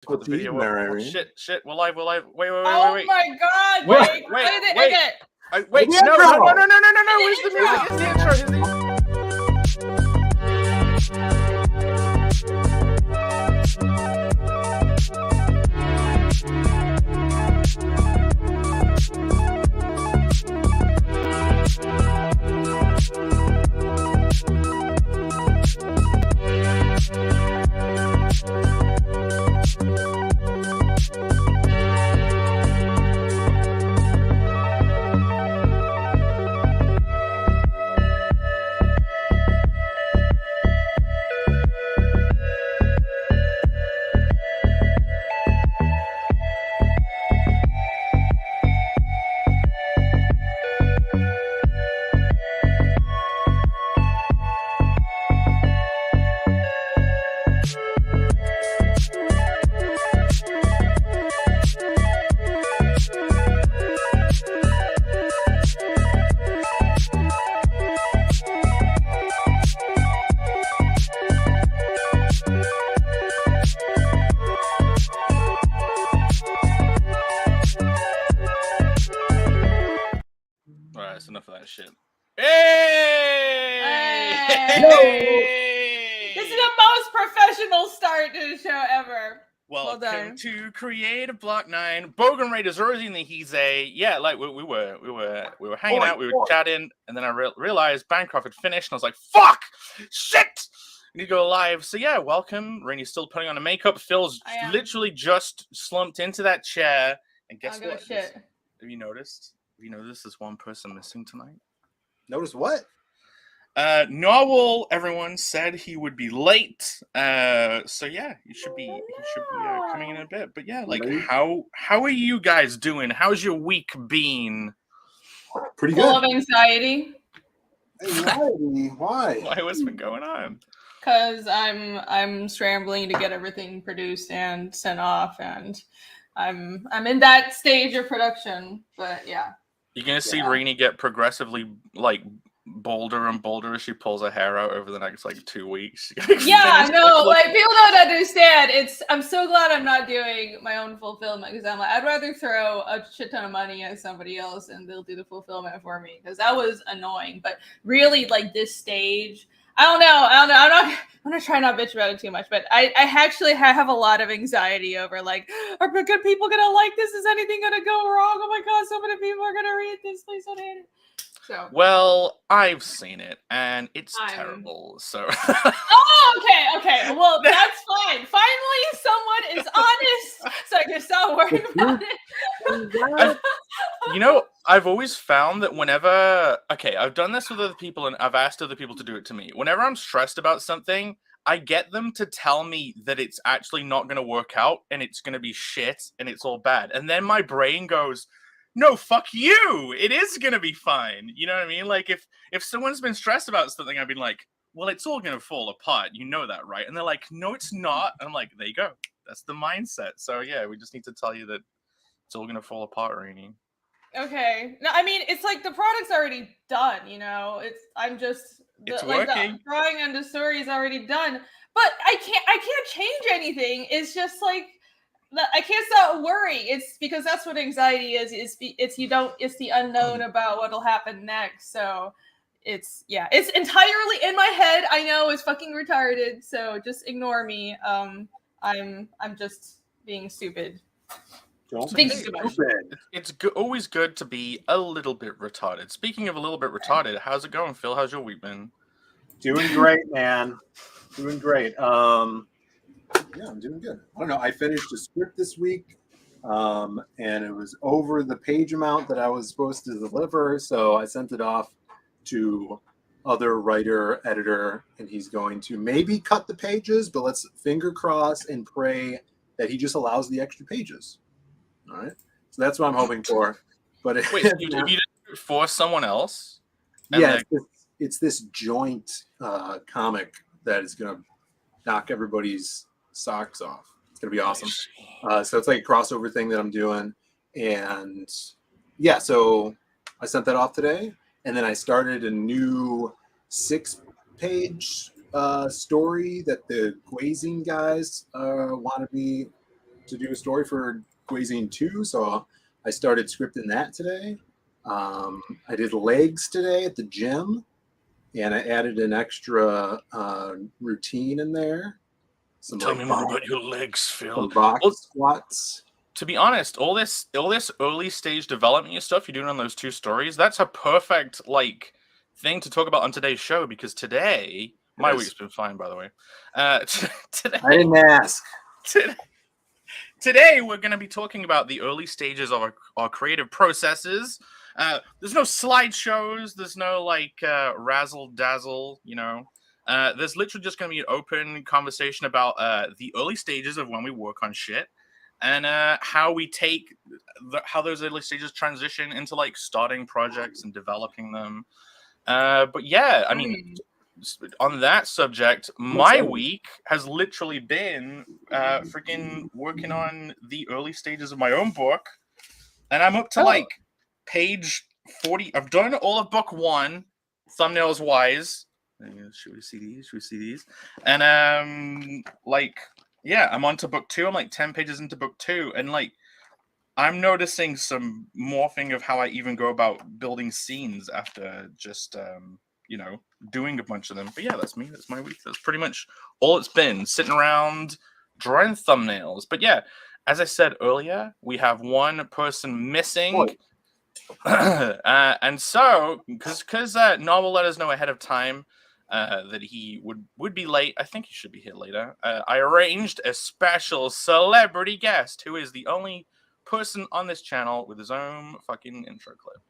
Put the video up. Oh, shit, we're live. Wait. Oh my god, wait. Wait, no. Where's the music? It's the intro. Enough of that shit. Hey! This is the most professional start to the show ever. Welcome to Creative Block 9. Bogan Raiders already in the Heeze. Yeah, like we were hanging out, we were chatting, and then I realized Bancroft had finished, and I was like, fuck! Shit! We need to go live. So yeah, welcome. Rainy's still putting on a makeup. Phil's literally just slumped into that chair. And guess what? Shit. Have you noticed? There's one person missing tonight? Notice what? Narwhal, everyone said he would be late. So yeah, he should be coming in a bit. But yeah, like how are you guys doing? How's your week been? Pretty good. Full of anxiety. Anxiety? Why? What's been going on? Because I'm scrambling to get everything produced and sent off, and I'm in that stage of production. But yeah. You're going to see Rainy get progressively, like, bolder and bolder as she pulls her hair out over the next, 2 weeks. Yeah, no, people don't understand. I'm so glad I'm not doing my own fulfillment, because I'd rather throw a shit ton of money at somebody else and they'll do the fulfillment for me, because that was annoying. But really, this stage, I don't know. I'm gonna try not bitch about it too much, but I actually have a lot of anxiety over are good people gonna like this? Is anything gonna go wrong? Oh my god, so many people are gonna read this. Please don't hate it. So. Well, I've seen it and it's terrible. So. Oh, okay. Well, that's fine. Finally, someone is honest, so I can stop worrying about it. I've always found that whenever, I've done this with other people and I've asked other people to do it to me. Whenever I'm stressed about something, I get them to tell me that it's actually not going to work out and it's going to be shit and it's all bad. And then my brain goes, no, fuck you. It is going to be fine. You know what I mean? If someone's been stressed about something, I've been like, well, it's all going to fall apart. You know that, right? And they're like, no, it's not. And I'm like, there you go. That's the mindset. So yeah, we just need to tell you that it's all going to fall apart, Rainy. Okay. No, I mean, it's the product's already done, it's working. The drawing and the story is already done, but I can't change anything. It's just I can't stop worrying. It's because that's what anxiety is. It's the unknown about what'll happen next. So it's entirely in my head. I know it's fucking retarded. So just ignore me. I'm just being stupid. It's always good to be a little bit retarded. Speaking of a little bit retarded, how's it going, Phil? How's your week been? Doing great, man. Doing great. I'm doing good. I don't know. I finished a script this week, and it was over the page amount that I was supposed to deliver, so I sent it off to other writer, editor, and he's going to maybe cut the pages, but let's finger cross and pray that he just allows the extra pages. All right, so that's what I'm hoping for. But wait, you did it for someone else? Yeah, it's this joint comic that is gonna knock everybody's socks off. It's gonna be awesome. So it's like a crossover thing that I'm doing, and yeah, so I sent that off today, and then I started a new 6-page story that the Glazing guys want to be to do a story for Guazine 2, so I started scripting that today. I did legs today at the gym, and I added an extra routine in there. Tell me more about your legs, Phil. Some box squats. To be honest, all this early stage development stuff you're doing on those 2 stories, that's a perfect thing to talk about on today's show, because today my week's been fine, by the way. Today, I didn't ask. Today we're going to be talking about the early stages of our creative processes. There's no slideshows. There's no razzle dazzle. There's literally just going to be an open conversation about the early stages of when we work on shit, and how we take how those early stages transition into starting projects and developing them. But yeah, I mean, on that subject, my week has literally been freaking working on the early stages of my own book, and I'm up to page 40. I've done all of book 1, thumbnails wise. Should we see these? And yeah, I'm on to book 2. I'm 10 pages into book 2, and I'm noticing some morphing of how I even go about building scenes after just doing a bunch of them. But yeah, that's me. That's my week. That's pretty much all it's been, sitting around drawing thumbnails. But yeah, as I said earlier, we have one person missing. And so, because Novel let us know ahead of time that he would be late. I think he should be here later. I arranged a special celebrity guest who is the only person on this channel with his own fucking intro clip.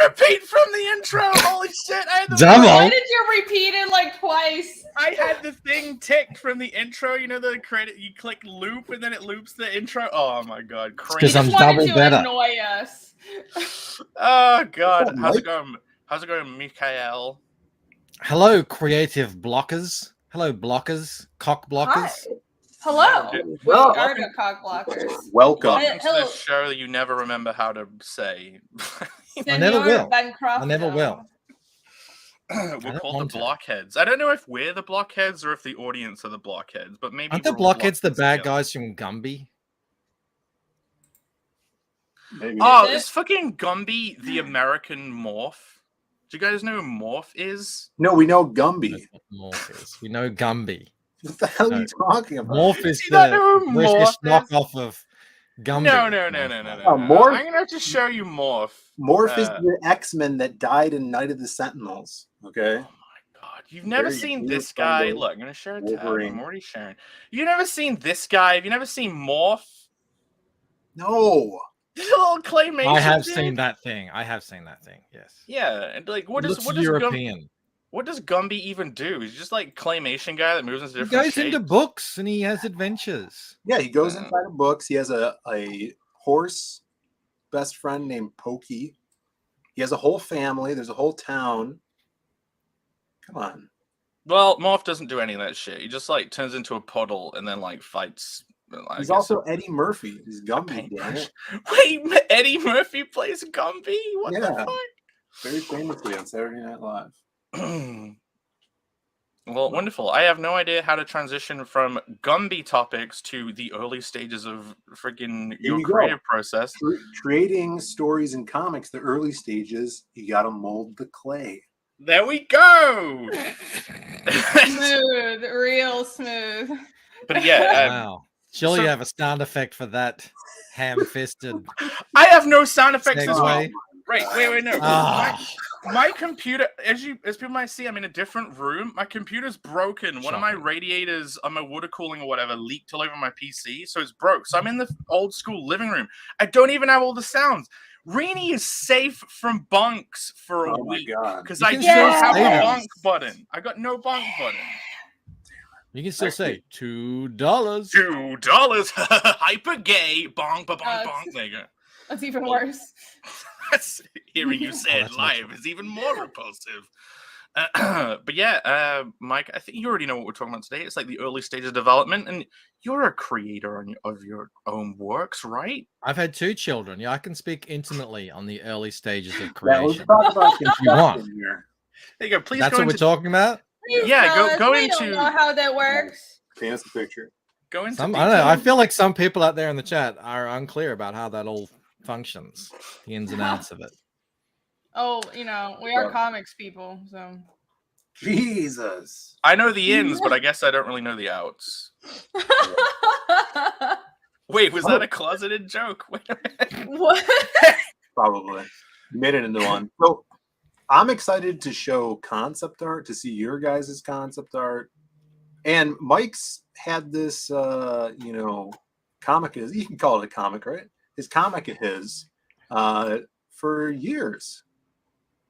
Repeat from the intro. Holy shit! I had the Why did you repeat it twice? I had the thing ticked from the intro. You know the credit. You click loop and then it loops the intro. Oh my god! Because I'm double better. Annoy us. Oh god! How's it going? How's it going, Mikael? Hello, creative blockers. Hello, blockers. Cock blockers. Hi. Hello. We are the cock blockers. Welcome. Welcome to this show that you never remember how to say. I never will. I never will. We're called the blockheads. I don't know if we're the blockheads or if the audience are the blockheads, but maybe aren't the blockheads the bad guys from Gumby? Maybe. Oh, is fucking Gumby the American morph? Do you guys know who Morph is? No, we know Gumby. That's what Morph is. We know Gumby. What the hell are you talking about? Morph is the British knockoff of Gumby. No. Morph? I'm gonna have to show you Morph. Morph is the X-Men that died in Night of the Sentinels. Okay. Oh my god, you've never seen this guy? Look, I'm gonna share a tab. I'm already sharing. You've never seen this guy? Have you never seen Morph? No. This little claymation. I have seen that thing. Yes. Yeah, and what does European? What does Gumby even do? He's just claymation guy that moves into different He goes into books and he has adventures. Yeah, he goes inside of books. He has a horse best friend named Pokey. He has a whole family. There's a whole town. Come on. Well, Morph doesn't do any of that shit. He just turns into a puddle and then fights. He's also Eddie Murphy. He's Gumby. Wait, Eddie Murphy plays Gumby? What the fuck? Very famously on Saturday Night Live. Well, wonderful. I have no idea how to transition from Gumby topics to the early stages of freaking your creative process. Creating stories and comics, the early stages, you got to mold the clay. There we go. Smooth, real smooth. But yeah, wow. Surely you have a sound effect for that ham-fisted. I have no sound effects as well. Segue. Right, wait, no. My computer, as people might see, I'm in a different room. My computer's broken. One of my radiators on my water cooling or whatever leaked all over my PC, so it's broke. So I'm in the old school living room. I don't even have all the sounds. Rini is safe from bunks for a week because I don't have a bunk button. I got no bunk button. You can still say $2. $2. Hyper gay. Bonk, bonk, bonk. There you go. That's even worse. That's hearing you say it live is even more repulsive. But yeah, Mike, I think you already know what we're talking about today. It's like the early stages of development, and you're a creator of your own works, right? I've had 2 children. Yeah, I can speak intimately on the early stages of Yeah, let's creation. talk about you want. construction here. There you go. Please That's go what into we're talking about. Please Yeah, tell go us. We into- don't know how that works. Paint us a picture. go into I don't detail. know. I feel like some people out there in the chat are unclear about how that all functions, the ins and outs of it. Oh, we are comics people, so. Jesus. I know the ins, but I guess I don't really know the outs. Wait, was that a closeted joke? Wait a minute. What? Probably. You made it into one. So I'm excited to show concept art, to see your guys' concept art. And Mike's had this, comic, you can call it a comic, right? His comic of his for years.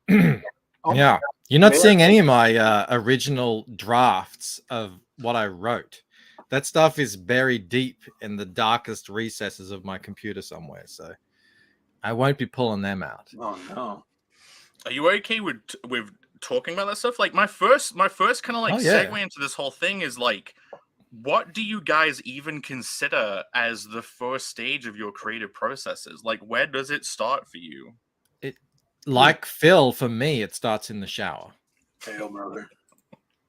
Yeah. You're not seeing any of my original drafts of what I wrote. That stuff is buried deep in the darkest recesses of my computer somewhere. So I won't be pulling them out. Oh, no. Are you okay with talking about that stuff? Like my first kind of like segue into this whole thing is like, what do you guys even consider as the first stage of your creative processes? Like, where does it start for you? Like Phil, for me, it starts in the shower. Hail, brother.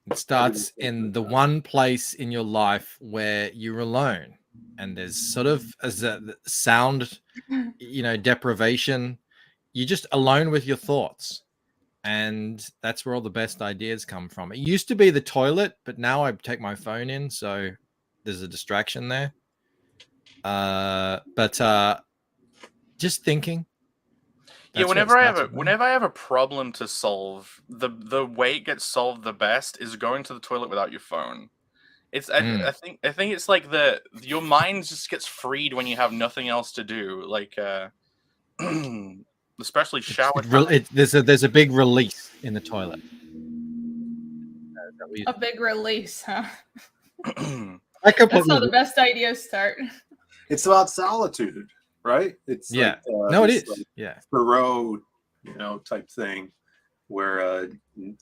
It starts in the one place in your life where you're alone, and there's sort of as a sound, deprivation. You're just alone with your thoughts, and that's where all the best ideas come from. It used to be the toilet, but now I take my phone in, so there's a distraction there. But just thinking. Yeah, whenever I have a problem to solve, the way it gets solved the best is going to the toilet without your phone. It's I think it's like your mind just gets freed when you have nothing else to do. Like especially shower time. There's a big release in the toilet. A big release, huh? That's how the best ideas start. It's about solitude, right? It's it is. Like Thoreau, type thing where,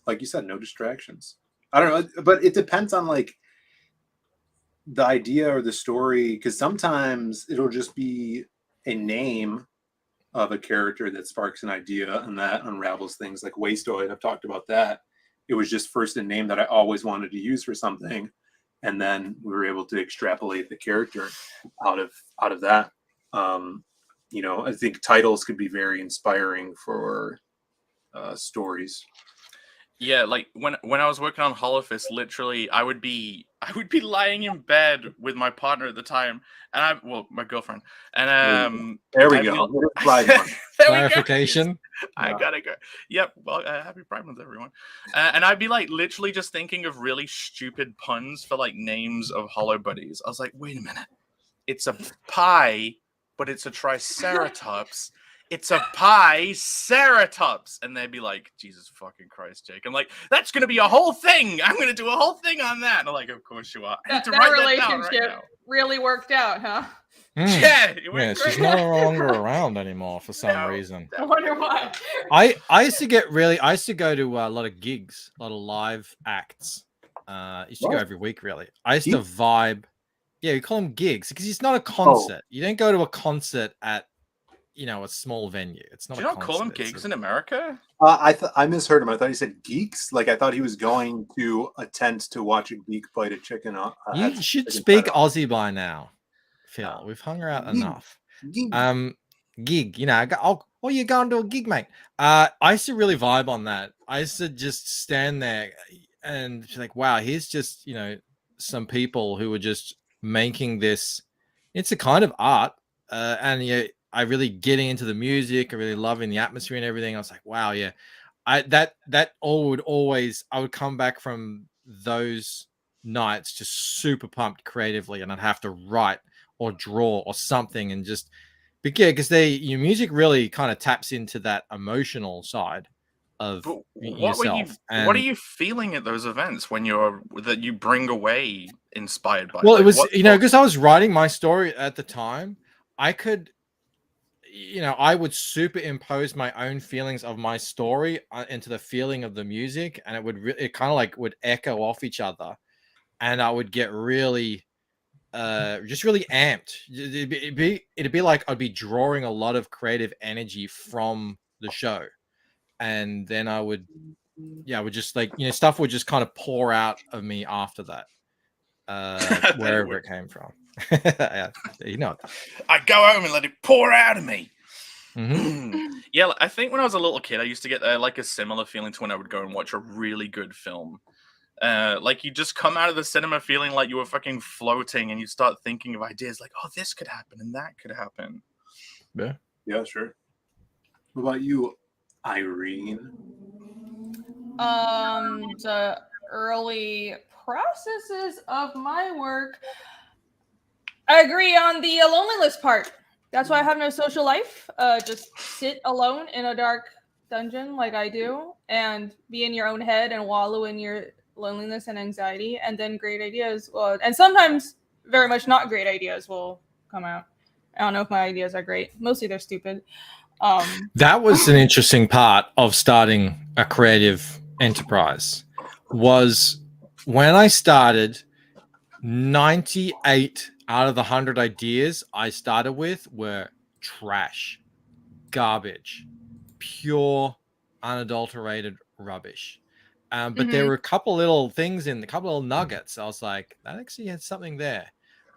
like you said, no distractions. I don't know, but it depends on like the idea or the story, because sometimes it'll just be a name of a character that sparks an idea and that unravels things. Like Wasteoid, I've talked about that. It was just first a name that I always wanted to use for something, and then we were able to extrapolate the character out of that. I think titles could be very inspiring for stories. Yeah, like when I was working on Holofist, literally I would be lying in bed with my partner at the time, and my girlfriend, and there we go. Clarification. I gotta go. Yep. Well, happy Pride Month, everyone. And I'd be like literally just thinking of really stupid puns for like names of Holo buddies. I was like, wait a minute, it's a pie, but it's a triceratops. It's a pie-ceratops. And they'd be like, Jesus fucking Christ, Jake. I'm like, that's going to be a whole thing. I'm going to do a whole thing on that. And I'm like, of course you are. That relationship really worked out, huh? Yeah, it went great. She's no longer around anymore for some reason. I wonder why. I used to go to a lot of gigs, a lot of live acts. Used to go every week, really. I used to vibe. Yeah, we call them gigs because it's not a concert. You don't go to a concert at a small venue. It's not. Do you not call them gigs in America? I misheard him. I thought he said geeks. Like I thought he was going to a tent to watch a geek bite a chicken. You should speak Aussie by now, Phil. We've hung out enough. Gig. You're going to a gig, mate. I used to really vibe on that. I used to just stand there and be like, wow, here's just some people who were just making this. It's a kind of art, and I really getting into the music. I really loving the atmosphere and everything. I was like, wow, yeah. I would come back from those nights just super pumped creatively, and I'd have to write or draw or something, and just because your music really kind of taps into that emotional side of yourself. What are you feeling at those events when that you bring away inspired by? Well, it was because I was writing my story at the time. I could. you know, I would superimpose my own feelings of my story into the feeling of the music, and it kind of like would echo off each other, and I would get really just really amped. It'd be like I'd be drawing a lot of creative energy from the show, and then I would just like, you know, stuff would just kind of pour out of me after that, wherever it came from. Yeah, you know, I go home and let it pour out of me. Mm-hmm. Yeah, I think when I was a little kid, I used to get like a similar feeling to when I would go and watch a really good film. Like you just come out of the cinema feeling like you were fucking floating, and you start thinking of ideas like, oh, this could happen and that could happen. Yeah, sure. What about you, Irene? The early processes of my work, I agree on the loneliness part. That's why I have no social life. Just sit alone in a dark dungeon like I do, and be in your own head and wallow in your loneliness and anxiety, and then great ideas and sometimes very much not great ideas will come out. I don't know if my ideas are great. Mostly they're stupid. That was an interesting part of starting a creative enterprise. Was when I started, 98 out of the 100 ideas I started with were trash, garbage, pure, unadulterated rubbish. But there were a couple little things a couple little nuggets. I was like, that actually had something there.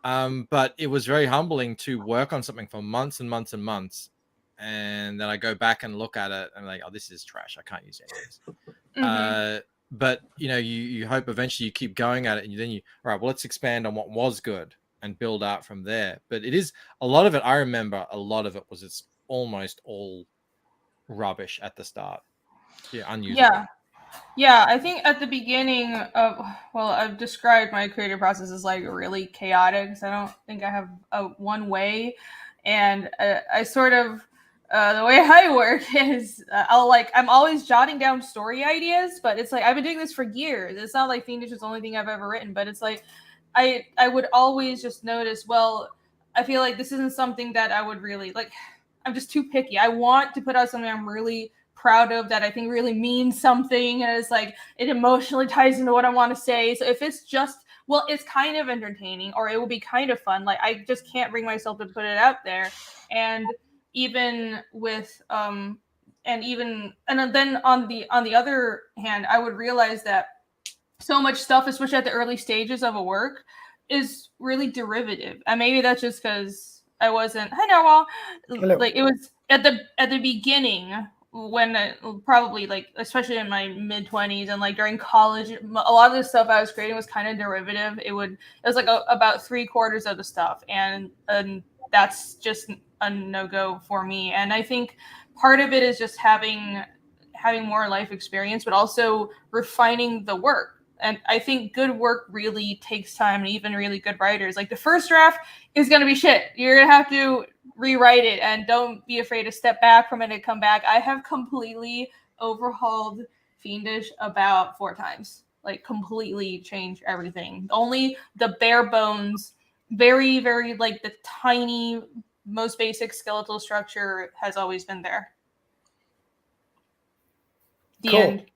But it was very humbling to work on something for months and months and months, and then I go back and look at it and I'm like, oh, this is trash. I can't use any of this. But you know, you hope eventually you keep going at it, and then all right, well, let's expand on what was good and build out from there. But it is a lot of it. I remember a lot of it was it's almost all rubbish at the start. Yeah, unusable. Yeah, I think at the beginning of, I've described my creative process as like really chaotic. So I don't think I have one way, and I sort of the way I work is I'm always jotting down story ideas, but it's like I've been doing this for years. It's not like Fiendish is the only thing I've ever written, but it's like I would always just notice, well, I feel like this isn't something that I would really like. I'm just too picky. I want to put out something I'm really proud of, that I think really means something, and it's like it emotionally ties into what I want to say. So if it's just, well, it's kind of entertaining or it will be kind of fun, like I just can't bring myself to put it out there. And even with and then on the other hand, I would realize that so much stuff, especially at the early stages of a work, is really derivative. And maybe that's just because I wasn't, like it was at the beginning, when probably like, especially in my mid-20s and like during college, a lot of the stuff I was creating was kind of derivative. It was like about 3/4 of the stuff, and that's just a no-go for me. And I think part of it is just having more life experience, but also refining the work. And I think good work really takes time, and even really good writers, like the first draft is going to be shit. You're going to have to rewrite it, and don't be afraid to step back from it and come back. I have completely overhauled Fiendish about 4 times, like completely changed everything. Only the bare bones, very, very like the tiny, most basic skeletal structure has always been there. The end.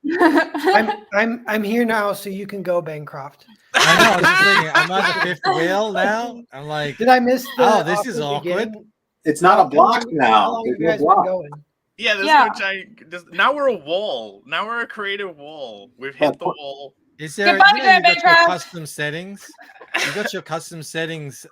I'm here now, so you can go, Bancroft. I know. I was just thinking, I'm on the 5th wheel now. I'm like, did I miss? This is awkward. Beginning? It's not a block now. There's no block. Going? Yeah, there's no giant. Now we're a wall. Now we're a creative wall. We've hit the wall. Is there? Goodbye, you got your custom settings. You got your custom settings,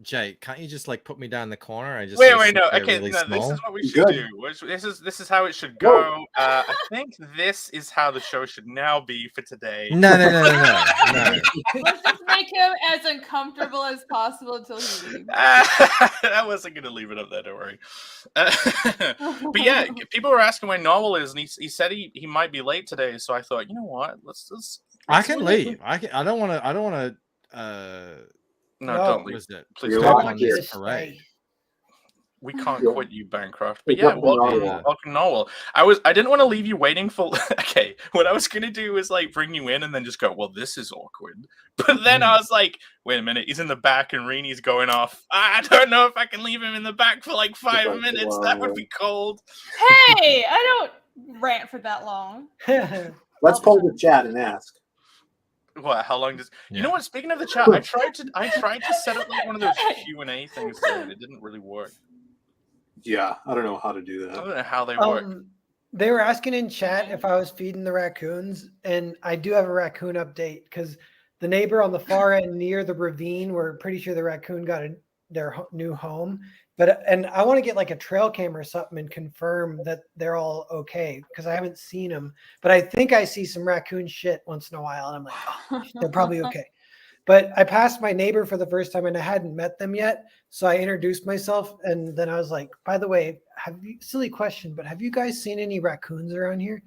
Jake. Can't you just like put me down in the corner? I just wait, no. Okay, really no, this is what we should do. This is how it should go. I think this is how the show should now be for today. No. Let's just make him as uncomfortable as possible until he leaves. I wasn't gonna leave it up there. Don't worry. But yeah, people were asking where Novel is, and he said he might be late today. So I thought, you know what? Let's I can leave. I don't want to. No, don't leave. Was it? Please You're don't. locked here. Parade. We can't Yeah. quit you, Bancroft. But It's yeah, up to Narwhal. welcome, Noel. I didn't want to leave you waiting for. Okay, what I was gonna do was like bring you in and then just go, well, this is awkward. But then I was like, wait a minute, he's in the back and Reenie's going off. I don't know if I can leave him in the back for like 5 minutes. That would be cold. Hey, I don't rant for that long. Let's poll the chat and ask. What? How long does? Yeah. You know what? Speaking of the chat, I tried to set up like one of those Q&A things, but it didn't really work. Yeah, I don't know how to do I that. don't know how they work. They were asking in chat if I was feeding the raccoons, and I do have a raccoon update because the neighbor on the far end near the ravine, we're pretty sure the raccoon got their new home. And I want to get like a trail cam or something and confirm that they're all okay because I haven't seen them. But I think I see some raccoon shit once in a while, and I'm like, oh, they're probably okay. But I passed my neighbor for the first time and I hadn't met them yet. So I introduced myself and then I was like, by the way, silly question, but have you guys seen any raccoons around here?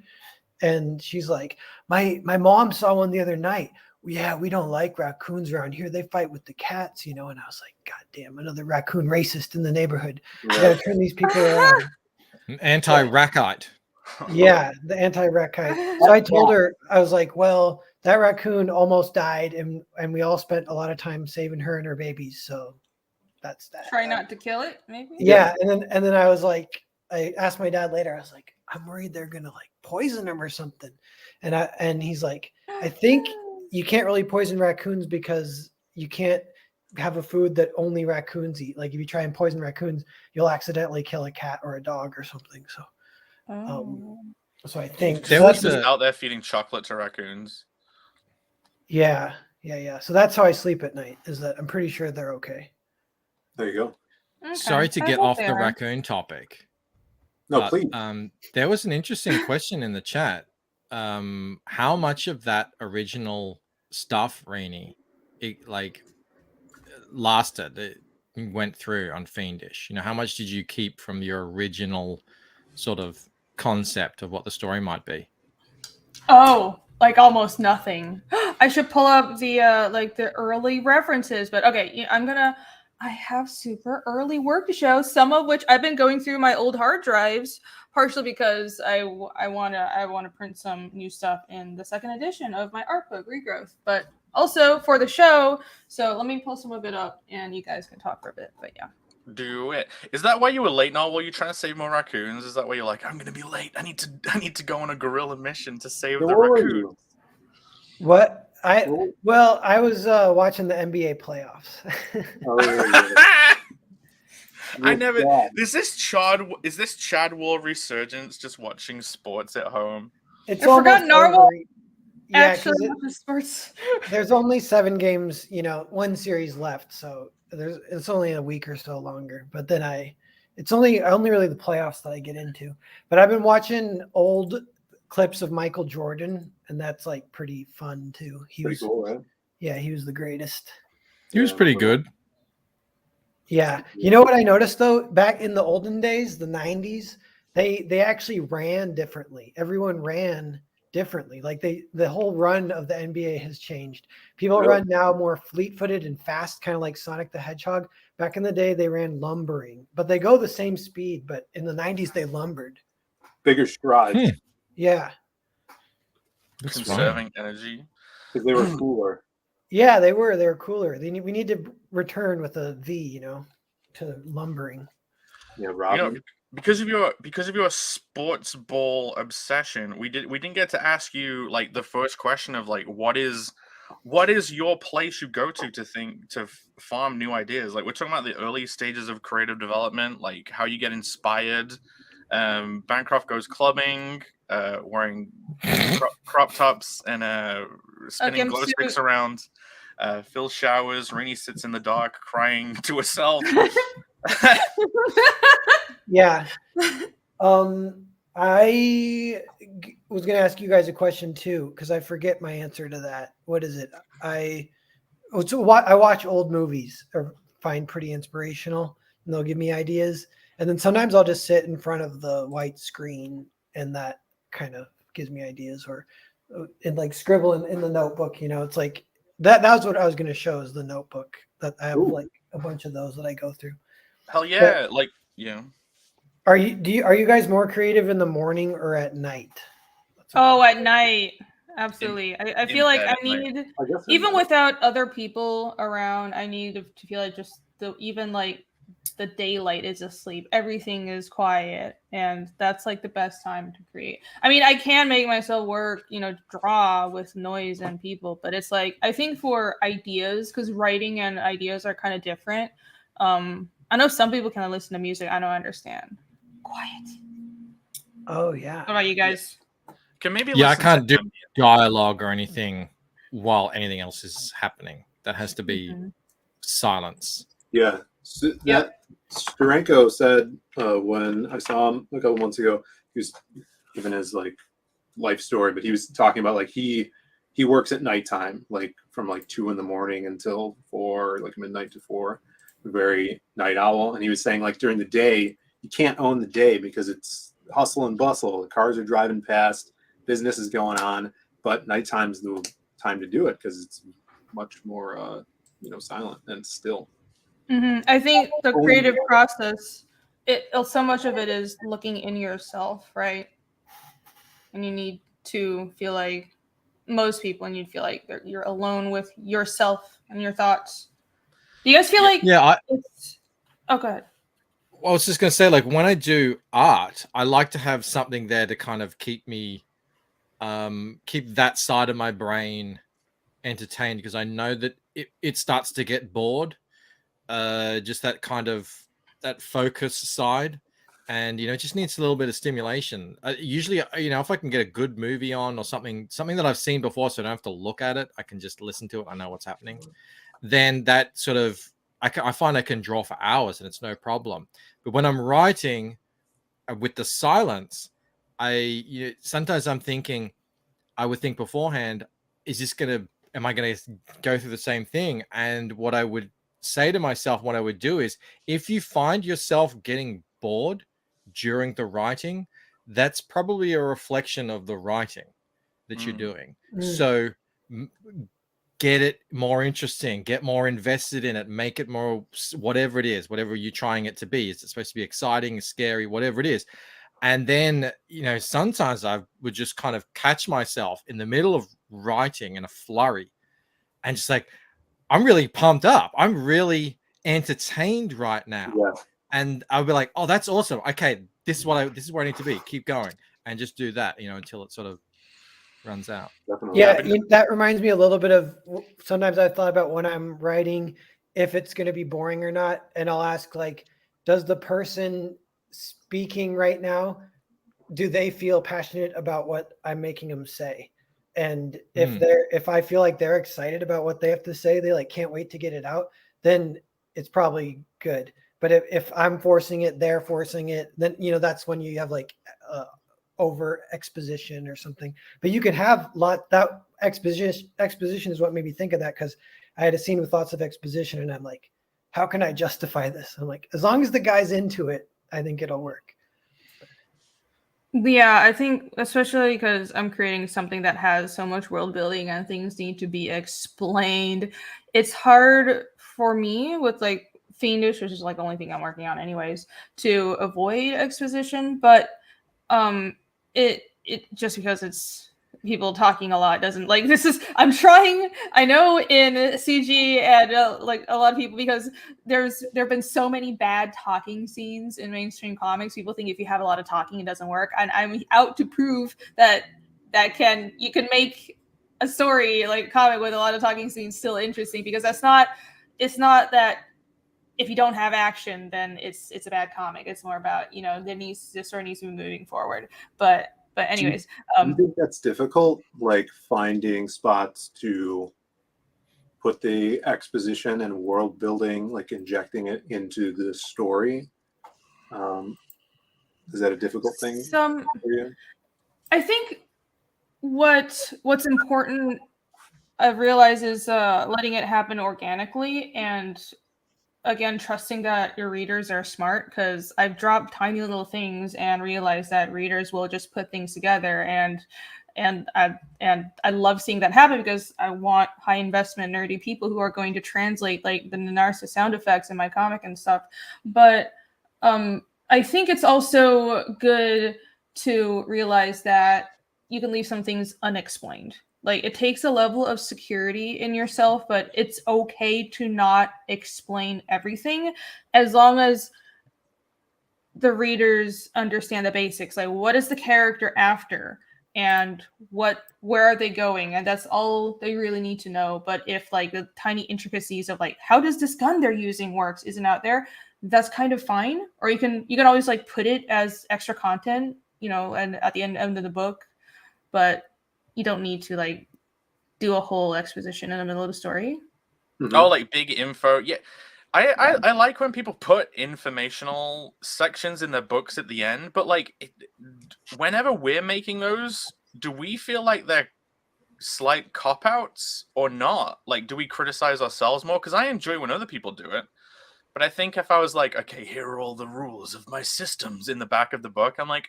And she's like, my mom saw one the other night. Yeah, we don't like raccoons around here. They fight with the cats, you know? And I was like, God damn, another raccoon racist in the neighborhood. I gotta turn these people around. Anti-rackite. Yeah, the anti-rackite. So I told her, I was like, well, that raccoon almost died and we all spent a lot of time saving her and her babies. So that's that. Try not to kill it, maybe? Yeah. And then I was like, I asked my dad later, I was like, I'm worried they're gonna like poison him or something. And he's like, I think you can't really poison raccoons because you can't have a food that only raccoons eat. Like if you try and poison raccoons, you'll accidentally kill a cat or a dog or something. So, so I think There so was that's- Out there feeding chocolate to raccoons. yeah. So that's how I sleep at night. Is that I'm pretty sure they're okay. There you go. Okay. Sorry to I get hope off they the are. raccoon topic. No, But, please. there was an interesting question in the chat. How much of that original stuff, Rainy, it like lasted? It went through on Fiendish. You know, how much did you keep from your original sort of concept of what the story might be? Oh, like almost nothing. I should pull up the like the early references, but okay, I have super early work to show, some of which I've been going through my old hard drives, partially because I want to print some new stuff in the second edition of my art book Regrowth, but also for the show. So let me pull some of it up and you guys can talk for a bit, but yeah. Do it. Is that why you were late now? Were you trying to save more raccoons? Is that why you're like, I'm gonna be late? I need to go on a guerrilla mission to save the Where were raccoons. you? What? I was watching the NBA playoffs. I never. Is this Chad Wall resurgence? Just watching sports at home. It's I forgot almost Narwhal over. Yeah, 'cause actually watches sports. there's only 7 games, one series left, so it's only a week or so longer. But then it's only really the playoffs that I get into. But I've been watching old clips of Michael Jordan, and that's like pretty fun too. He was cool, right? Yeah, he was the greatest. He was pretty good. Yeah. You know what I noticed though? Back in the olden days, the 90s, they actually ran differently. Everyone ran differently. Like the whole run of the NBA has changed. People run now more fleet-footed and fast, kind of like Sonic the Hedgehog. Back in the day, they ran lumbering, but they go the same speed. But in the 90s, they lumbered. Bigger strides. Yeah. That's Conserving energy. Because they were cooler. Yeah, they were cooler. We need to return with a V, to lumbering. Yeah, Robin. Because of your sports ball obsession, we didn't get to ask you like the first question of like what is your place you go to farm new ideas. Like we're talking about the early stages of creative development, like how you get inspired. Bancroft goes clubbing, wearing crop tops and spinning glow sticks around. Phil showers. Rainy sits in the dark crying to herself. Yeah. I was going to ask you guys a question too, because I forget my answer to that. What is it? I watch old movies or find pretty inspirational, and they'll give me ideas. And then sometimes I'll just sit in front of the white screen, and that kind of gives me ideas, or and like scribble in the notebook. It's like that was what I was going to show, is the notebook that I have. Like a bunch of those that I go through. Hell yeah! Like Yeah. Are you guys more creative in the morning or at night? Oh, at night. Absolutely. I feel like I need, even without other people around, I need to feel like just even like the daylight is asleep. Everything is quiet. And that's like the best time to create. I mean, I can make myself work, draw with noise and people, but it's like, I think for ideas, because writing and ideas are kind of different. I know some people can listen to music. I don't understand. Quiet. Oh, yeah. What about you guys? Can maybe I can't do dialogue or anything while anything else is happening. That has to be silence. Yeah. So that Steranko said when I saw him a couple months ago, he was given his like life story, but he was talking about like he works at nighttime, like from like 2 a.m. until 4, like midnight to 4, very night owl. And he was saying like during the day, you can't own the day because it's hustle and bustle. The cars are driving past, business is going on, but nighttime's the time to do it because it's much more silent and still. I think the creative process, so much of it is looking in yourself, right? And you need to feel like most people, and you feel like you're alone with yourself and your thoughts. Do you guys feel like it's... Oh, go ahead. I was just going to say, like, when I do art, I like to have something there to kind of keep me, keep that side of my brain entertained, because I know that it starts to get bored. Just that kind of that focus side, and it just needs a little bit of stimulation. Usually, if I can get a good movie on or something that I've seen before, so I don't have to look at it, I can just listen to it. I know what's happening. Then that sort of I find I can draw for hours and it's no problem. But when I'm writing with the silence, sometimes I'm thinking, I would think beforehand, am I gonna go through the same thing? And what I would say to myself, what I would do is, if you find yourself getting bored during the writing, that's probably a reflection of the writing that you're doing. So get it more interesting, get more invested in it, make it more, whatever it is, whatever you're trying it to be. Is it supposed to be exciting, scary, whatever it is? And then, sometimes I would just kind of catch myself in the middle of writing in a flurry and just like, I'm really pumped up. I'm really entertained right now. Yeah. And I'll be like, oh, that's awesome. Okay, this is where I need to be. Keep going. And just do that, until it sort of runs out. Definitely. Yeah, that reminds me a little bit of, sometimes I thought about when I'm writing, if it's going to be boring or not. And I'll ask, like, does the person speaking right now, do they feel passionate about what I'm making them say? And if I feel like they're excited about what they have to say, they like can't wait to get it out, then it's probably good. But if I'm forcing it, they're forcing it, then that's when you have like over exposition or something. But you can have that exposition is what made me think of that, because I had a scene with lots of exposition and I'm like, how can I justify this? I'm like, as long as the guy's into it, I think it'll work. Yeah, I think especially because I'm creating something that has so much world building and things need to be explained. It's hard for me with like Fiendish, which is like the only thing I'm working on anyways, to avoid exposition. But it just because it's people talking a lot doesn't, like, I'm trying, I know in CG and like a lot of people, because there have been so many bad talking scenes in mainstream comics. People think if you have a lot of talking, it doesn't work. And I'm out to prove that you can make a story like comic with a lot of talking scenes still interesting, because it's not that if you don't have action, then it's a bad comic. It's more about, the story needs to be moving forward. But anyways, do you think that's difficult, like finding spots to put the exposition and world building, like injecting it into the story? Is that a difficult thing for you? I think what's important, I've realized, is letting it happen organically, and again, trusting that your readers are smart, because I've dropped tiny little things and realized that readers will just put things together, and I love seeing that happen, because I want high investment nerdy people who are going to translate like the Narsa sound effects in my comic and stuff. But I think it's also good to realize that you can leave some things unexplained. Like, it takes a level of security in yourself, but it's okay to not explain everything as long as the readers understand the basics. Like, what is the character after, and where are they going? And that's all they really need to know. But if like the tiny intricacies of like how does this gun they're using works isn't out there, that's kind of fine. Or you can always like put it as extra content, and at the end of the book, but you don't need to like do a whole exposition in the middle of the story. Mm-hmm. Oh, like big info. Yeah. I like when people put informational sections in their books at the end, but like whenever we're making those, do we feel like they're slight cop-outs or not? Like, do we criticize ourselves more? Because I enjoy when other people do it. But I think if I was like, okay, here are all the rules of my systems in the back of the book, I'm like,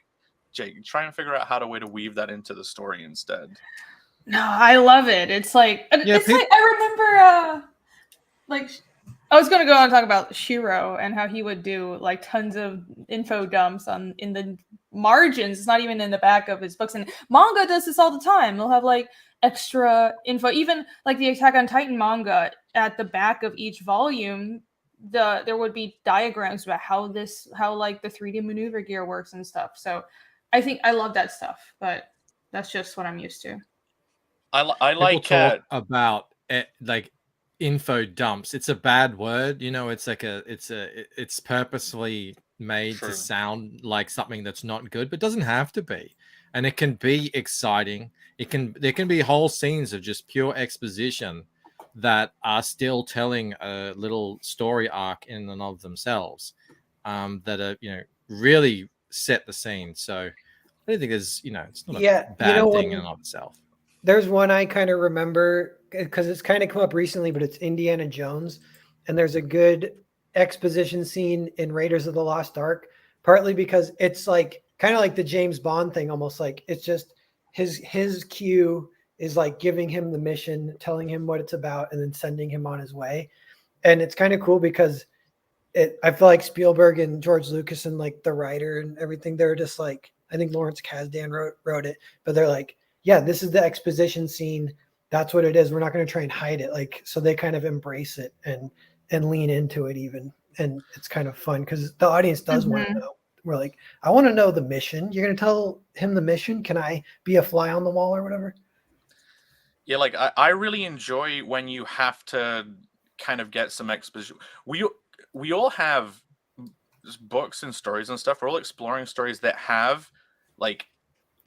Jake, try and figure out how to weave that into the story instead. No, I love it. It's like, like I remember, like, I was going to go on and talk about Shiro and how he would do like tons of info dumps in the margins. It's not even in the back of his books. And manga does this all the time. They'll have like extra info, even like the Attack on Titan manga at the back of each volume. There would be diagrams about how like the 3D maneuver gear works and stuff. So I think I love that stuff, but that's just what I'm used to. I like talk about like info dumps. It's a bad word, it's like it's purposely made to sound like something that's not good, but doesn't have to be. And it can be exciting. There can be whole scenes of just pure exposition that are still telling a little story arc in and of themselves, that are really set the scene. So I don't think there's it's not a bad thing in and of itself. There's one I kind of remember because it's kind of come up recently, but it's Indiana Jones. And there's a good exposition scene in Raiders of the Lost Ark, partly because it's like kind of like the James Bond thing, almost like it's just his cue is like giving him the mission, telling him what it's about, and then sending him on his way. And it's kind of cool because I feel like Spielberg and George Lucas and like the writer and everything, they're just like, I think Lawrence Kasdan wrote it, but they're like, yeah, this is the exposition scene. That's what it is. We're not going to try and hide it. Like, so they kind of embrace it and lean into it even. And it's kind of fun because the audience does want to know. We're like, I want to know the mission. You're going to tell him the mission. Can I be a fly on the wall or whatever? Yeah. Like I really enjoy when you have to kind of get some exposition. We all have books and stories and stuff. We're all exploring stories that have like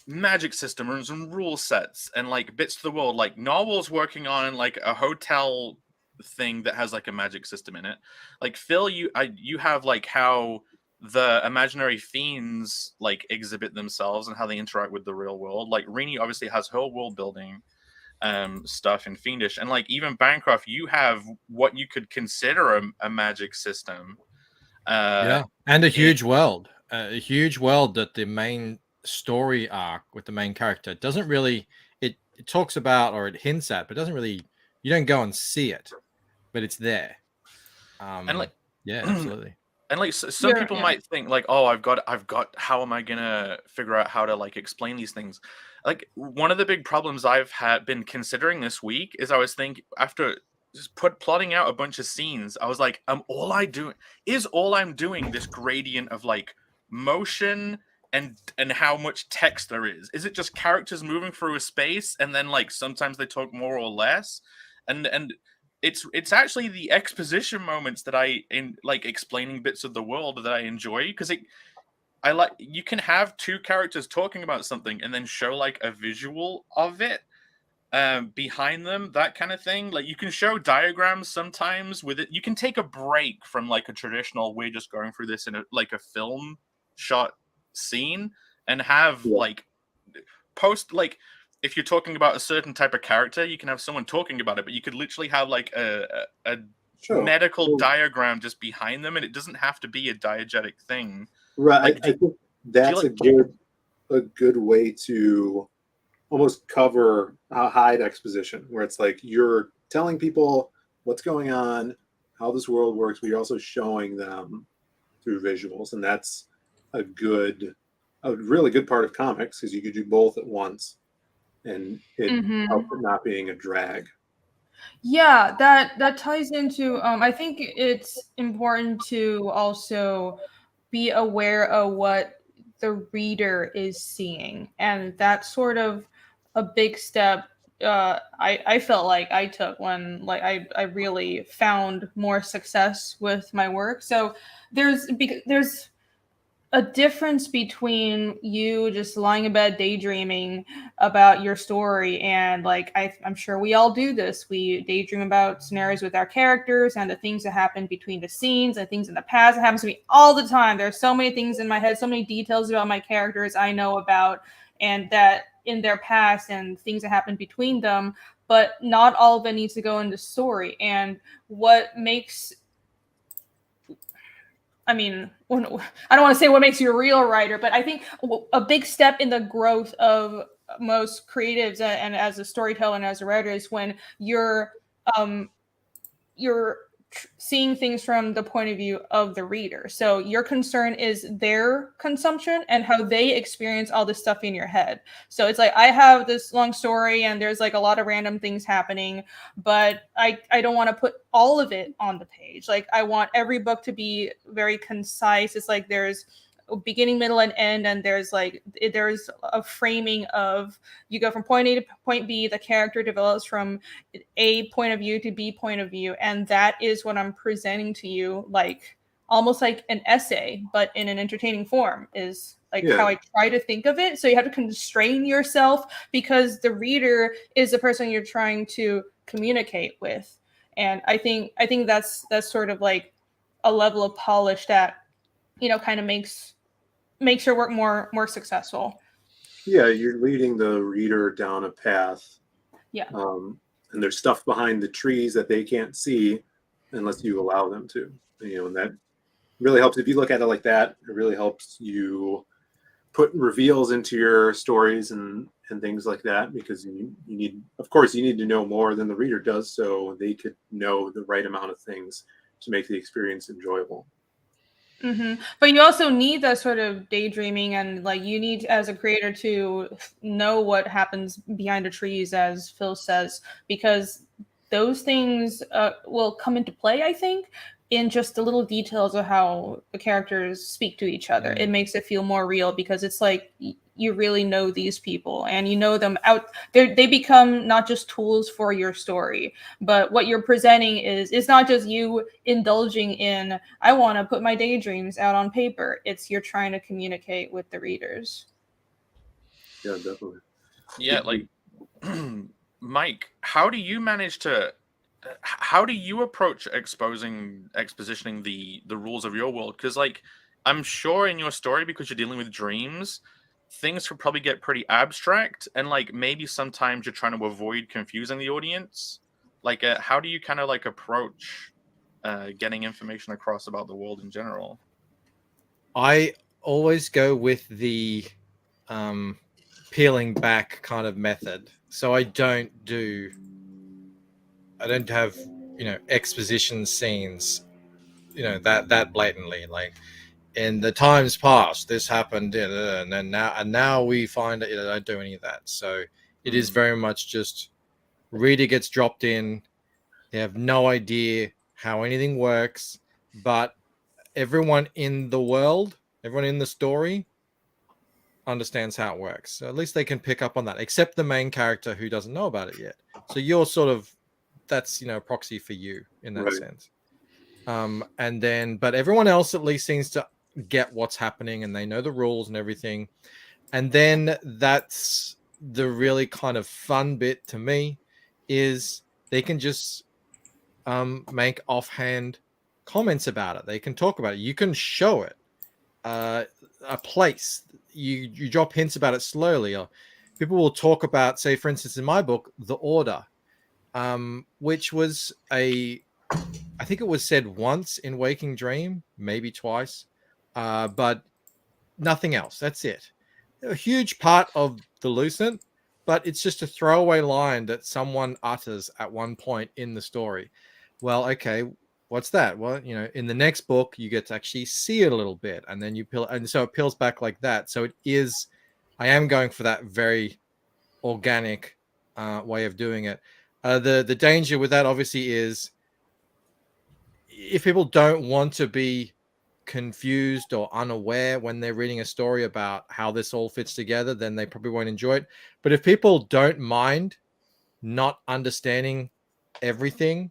magic systems and rule sets and like bits of the world. Like Narwhal's working on like a hotel thing that has like a magic system in it. Like Phil, you have like how the imaginary fiends like exhibit themselves and how they interact with the real world. Like Rini obviously has her world building stuff in Fiendish, and like even Bancroft, you have what you could consider a magic system. And a huge world that the main story arc with the main character doesn't really it talks about or it hints at, but doesn't really, you don't go and see it, but it's there. And like absolutely. And like some people might think like, oh, I've got how am I gonna figure out how to like explain these things? Like one of the big problems I've been considering this week is I was thinking after just plotting out a bunch of scenes, I was like, all I'm doing this gradient of like motion and how much text there is. Is it just characters moving through a space and then like sometimes they talk more or less? And it's actually the exposition moments that in like explaining bits of the world that I enjoy, because I like, you can have two characters talking about something and then show like a visual of it behind them, that kind of thing. Like you can show diagrams sometimes with it. You can take a break from like a traditional, we're just going through this in a film shot scene and have like post, like if you're talking about a certain type of character, you can have someone talking about it, but you could literally have like a medical diagram just behind them, and it doesn't have to be a diegetic thing. Right. Like, I think that's a good way to almost cover hide exposition, where it's like you're telling people what's going on, how this world works, but you're also showing them through visuals, and that's a really good part of comics, because you could do both at once, and it helps it not being a drag. Yeah, that ties into I think it's important to also be aware of what the reader is seeing, and that's sort of a big step I felt like I took when like I really found more success with my work. So there's a difference between you just lying in bed daydreaming about your story and like I'm sure we all do this. We daydream about scenarios with our characters and the things that happen between the scenes and things in the past. It happens to me all the time. There's so many things in my head, so many details about my characters I know about and that in their past and things that happen between them, but not all of it needs to go into story. And what makes I mean, I don't want to say what makes you a real writer, but I think a big step in the growth of most creatives and as a storyteller and as a writer is when you're seeing things from the point of view of the reader. So your concern is their consumption and how they experience all this stuff in your head. So it's like I have this long story and there's like a lot of random things happening, but I don't want to put all of it on the page. Like I want every book to be very concise. It's like there's beginning, middle, and end, and there's a framing of you go from point A to point B. The character develops from A point of view to B point of view, and that is what I'm presenting to you, like almost like an essay, but in an entertaining form. Is like how I try to think of it. So you have to constrain yourself because the reader is the person you're trying to communicate with, and I think that's sort of like a level of polish that kind of makes your work more successful. Yeah, you're leading the reader down a path. Yeah. And there's stuff behind the trees that they can't see unless you allow them to. And that really helps. If you look at it like that, it really helps you put reveals into your stories and things like that, because you need to know more than the reader does, so they could know the right amount of things to make the experience enjoyable. Mm-hmm. But you also need that sort of daydreaming, and like you need as a creator to know what happens behind the trees, as Phil says, because those things will come into play, I think, in just the little details of how the characters speak to each other. It makes it feel more real because it's like you really know these people and you know them out there. They become not just tools for your story, but what you're presenting is not just you indulging in, I want to put my daydreams out on paper. It's you're trying to communicate with the readers. Yeah, definitely. Yeah, like Mike, how do you approach expositioning the rules of your world? Because like I'm sure in your story, because you're dealing with dreams, things could probably get pretty abstract, and like maybe sometimes you're trying to avoid confusing the audience. Like how do you kind of like approach getting information across about the world in general? I always go with the peeling back kind of method. So I don't have exposition scenes that blatantly, like in the times past this happened, and then now we find that I don't do any of that. So it is very much just reader gets dropped in, they have no idea how anything works, but everyone in the story understands how it works. So at least they can pick up on that, except the main character who doesn't know about it yet. So you're sort of, that's proxy for you in that sense. And then, but everyone else at least seems to get what's happening and they know the rules and everything. And then that's the really kind of fun bit to me, is they can just make offhand comments about it. They can talk about it. You can show it a place. You drop hints about it slowly, or people will talk about, say, for instance, in my book, The Order, which was I think it was said once in Waking Dream, maybe twice, but nothing else. That's it. A huge part of the Lucent, but it's just a throwaway line that someone utters at one point in the story. Well, okay, what's that? Well, you know, in the next book, you get to actually see it a little bit, and then you peel, and so it peels back like that. So it is, I am going for that very organic way of doing it. The danger with that obviously is if people don't want to be confused or unaware when they're reading a story about how this all fits together, then they probably won't enjoy it. But if people don't mind not understanding everything,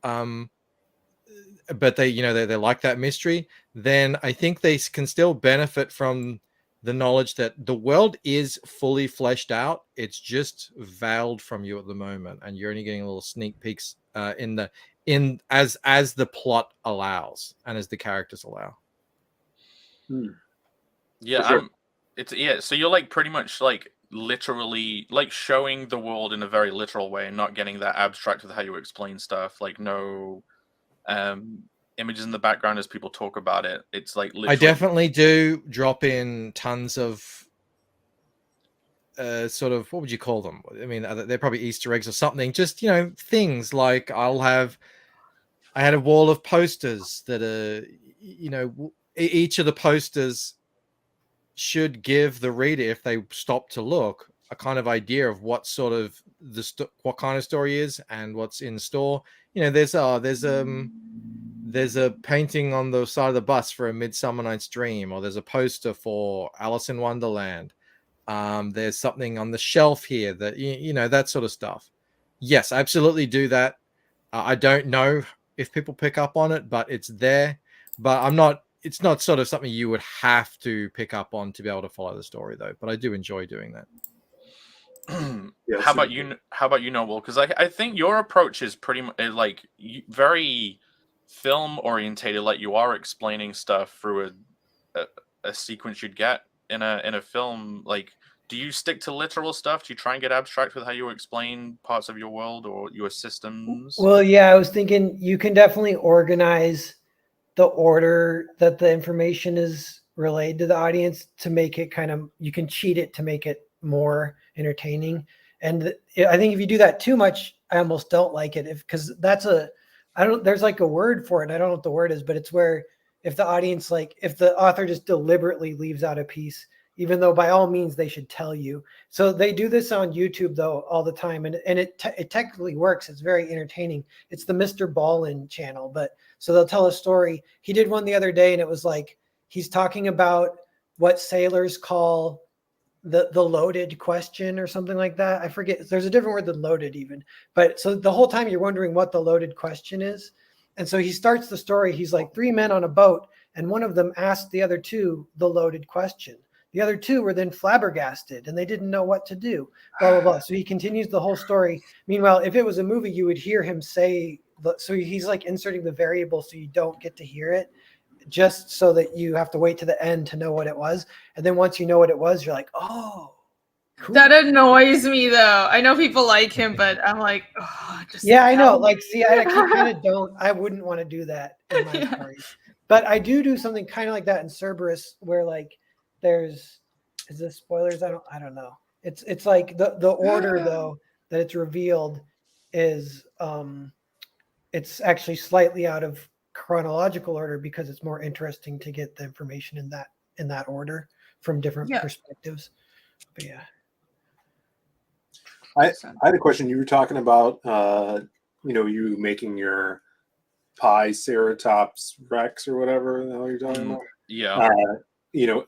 but they, you know, they like that mystery, then I think they can still benefit from the knowledge that the world is fully fleshed out. It's just veiled from you at the moment, and you're only getting little sneak peeks as the plot allows and as the characters allow. Yeah, sure. So you're like pretty much like literally like showing the world in a very literal way and not getting that abstract with how you explain stuff. Like no images in the background as people talk about it. It's like literally... I definitely do drop in tons of sort of, what would you call them? I mean, they're probably Easter eggs or something. Just, you know, things like I had a wall of posters that are, you know, each of the posters should give the reader, if they stop to look, a kind of idea of what sort of what kind of story is and what's in store. You know, there's a painting on the side of the bus for A Midsummer Night's Dream, or there's a poster for Alice in Wonderland. There's something on the shelf here that, you know, that sort of stuff. Yes, I absolutely do that. I don't know if people pick up on it, but it's there. But it's not sort of something you would have to pick up on to be able to follow the story, though. But I do enjoy doing that. Yeah, how about you, Noble? Because I think your approach is pretty much like very film orientated. Like you are explaining stuff through a sequence you'd get in a film. Like, do you stick to literal stuff? Do you try and get abstract with how you explain parts of your world or your systems? Well, yeah, I was thinking you can definitely organize the order that the information is relayed to the audience to make it kind of, you can cheat it to make it more entertaining. And I think if you do that too much, I almost don't like it, because there's like a word for it. I don't know what the word is, but it's where if the audience, like if the author just deliberately leaves out a piece, even though by all means they should tell you. So they do this on YouTube though all the time, and it technically works. It's very entertaining. It's the Mr. Ballin channel, but so they'll tell a story. He did one the other day, and it was like he's talking about what sailors call the loaded question or something like that. I forget. There's a different word than loaded even. But so the whole time you're wondering what the loaded question is. And so he starts the story. He's like 3 men on a boat, and one of them asked the other two the loaded question. The other two were then flabbergasted, and they didn't know what to do, blah, blah, blah. So he continues the whole story. Meanwhile, if it was a movie, you would hear him say, so he's like inserting the variable so you don't get to hear it, just so that you have to wait to the end to know what it was. And then once you know what it was, you're like, oh, cool. That annoys me though. I know people like him, but I'm like, oh, just yeah, I know. Like, see, I kind of I wouldn't want to do that in my stories. But I do something kind of like that in Cerberus, where like is this spoilers? I don't know. It's like the order though that it's revealed is it's actually slightly out of chronological order, because it's more interesting to get the information in that order from different perspectives. But yeah. I had a question. You were talking about you making your Ceratops Rex or whatever the hell you're talking about. Yeah.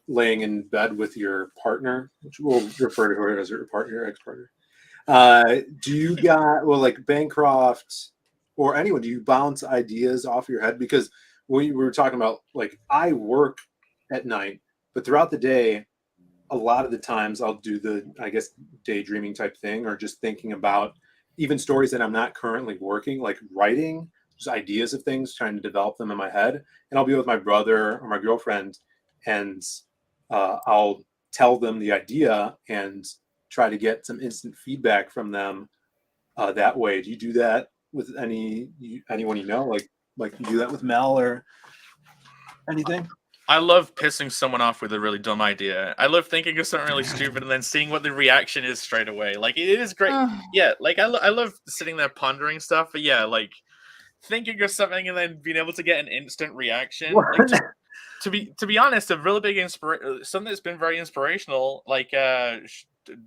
Laying in bed with your partner, which we'll refer to her as your partner, ex-partner. Do you like Bancroft or anyone, do you bounce ideas off your head? Because we were talking about, like, I work at night, but throughout the day, a lot of the times I'll do the, I guess, daydreaming type thing, or just thinking about even stories that I'm not currently working, like writing just ideas of things, trying to develop them in my head. And I'll be with my brother or my girlfriend, and I'll tell them the idea and try to get some instant feedback from them that way. Do you do that with anyone you know? Like you do that with Mel or anything? I love pissing someone off with a really dumb idea. I love thinking of something really stupid and then seeing what the reaction is straight away. Like, it is great. Yeah, like I love sitting there pondering stuff. But yeah, like thinking of something and then being able to get an instant reaction. Like, to be honest, a really big something that's been very inspirational, like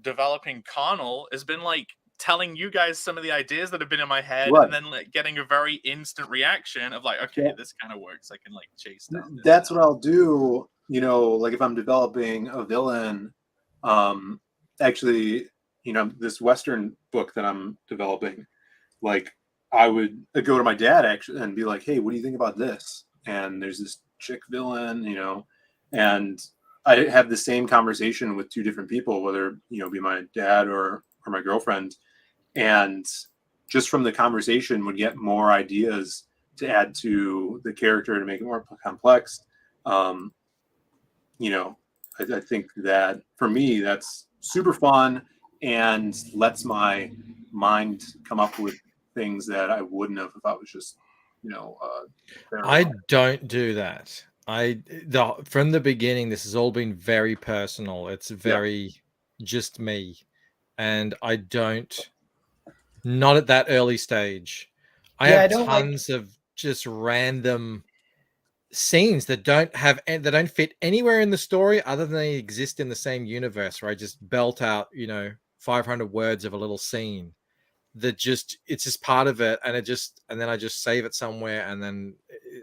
developing Connell, has been like telling you guys some of the ideas that have been in my head, and then like getting a very instant reaction of like, okay, this kind of works. I can like chase down. That's what I'll do. You know, like if I'm developing a villain, actually, you know, this Western book that I'm developing, like I would go to my dad actually and be like, hey, what do you think about this? And there's this chick villain, you know, and I have the same conversation with two different people, whether, you know, be my dad or my girlfriend. And just from the conversation would get more ideas to add to the character to make it more complex. You know, I think that for me, that's super fun and lets my mind come up with things that I wouldn't have if I was just, you know, I don't do that. From the beginning, this has all been very personal. It's very just me, and I don't, not at that early stage. I have tons of just random scenes that don't fit anywhere in the story other than they exist in the same universe, where I just belt out, you know, 500 words of a little scene that it's just part of it, and then I just save it somewhere, and then,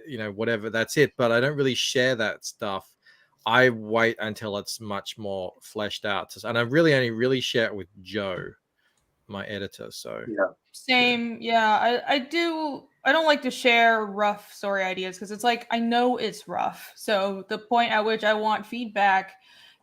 you know, whatever, that's it. But I don't really share that stuff. I wait until it's much more fleshed out, and I really only really share it with Joe, my editor. So same. I don't like to share rough story ideas because it's like, I know it's rough. So the point at which I want feedback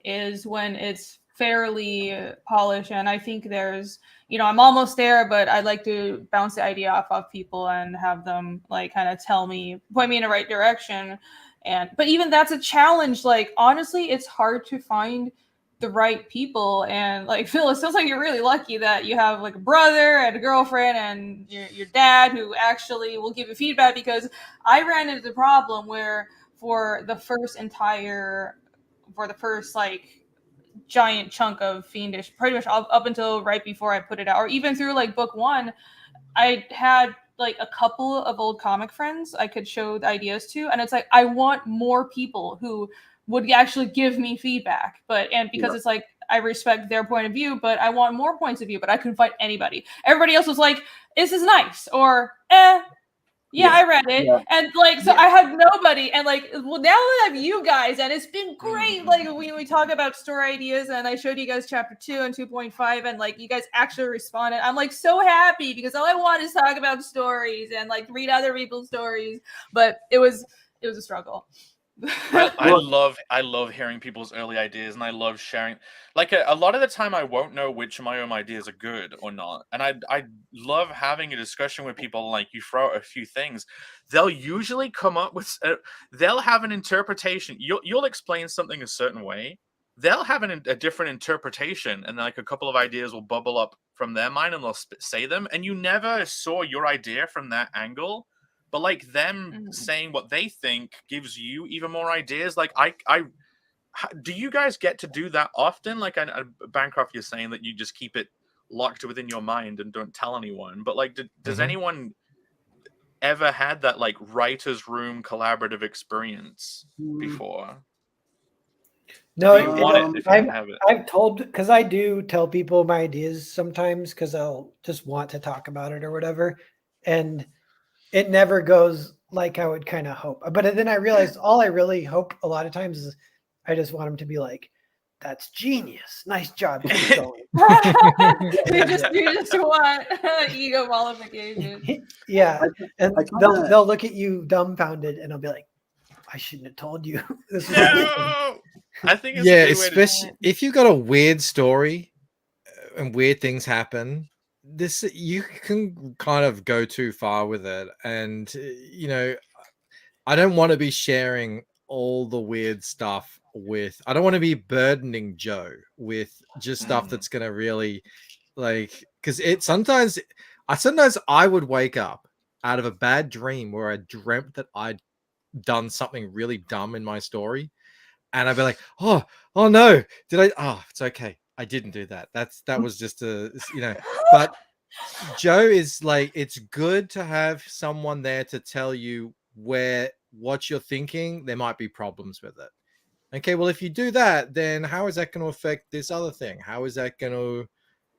is when it's fairly polished. And I think there's, you know, I'm almost there, but I'd like to bounce the idea off of people and have them like kind of point me in the right direction. But even that's a challenge. Like, honestly, it's hard to find the right people. And like, Phil, it sounds like you're really lucky that you have like a brother and a girlfriend and your dad who actually will give you feedback, because I ran into the problem where for the first like giant chunk of Fiendish, pretty much up until right before I put it out, or even through like book 1, I had like a couple of old comic friends I could show the ideas to, and it's like, I want more people who would actually give me feedback, because it's like, I respect their point of view, but I want more points of view, but I couldn't find anybody. Everybody else was like, this is nice, or I read it. And like, so I had nobody. And like, well, now that I have you guys, and it's been great. Like, we talk about story ideas, and I showed you guys chapter 2 and 2.5, and like, you guys actually responded. I'm like so happy, because all I want is talk about stories and like read other people's stories. But it was a struggle. I love hearing people's early ideas, and I love sharing. Like a lot of the time, I won't know which of my own ideas are good or not, and I love having a discussion with people. Like, you throw out a few things, they'll usually come up with. They'll have an interpretation. You'll explain something a certain way, they'll have a different interpretation, and like a couple of ideas will bubble up from their mind, and they'll say them, and you never saw your idea from that angle. But like them saying what they think gives you even more ideas. Like do you guys get to do that often? Like, Bancroft, you're saying that you just keep it locked within your mind and don't tell anyone. But like, does anyone ever had that like writer's room collaborative experience before? No, I've told, because I do tell people my ideas sometimes, because I'll just want to talk about it or whatever, and it never goes like I would kind of hope. But then I realized all I really hope a lot of times is I just want them to be like, that's genius. Nice job. Keep going. you just want ego qualification. Yeah. And they'll look at you dumbfounded, and I'll be like, I shouldn't have told you. This is I think it's especially if you've got a weird story and weird things happen, you can kind of go too far with it. And you know, I don't want to be sharing all the weird stuff I don't want to be burdening Joe with just stuff that's gonna really, like, because sometimes I would wake up out of a bad dream where I dreamt that I'd done something really dumb in my story, and I'd be like, oh no, did I? Oh, it's okay, I didn't do that. That was just but Joe is like, it's good to have someone there to tell you what you're thinking. There might be problems with it. Okay, well, if you do that, then how is that going to affect this other thing? How is that going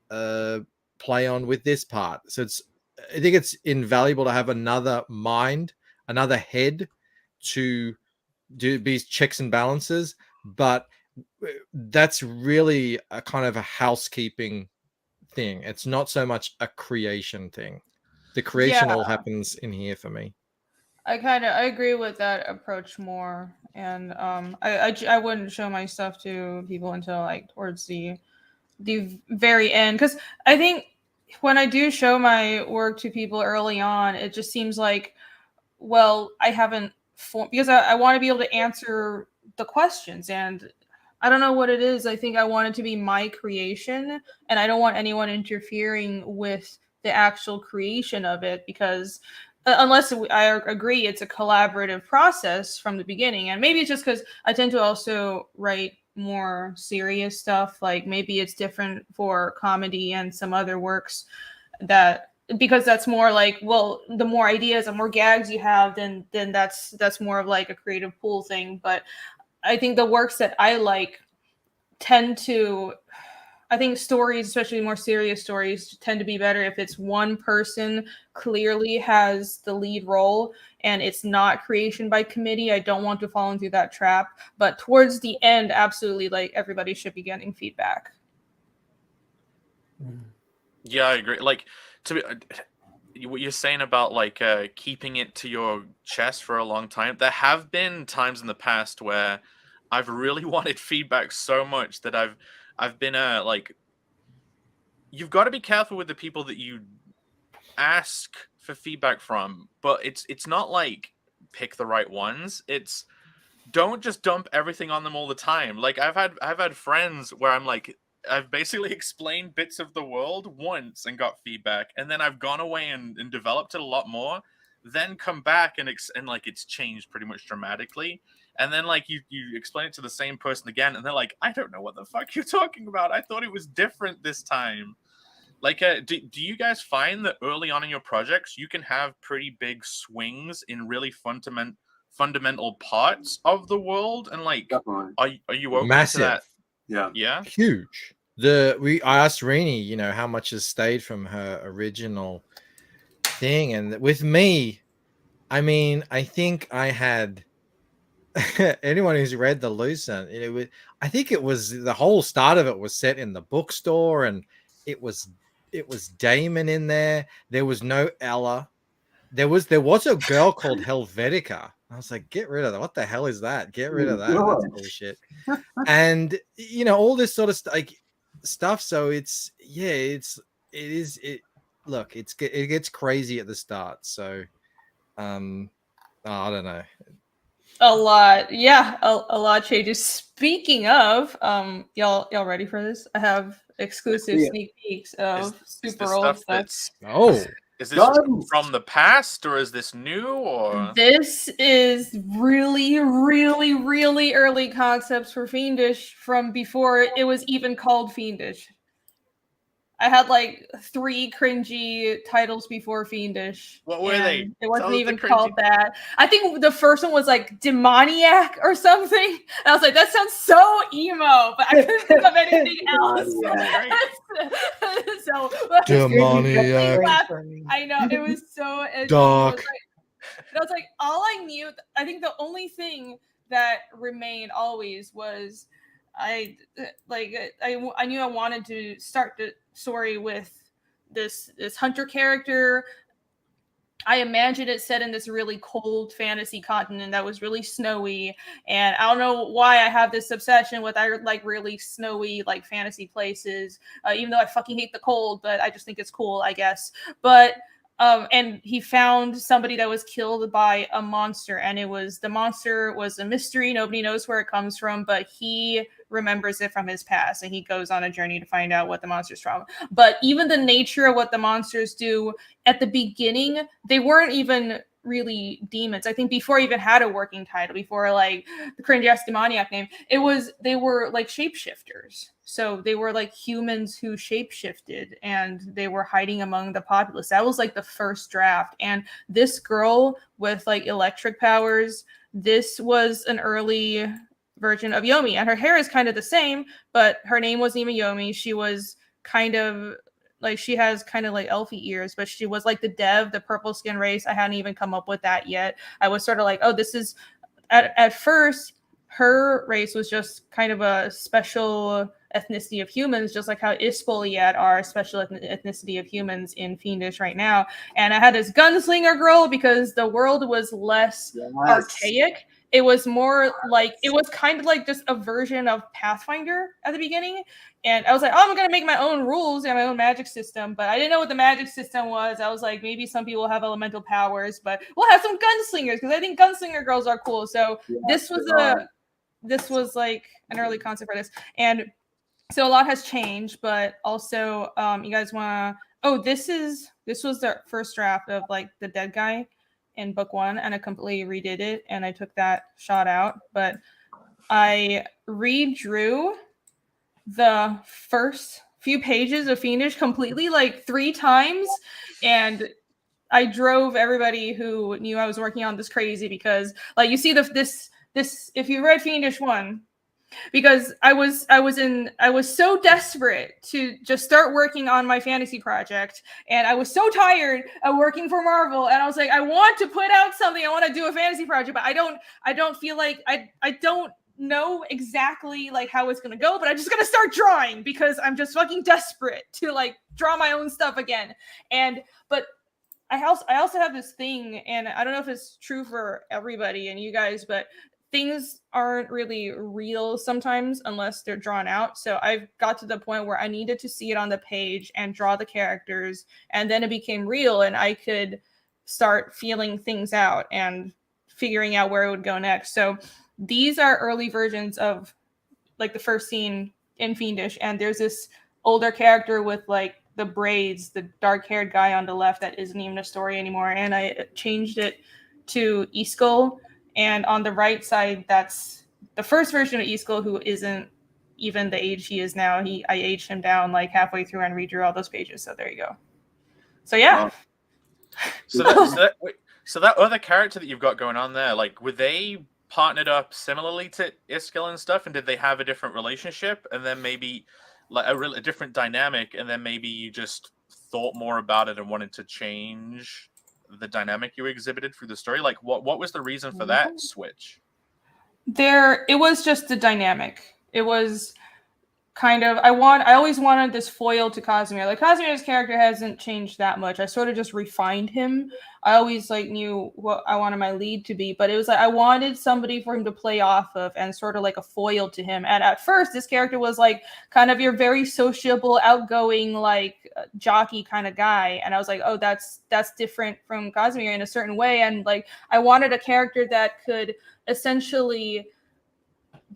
to play on with this part? So I think it's invaluable to have another mind, another head to do these checks and balances. But that's really a kind of a housekeeping thing. It's not so much a creation thing. The creation all happens in here for me. I agree with that approach more, and I wouldn't show my stuff to people until like towards the very end, because I think when I do show my work to people early on, it just seems like, well, I haven't because I want to be able to answer the questions, and I don't know what it is. I think I want it to be my creation, and I don't want anyone interfering with the actual creation of it, because unless I agree it's a collaborative process from the beginning. And maybe it's just because I tend to also write more serious stuff. Like maybe it's different for comedy and some other works, that because that's more like, well, the more ideas and more gags you have, then that's more of like a creative pool thing. But I think the works that I like tend to, I think stories, especially more serious stories, tend to be better if it's one person clearly has the lead role and it's not creation by committee. I don't want to fall into that trap. But towards the end, absolutely, like everybody should be getting feedback. Yeah, I agree. Like, what you're saying about like keeping it to your chest for a long time. There have been times in the past where I've really wanted feedback so much that I've been like, you've got to be careful with the people that you ask for feedback from, but it's not like pick the right ones. It's don't just dump everything on them all the time. Like I've had friends where I'm like, I've basically explained bits of the world once and got feedback, and then I've gone away and developed it a lot more, then come back and like it's changed pretty much dramatically. And then like you explain it to the same person again, and they're like, I don't know what the fuck you're talking about. I thought it was different this time. Like, do you guys find that early on in your projects you can have pretty big swings in really fundamental parts of the world? And like, are you open Massive. to that? Yeah, huge. I asked Rini, how much has stayed from her original thing, and with me, I mean, I think I had anyone who's read The Lucent, I think it was the whole start of it was set in the bookstore, and it was Damon in there. There was no Ella. There was a girl called Helvetica. I was like, get rid of that. What the hell is that? Get rid of that. That's bullshit. And all this sort of stuff. So it gets crazy at the start. So I don't know. A lot. Yeah, a lot changes. Speaking of, y'all ready for this? I have exclusive sneak peeks of super old stuff. Is this from the past, or is this new, or? This is really, really, really early concepts for Fiendish from before it was even called Fiendish. I had like 3 cringy titles before Fiendish. What were they? It wasn't even called that. I think the first one was like Demoniac or something. And I was like, that sounds so emo, but I couldn't think of anything else. So Demoniac. I know, it was so dark. I was like, all I knew, I think the only thing that remained always was I knew I wanted to start the story with this hunter character. I imagined it set in this really cold fantasy continent that was really snowy, and I don't know why I have this obsession with like really snowy like fantasy places, even though I fucking hate the cold, but I just think it's cool, I guess. But and he found somebody that was killed by a monster, and the monster was a mystery. Nobody knows where it comes from, but he remembers it from his past, and he goes on a journey to find out what the monster's from. But even the nature of what the monsters do at the beginning, they weren't even really demons. I think before I even had a working title, before like the cringe ass demoniac name, they were like shapeshifters. So they were like humans who shapeshifted, and they were hiding among the populace. That was like the first draft. And this girl with like electric powers, this was an early version of Yomi, and her hair is kind of the same, but her name wasn't even Yomi. She was kind of like, she has kind of like elfy ears, but she was like the dev, the purple skin race. I hadn't even come up with that yet. I was sort of like, oh, this is at first her race was just kind of a special ethnicity of humans, just like how Ispoliat are a special ethnicity of humans in Fiendish right now. And I had this gunslinger girl because the world was less archaic. It was more like, it was kind of like just a version of Pathfinder at the beginning. And I was like, oh, I'm going to make my own rules and my own magic system. But I didn't know what the magic system was. I was like, maybe some people have elemental powers, but we'll have some gunslingers because I think gunslinger girls are cool. So this was like an early concept for this. And so a lot has changed, but also you guys want to, oh, this was the first draft of like the dead guy in book 1, and I completely redid it, and I took that shot out, but I redrew the first few pages of Fiendish completely like 3 times, and I drove everybody who knew I was working on this crazy, because like you see this if you read Fiendish 1, because I was so desperate to just start working on my fantasy project, and I was so tired of working for Marvel, and I was like, I want to put out something, I want to do a fantasy project, but I don't feel like I don't know exactly like how it's gonna go, but I'm just gonna start drawing because I'm just fucking desperate to like draw my own stuff again. But I also have this thing, and I don't know if it's true for everybody and you guys, but things aren't really real sometimes unless they're drawn out. So I've got to the point where I needed to see it on the page and draw the characters, and then it became real, and I could start feeling things out and figuring out where it would go next. So these are early versions of like the first scene in Fiendish, and there's this older character with like the braids, the dark-haired guy on the left that isn't even a story anymore, and I changed it to Iskull. And on the right side, that's the first version of Iskull, who isn't even the age he is now. I aged him down like halfway through and redrew all those pages. So there you go. So yeah. So that other character that you've got going on there, like, were they partnered up similarly to Iskull and stuff, and did they have a different relationship, and then maybe like a different dynamic, and then maybe you just thought more about it and wanted to change the dynamic you exhibited through the story? Like, what was the reason for that switch? It was just the dynamic. It was kind of, I always wanted this foil to Casimir. Like, Casimir's character hasn't changed that much. I sort of just refined him. I always like knew what I wanted my lead to be, but it was like I wanted somebody for him to play off of and sort of like a foil to him. And at first, this character was like kind of your very sociable, outgoing, like jockey kind of guy. And I was like, oh, that's different from Casimir in a certain way. And like I wanted a character that could essentially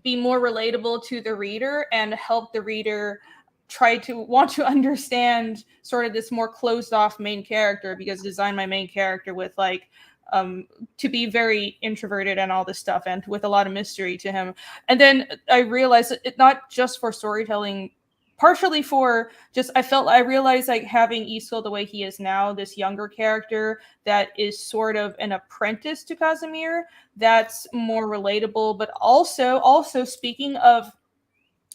be more relatable to the reader and help the reader try to want to understand sort of this more closed off main character, because I designed my main character with like to be very introverted and all this stuff, and with a lot of mystery to him. And then I realized it not just for storytelling, partially for just I realized like having Iskull the way he is now, this younger character that is sort of an apprentice to Casimir, that's more relatable. But also speaking of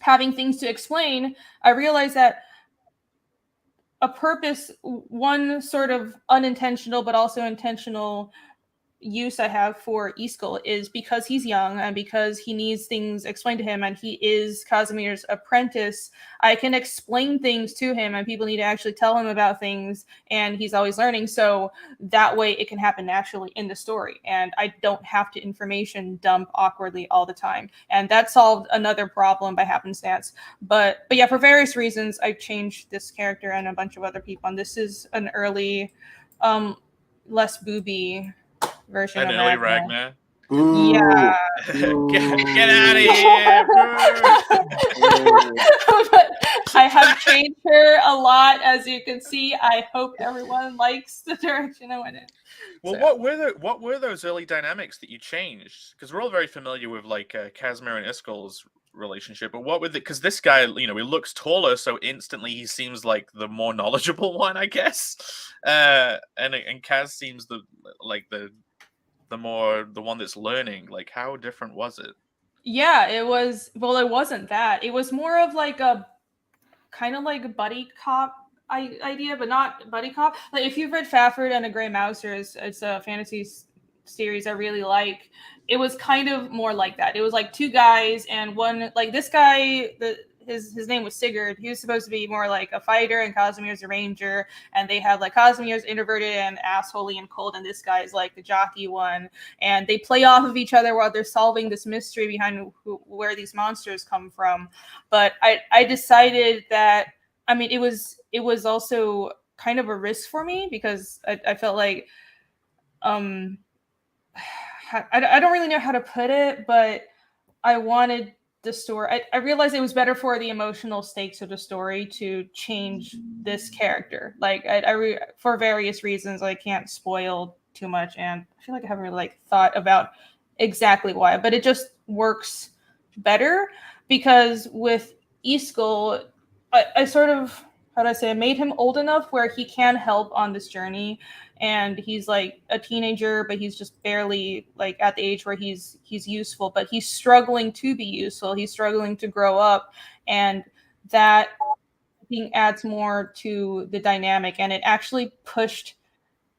having things to explain, I realized that a purpose, one sort of unintentional but also intentional use I have for Iskull is because he's young and because he needs things explained to him, and he is Casimir's apprentice. I can explain things to him, and people need to actually tell him about things, and he's always learning. So that way it can happen naturally in the story, and I don't have to information dump awkwardly all the time. And that solved another problem by happenstance. But yeah, for various reasons, I changed this character and a bunch of other people. And this is an early, less booby version of Ragnar. Ragnar. Ooh. Yeah. Get out of here. But I have changed her a lot, as you can see. I hope everyone likes the direction I went in. Well, So. what were those early dynamics that you changed? Because we're all very familiar with like Casimir and Iskol's relationship, but what with it? Because this guy, he looks taller, so instantly he seems like the more knowledgeable one, I guess. And Kaz seems the one that's learning. Like, how different was it? Yeah, it was. Well, it wasn't that. It was more of like a kind of like a buddy cop idea, but not buddy cop. Like if you've read Fafford and the Grey Mousers, it's a fantasy series I really like. It was kind of more like that. It was like two guys and one, like this guy, his name was Sigurd. He was supposed to be more like a fighter, and Casimir's a ranger. And they have like Casimir's introverted and assholey and cold, and this guy's like the jockey one. And they play off of each other while they're solving this mystery behind where these monsters come from. But I decided that, I mean, it was also kind of a risk for me because I felt like I don't really know how to put it, but I wanted the story. I realized it was better for the emotional stakes of the story to change this character. Like for various reasons, I can't spoil too much, and I feel like I haven't really thought about exactly why, but it just works better because with Iskul, I sort of, how do I say, I made him old enough where he can help on this journey. And he's like a teenager, but he's just barely like at the age where he's useful, but he's struggling to be useful. He's struggling to grow up. And that I think adds more to the dynamic. And it actually pushed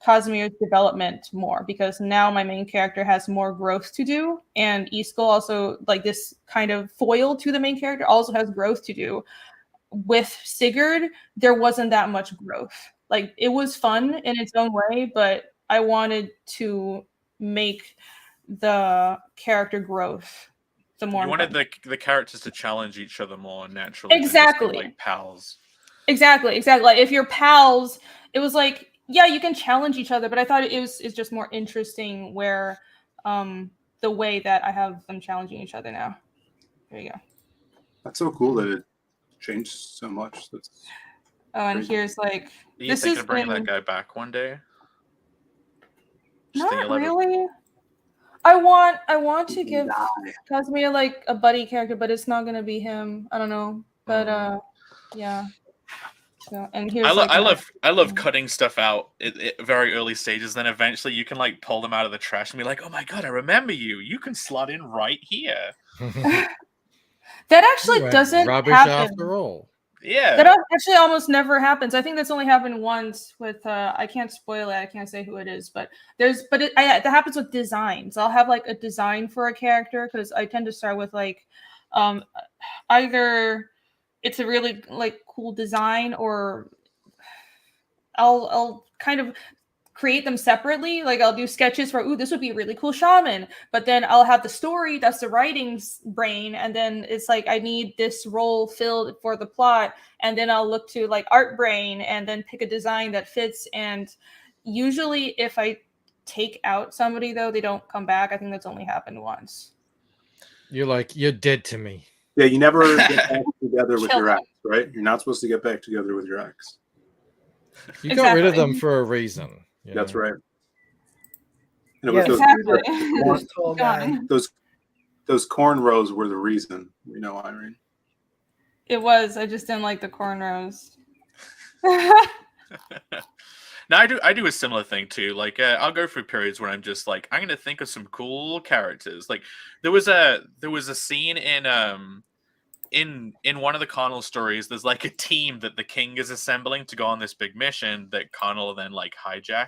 Casimir's development more because now my main character has more growth to do. And Iskul also, like this kind of foil to the main character, also has growth to do. With Sigurd, there wasn't that much growth. Like it was fun in its own way, but I wanted to make the character growth the more. You wanted the characters to challenge each other more naturally. Exactly. Than just like pals. Exactly. Like if you're pals, it was like, yeah, you can challenge each other, but I thought it's just more interesting where the way that I have them challenging each other now. There you go. That's so cool that it changed so much. Oh, and here's like, this is bringing that guy back one day. Not really. I want to give Casimir like a buddy character, but it's not gonna be him. I don't know, but yeah. So, and here's I love cutting stuff out at very early stages. Then eventually you can like pull them out of the trash and be like, oh my god, I remember you. You can slot in right here. That actually doesn't rubbish happen. After all. Yeah. That actually almost never happens. I think that's only happened once with I can't spoil it. I can't say who it is, but that happens with designs. I'll have like a design for a character because I tend to start with like either it's a really like cool design or I'll kind of create them separately. Like I'll do sketches for, ooh, this would be a really cool shaman. But then I'll have the story, that's the writing's brain. And then it's like, I need this role filled for the plot. And then I'll look to like art brain and then pick a design that fits. And usually if I take out somebody though, they don't come back. I think that's only happened once. You're dead to me. Yeah, you never get back together with your ex, right? You're not supposed to get back together with your ex. You got rid of them for a reason. That's right. And it was those cornrows were the reason. You know, Irene. It was. I just didn't like the cornrows. Now I do a similar thing too. Like I'll go through periods where I'm just like, I'm gonna think of some cool characters. Like there was a scene in one of the Connell stories. There's like a team that the king is assembling to go on this big mission that Connell then like hijack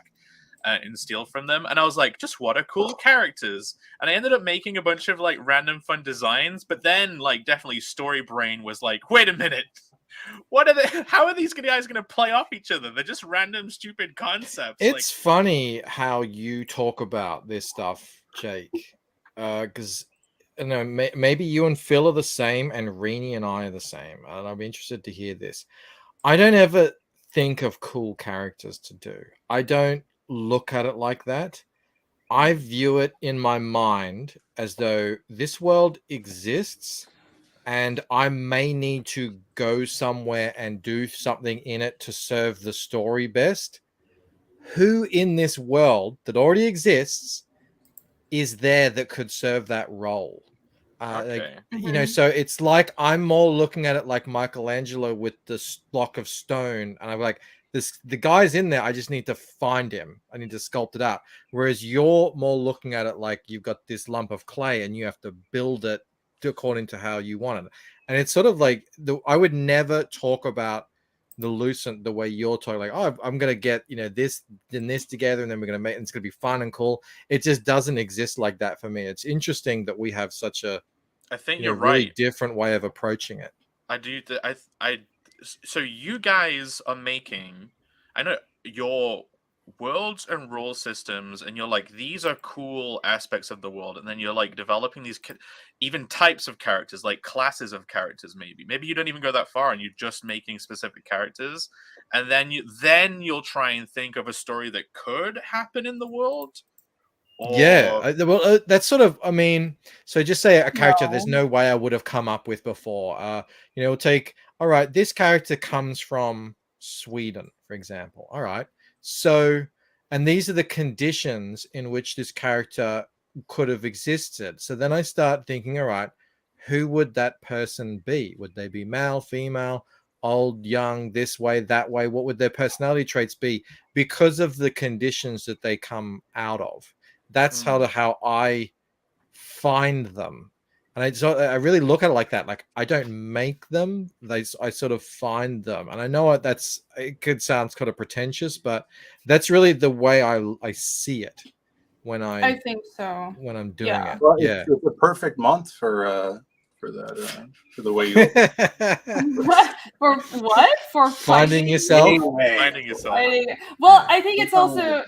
and steal from them. And I was like, just what a cool characters. And I ended up making a bunch of like random fun designs. But then like definitely Story Brain was like, wait a minute. What are they? How are these guys going to play off each other? They're just random, stupid concepts. It's funny how you talk about this stuff, Jake, because maybe you and Phil are the same, and Renee and I are the same, and I'm interested to hear this. I don't ever think of cool characters to do. I don't look at it like that. I view it in my mind as though this world exists and I may need to go somewhere and do something in it to serve the story best. Who in this world that already exists is there that could serve that role? Okay. You know, so it's like I'm more looking at it like Michelangelo with this block of stone, and I'm like, the guy's in there. I just need to find him. I need to sculpt it out. Whereas you're more looking at it like you've got this lump of clay and you have to build it according to how you want it. And it's sort of like I would never talk about the Lucent the way you're talking, like, oh, I'm gonna get, you know, this and this together, and then we're gonna make, and it's gonna be fun and cool. It just doesn't exist like that for me. It's interesting that we have such a, I think you're right. really different way of approaching it. I do. So you guys are making, I know, your worlds and rule systems, and you're like, these are cool aspects of the world, and then you're like developing these even types of characters, like classes of characters. Maybe you don't even go that far, and you're just making specific characters, and then you'll try and think of a story that could happen in the world. Yeah, well, that's sort of, I mean, so just say a character there's no way I would have come up with before. You know, we'll take, all right, this character comes from Sweden, for example. All right, so, and these are the conditions in which this character could have existed. So then I start thinking, all right, who would that person be? Would they be male, female, old, young, this way, that way? What would their personality traits be because of the conditions that they come out of? That's how I find them. And I really look at it like that. Like, I don't make them, I sort of find them. And I know it could sound kind of pretentious, but that's really the way I see it when I think so. When I'm doing it. Well, yeah, it's a perfect month for that, for the way you for what? For finding yourself. Finding yourself. Well, I think it's also,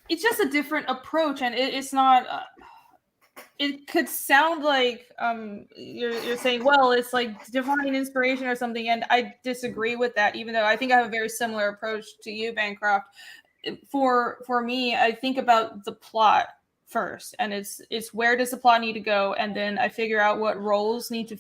it's just a different approach, and it's not. It could sound like you're saying, well, it's like divine inspiration or something, and I disagree with that. Even though I think I have a very similar approach to you, Bancroft. For me, I think about the plot first, and it's where does the plot need to go, and then I figure out what roles need to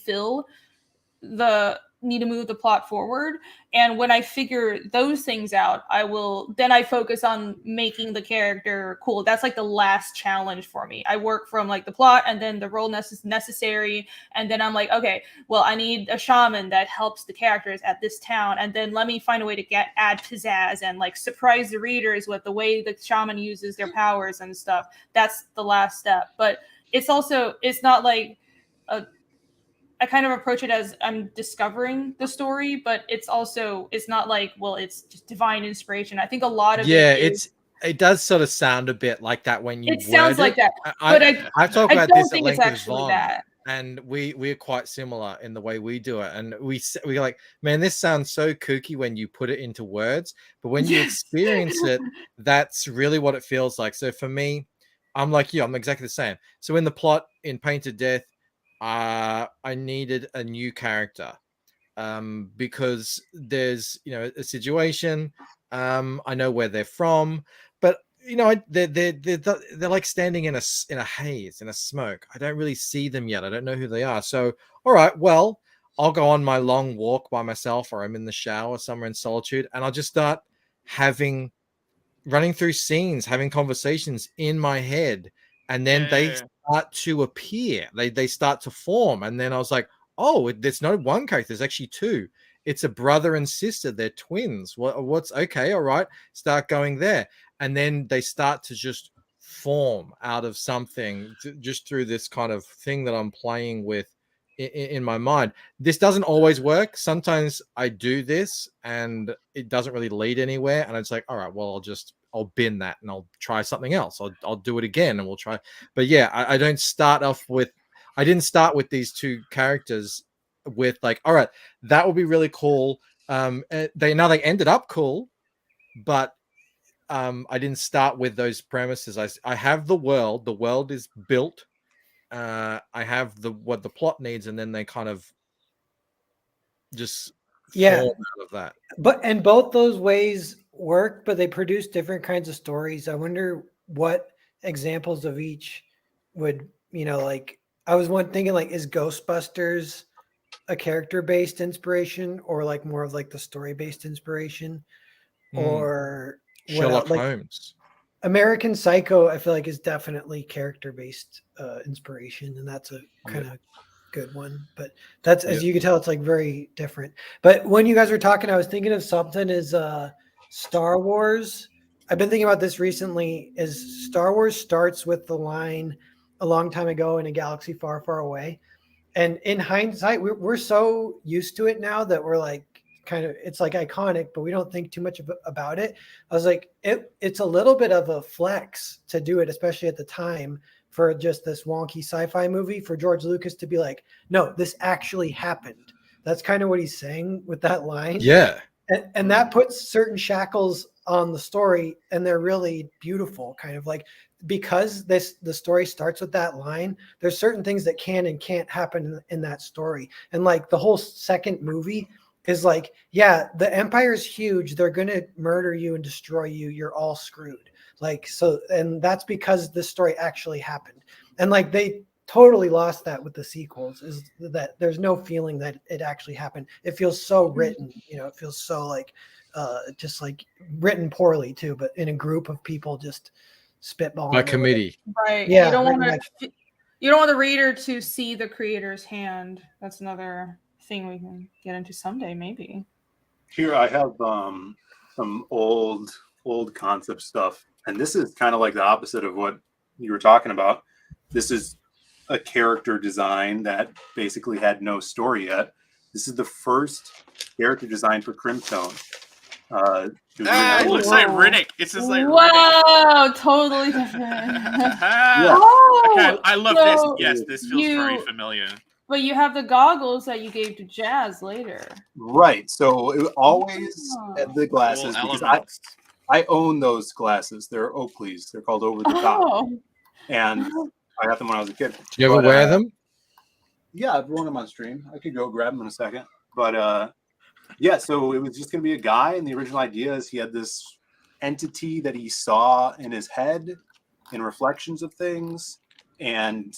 move the plot forward. And when I figure those things out, I focus on making the character cool. That's like the last challenge for me. I work from like the plot and then the role necessary, and then I'm like, okay, well, I need a shaman that helps the characters at this town, and then let me find a way to add pizzazz and like surprise the readers with the way the shaman uses their powers and stuff. That's the last step. But it's not like I kind of approach it as I'm discovering the story, but it's not like, well, it's just divine inspiration. I think a lot of it does sort of sound a bit like that when you. It sounds like that, but I talk about this at length with Vaughn, and we're quite similar in the way we do it, and we're like, man, this sounds so kooky when you put it into words, but when you experience it, that's really what it feels like. So for me, I'm like you, I'm exactly the same. So in the plot in Painted Death, I needed a new character because there's, you know, a situation. I know where they're from, but you know, they're like standing in a haze, in a smoke. I don't really see them yet. I don't know who they are. So, all right, well, I'll go on my long walk by myself, or I'm in the shower somewhere in solitude, and I'll just start running through scenes, having conversations in my head. And then they start to appear. They start to form. And then I was like, oh, there's no one character. There's actually two. It's a brother and sister. They're twins. What's okay? All right. Start going there. And then they start to just form out of something just through this kind of thing that I'm playing with in my mind. This doesn't always work. Sometimes I do this and it doesn't really lead anywhere. And it's like, all right, well, I'll bin that and I'll try something else. I'll do it again and we'll try. But yeah, I didn't start with these two characters with like, all right, that would be really cool. They ended up cool, but I didn't start with those premises. I have the world is built. I have what the plot needs, and then they kind of just form out of that. But both those ways work, but they produce different kinds of stories. I wonder what examples of each would, like I was thinking like, is Ghostbusters a character-based inspiration or like more of like the story-based inspiration? Or Sherlock like Holmes. American Psycho, I feel like is definitely character-based inspiration, and that's a kind of good one. But that's, as you can tell, it's like very different. But when you guys were talking, I was thinking of something is Star Wars. I've been thinking about this recently. Is Star Wars starts with the line "A long time ago in a galaxy far, far away," and in hindsight, we're so used to it now that we're like, kind of, it's like iconic, but we don't think too much about it. I was like, it's a little bit of a flex to do it, especially at the time, for just this wonky sci-fi movie, for George Lucas to be like, no, this actually happened. That's kind of what he's saying with that line. Yeah. And that puts certain shackles on the story, and they're really beautiful, kind of like, because the story starts with that line, there's certain things that can and can't happen in that story. And like the whole second movie is like, yeah, the Empire's huge. They're going to murder you and destroy you. You're all screwed. Like, so, and that's because this story actually happened. And like, they totally lost that with the sequels, is that there's no feeling that it actually happened. It feels so written, it feels so like, just like written poorly too, but in a group of people just spitballing. By committee. Right. Yeah. You don't want the reader to see the creator's hand. That's another thing we can get into someday, maybe. Here I have some old concept stuff, and this is kind of like the opposite of what you were talking about. This is a character design that basically had no story yet. This is the first character design for Crimson. It looks like Riddick. It's just like Riddick. Totally different. I love this. Yes, this feels very familiar. But you have the goggles that you gave to Jazz later. Right. So it always had the glasses, because I own those glasses. They're Oakleys. They're called Over the Top. And I got them when I was a kid. Do you ever wear them? Yeah, I've worn them on stream. I could go grab them in a second. But yeah, so it was just going to be a guy, and the original idea is he had this entity that he saw in his head in reflections of things, and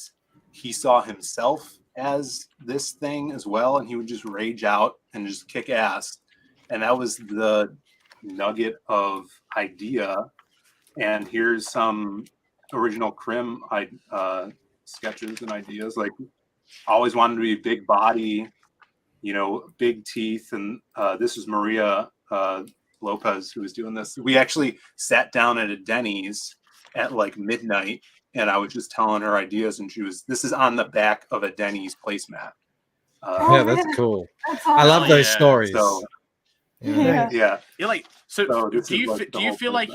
he saw himself as this thing as well, and he would just rage out and just kick ass. And that was the nugget of idea. And here's some original Crim sketches and ideas. Like, always wanted to be big body, big teeth. And this is Maria Lopez who was doing this. We actually sat down at a Denny's at like midnight, and I was just telling her ideas, and this is on the back of a Denny's placemat. Yeah, that's cool. I love those stories. So, yeah. You're like, do you feel like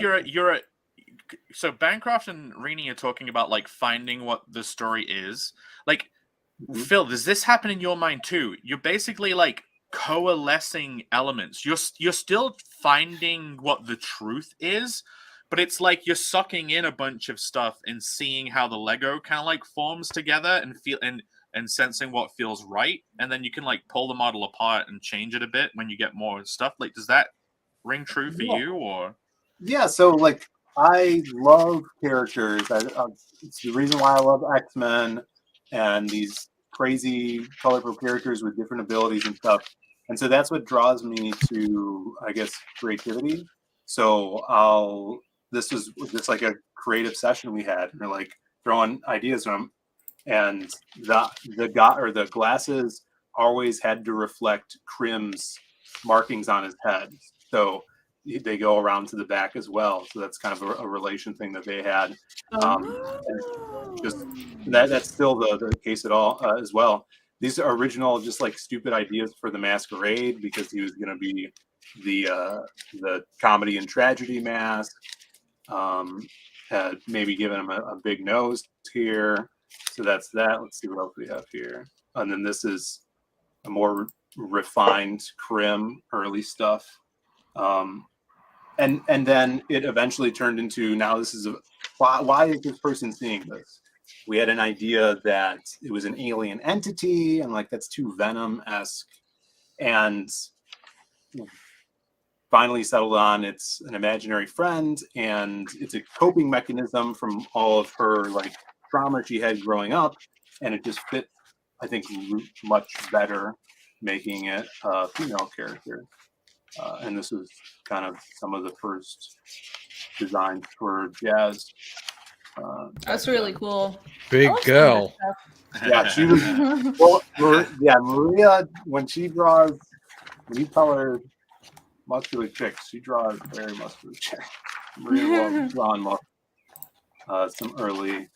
so Bancroft and Rini are talking about like finding what the story is. Like, Phil, does this happen in your mind too? You're basically like coalescing elements. You're still finding what the truth is, but it's like you're sucking in a bunch of stuff and seeing how the Lego kind of like forms together and feel and sensing what feels right, and then you can like pull the model apart and change it a bit when you get more stuff. Like, does that ring true for you, or? Yeah, so like, I love characters. It's the reason why I love X-Men and these crazy, colorful characters with different abilities and stuff. And so that's what draws me to, I guess, creativity. So this was just like a creative session we had. We're like throwing ideas at them, and the glasses always had to reflect Crim's markings on his head. So they go around to the back as well. So that's kind of a relation thing that they had. Just that's still the case at all as well. These are original, just like stupid ideas for the masquerade, because he was going to be the comedy and tragedy mask. Maybe giving him a big nose here. So that's that. Let's see what else we have here. And then this is a more refined Crim early stuff. And then it eventually turned into, now this is why is this person seeing this? We had an idea that it was an alien entity, and like that's too Venom-esque. And finally settled on it's an imaginary friend, and it's a coping mechanism from all of her like trauma she had growing up, and it just fit, I think, much better, making it a female character. And this was kind of some of the first designs for Jazz. That's really cool. Big girl. Yeah, she was. Well, Maria, when you tell her muscular chicks, she draws very muscular chicks. Maria loves drawing some early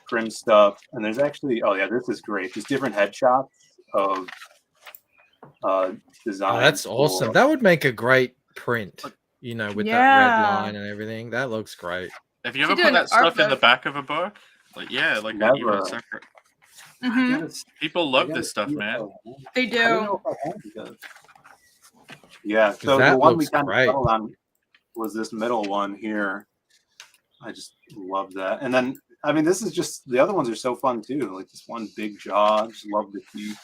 Prim stuff, and there's actually, this is great. There's different headshots of design. Oh, that's awesome. That would make a great print, you know, with that red line and everything. That looks great. Have you ever put that stuff in the back of a book? Like, yeah, like even a separate. People love this stuff, man. They do. Yeah, so the one we kind of settled on was this middle one here. I just love that. And then, I mean, this is just, the other ones are so fun too. Like this one big jaw, just love the teeth.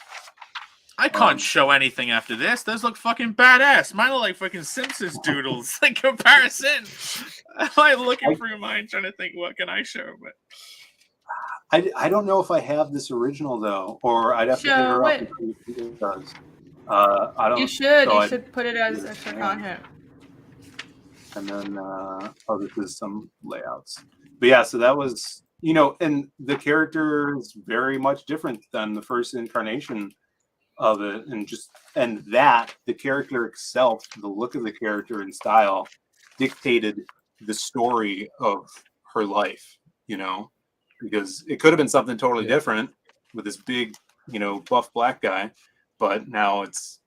I can't show anything after this. Those look fucking badass. Mine look like fucking Simpsons doodles. Like comparison. I'm like looking through mine, trying to think what can I show, but I don't know if I have this original though, or I'd have to hit her up and see if it does. I don't. You should. So you should put it as extra content. And then, this is some layouts. But yeah, so that was, you know, and the character is very much different than the first incarnation of it, and that the character itself, the look of the character and style, dictated the story of her life. You know, because it could have been something totally different with this big, you know, buff black guy, but now it's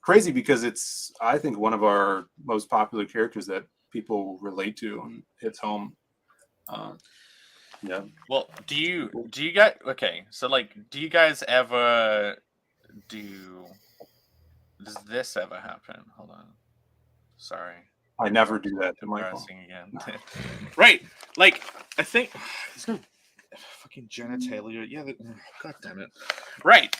crazy because it's, I think, one of our most popular characters that people relate to and hits home. Yeah. Well, do you guys, okay, so like, do you guys ever does this ever happen? Hold on. Sorry. I never do that to Michael. Again. Right. Like, I think there's no fucking genitalia. Yeah, god damn it. Right.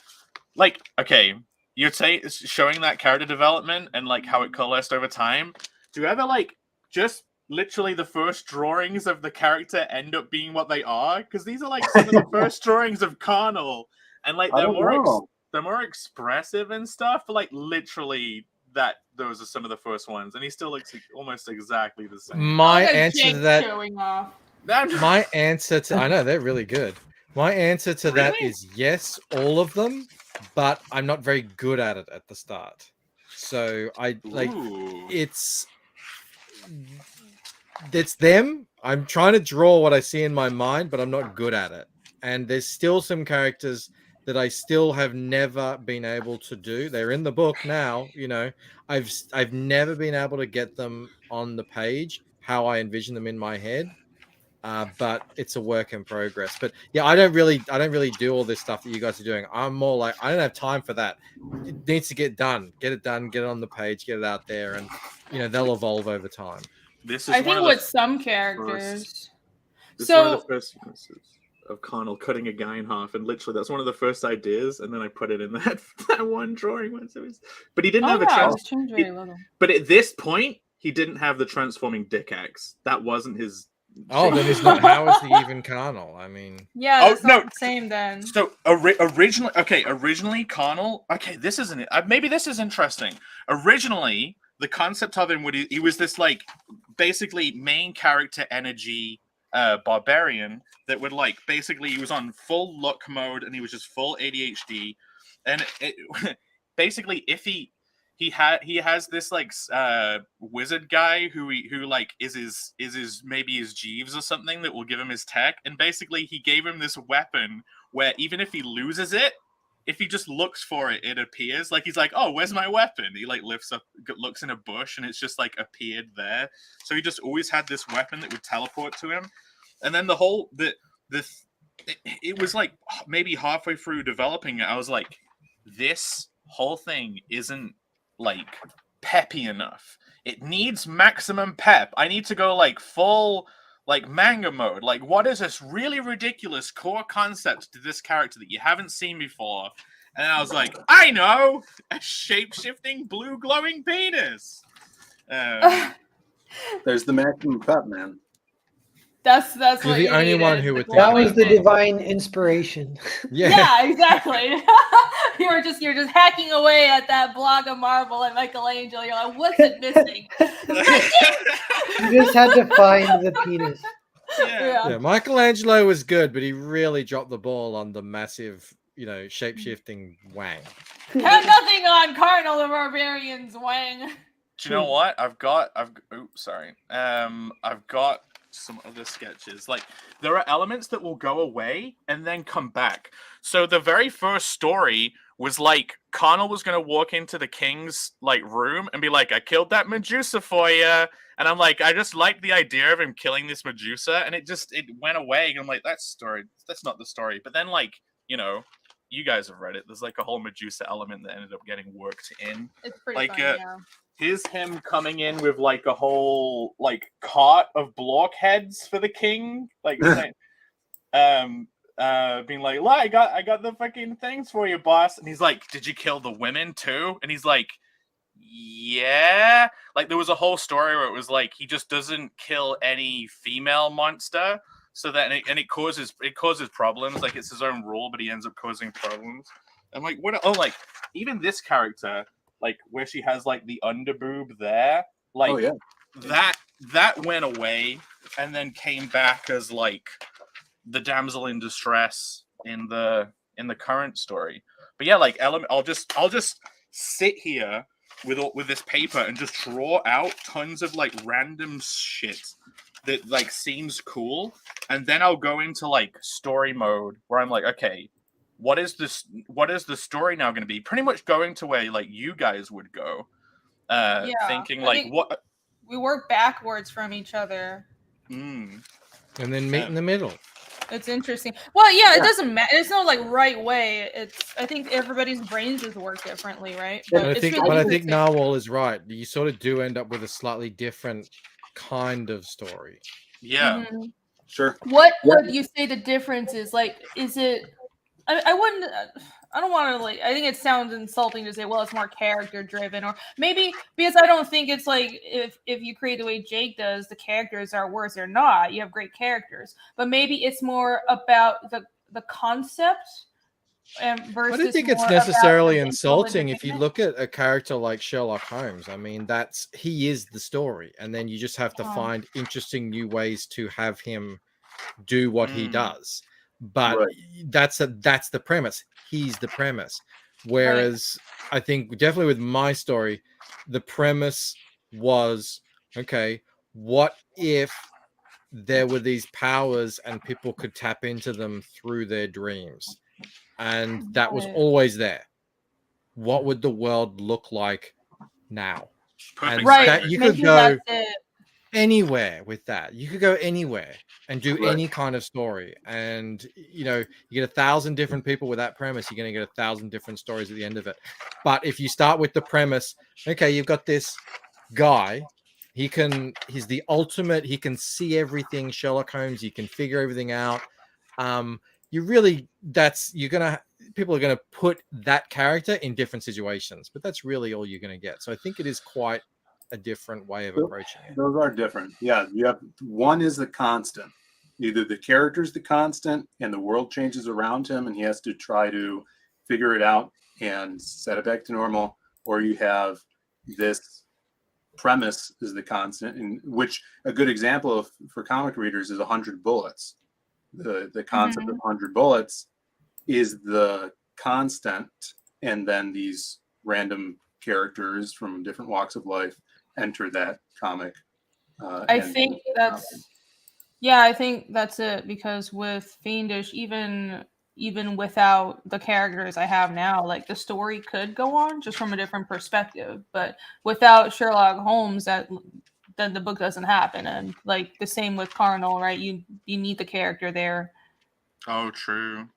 Like, okay, you'd say showing that character development and like how it coalesced over time. Do you ever like just literally the first drawings of the character end up being what they are? Because these are like some of the first drawings of Carnal, and like they're more expressive and stuff. But like literally, those are some of the first ones, and he still looks almost exactly the same. My answer to that. Showing off. My answer to, I know they're really good. My answer to that is yes, all of them, but I'm not very good at it at the start. So it's them. I'm trying to draw what I see in my mind, but I'm not good at it. And there's still some characters that I still have never been able to do. They're in the book now, you know. I've never been able to get them on the page how I envision them in my head. But it's a work in progress. But yeah, I don't really do all this stuff that you guys are doing. I'm more like, I don't have time for that. It needs to get done. Get it done, get it on the page, get it out there, and you know, they'll evolve over time. This is I think with some characters. This is one of the first of Connell cutting a guy in half, and literally that's one of the first ideas, and then I put it in that one drawing once it was. But he didn't have but at this point, he didn't have the transforming dick axe. That wasn't his. Oh, then it's not. How is he even Carnal? I mean, yeah, that's not the same then. So originally Carnal. Okay, this isn't it. Maybe this is interesting. Originally, the concept of him he was this like basically main character energy barbarian that would like basically he was on full luck mode and he was just full ADHD, and basically if he has this like wizard guy who like is his maybe his Jeeves or something that will give him his tech, and basically he gave him this weapon where even if he loses it, if he just looks for it, it appears. Like he's like, oh, where's my weapon? He like lifts up, looks in a bush, and it's just like appeared there. So he just always had this weapon that would teleport to him. And then it was like maybe halfway through developing it, I was like, this whole thing isn't like peppy enough. It needs maximum pep. I need to go like full like manga mode. Like, what is this really ridiculous core concept to this character that you haven't seen before? And then I was like, I know, a shape-shifting blue glowing penis. There's the maximum cut, man. That's You're what the you only one needed, who the would think That glowing was the thing. divine inspiration. Yeah, exactly. you're just hacking away at that block of marble at Michelangelo. You're like, what's it missing? You just had to find the penis. Yeah, Michelangelo was good, but he really dropped the ball on the massive, shape-shifting wang. Have nothing on Cardinal the Barbarian's wang. Do you know what? I've got some other sketches. Like, there are elements that will go away and then come back. So the very first story was like Connell was gonna walk into the king's room and be like, "I killed that Medusa for you," and I'm like, I just liked the idea of him killing this Medusa, and it went away. And I'm like, that's not the story. But then you guys have read it. There's a whole Medusa element that ended up getting worked in. It's pretty funny, yeah. Here's him coming in with a whole cart of blockheads for the king, being like, "Look, I got the fucking things for you, boss." And he's like, "Did you kill the women too?" And he's like, "Yeah." There was a whole story where it was he just doesn't kill any female monster, so that it causes problems. It's his own rule, but he ends up causing problems. I'm like, what? Oh, even this character. Where she has the underboob there, oh, yeah. that went away and then came back as the damsel in distress in the current story. But yeah, I'll just sit here with this paper and just draw out tons of random shit that seems cool, and then I'll go into story mode where I'm like, okay, what is the story now going to be? Pretty much going to where you guys would go, thinking what we work backwards from each other, and then meet in the middle. It's interesting. Well, yeah, it doesn't matter. It's no right way. I think everybody's brains just work differently, right? But I think Narwhal is right. You sort of do end up with a slightly different kind of story. Yeah, sure. What would you say the difference is? Is it? I wouldn't. I don't want to I think it sounds insulting to say, well, it's more character driven, or maybe because I don't think it's if you create the way Jake does, the characters are worse or not. You have great characters, but maybe it's more about the concept. Versus I don't think it's necessarily insulting if you look at a character like Sherlock Holmes. I mean, he is the story, and then you just have to find interesting new ways to have him do what he does. But that's the premise. He's the premise. Whereas I think definitely with my story, the premise was, okay, what if there were these powers and people could tap into them through their dreams? And that was always there. What would the world look like now? And you could go anywhere with that. You could go anywhere and do any kind of story, and you get 1,000 different people with that premise. You're going to get 1,000 different stories at the end of it. But if you start with the premise, okay, you've got this guy, he's the ultimate, he can see everything, Sherlock Holmes, you can figure everything out. People are gonna put that character in different situations, but that's really all you're gonna get. So I think it is quite a different way of approaching it. Those are different. Yeah, you have one is the constant. Either the character's the constant and the world changes around him and he has to try to figure it out and set it back to normal, or you have this premise is the constant, in which a good example for comic readers is 100 Bullets. The concept of 100 bullets is the constant, and then these random characters from different walks of life enter that comic. I think that's it, because with Fiendish, even without the characters I have now, the story could go on just from a different perspective, but without Sherlock Holmes, then the book doesn't happen. And the same with Cardinal, right? You need the character there. Oh, true.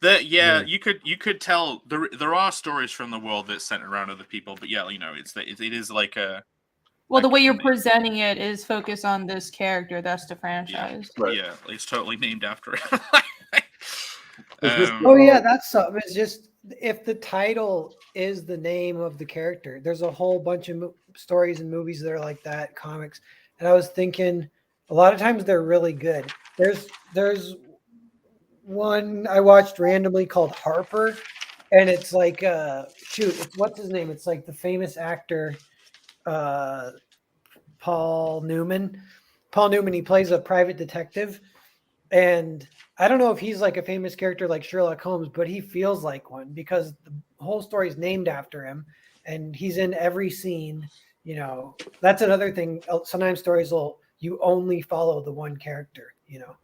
You could tell there are stories from the world that's centered around other people, but it is a. Well, the way you're presenting it is focused on this character. That's the franchise. Yeah, it's totally named after it. That's something. It's just if the title is the name of the character, there's a whole bunch of stories and movies that are like that, comics. And I was thinking, a lot of times they're really good. There's one I watched randomly called Harper, and it's like it's what's his name? It's like the famous actor Paul Newman. Paul Newman, he plays a private detective, and I don't know if he's like a famous character like Sherlock Holmes, but he feels like one because the whole story is named after him, and he's in every scene. You know, that's another thing. Sometimes stories you only follow the one character, you know,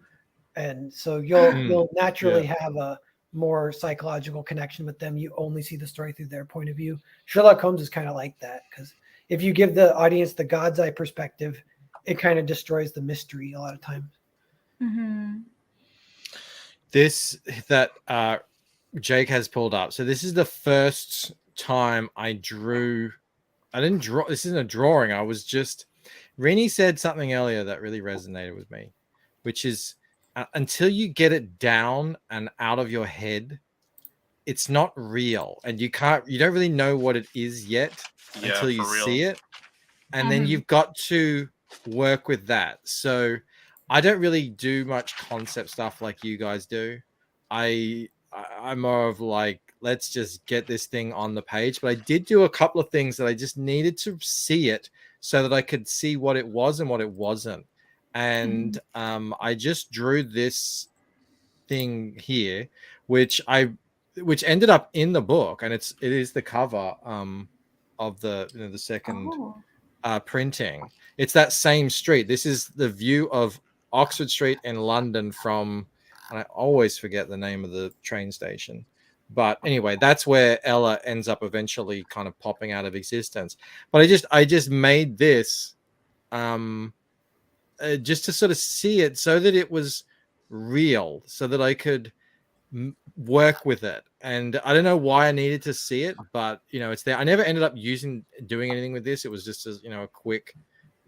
and so you'll naturally have a more psychological connection with them. You only see the story through their point of view. Sherlock Holmes is kind of like that because if you give the audience the God's eye perspective, it kind of destroys the mystery a lot of times. Mm-hmm. This that Jake has pulled up. So this is the first time I drew. I didn't draw. This isn't a drawing. I was just. Rini said something earlier that really resonated with me, which is until you get it down and out of your head, it's not real, and you don't really know what it is yet until you see it, and then you've got to work with that. So I don't really do much concept stuff like you guys do. I'm more of like, let's just get this thing on the page. But I did do a couple of things that I just needed to see it so that I could see what it was and what it wasn't. And I just drew this thing here, which ended up in the book, and it is the cover of the second printing. It's that same street. This is the view of Oxford Street in London from, and I always forget the name of the train station. But anyway, that's where Ella ends up eventually kind of popping out of existence. But I just made this just to sort of see it so that it was real, so that I could work with it. And I don't know why I needed to see it, but you know, it's there. I never ended up doing anything with this. It was just as, you know, a quick,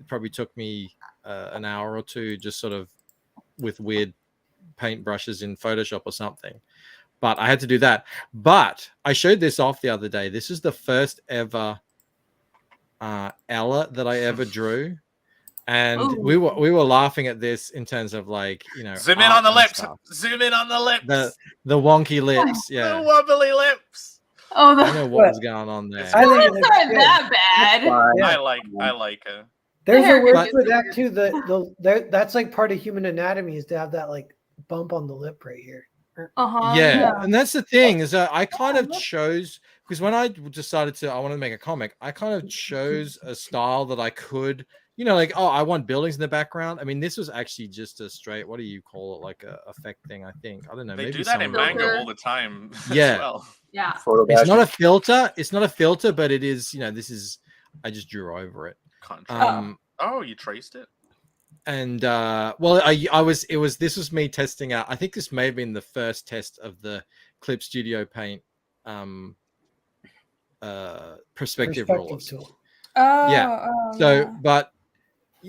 it probably took me an hour or two, just sort of with weird paint brushes in Photoshop or something. But I had to do that. But I showed this off the other day. This is the first ever Ella that I ever drew. And we were laughing at this in terms of, like, you know, zoom in on the lips. Zoom in on the lips. The wonky lips, yeah. The wobbly lips. Oh, I don't know what was going on there. I think it's not that bad. I like it. There's a word for that too. That's like part of human anatomy, is to have that like bump on the lip right here. Yeah, and that's the thing, is that I kind of chose, because when I decided I wanted to make a comic, I kind of chose a style that I could, you know, like, oh, I want buildings in the background. I mean, this was actually just a straight, what do you call it, like a effect thing, I think. I don't know. They do that in manga all the time. Yeah. As well. Yeah. It's not a filter. It's not a filter, but it is, you know, I just drew over it. Oh, you traced it? And well, this was me testing out. I think this may have been the first test of the Clip Studio Paint perspective rulers. Tool. But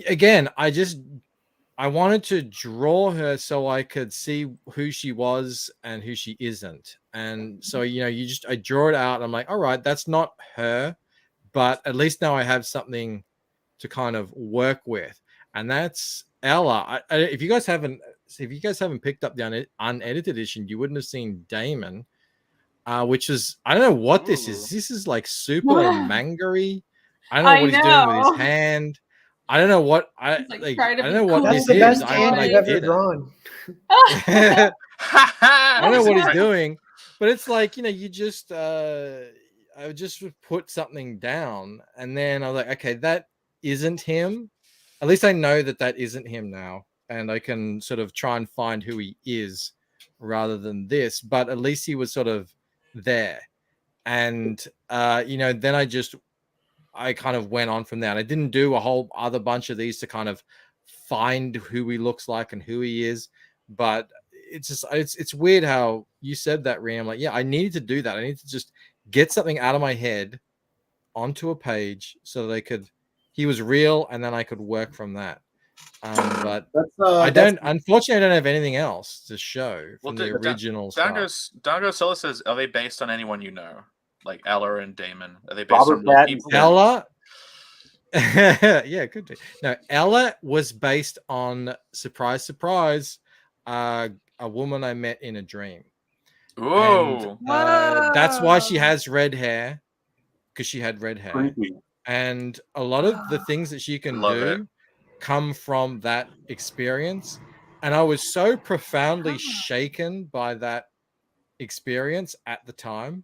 again, I wanted to draw her so I could see who she was and who she isn't. And so, you know, I draw it out and I'm like, all right, that's not her, but at least now I have something to kind of work with. And that's Ella. If you guys haven't picked up the unedited edition, you wouldn't have seen Damon, which is, I don't know what this is. This is like super manga-y. I don't know what he's doing with his hand. I don't know what I don't know what this is. That's the best hand I've ever drawn. I don't know what he's doing, but it's like, you know, you just I just put something down, and then I was like, okay, that isn't him. At least I know that isn't him now, and I can sort of try and find who he is rather than this. But at least he was sort of there, and you know, then I kind of went on from there. And I didn't do a whole other bunch of these to kind of find who he looks like and who he is. But it's just, it's weird how you said that, Rhea. I'm like, yeah, I needed to do that. I need to just get something out of my head onto a page so that he was real, and then I could work from that. But unfortunately, I don't have anything else to show from the original stuff. Dango Silla says, are they based on anyone you know? Like Ella and Damon? Are they based on real people? Ella? Yeah, it could be. No, Ella was based on, surprise, surprise, a woman I met in a dream. Oh, that's why she has red hair, because she had red hair. Creepy. And a lot of the things that she can do come from that experience. And I was so profoundly shaken by that experience at the time.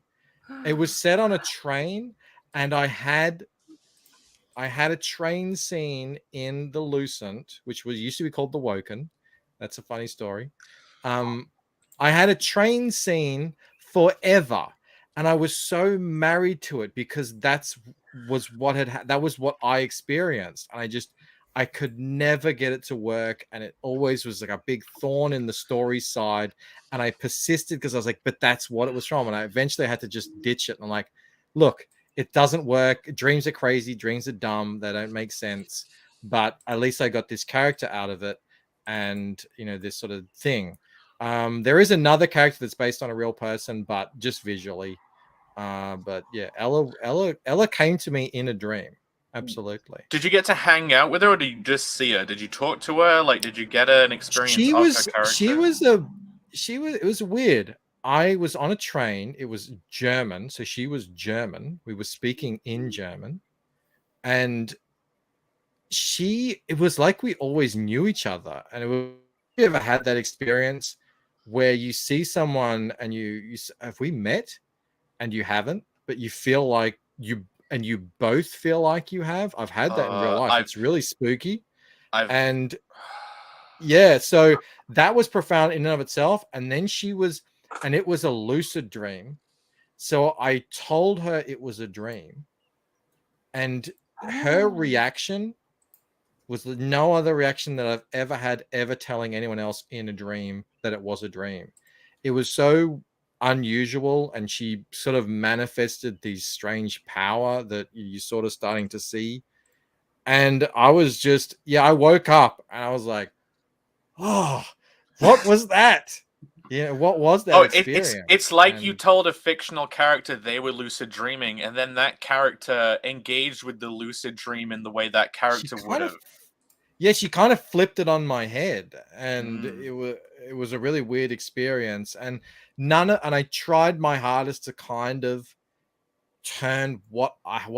It was set on a train, and I had a train scene in the Lucent, which used to be called the Woken. That's a funny story. I had a train scene forever, and I was so married to it because that was what I experienced, and I could never get it to work, and it always was like a big thorn in the story side, and I persisted because I was like, but that's what it was from, and I eventually had to just ditch it. And I'm like, look, it doesn't work. Dreams are crazy. Dreams are dumb. They don't make sense. But at least I got this character out of it, and this sort of thing. There is another character that's based on a real person, but just visually. But yeah, Ella came to me in a dream. Absolutely. Did you get to hang out with her, or did you just see her? Did you talk to her? Like, did you get an experience of her character? It was weird. I was on a train. It was German, so she was German. We were speaking in German, and it was like we always knew each other. And you ever had that experience where you see someone and you have we met and you haven't, but you feel like you both feel like you have? I've had that in real life. It's really spooky. So that was profound in and of itself. And then and it was a lucid dream. So I told her it was a dream, and her reaction was no other reaction that I've ever had, ever telling anyone else in a dream that it was a dream. It was so unusual, and she sort of manifested these strange power that you're sort of starting to see. And I was just, I woke up and I was like, oh, what was that? What was that experience? It's like you told a fictional character they were lucid dreaming, and then that character engaged with the lucid dream in the way that character would have. Yeah, she kind of flipped it on my head, and it was a really weird experience. And I tried my hardest to kind of turn what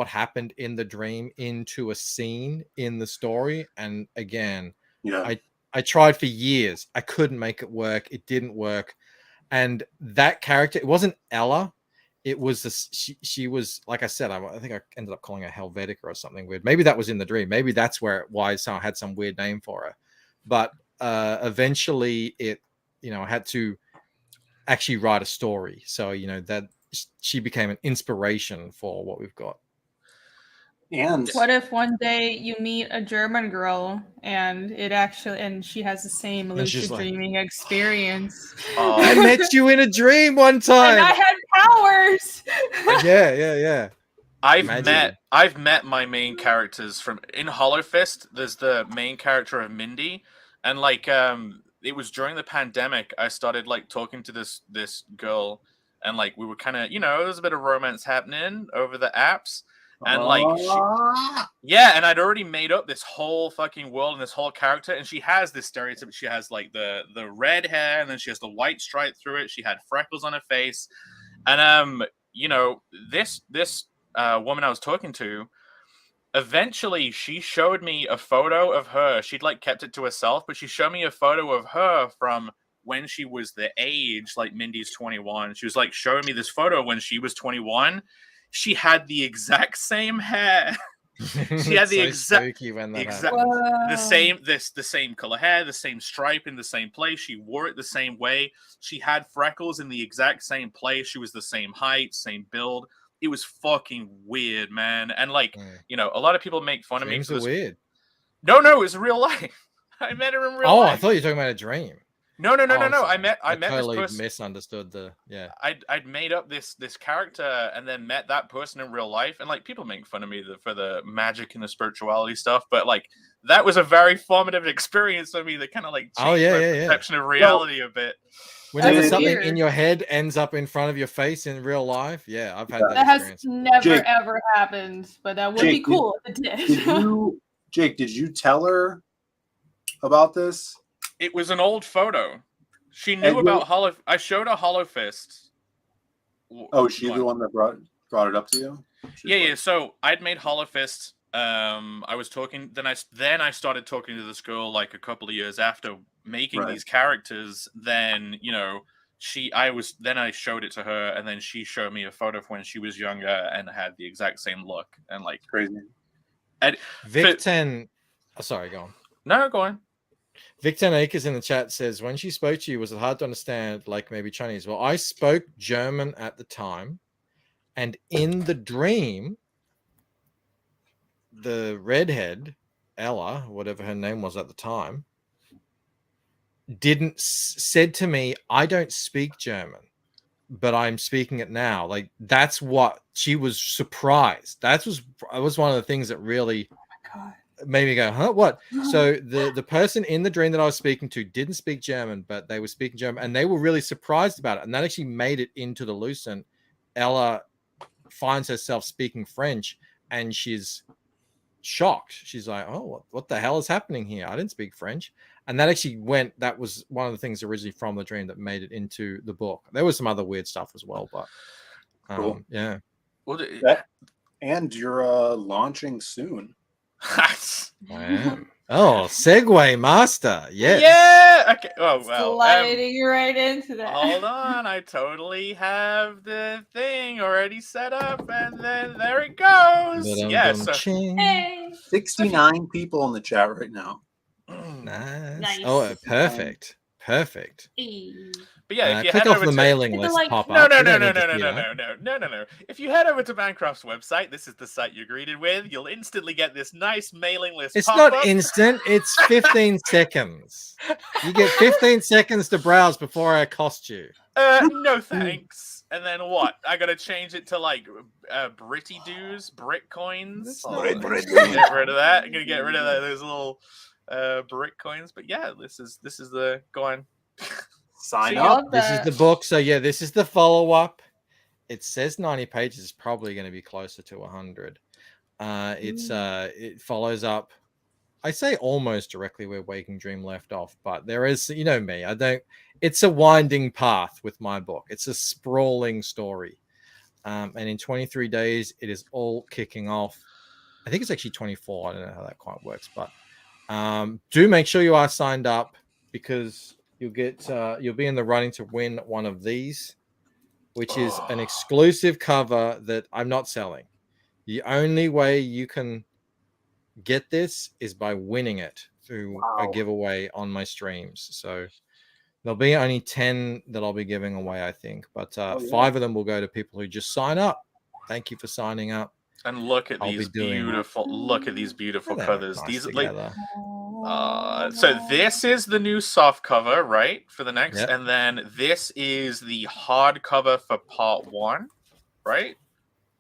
happened in the dream into a scene in the story. And again, I tried for years. I couldn't make it work. It didn't work. And that character, it wasn't Ella. It was she was, like I said, I think I ended up calling her Helvetica or something weird. Maybe that was in the dream. Maybe that's why I had some weird name for her. But eventually I had to actually write a story. So, that she became an inspiration for what we've got. And what if one day you meet a German girl and she has the same lucid dreaming experience? I met you in a dream one time. And I had powers. Yeah. I've met my main characters in Hollow Fist. There's the main character of Mindy, and it was during the pandemic. I started talking to this girl, and we were kind of there was a bit of romance happening over the apps. And and I'd already made up this whole fucking world and this whole character, and she has this stereotype. She has the red hair, and then she has the white stripe through it. She had freckles on her face, and this woman I was talking to, eventually she showed me a photo of her. She'd kept it to herself, but she showed me a photo of her from when she was the age Mindy's 21. She was showing me this photo when she was 21. She had the exact same hair. She had the same color hair, the same stripe in the same place. She wore it the same way. She had freckles in the exact same place. She was the same height, same build. It was fucking weird, man. And a lot of people make fun of me. Dreams are weird. No, it was real life. I met her in real life. I thought you were talking about a dream. No. I met totally this person. Misunderstood I'd made up this character and then met that person in real life, and people make fun of me for the magic and the spirituality stuff, but that was a very formative experience for me that kind of like changed my perception of reality a bit. Whenever something in your head ends up in front of your face in real life, I've had that experience. Has never ever happened, but that would be cool if it did. Jake, did you tell her about this? It was an old photo. She knew about Hollow. I showed her Hollow Fist. Oh, she's the one that brought it up to you? Yeah. So I'd made Hollow Fist. I was talking. Then I started talking to this girl like a couple of years after making these characters. Then I showed it to her, and then she showed me a photo of when she was younger and had the exact same look and like crazy. And Victen, sorry, go on. No, go on. Victen Akers in the chat says, when she spoke to you, was it hard to understand, like maybe Chinese? Well, I spoke German at the time, and in the dream, the redhead, Ella, whatever her name was at the time, said to me, I don't speak German, but I'm speaking it now. Like, that's what she was surprised. That was one of the things that really made me go, huh, what? So the person in the dream that I was speaking to didn't speak German, but they were speaking German, and they were really surprised about it. And that actually made it into the Lucent. Ella finds herself speaking French, and she's shocked. She's like, oh, what the hell is happening here? I didn't speak French. And that actually that was one of the things originally from the dream that made it into the book. There was some other weird stuff as well, but cool. Yeah. Well, and you're launching soon. Oh, segue master. Yes. Yeah. Okay. Oh, well. Sliding right into that. Hold on. I totally have the thing already set up, and then there it goes. Yes. 69 people in the chat right now. Nice. Oh, perfect. But yeah, if you click head off over the to mailing list, pop no. up. If you head over to Bancroft's website, this is the site you're greeted with. You'll instantly get this nice mailing list. It's not instant. It's 15 seconds. You get 15 seconds to browse before I cost you. No thanks. And then what? I gotta change it to like Britty dues, Brit coins. Get rid of that. I'm gonna get rid of those little Brit coins. But yeah, this is the go on. Sign up. This is the book. So yeah, this is the follow-up. It says 90 pages. It's probably going to be closer to 100. It follows up. I say almost directly where Waking Dream left off, but there is, you know me, it's a winding path with my book. It's a sprawling story. And in 23 days, it is all kicking off. I think it's actually 24. I don't know how that quite works, but do make sure you are signed up, because you'll be in the running to win one of these, which is an exclusive cover that I'm not selling. The only way you can get this is by winning it through a giveaway on my streams. So there'll be only 10 that I'll be giving away, I think, but 5 of them will go to people who just sign up. Thank you for signing up. And look at these beautiful covers. Nice these are together. so this is the new soft cover, right? For the next, and then this is the hard cover for part 1, right?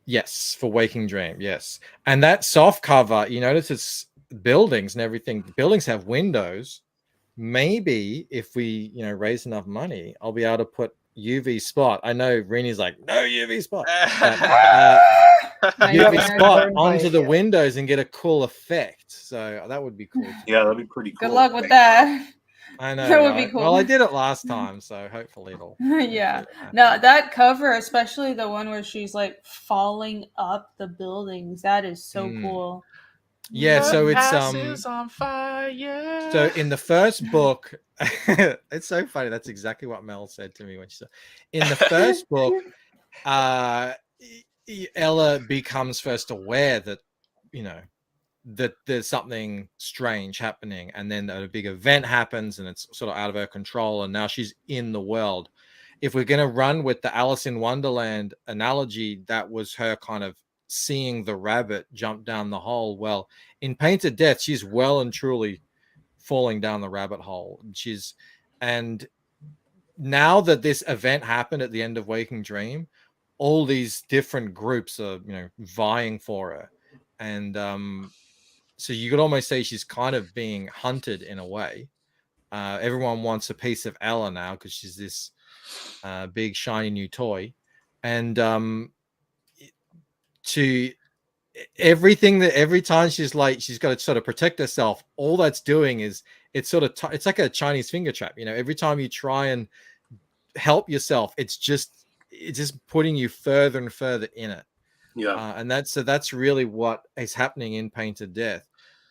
Yes, for Waking Dream, yes. And that soft cover, you notice it's buildings and everything. Buildings have windows. Maybe if we, raise enough money, I'll be able to put UV spot. I know Reni's like, no UV spot. UV spot onto the windows and get a cool effect. So that would be cool. Yeah, that'd be pretty cool. Good luck with that. I know. That would be cool. Well, I did it last time, so hopefully it'll. Yeah. No, that cover, especially the one where she's like falling up the buildings, that is so cool. Yeah, so it's on fire. So in the first book, it's so funny. That's exactly what Mel said to me when she said, in the first book, Ella becomes first aware that, that there's something strange happening, and then a big event happens and it's sort of out of her control, and now she's in the world. If we're going to run with the Alice in Wonderland analogy, that was her kind of seeing the rabbit jump down the hole. Well, in Painted Death, she's well and truly falling down the rabbit hole. And now that this event happened at the end of Waking Dream, all these different groups are, vying for her. And so you could almost say she's kind of being hunted in a way. Everyone wants a piece of Ella now because she's this big shiny new toy, and to everything that every time she's got to sort of protect herself, all that's doing is it's sort of it's like a Chinese finger trap. Every time you try and help yourself, it's just putting you further and further in it. And that's really what is happening in Painted Death.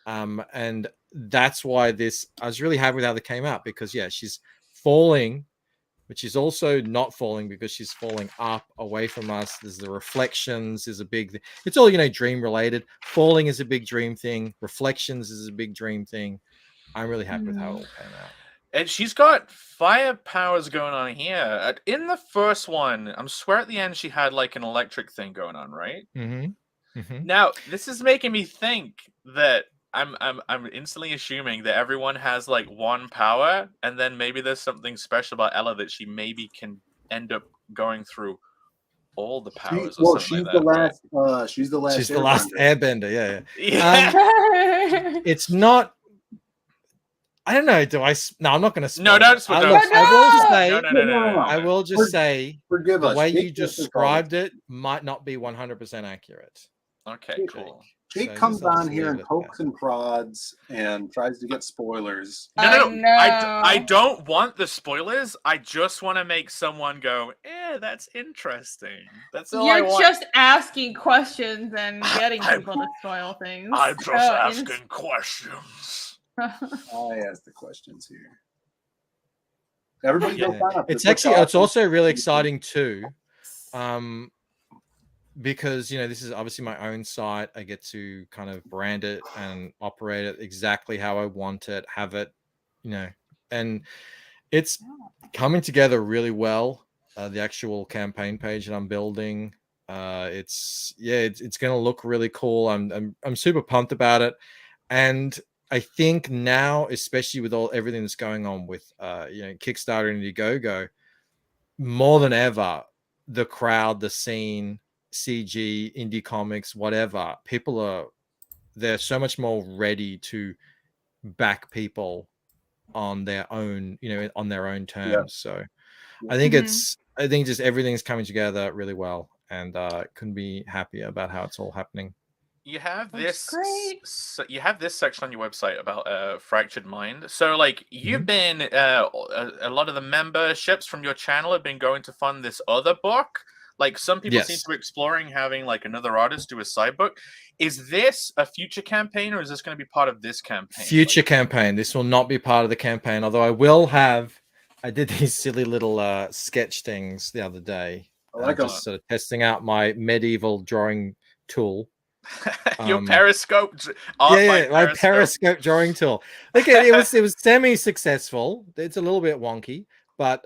And that's why I was really happy with how they came out, because she's falling, but she's also not falling because she's falling up away from us. There's the reflections is a big thing. It's all, dream related. Falling is a big dream thing. Reflections is a big dream thing. I'm really happy with how it all came out. And she's got fire powers going on here. In the first one, I swear at the end she had like an electric thing going on, right? Mm-hmm. Mm-hmm. Now, this is making me think that I'm instantly assuming that everyone has like one power, and then maybe there's something special about Ella that she maybe can end up going through all the powers. She's the last. She's the last airbender. Yeah. It's not. I don't know. No, I'm not going to spoil. No, don't spoil. I will just say, forgive us. The way you described it might not be 100% accurate. Okay, cool. Jake comes on here and pokes and prods and tries to get spoilers. No. I don't want the spoilers. I just want to make someone go, that's interesting. That's all I want. You're just asking questions and getting people to spoil things. I'm just asking questions. I ask the questions here. Everybody go sign up. It's also really exciting too. Because this is obviously my own site. I get to kind of brand it and operate it exactly how I want it, have it, and it's coming together really well. The actual campaign page that I'm building, it's going to look really cool. I'm super pumped about it, and I think now, especially with everything that's going on with Kickstarter and Indiegogo, more than ever, the crowd, the scene, CG, indie comics, whatever, they're so much more ready to back people on their own, on their own terms. Yeah. So I think I think just everything's coming together really well, and couldn't be happier about how it's all happening. You have this section on your website about fractured mind. So like you've been a lot of the memberships from your channel have been going to fund this other book. Like some people seem to be exploring having like another artist do a side book. Is this a future campaign, or is this going to be part of this campaign? Future campaign. This will not be part of the campaign, although I did these silly little sketch things the other day. Just sort of testing out my medieval drawing tool. Your Periscope, my Periscope drawing tool. Look, it was semi-successful. It's a little bit wonky, but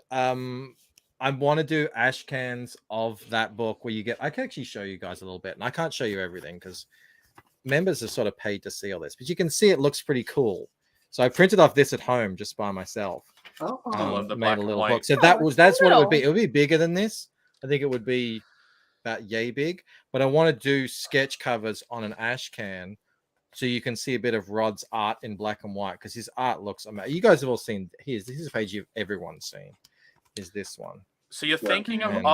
I want to do ash cans of that book where I can actually show you guys a little bit, and I can't show you everything because members are sort of paid to see all this, but you can see it looks pretty cool. So I printed off this at home just by myself. I love the made black a little and white. book. So that's what it would be. It would be bigger than this. I think it would be about yay big, but I want to do sketch covers on an ash can so you can see a bit of Rod's art in black and white, because his art looks amazing. You guys have all seen this is a page everyone's seen, is this one. So you're thinking of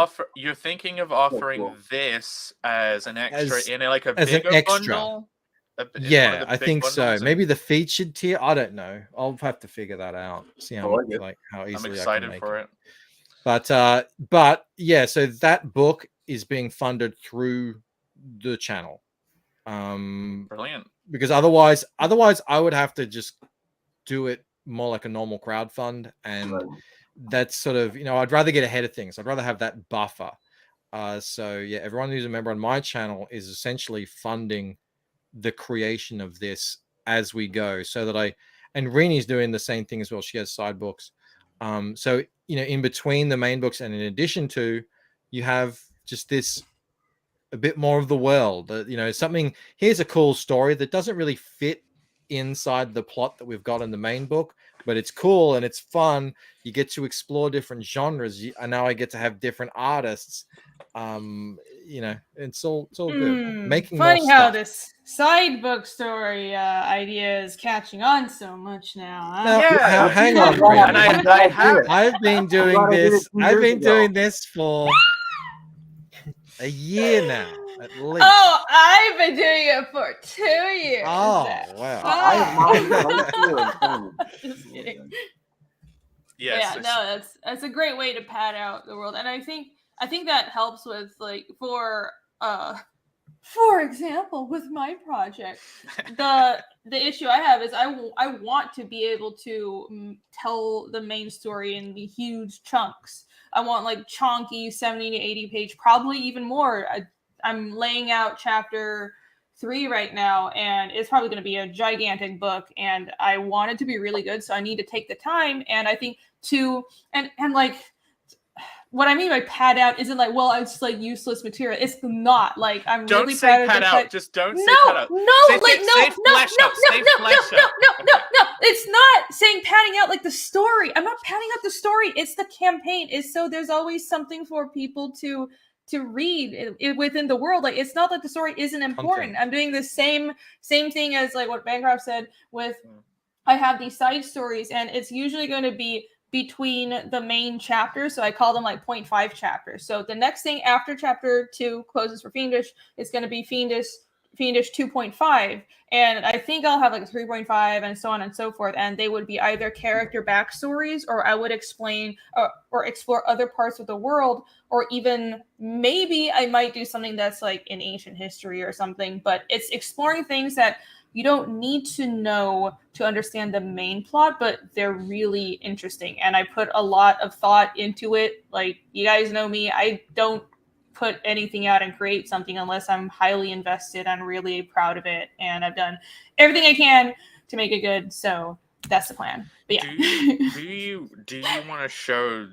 offering this as an extra in a bigger bundle? I think so. Maybe the featured tier. I don't know. I'll have to figure that out. See how easily I'm excited for it. But so that book is being funded through the channel. Brilliant. Because otherwise I would have to just do it more like a normal crowdfund, and that's sort of, I'd rather get ahead of things. I'd rather have that buffer. Everyone who's a member on my channel is essentially funding the creation of this as we go, so that and Reni's doing the same thing as well. She has side books. So in between the main books and in addition to, you have just this a bit more of the world, here's a cool story that doesn't really fit inside the plot that we've got in the main book, but it's cool and it's fun. You get to explore different genres, and now I get to have different artists. you know, it's all good. Making funny more how stuff. this side book story idea is catching on so much now. Huh? Now, Yeah, hang on, and I have. I've been doing this. I've been doing this for a year now, at least. Oh, I've been doing it for 2 years. Oh, wow. Just kidding. Yes, Yeah, no, that's a great way to pad out the world, and I think that helps with like for example, with my project, the issue I have is I want to be able to tell the main story in the huge chunks. I want like chunky 70 to 80 page, probably even more. I'm laying out chapter 3 right now, and it's probably going to be a gigantic book, and I want it to be really good, so I need to take the time. And I think and like what I mean by pad out isn't like, well, it's like useless material. It's not like I'm don't really say proud of pad the out. Just don't say pad out. No, it's not saying padding out like the story. I'm not padding out the story. It's the campaign. It's so there's always something for people to read within the world. Like it's not that the story isn't important. Content. I'm doing the same thing as like what Bancroft said with I have these side stories, and it's usually going to be between the main chapters, so I call them like 0.5 chapters. So the next thing after chapter 2 closes for Fiendish is going to be Fiendish 2.5, and I think I'll have like a 3.5 and so on and so forth, and they would be either character backstories, or I would explain or explore other parts of the world, or even maybe I might do something that's like in ancient history or something, but it's exploring things that you don't need to know to understand the main plot, but they're really interesting. And I put a lot of thought into it. Like, you guys know me, I don't put anything out and create something unless I'm highly invested and really proud of it. And I've done everything I can to make it good. So that's the plan. But yeah. Do you want to show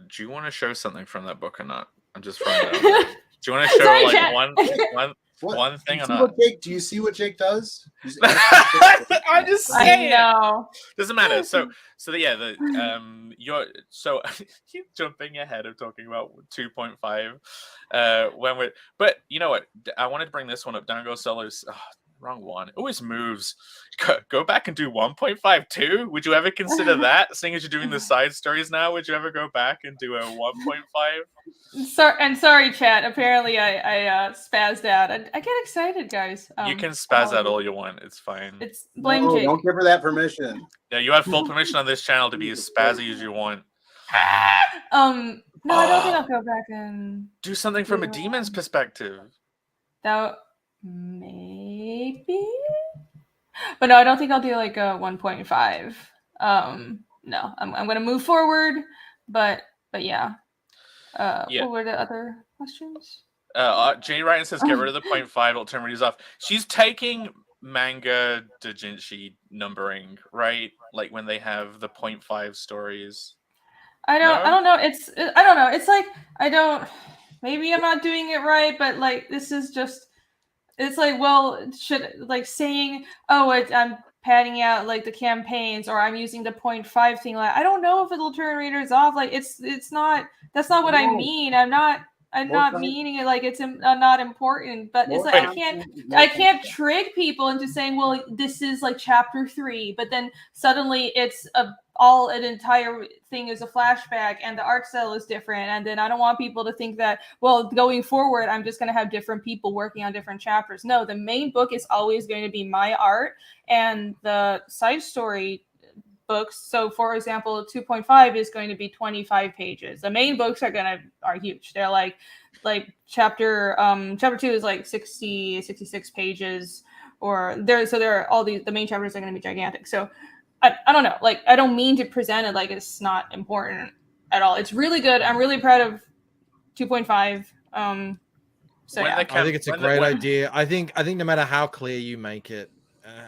something from that book or not? I'm just throwing it out there. Do you want to show Sorry, like Chat. one thing or do not? Do you see what Jake does? I'm just saying. I know. Doesn't matter. So you're jumping ahead of talking about 2.5 but you know what? I wanted to bring this one up. Dango Solo's wrong one. It always moves. Go back and do 1.5 too. Would you ever consider that? Seeing as you're doing the side stories now, would you ever go back and do a 1.5? Sorry, chat. Apparently, I spazzed out. I get excited, guys. You can spaz out all you want. It's fine. It's blame Jake. Don't give her that permission. Yeah, you have full permission on this channel to be as spazzy as you want. No, I don't think I'll go back and do something from a demon's perspective. That maybe, but no, I don't think I'll do like a 1.5. No, I'm gonna move forward, but yeah. What were the other questions? Jay Ryan says get rid of the 0.5, it'll turn readers off. She's taking manga doujinshi numbering, right? Like when they have the 0.5 stories. I don't know. I don't know. It's like maybe I'm not doing it right, but like this is just. It's like, well, should like saying, I'm padding out like the campaigns, or I'm using the 0.5 thing. Like, I don't know if it'll turn readers off. Like, it's not. That's not what I mean. I'm not meaning it like it's not important. But it's like I can't trick people into saying, well, this is like chapter 3, but then suddenly it's an entire thing is a flashback and the art style is different, and then I don't want people to think that, well, going forward I'm just going to have different people working on different chapters. No, the main book is always going to be my art, and the side story books, so for example 2.5 is going to be 25 pages. The main books are huge. They're like chapter 2 is like 66 pages, or there all the main chapters are going to be gigantic. So I don't know. Like, I don't mean to present it like it's not important at all. It's really good. I'm really proud of 2.5. So yeah. I think it's a great idea. I think no matter how clear you make it,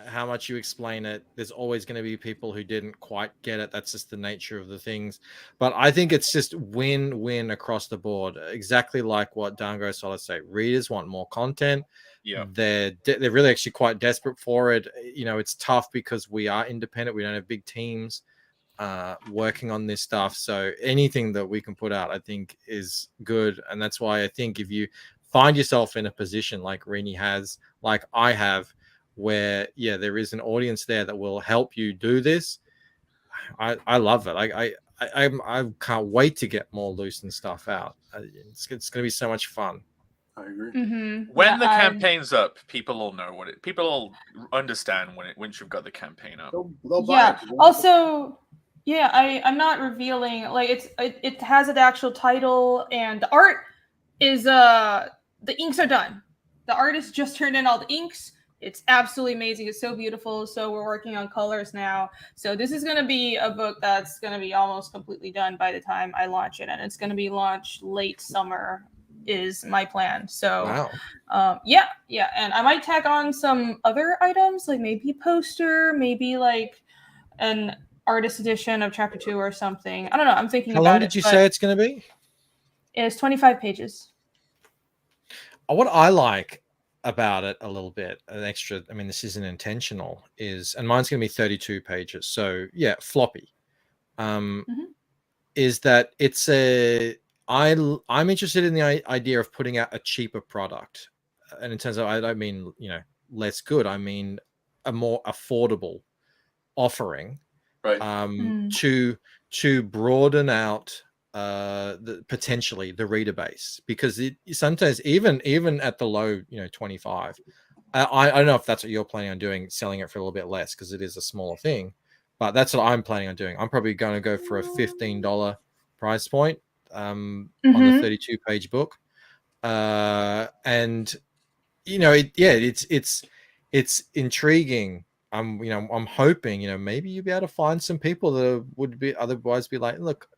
how much you explain it, there's always going to be people who didn't quite get it. That's just the nature of the things. But I think it's just win-win across the board. Exactly like what Dango Sola say. Readers want more content. Yeah, they're really actually quite desperate for it. You know, it's tough because we are independent. We don't have big teams working on this stuff. So anything that we can put out, I think, is good. And that's why I think if you find yourself in a position like Rini has, like I have, where there is an audience there that will help you do this. I love it. I can't wait to get more Lucen stuff out. It's going to be so much fun. I agree. When the campaign's up, people will know people will understand once you've got the campaign up. They'll buy it. Also, I'm not revealing, like, it has an actual title, and the art is the inks are done. The artist just turned in all the inks. It's absolutely amazing. It's so beautiful. So we're working on colors now. So this is going to be a book that's going to be almost completely done by the time I launch it, and it's going to be launched late summer is my plan. So wow. And I might tack on some other items, like maybe a poster, maybe like an artist edition of chapter 2 or something. I don't know. I'm thinking about it. How long did you say it's going to be? It's 25 pages. What I like about it a little bit, an extra, I mean, this isn't intentional, and mine's going to be 32 pages. So yeah, floppy. Is that it's I'm interested in the idea of putting out a cheaper product. And in terms of, I don't mean, less good. I mean, a more affordable offering, right? To broaden out potentially the reader base, because sometimes even at the low 25, I don't know if that's what you're planning on doing, selling it for a little bit less because it is a smaller thing, but that's what I'm planning on doing. I'm probably going to go for a $15 price point on the 32 page book, and it's intriguing. I'm hoping maybe you'll be able to find some people that would be otherwise be like, look,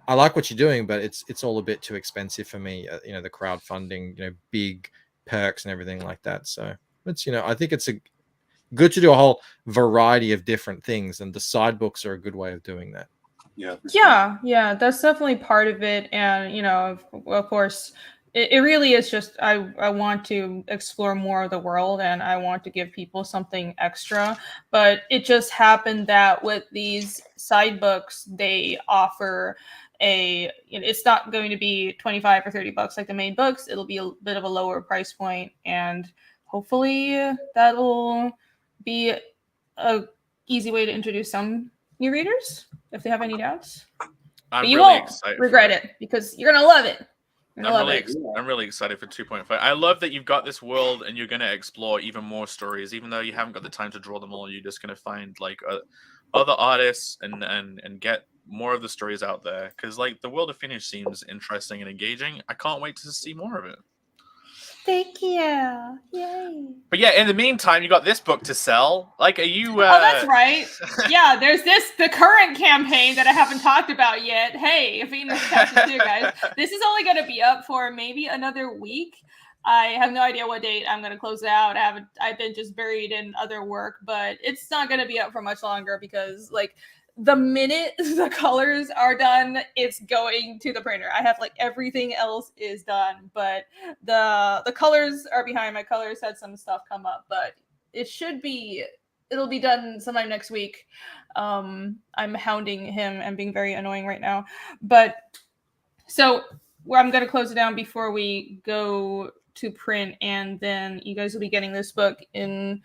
I like what you're doing, but it's all a bit too expensive for me. The crowdfunding, big perks and everything like that. So it's I think it's good to do a whole variety of different things, and the side books are a good way of doing that. Yeah, that's definitely part of it. And of course, it really is just I want to explore more of the world, and I want to give people something extra. But it just happened that with these side books, they offer it's not going to be 25 or 30 bucks like the main books. It'll be a bit of a lower price point, and hopefully that'll be a easy way to introduce some new readers if they have any doubts. But you won't regret it because you're gonna love it. I'm really excited for 2.5. I love that you've got this world and you're going to explore even more stories, even though you haven't got the time to draw them all. You're just going to find like other artists and get more of the stories out there, because like the world of Finish seems interesting and engaging. I can't wait to see more of it. Thank you. Yay. But yeah, in the meantime, you got this book to sell. Like, are you... Oh, that's right. Yeah, there's the current campaign that I haven't talked about yet. Hey, Venus chapter 2, guys. This is only going to be up for maybe another week. I have no idea what date I'm going to close it out. I've been just buried in other work, but it's not going to be up for much longer because, like, the minute the colors are done, it's going to the printer. I have like everything else is done, but the colors are behind. My colors had some stuff come up, but it'll be done sometime next week. I'm hounding him and being very annoying right now, but so I'm going to close it down before we go to print, and then you guys will be getting this book in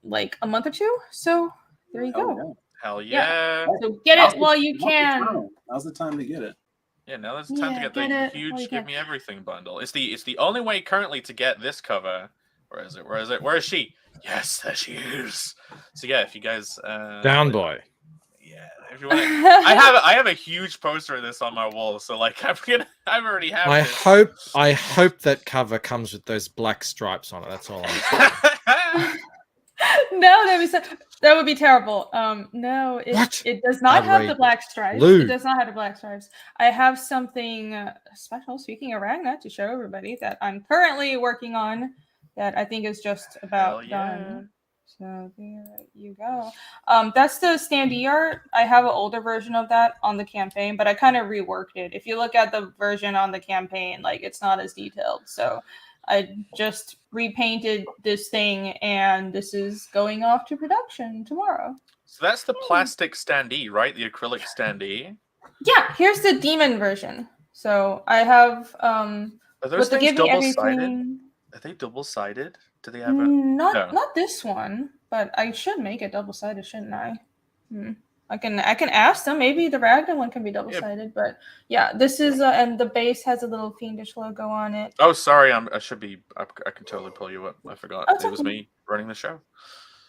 like a month or two. So there you go. Yeah. Hell yeah. So get it while you can. Now's the time to get it. Yeah, now there's the time to get the huge Give Me Everything bundle. It's the only way currently to get this cover. Where is it? Where is she? Yes, there she is. So yeah, if you guys Down boy. Yeah. If you want I have a huge poster of this on my wall, so like I already have I hope that cover comes with those black stripes on it. That's all I'm saying. No, that would be terrible. No, it does not have the black stripes. Lou. It does not have the black stripes. I have something special, speaking of Ragna, to show everybody that I'm currently working on that I think is just about done. So there you go. That's the standee art. I have an older version of that on the campaign, but I kind of reworked it. If you look at the version on the campaign, like it's not as detailed. So I just repainted this thing, and this is going off to production tomorrow. So that's the plastic standee, right? The acrylic standee. Yeah, here's the demon version. So I have Are those But things Give Me double-sided? Everything. Are they double-sided? Do they have a... Not this one, but I should make it double-sided, shouldn't I? I can ask them. Maybe the Ragnar one can be double-sided, but yeah, this is and the base has a little fiendish logo on it. Oh, sorry, I should be. I can totally pull you up. I forgot it was me running the show.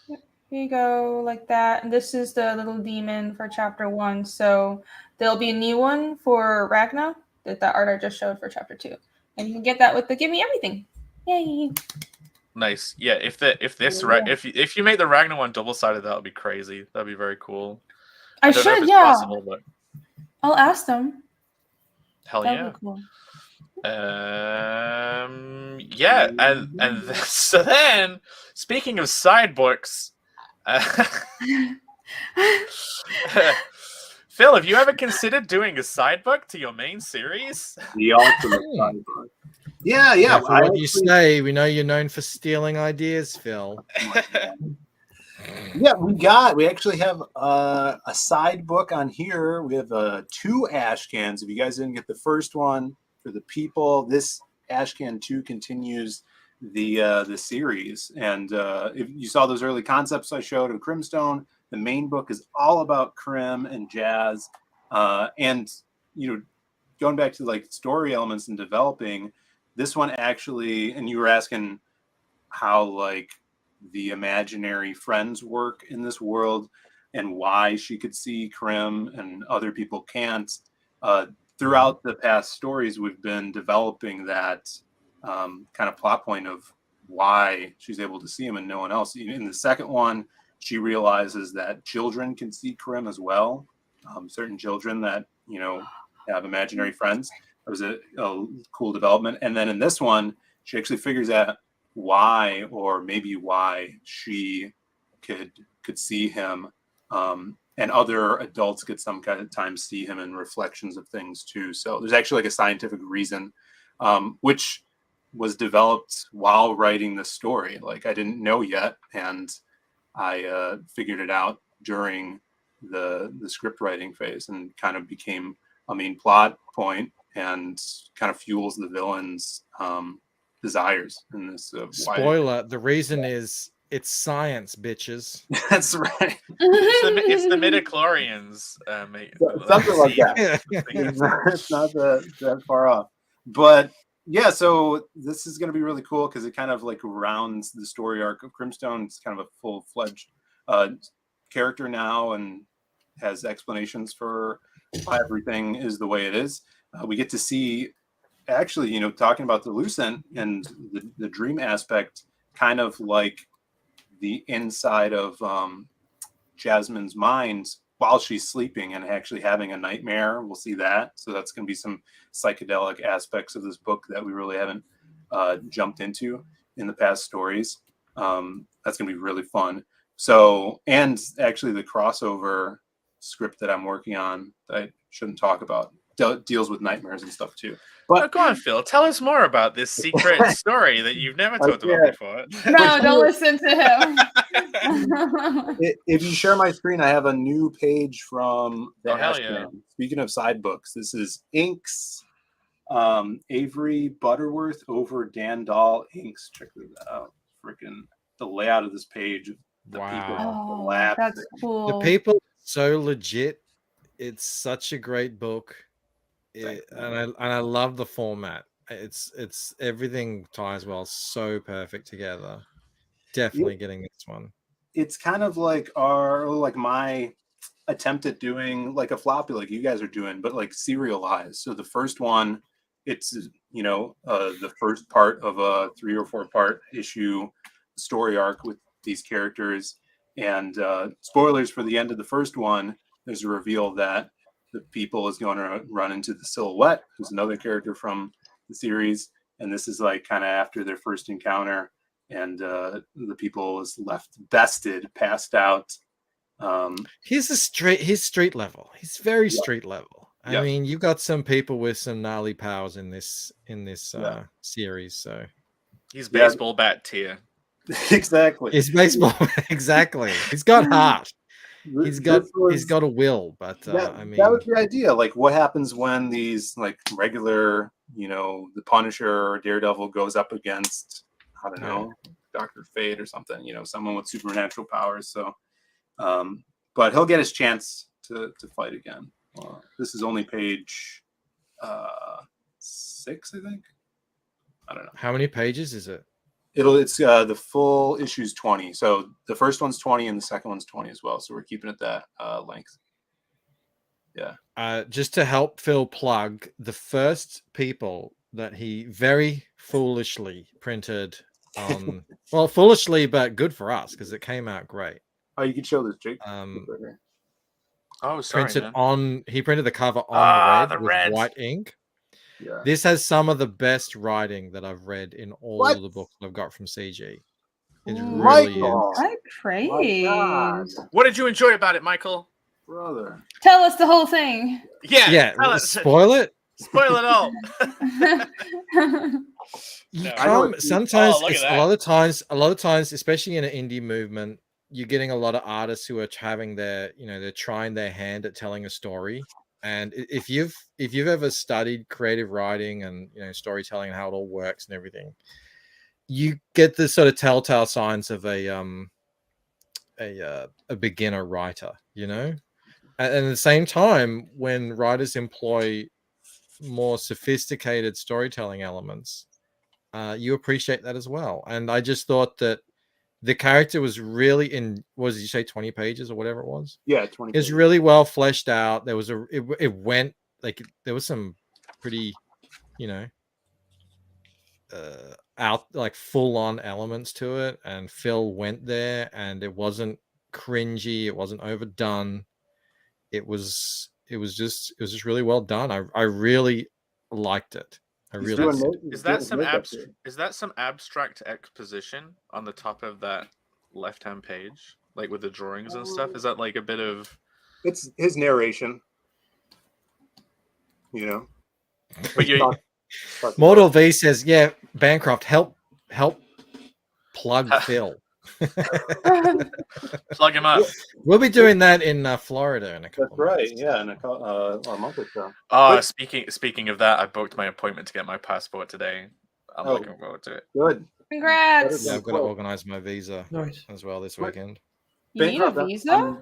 Yep. Here you go, like that. And this is the little demon for chapter 1. So there'll be a new one for Ragnar that the art I just showed for chapter 2, and you can get that with the Give Me Everything. Yay! Nice. Yeah. If you make the Ragnar one double-sided, that would be crazy. That'd be very cool. I don't know if should, it's yeah. possible, but I'll ask them. hell That'd yeah. be cool. Yeah, and so then, speaking of side books, Phil, have you ever considered doing a side book to your main series? The ultimate side book. Yeah. What you say? We know you're known for stealing ideas, Phil. Yeah, we actually have a side book on here. We have 2 ash cans. If you guys didn't get the first one for the people, this ash can 2 continues the series. And if you saw those early concepts I showed of Crimstone, the main book is all about Crim and Jazz. And going back to like story elements and developing, this one actually, and you were asking how like the imaginary friends work in this world and why she could see Crim and other people can't. Throughout the past stories, we've been developing that kind of plot point of why she's able to see him and no one else. In the second one, she realizes that children can see Crim as well. Certain children that, have imaginary friends. It was a cool development. And then in this one, she actually figures out why she could see him, and other adults could sometimes see him in reflections of things too. So there's actually like a scientific reason, which was developed while writing the story. Like I didn't know yet, and I figured it out during the script writing phase, and kind of became a main plot point and kind of fuels the villain's desires in this. Spoiler: the reason is it's science, bitches. That's right. It's the midichlorians. Something like that. It's not that far off. But yeah, so this is going to be really cool because it kind of like rounds the story arc of Crimstone. It's kind of a full-fledged character now and has explanations for why everything is the way it is. We get to see, actually, talking about the Lucent and the dream aspect, kind of like the inside of Jasmine's mind while she's sleeping and actually having a nightmare. We'll see that. So that's going to be some psychedelic aspects of this book that we really haven't jumped into in the past stories. That's going to be really fun. So, and actually the crossover script that I'm working on that I shouldn't talk about deals with nightmares and stuff too. But go on, Phil. Tell us more about this secret story that you've never talked about before. No, don't listen to him. If you share my screen, I have a new page from the hell yeah. Speaking of side books, this is Inks, Avery Butterworth over Dan Dahl Inks. Check this out. Freaking the layout of this page. Wow. That's cool. The people are so legit. It's such a great book. And I love the format. It's everything ties well so perfect together. Definitely getting this one. It's kind of like my attempt at doing like a floppy like you guys are doing, but like serialized. So the first one, it's the first part of a 3 or 4 part issue story arc with these characters. And spoilers for the end of the first one, there's a reveal that the people is going to run into the Silhouette, who's another character from the series. And this is like kind of after their first encounter, and the people is left bested, passed out. He's street level. He's very street level. I mean, you've got some people with some gnarly powers in this series. So he's baseball bat tier. Exactly. He's baseball. Exactly. He's got heart. he's got a will, but I mean, that was the idea. Like, what happens when these like regular, the Punisher or Daredevil goes up against, I don't know, Dr. Fate or something, someone with supernatural powers. So, but he'll get his chance to fight again. This is only page 6, I think. I don't know. How many pages is it? It's the full issue's 20. So the first one's 20 and the second one's 20 as well. So we're keeping it that length. Yeah. Just to help Phil plug, the first people that he very foolishly printed on, well, foolishly, but good for us because it came out great. Oh, you can show this, Jake. Oh, sorry, he printed the cover on the with red white ink. Yeah. This has some of the best writing that I've read in all of the books I've got from CG. It really is. I praise. What did you enjoy about it, Michael? Brother. Tell us the whole thing. Yeah. Spoil it. Spoil it all. Sometimes a lot of times, especially in an indie movement, you're getting a lot of artists who are having they're trying their hand at telling a story. And if you've ever studied creative writing and storytelling and how it all works and everything, you get the sort of telltale signs of a beginner writer, And at the same time, when writers employ more sophisticated storytelling elements, you appreciate that as well. And I just thought that the character was really in, what did you say, 20 pages or whatever it was? Yeah, 20 pages. It was really well fleshed out. There was it went like, there was some pretty, out like full on elements to it. And Phil went there and it wasn't cringy. It wasn't overdone. It was just really well done. I really liked it. Is that some abstract exposition on the top of that left-hand page, like with the drawings and stuff? Is that like a bit of? It's his narration. But you. Mortal V says, "Yeah, Bancroft, help plug Phil." Plug him up. We'll be doing that in Florida in a couple. That's right. Yeah, in a month or so. Speaking of that, I booked my appointment to get my passport today. I'm looking forward to it. Good. Congrats. Yeah, I've got to organize my visa as well this weekend. You need a visa?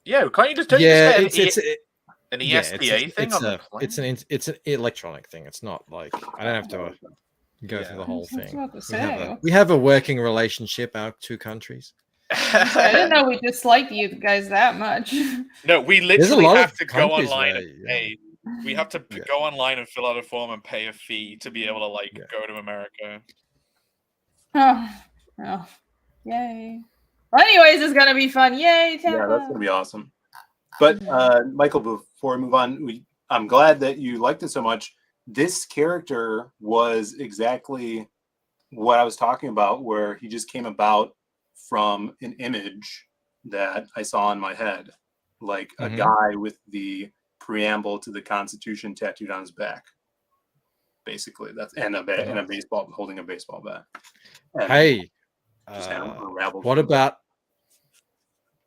Yeah, can't you just take an ESTA thing on the plane? It's an electronic thing. It's not like I don't have to go through the whole thing. We have a working relationship, our two countries. I didn't know we disliked you guys that much. No, we literally have to go online and pay. We have to go online and fill out a form and pay a fee to be able to go to America. Oh, yay! Well, anyways, it's gonna be fun. Yay, Tampa. Yeah, that's gonna be awesome. But Michael, before we move on, I'm glad that you liked it so much. This character was exactly what I was talking about, where he just came about from an image that I saw in my head, like a guy with the preamble to the Constitution tattooed on his back. Basically, that's and a baseball, holding a baseball bat. And hey, what about?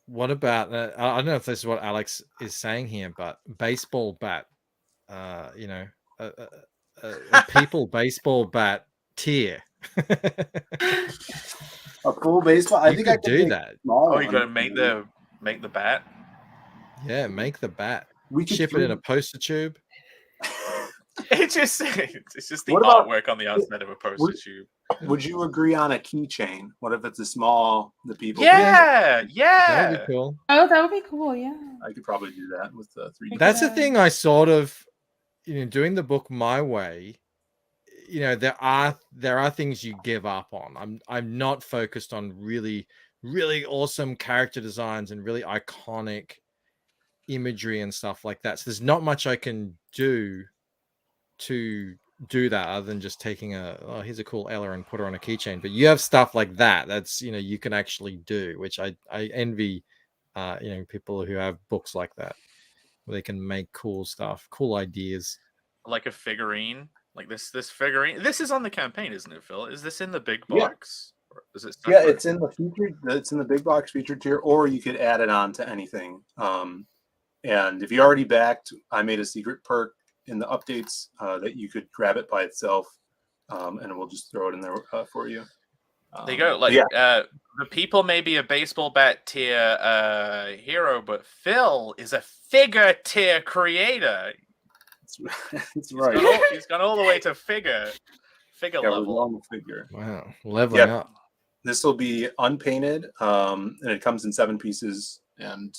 I don't know if this is what Alex is saying here, but baseball bat, a people baseball bat tier. A full baseball. I think I could do that. Oh, you gotta make the bat. Yeah, make the bat. We could ship it in a poster tube. It's just the artwork on the outside of a poster tube. Would you agree on a keychain? What if it's the people? Yeah. That would be cool. Oh, that would be cool. Yeah. I could probably do that with the 3D. That's the thing. I sort of, doing the book my way. There are things you give up on. I'm not focused on really, really awesome character designs and really iconic imagery and stuff like that. So there's not much I can do to do that other than just taking here's a cool Ella and put her on a keychain. But you have stuff like that's you can actually do, which I envy people who have books like that where they can make cool stuff, cool ideas, like a figurine, like this figurine. This is on the campaign, isn't it, Phil? Is this in the big box? Is it Yeah, separate? it's in the featured. It's in the big box featured tier, or you could add it on to anything. And if you already backed, I made a secret perk in the updates that you could grab it by itself, and we'll just throw it in there for you. There you go. Like, the people may be a baseball bat tier hero, but Phil is a figure tier creator. That's right. He's gone all the way to figure level. Figure. Wow, leveling up. This will be unpainted, and it comes in 7 pieces. And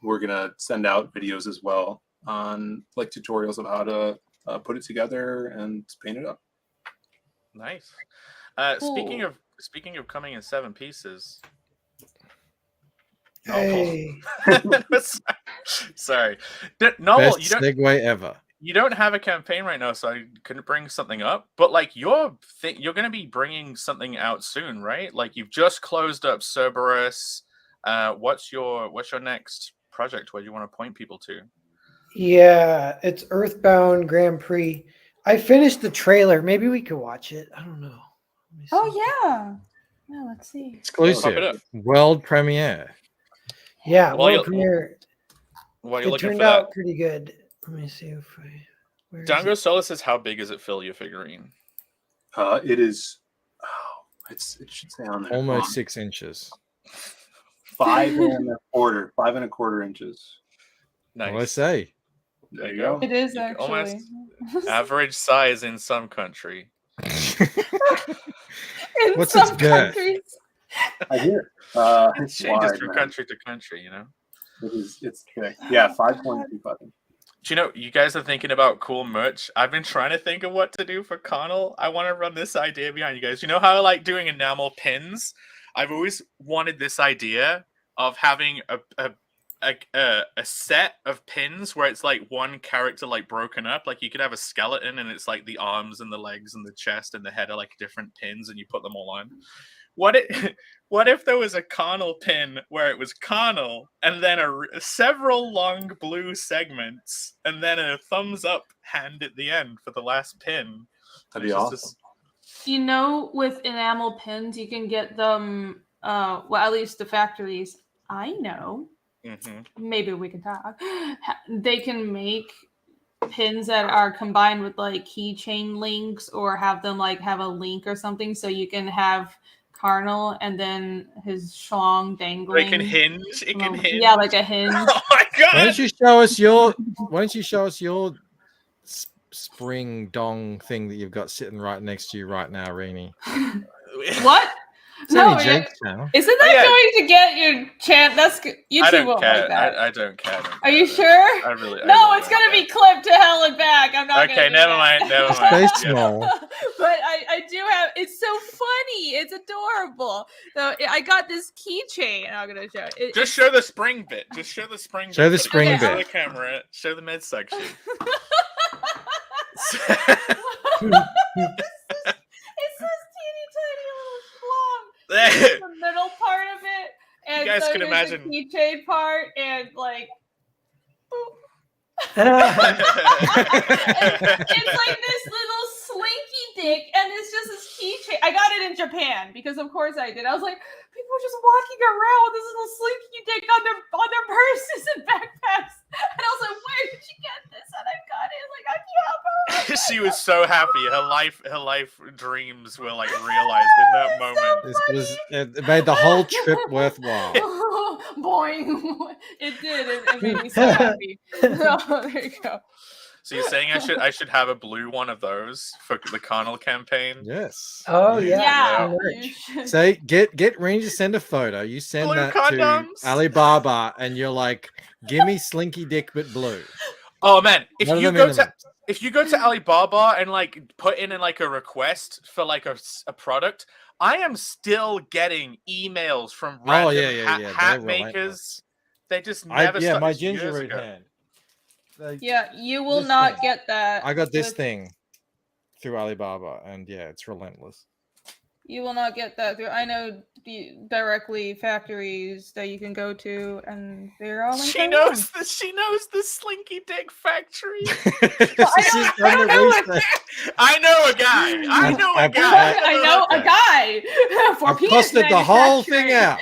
we're gonna send out videos as well on like tutorials of how to put it together and paint it up. Nice. Cool. Speaking of coming in 7 pieces. Hey. Sorry. Noel, Best segue ever. You don't have a campaign right now, so I couldn't bring something up. But like you're going to be bringing something out soon, right? Like you've just closed up Cerberus. What's your next project? Where do you want to point people to? Yeah, it's Earthbound Grand Prix. I finished the trailer. Maybe we could watch it. I don't know. Oh yeah. Yeah, let's see. Exclusive world premiere. Yeah, world premiere. It turned out pretty good. Let me see if I. Dango Sola says, "How big is it, Phil? Your figurine?" It is. It should say on there. Almost 6 inches. 5 1/4. 5 1/4 inches. Nice. What I say? There you go. It is actually almost average size in some country. What's its girth? I hear. It changes from country to country, you know. It's thick. Yeah, 5.25. Do you know, you guys are thinking about cool merch. I've been trying to think of what to do for Connell. I want to run this idea behind you guys. You know how I like doing enamel pins? I've always wanted this idea of having a set of pins where it's like one character like broken up. Like you could have a skeleton and it's like the arms and the legs and the chest and the head are like different pins and you put them all on. What if there was a Connell pin where it was Connell and then several long blue segments and then a thumbs up hand at the end for the last pin? That'd be awesome. You know, with enamel pins, you can get them, well, at least the factories I know, maybe we can talk, they can make pins that are combined with like keychain links or have them like have a link or something so you can have Carnal and then his schlong dangling. It can hinge. It can hinge. Yeah, like a hinge. Oh my god! Why don't you show us your spring dong thing that you've got sitting right next to you right now, Reenie? What? It's only Jake's channel. Isn't that going to get your chant? That's YouTube I don't won't care. like that. I don't care. Are you sure? I really it's gonna be clipped to hell and back. I'm not. Okay, never mind. Stay small. But I do have. It's so funny. It's adorable. So I got this keychain. I'm gonna show it. Just show the spring bit. Just show the spring. Show the spring bit. Show the camera. Show the midsection. It's this teeny tiny little schlong. The middle part of it, and you guys so can imagine the keychain part, and like, boop. It's like this little slinky dick, and it's just this keychain. I got it in Japan because, of course, I did. I was like, people are just walking around with this little slinky dick on their purses and backpacks, and I was like, where did you get this? And I got it. Like, I can't help. She was so happy. Her life dreams were like realized in that moment. It made the whole trip worthwhile. Boing! It did. It made me so happy. Oh, there you go. So you're saying I should have a blue one of those for the Connell campaign? Yes. Oh yeah. Say get Ranger to send a photo. You send blue that condoms. to Alibaba, and you're like, give me Slinky Dick but blue. Oh man, if you go to Alibaba and like put in like a request for like a product, I am still getting emails from random hat makers. They just never. My ginger root hand. You will not get that. I got this thing through Alibaba, and it's relentless. You will not get that through. I know directly factories that you can go to, and they're all in She Taiwan. knows the Slinky Dick factory. Well, I don't know. I know a guy. I know a guy. For I've penis costed the whole thing out.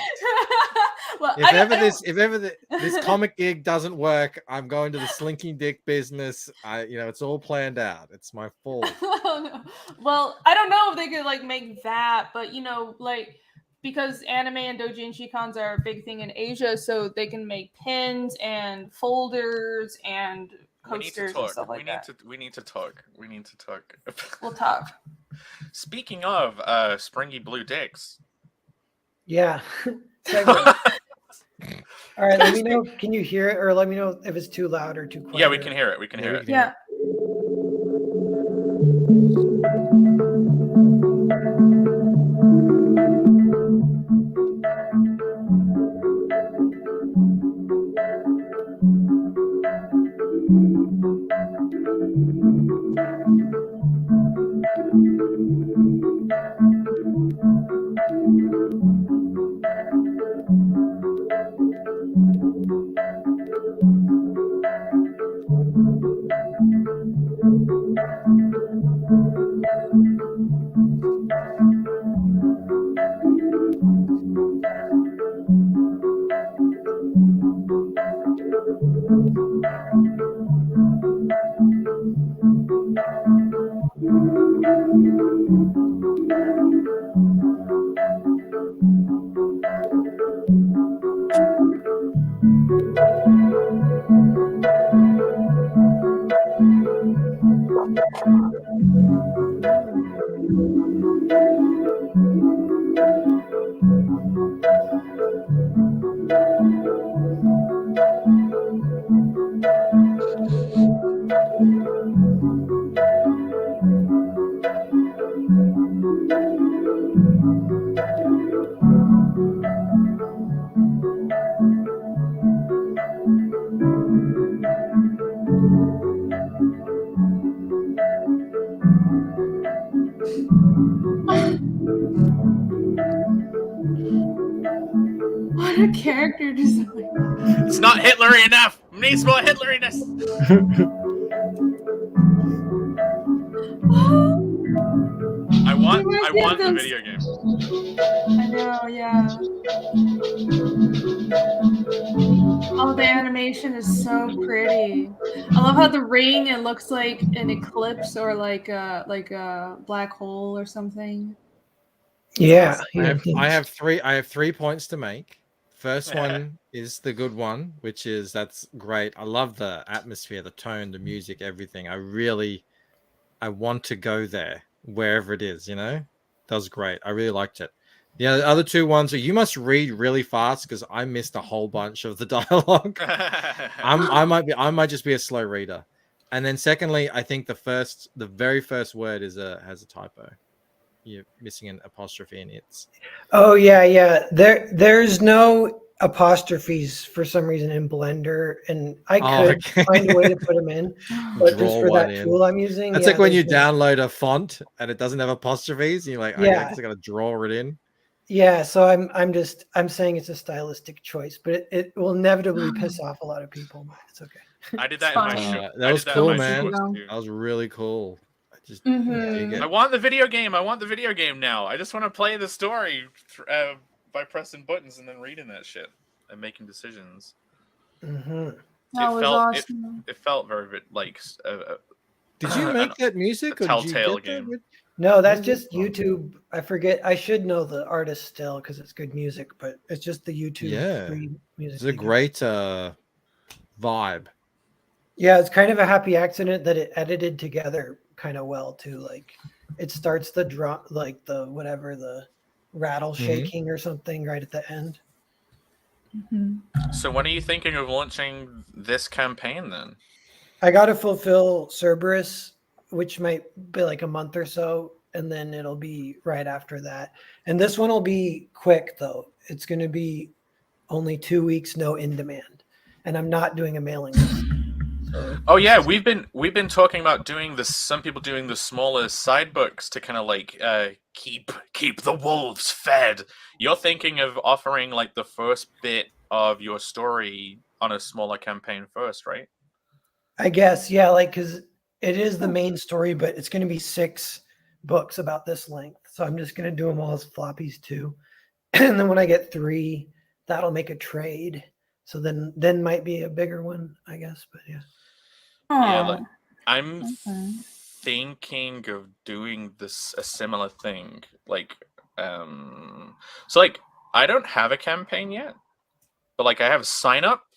Well, If ever this comic gig doesn't work, I'm going to the Slinky Dick business. It's all planned out. It's my fault. Well, I don't know if they could like make that, but like because anime and doujinshi cons are a big thing in Asia, so they can make pins and folders and coasters and stuff like that. We need to talk. We'll talk. Speaking of springy blue dicks. Yeah. All right, let me know. Can you hear it, or let me know if it's too loud or too quiet? Yeah, we can hear it. We can hear it. Yeah. What a character design. It's not Hitlery enough. It needs more Hitleriness. I want the video game. I know, yeah. Oh, the animation is so pretty. I love how the ring, it looks like an eclipse or like a black hole or something. Yeah. I have 3 points to make. First one is the good one, which is that's great. I love the atmosphere, the tone, the music, everything. I want to go there wherever it is, That's great. I really liked it. The other two ones are you must read really fast because I missed a whole bunch of the dialogue. I might just be a slow reader. And then secondly, I think the very first word has a typo. You're missing an apostrophe in it. Oh yeah. There's no apostrophes for some reason in Blender, and I could find a way to put them in, but just for that tool I'm using. That's like when you download a font and it doesn't have apostrophes, and you're like, I just gotta draw it in. Yeah, so I'm saying it's a stylistic choice, but it will inevitably piss off a lot of people. It's okay. I did that in my show. That was cool, man. That was really cool. I want the video game. I want the video game now. I just want to play the story by pressing buttons and then reading that shit and making decisions. That was awesome. It felt very like. Did you make that music? Or Telltale did you get game. No, that's just YouTube. I forget. I should know the artist still because it's good music, but it's just the YouTube free music. It's a great vibe. Yeah, it's kind of a happy accident that it edited together kind of well too. Like it starts the drum, like the rattle shaking or something right at the end. So when are you thinking of launching this campaign then? I got to fulfill Cerberus, which might be like a month or so, and then it'll be right after that. And this one will be quick though. It's going to be only 2 weeks, no in demand, and I'm not doing a mailing list. Oh yeah, we've been talking about doing this. Some people doing the smaller side books to kind of like keep the wolves fed. You're thinking of offering like the first bit of your story on a smaller campaign first, right? I guess, yeah, like because it is the main story, but it's going to be 6 books about this length. So I'm just going to do them all as floppies too, and then when I get 3, that'll make a trade. So then might be a bigger one, I guess. But yeah. Yeah, like, I'm Okay. thinking of doing a similar thing. Like, so like I don't have a campaign yet, but like I have a sign up.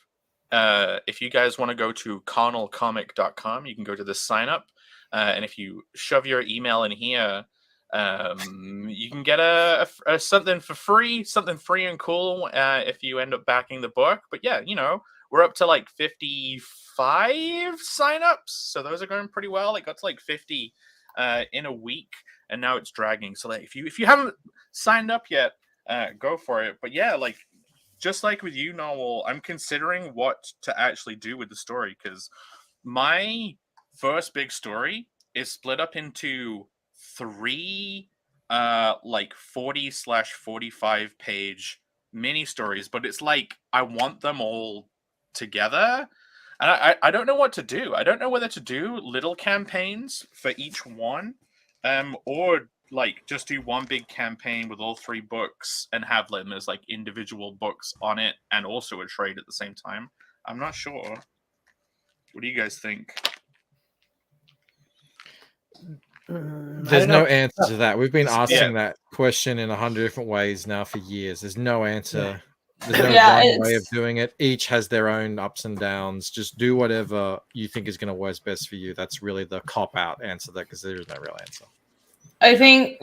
If you guys want to go to connellcomic.com, you can go to the sign up, and if you shove your email in here, you can get a something for free, something free and cool. If you end up backing the book, but yeah, we're up to like 55 signups, so those are going pretty well. It got to like 50 in a week, and now it's dragging. So like, if you haven't signed up yet, go for it. But yeah, like just like with you, Noel, I'm considering what to actually do with the story, because my first big story is split up into 3 like 40/45 page mini stories, but it's like I want them all together, and I don't know what to do. I don't know whether to do little campaigns for each one, or like just do one big campaign with all 3 books and have them as like individual books on it and also a trade at the same time. I'm not sure. What do you guys think? There's no answer to that. We've been asking that question in 100 different ways now for years. There's no answer. There's no one way of doing it. Each has their own ups and downs. Just do whatever you think is going to work best for you. That's really the cop-out answer there, because there is no real answer. I think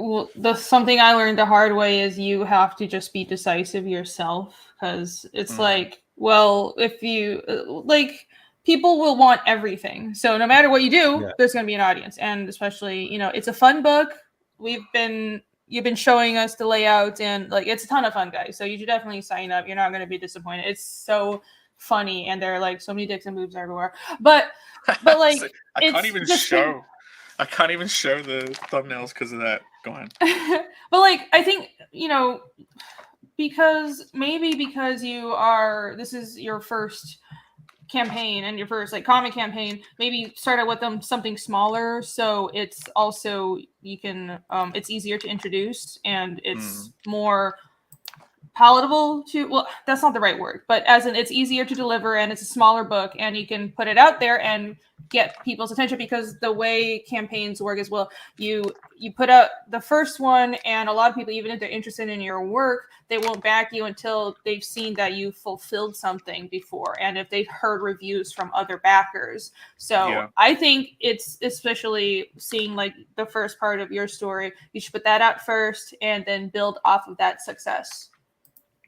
something I learned the hard way is you have to just be decisive yourself, because it's like, well, if you like, people will want everything. So no matter what you do, there's going to be an audience, and especially, it's a fun book. You've been showing us the layout, and like, it's a ton of fun, guys. So you should definitely sign up. You're not going to be disappointed. It's so funny, and there are like so many dicks and boobs everywhere. But like, I can't even show the thumbnails because of that. Go on. But like, I think, because this is your first campaign and your first like comic campaign, maybe start out with something smaller, so it's also it's easier to introduce, and it's more palatable to, well, that's not the right word, but as in it's easier to deliver, and it's a smaller book, and you can put it out there and get people's attention, because the way campaigns work as well, you put out the first one, and a lot of people, even if they're interested in your work, they won't back you until they've seen that you fulfilled something before, and if they've heard reviews from other backers. So I think it's, especially seeing like the first part of your story, you should put that out first and then build off of that success.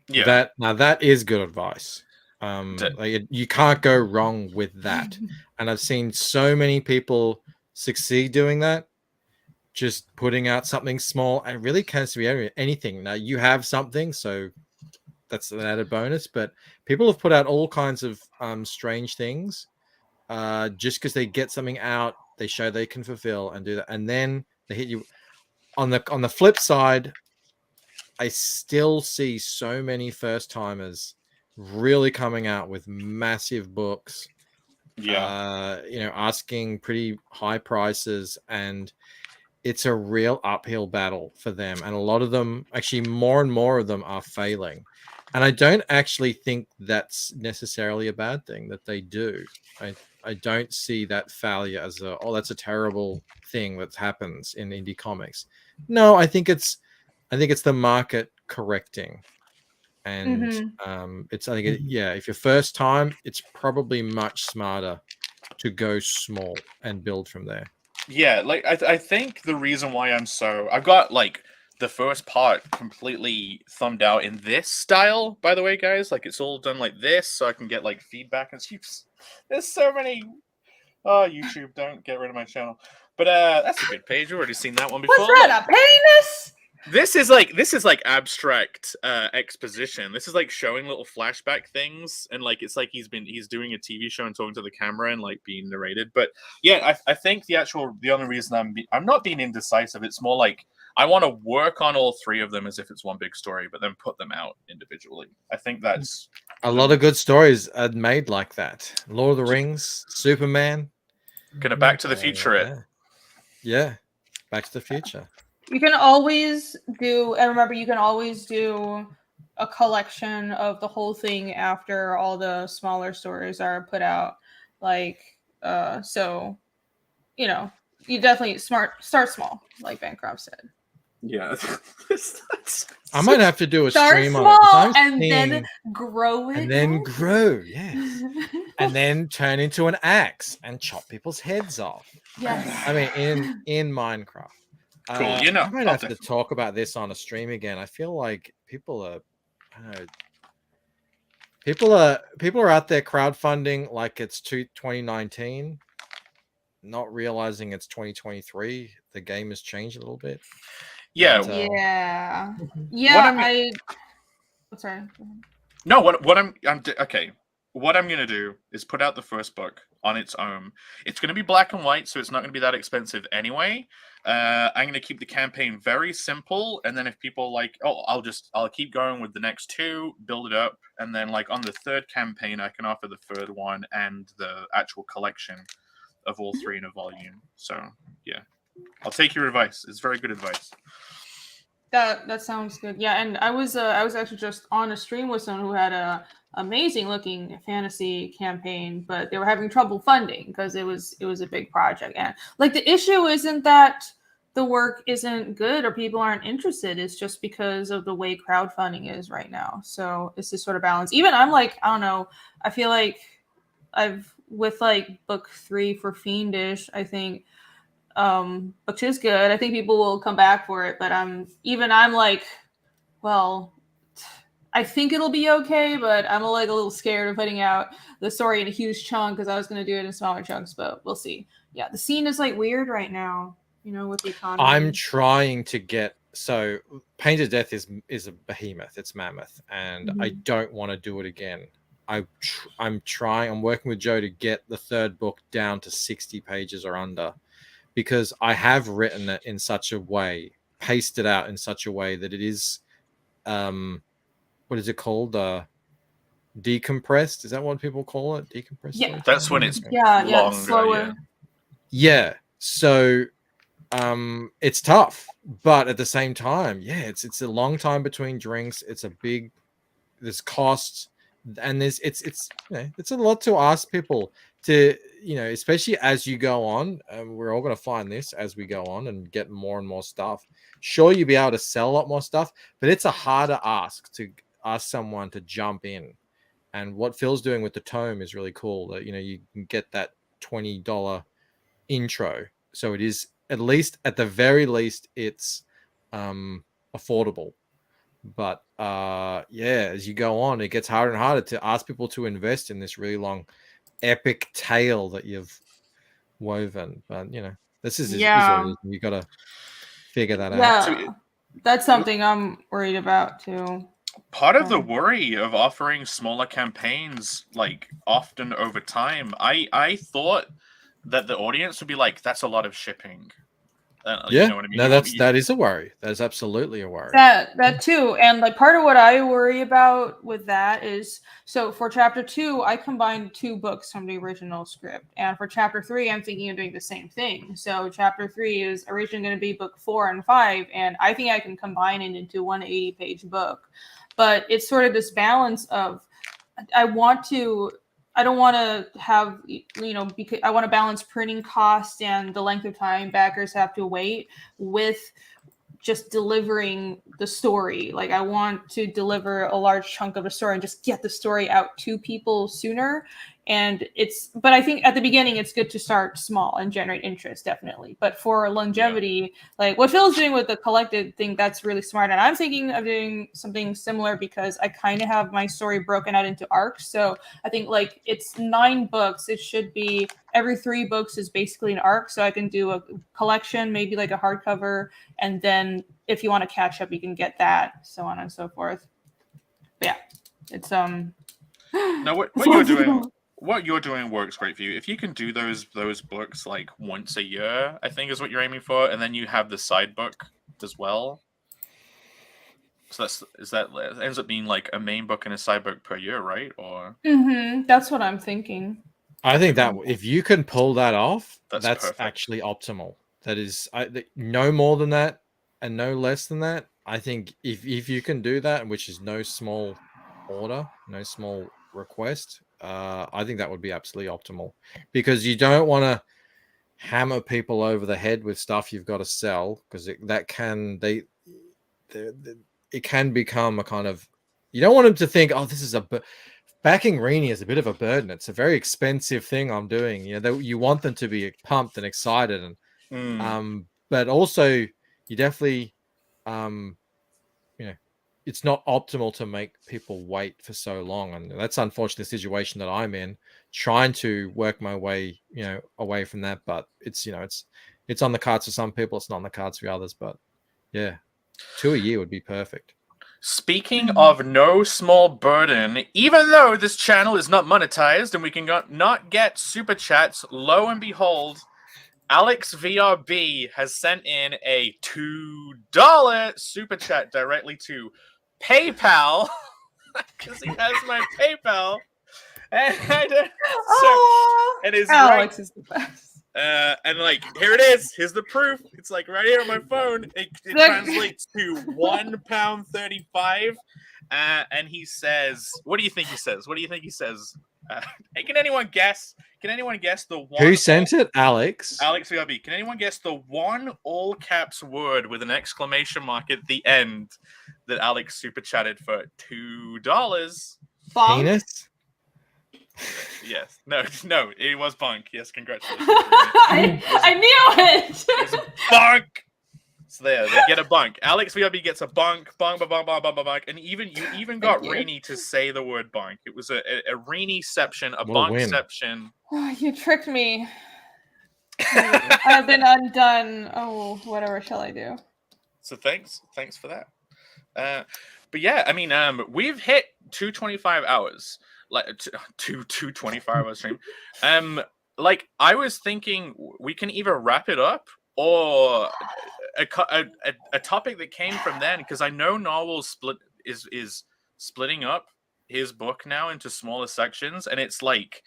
Yeah, that is good advice. Like, you can't go wrong with that. And I've seen so many people succeed doing that, just putting out something small, and really can be anything. Now you have something, so that's an added bonus, but people have put out all kinds of strange things just because they get something out, they show they can fulfill and do that, and then they hit you. On the flip side, I still see so many first timers really coming out with massive books, asking pretty high prices, and it's a real uphill battle for them. And a lot of them, actually more and more of them, are failing. And I don't actually think that's necessarily a bad thing that they do. I don't see that failure as that's a terrible thing that happens in indie comics. No, I think it's the market correcting, and if you're first time, it's probably much smarter to go small and build from there. Yeah, like I think the reason why I've got like the first part completely thumbed out in this style, by the way, guys. Like, it's all done like this, so I can get like feedback and stuff. There's so many. Oh, YouTube, don't get rid of my channel. But that's a good page. We've already seen that one before. Was that a penis? This is like abstract exposition. This is like showing little flashback things, and like it's like he's doing a TV show and talking to the camera and like being narrated. But yeah, I think the only reason I'm not being indecisive. It's more like I want to work on all three of them as if it's one big story, but then put them out individually. I think that's a lot of good stories are made like that. Lord of the Rings, Superman. Gonna Back to the Future it. Yeah, Back to the Future. You can always do, and remember, you can always do a collection of the whole thing after all the smaller stories are put out. Like, so, you know, you definitely start small, like Bancroft said. Yeah. I might have to do a Start stream small on it. and then grow it. And then grow, yes. And then turn into an axe and chop people's heads off. Yes. I mean, in Minecraft. Cool. You know, I might have to talk about this on a stream again. I feel like people are out there crowdfunding like it's 2019, not realizing it's 2023. The game has changed a little bit. Yeah. But, yeah. Sorry. No, what I'm okay. What I'm gonna do is put out the first book on its own. It's gonna be black and white, so it's not gonna be that expensive anyway. I'm gonna keep the campaign very simple, and then if people like, I'll keep going with the next two, build it up, and then like on the third campaign, I can offer the third one and the actual collection of all three in a volume. So yeah, I'll take your advice. It's very good advice. That sounds good. Yeah, and I was actually just on a stream with someone who had a amazing looking fantasy campaign, but they were having trouble funding because it was a big project. And like the issue isn't that the work isn't good or people aren't interested. It's just because of the way crowdfunding is right now. So it's this sort of balance. Even I'm like, I don't know, I feel like with like book 3 for Fiendish, I think book 2 is good. I think people will come back for it, but I'm like, well, I think it'll be okay, but I'm like a little scared of putting out the story in a huge chunk because I was going to do it in smaller chunks, but we'll see. Yeah, the scene is like weird right now, you know, with the economy. I'm trying to get Pain to Death is a behemoth. It's mammoth, and I don't want to do it again. I'm trying. I'm working with Joe to get the third book down to 60 pages or under, because I have written it in such a way, paced it out in such a way that it is, what is it called? Decompressed? Is that what people call it? Decompressed? Yeah, that's when it's longer, slower. Yeah. So it's tough, but at the same time, yeah, it's a long time between drinks. There's costs, and it's a lot to ask people to, especially as you go on. We're all going to find this as we go on and get more and more stuff. Sure, you'll be able to sell a lot more stuff, but it's a harder ask to ask someone to jump in. And what Phil's doing with the tome is really cool. That you can get that $20 intro, so it is at the very least it's affordable. But as you go on, it gets harder and harder to ask people to invest in this really long epic tale that you've woven. But this is what it is. You got to figure that out. Yeah, that's something I'm worried about too. Part of the worry of offering smaller campaigns, like often over time, I thought that the audience would be like, that's a lot of shipping. You know what I mean? No, that is a worry. That's absolutely a worry. That too. And like part of what I worry about with that is, so for chapter 2, I combined 2 books from the original script. And for chapter 3, I'm thinking of doing the same thing. So chapter 3 is originally going to be book 4 and 5. And I think I can combine it into one 80-page book. But it's sort of this balance of, I don't want to have, because I want to balance printing costs and the length of time backers have to wait with just delivering the story. Like I want to deliver a large chunk of a story and just get the story out to people sooner. But I think at the beginning, it's good to start small and generate interest, definitely. But for longevity, like what Phil's doing with the collected thing, that's really smart. And I'm thinking of doing something similar because I kind of have my story broken out into arcs. So I think like it's 9 books. It should be every 3 books is basically an arc. So I can do a collection, maybe like a hardcover, and then if you want to catch up, you can get that, so on and so forth. But yeah, it's Now what you're doing works great for you. If you can do those books like once a year, I think is what you're aiming for, and then you have the side book as well. So that ends up being like a main book and a side book per year, right? Or that's what I'm thinking. I think that if you can pull that off, that's perfect. actually optimal. That is no more than that and no less than that. I think if you can do that, which is no small order, no small request, I think that would be absolutely optimal, because you don't want to hammer people over the head with stuff you've got to sell, because it can become a kind of, you don't want them to think, oh, this is backing Rini is a bit of a burden. It's a very expensive thing I'm doing. You want them to be pumped and excited, and but also you definitely it's not optimal to make people wait for so long, and that's unfortunately the situation that I'm in, trying to work my way away from that. But it's it's on the cards for some people, it's not on the cards for others. But yeah, 2 a year would be perfect. Speaking of no small burden, even though this channel is not monetized and we can not get super chats, lo and behold, Alex VRB has sent in a $2 super chat directly to PayPal because he has my PayPal, and it is Alex is the best. And like, here it is. Here's the proof. It's like right here on my phone. It translates to £1.35. And he says, "What do you think he says? What do you think he says?" Hey, can anyone guess? Can anyone guess the one? Who sent it? Alex. Alex VRB. Can anyone guess the one all caps word with an exclamation mark at the end that Alex super chatted for $2? Penis. Yes. No, it was bonk. Yes, congratulations. I knew it. It's a bonk. So there, they get a bonk. Alex VRB gets a bonk, bonk, and you even got Rini to say the word bonk. It was a Rini-ception, a bonkception. Oh, you tricked me. I've been undone. Oh, whatever shall I do? So thanks for that. But yeah, I mean, we've hit 225 hours. Like 225 hour stream. Like I was thinking we can either wrap it up or a topic that came from then, because I know Narwhal is splitting up his book now into smaller sections, and it's like,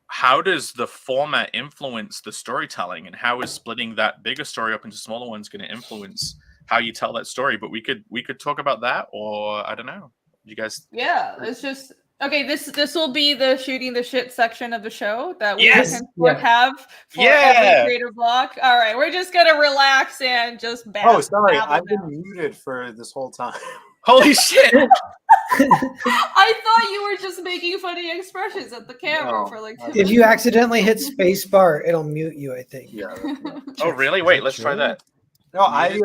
how does the format influence the storytelling, and how is splitting that bigger story up into smaller ones going to influence how you tell that story? But we could talk about that, or I don't know. You guys? Yeah, it's just. Okay, this will be the shooting the shit section of the show that we Yes! can have for every creator block. All right, we're just gonna relax and just Oh, sorry, I've been muted for this whole time. Holy shit! I thought you were just making funny expressions at the camera for like 2 minutes. If you accidentally hit space bar, it'll mute you, I think. Yeah. Oh, really? Wait, let's try that. No, I have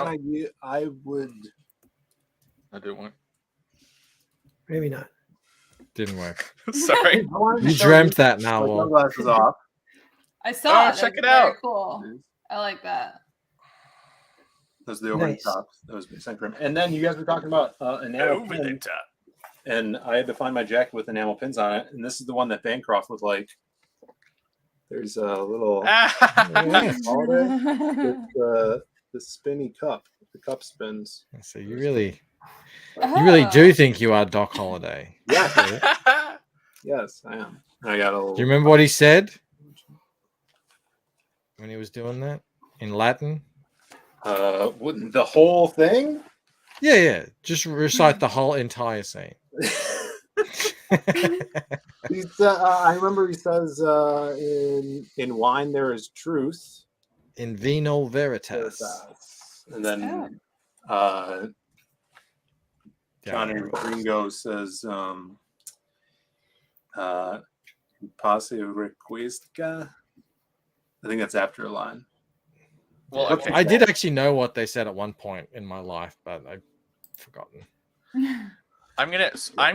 an idea. I would. I do one. Maybe not. Didn't work. Sorry. You dreamt that now. Sunglasses off. I saw it. Check it Very out. Cool. I like that. Those are the over the tops. That was center. And then you guys were talking about enamel over the pins, top. and I had to find my jacket with enamel pins on it. And this is the one that Bancroft would like. There's a little holiday. It's the spinny cup. The cup spins. So you really do think you are Doc Holliday. Yeah. Yes, I am. I got a little. Do you remember what he said when he was doing that in Latin? The whole thing? Yeah. Just recite the whole entire scene. I remember he says in wine there is truth. In vino veritas. And then Johnny Ringo says Passe requesca. I think that's after a line. Well, okay. I did actually know what they said at one point in my life, but I've forgotten. I'm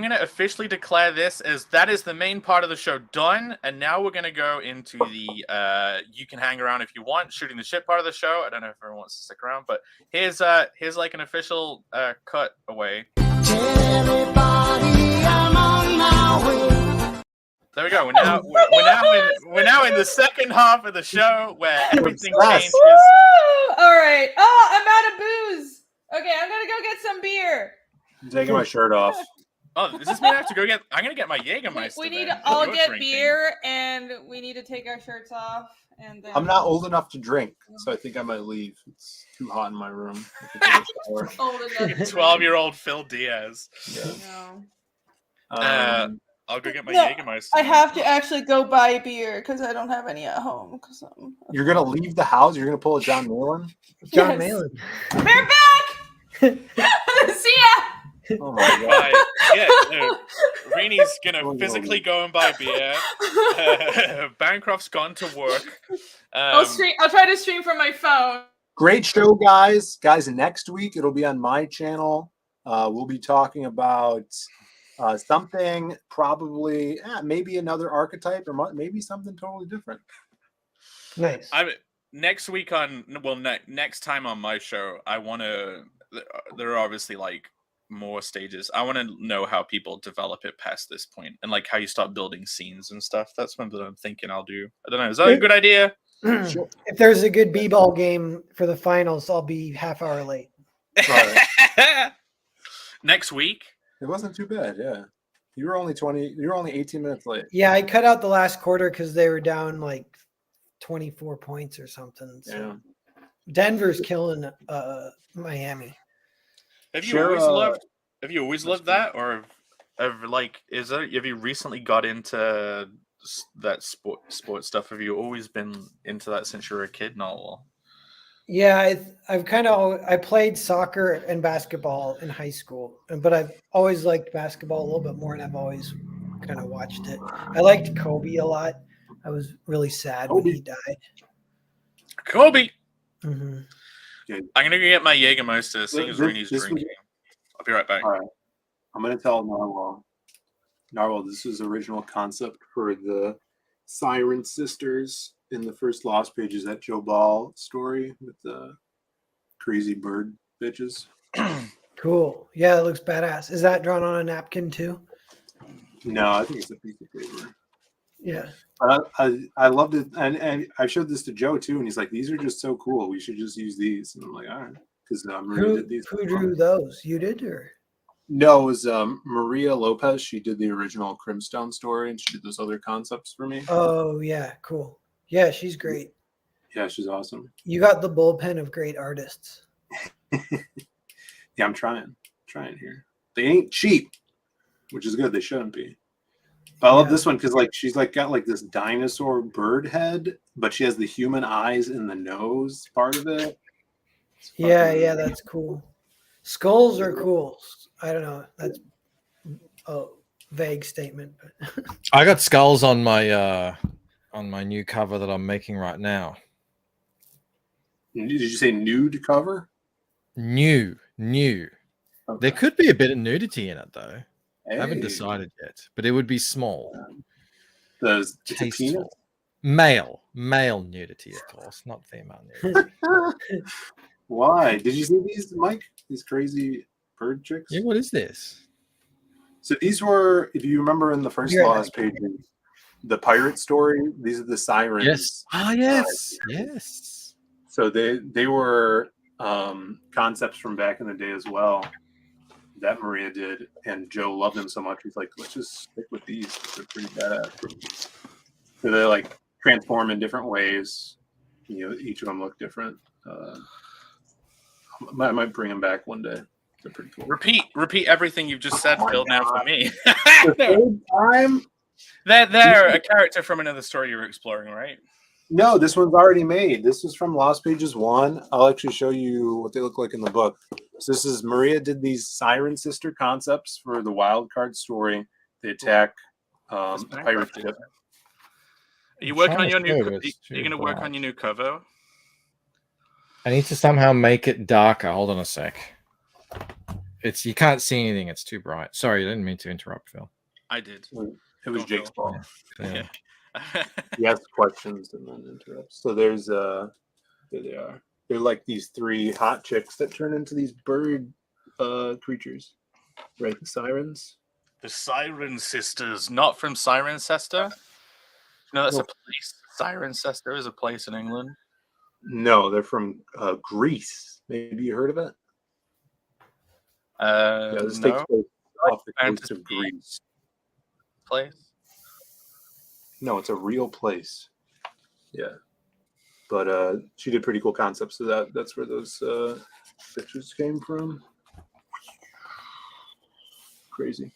gonna officially declare this as that is the main part of the show done, and now we're gonna go into the you can hang around if you want, shooting the shit part of the show. I don't know if everyone wants to stick around, but here's like an official cut away. There we go. We're now in the second half of the show where everything changes. Woo! All right. Oh, I'm out of booze. Okay, I'm gonna go get some beer. I'm taking my shirt off. Oh, does this mean I have to go get? I'm gonna get my Jägermeister. We need then. to all You're get drinking. beer, and we need to take our shirts off. And then... I'm not old enough to drink, so I think I might leave. It's too hot in my room. old enough. 12-year-old Phil Diaz. Yeah. No. I'll go get my No, Jägermeister. I have to actually go buy beer because I don't have any at home. You're gonna leave the house? You're gonna pull a John Malin? John Malin. We're back. See ya. Oh my god! Right. Yeah, no. Reenie's gonna physically go and buy beer. Bancroft's gone to work. I'll try to stream from my phone. Great show, guys! Guys, next week it'll be on my channel. We'll be talking about something probably maybe another archetype or maybe something totally different. Nice. Next week next time on my show, I want to. There are obviously like more stages. I want to know how people develop it past this point and like how you start building scenes and stuff. That's something I'm thinking I'll do. I don't know. Is that a good idea? Sure. If there's a good b-ball game for the finals, I'll be half hour late. Next week. It wasn't too bad, yeah. You were only 18 minutes late. Yeah, I cut out the last quarter because they were down like 24 points or something. So Yeah. Denver's killing Miami. Have you always loved that, or have you recently got into that sport stuff? Have you always been into that since you were a kid? No. Yeah, I played soccer and basketball in high school, but I've always liked basketball a little bit more, and I've always kind of watched it. I liked Kobe a lot. I was really sad when he died. Kobe. Mm-hmm. Good. I'm gonna go get my Jägermeister, seeing as Reenie's drinking. I'll be right back. All right. I'm gonna tell Narwhal. Narwhal, this is original concept for the Siren Sisters in the first Lost Pages, that Joe Ball story with the crazy bird bitches. Cool. Yeah, it looks badass. Is that drawn on a napkin too? No, I think it's a piece of paper. Yeah. I loved it, and I showed this to Joe too, and he's like, "These are just so cool. We should just use these." And I'm like, "All right," because Maria did these. Who drew those? You did, or? No, it was Maria Lopez. She did the original Crimstone story, and she did those other concepts for me. Oh yeah, cool. Yeah, she's great. Yeah, she's awesome. You got the bullpen of great artists. Yeah, I'm trying here. They ain't cheap, which is good. They shouldn't be. But I love this one because like she's like got like this dinosaur bird head, but she has the human eyes in the nose part of it. Yeah, that's cool. Skulls are cool. I don't know. That's a vague statement, but I got skulls on my new cover that I'm making right now. Did you say nude cover? New. Okay. There could be a bit of nudity in it though. Hey. I haven't decided yet, but it would be small. Tasteful. Male nudity, of course, not female nudity. Why? Did you see these, Mike? These crazy bird chicks? Yeah, what is this? So these were, if you remember in the first Lost Pages, the pirate story, these are the sirens. Yes. Yes. So they were concepts from back in the day as well that Maria did, and Joe loved them so much he's like, let's just stick with these. They're pretty badass. So they like transform in different ways. You know, each of them look different. I might bring them back one day. They're pretty cool. Repeat everything you've just said, Phil. Now for me. The third time. They're a character from another story you were exploring, right? No, this one's already made. This is from Lost Pages 1. I'll actually show you what they look like in the book. So this is Maria did these Siren Sister concepts for the wild card story. They attack a pirate ship. Are you working on your new? Are you going to work on your new cover? I need to somehow make it darker. Hold on a sec. It's you can't see anything. It's too bright. Sorry, I didn't mean to interrupt, Phil. I did. It was Jake's ball. Yeah. He asks questions and then interrupts. So there's there they are. They're like these 3 hot chicks that turn into these bird creatures, right? The sirens. The Siren Sisters, not from Cirencester. No, that's a place. Cirencester is a place in England. No, they're from Greece. Maybe you heard of it? Yeah, this takes place off the coast of Greece. Place? No, it's a real place. Yeah. But she did pretty cool concepts, so that's where those pictures came from. Crazy.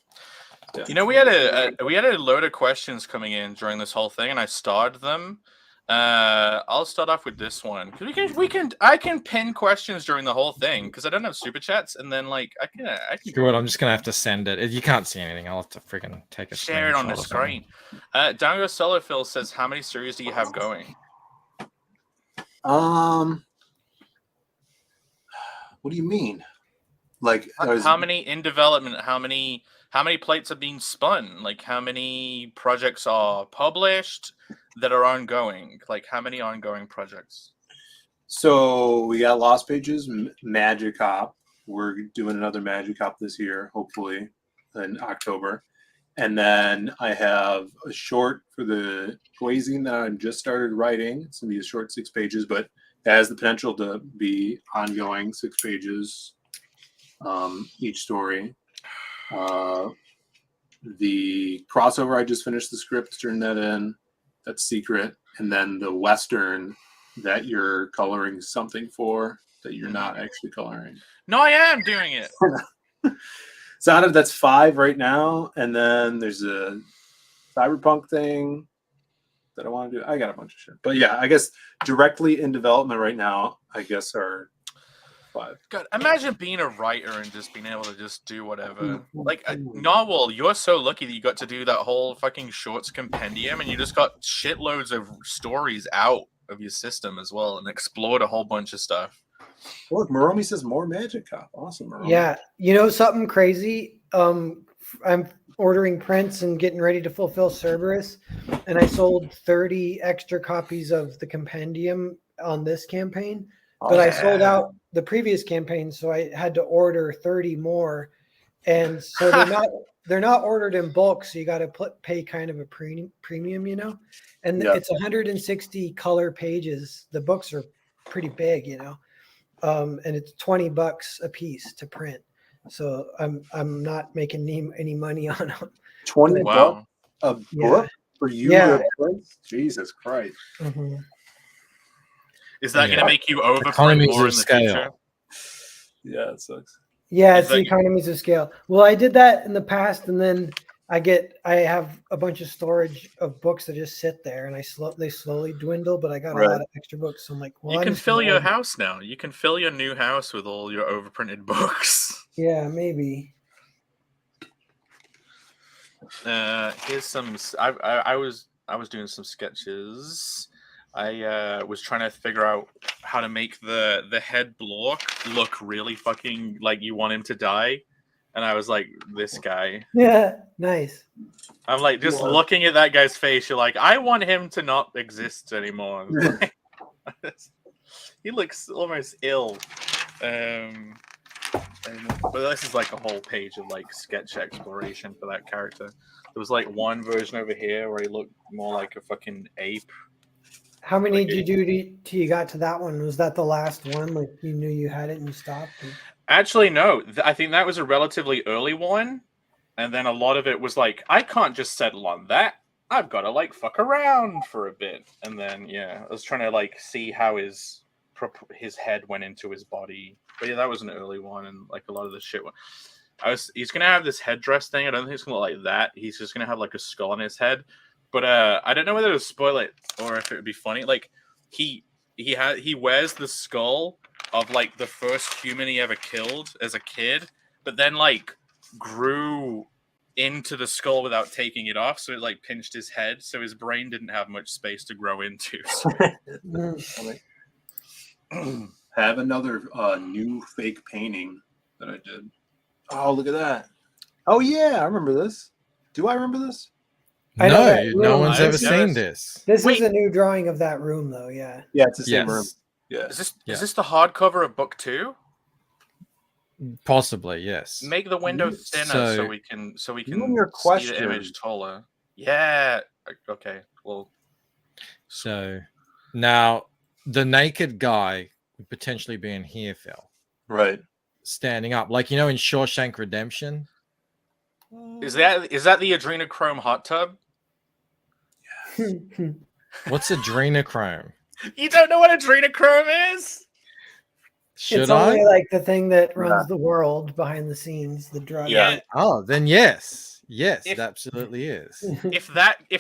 Yeah. You know, we had a load of questions coming in during this whole thing, and I starred them. I'll start off with this one. I can pin questions during the whole thing because I don't have super chats, and then like I can. Good. I'm just gonna have to send it. You can't see anything. I'll have to freaking take a share it on the screen. Dango Solo Phil says, "How many series do you have going?" What do you mean? Like how many in development? How many plates are being spun? Like how many projects are published that are ongoing? Like how many ongoing projects? So we got Lost Pages, Magic Hop. We're doing another Magic Hop this year, hopefully in October. And then I have a short for the Glazing that I just started writing. It's gonna be a short 6 pages, but it has the potential to be ongoing 6 pages each story. The crossover, I just finished the script, turned that in. That's secret. And then the Western that you're coloring something for that you're not actually coloring. No, I am doing it. So that's 5 right now. And then there's a cyberpunk thing that I want to do. I got a bunch of shit. But yeah, I guess directly in development right now, I guess are 5. God, imagine being a writer and just being able to just do whatever. Like, Narwhal, you're so lucky that you got to do that whole fucking shorts compendium and you just got shitloads of stories out of your system as well and explored a whole bunch of stuff. Look, Maromi says more Magic Cop. Awesome, Maromi. Yeah, you know something crazy? I'm ordering prints and getting ready to fulfill Cerberus, and I sold 30 extra copies of the compendium on this campaign. But I sold out the previous campaign, so I had to order 30 more, and so they're not ordered in bulk, so you got to pay kind of a premium, you know. And it's 160 color pages. The books are pretty big, you know, and it's $20 a piece to print. So I'm not making any money on them. $20 a book for you to print? Jesus Christ. Mm-hmm. Is that going to make you overprint more in the future? Yeah, it sucks. Yeah, it's the economies of scale. Well, I did that in the past, and then I have a bunch of storage of books that just sit there, and they slowly dwindle. But I got a lot of extra books, so I'm like, well, you can fill your house now. You can fill your new house with all your overprinted books. Yeah, maybe. Here's some. I was doing some sketches. I was trying to figure out how to make the head block look really fucking like you want him to die. And I was like, this guy. Yeah, nice. I'm like, just looking at that guy's face, you're like, I want him to not exist anymore. He looks almost ill. But this is like a whole page of like sketch exploration for that character. There was like one version over here where he looked more like a fucking ape. How many did you do till you got to that one? Was that the last one? Like you knew you had it and you stopped? Actually, no. I think that was a relatively early one. And then a lot of it was like, I can't just settle on that. I've got to like fuck around for a bit. And then, yeah, I was trying to like see how his head went into his body. But yeah, that was an early one. And like a lot of the shit. He's going to have this headdress thing. I don't think it's going to look like that. He's just going to have like a skull on his head. But I don't know whether to spoil it or if it would be funny. Like he wears the skull of like the first human he ever killed as a kid, but then like grew into the skull without taking it off, so it like pinched his head, so his brain didn't have much space to grow into. Have another new fake painting that I did Oh, look at that. Oh, yeah, I remember this. Do I remember this? I know that No room. one's I've ever never seen this. This Wait. is a new drawing of that room, though. Yeah. Yeah, it's the same room. Yes, Yeah. Is Yeah. this the hardcover of book 2? possibly. Yes. Make the window thinner so we can You and your see the image question. taller. Yeah. Okay. Well. So now the naked guy would potentially be in here, Phil, Right. standing up, like in Shawshank Redemption. Is that the adrenochrome hot tub? What's adrenochrome? You don't know what adrenochrome is? Should It's I? only like the thing that runs the world behind the scenes, the drug. Yeah. Oh, then yes, If- it absolutely is. If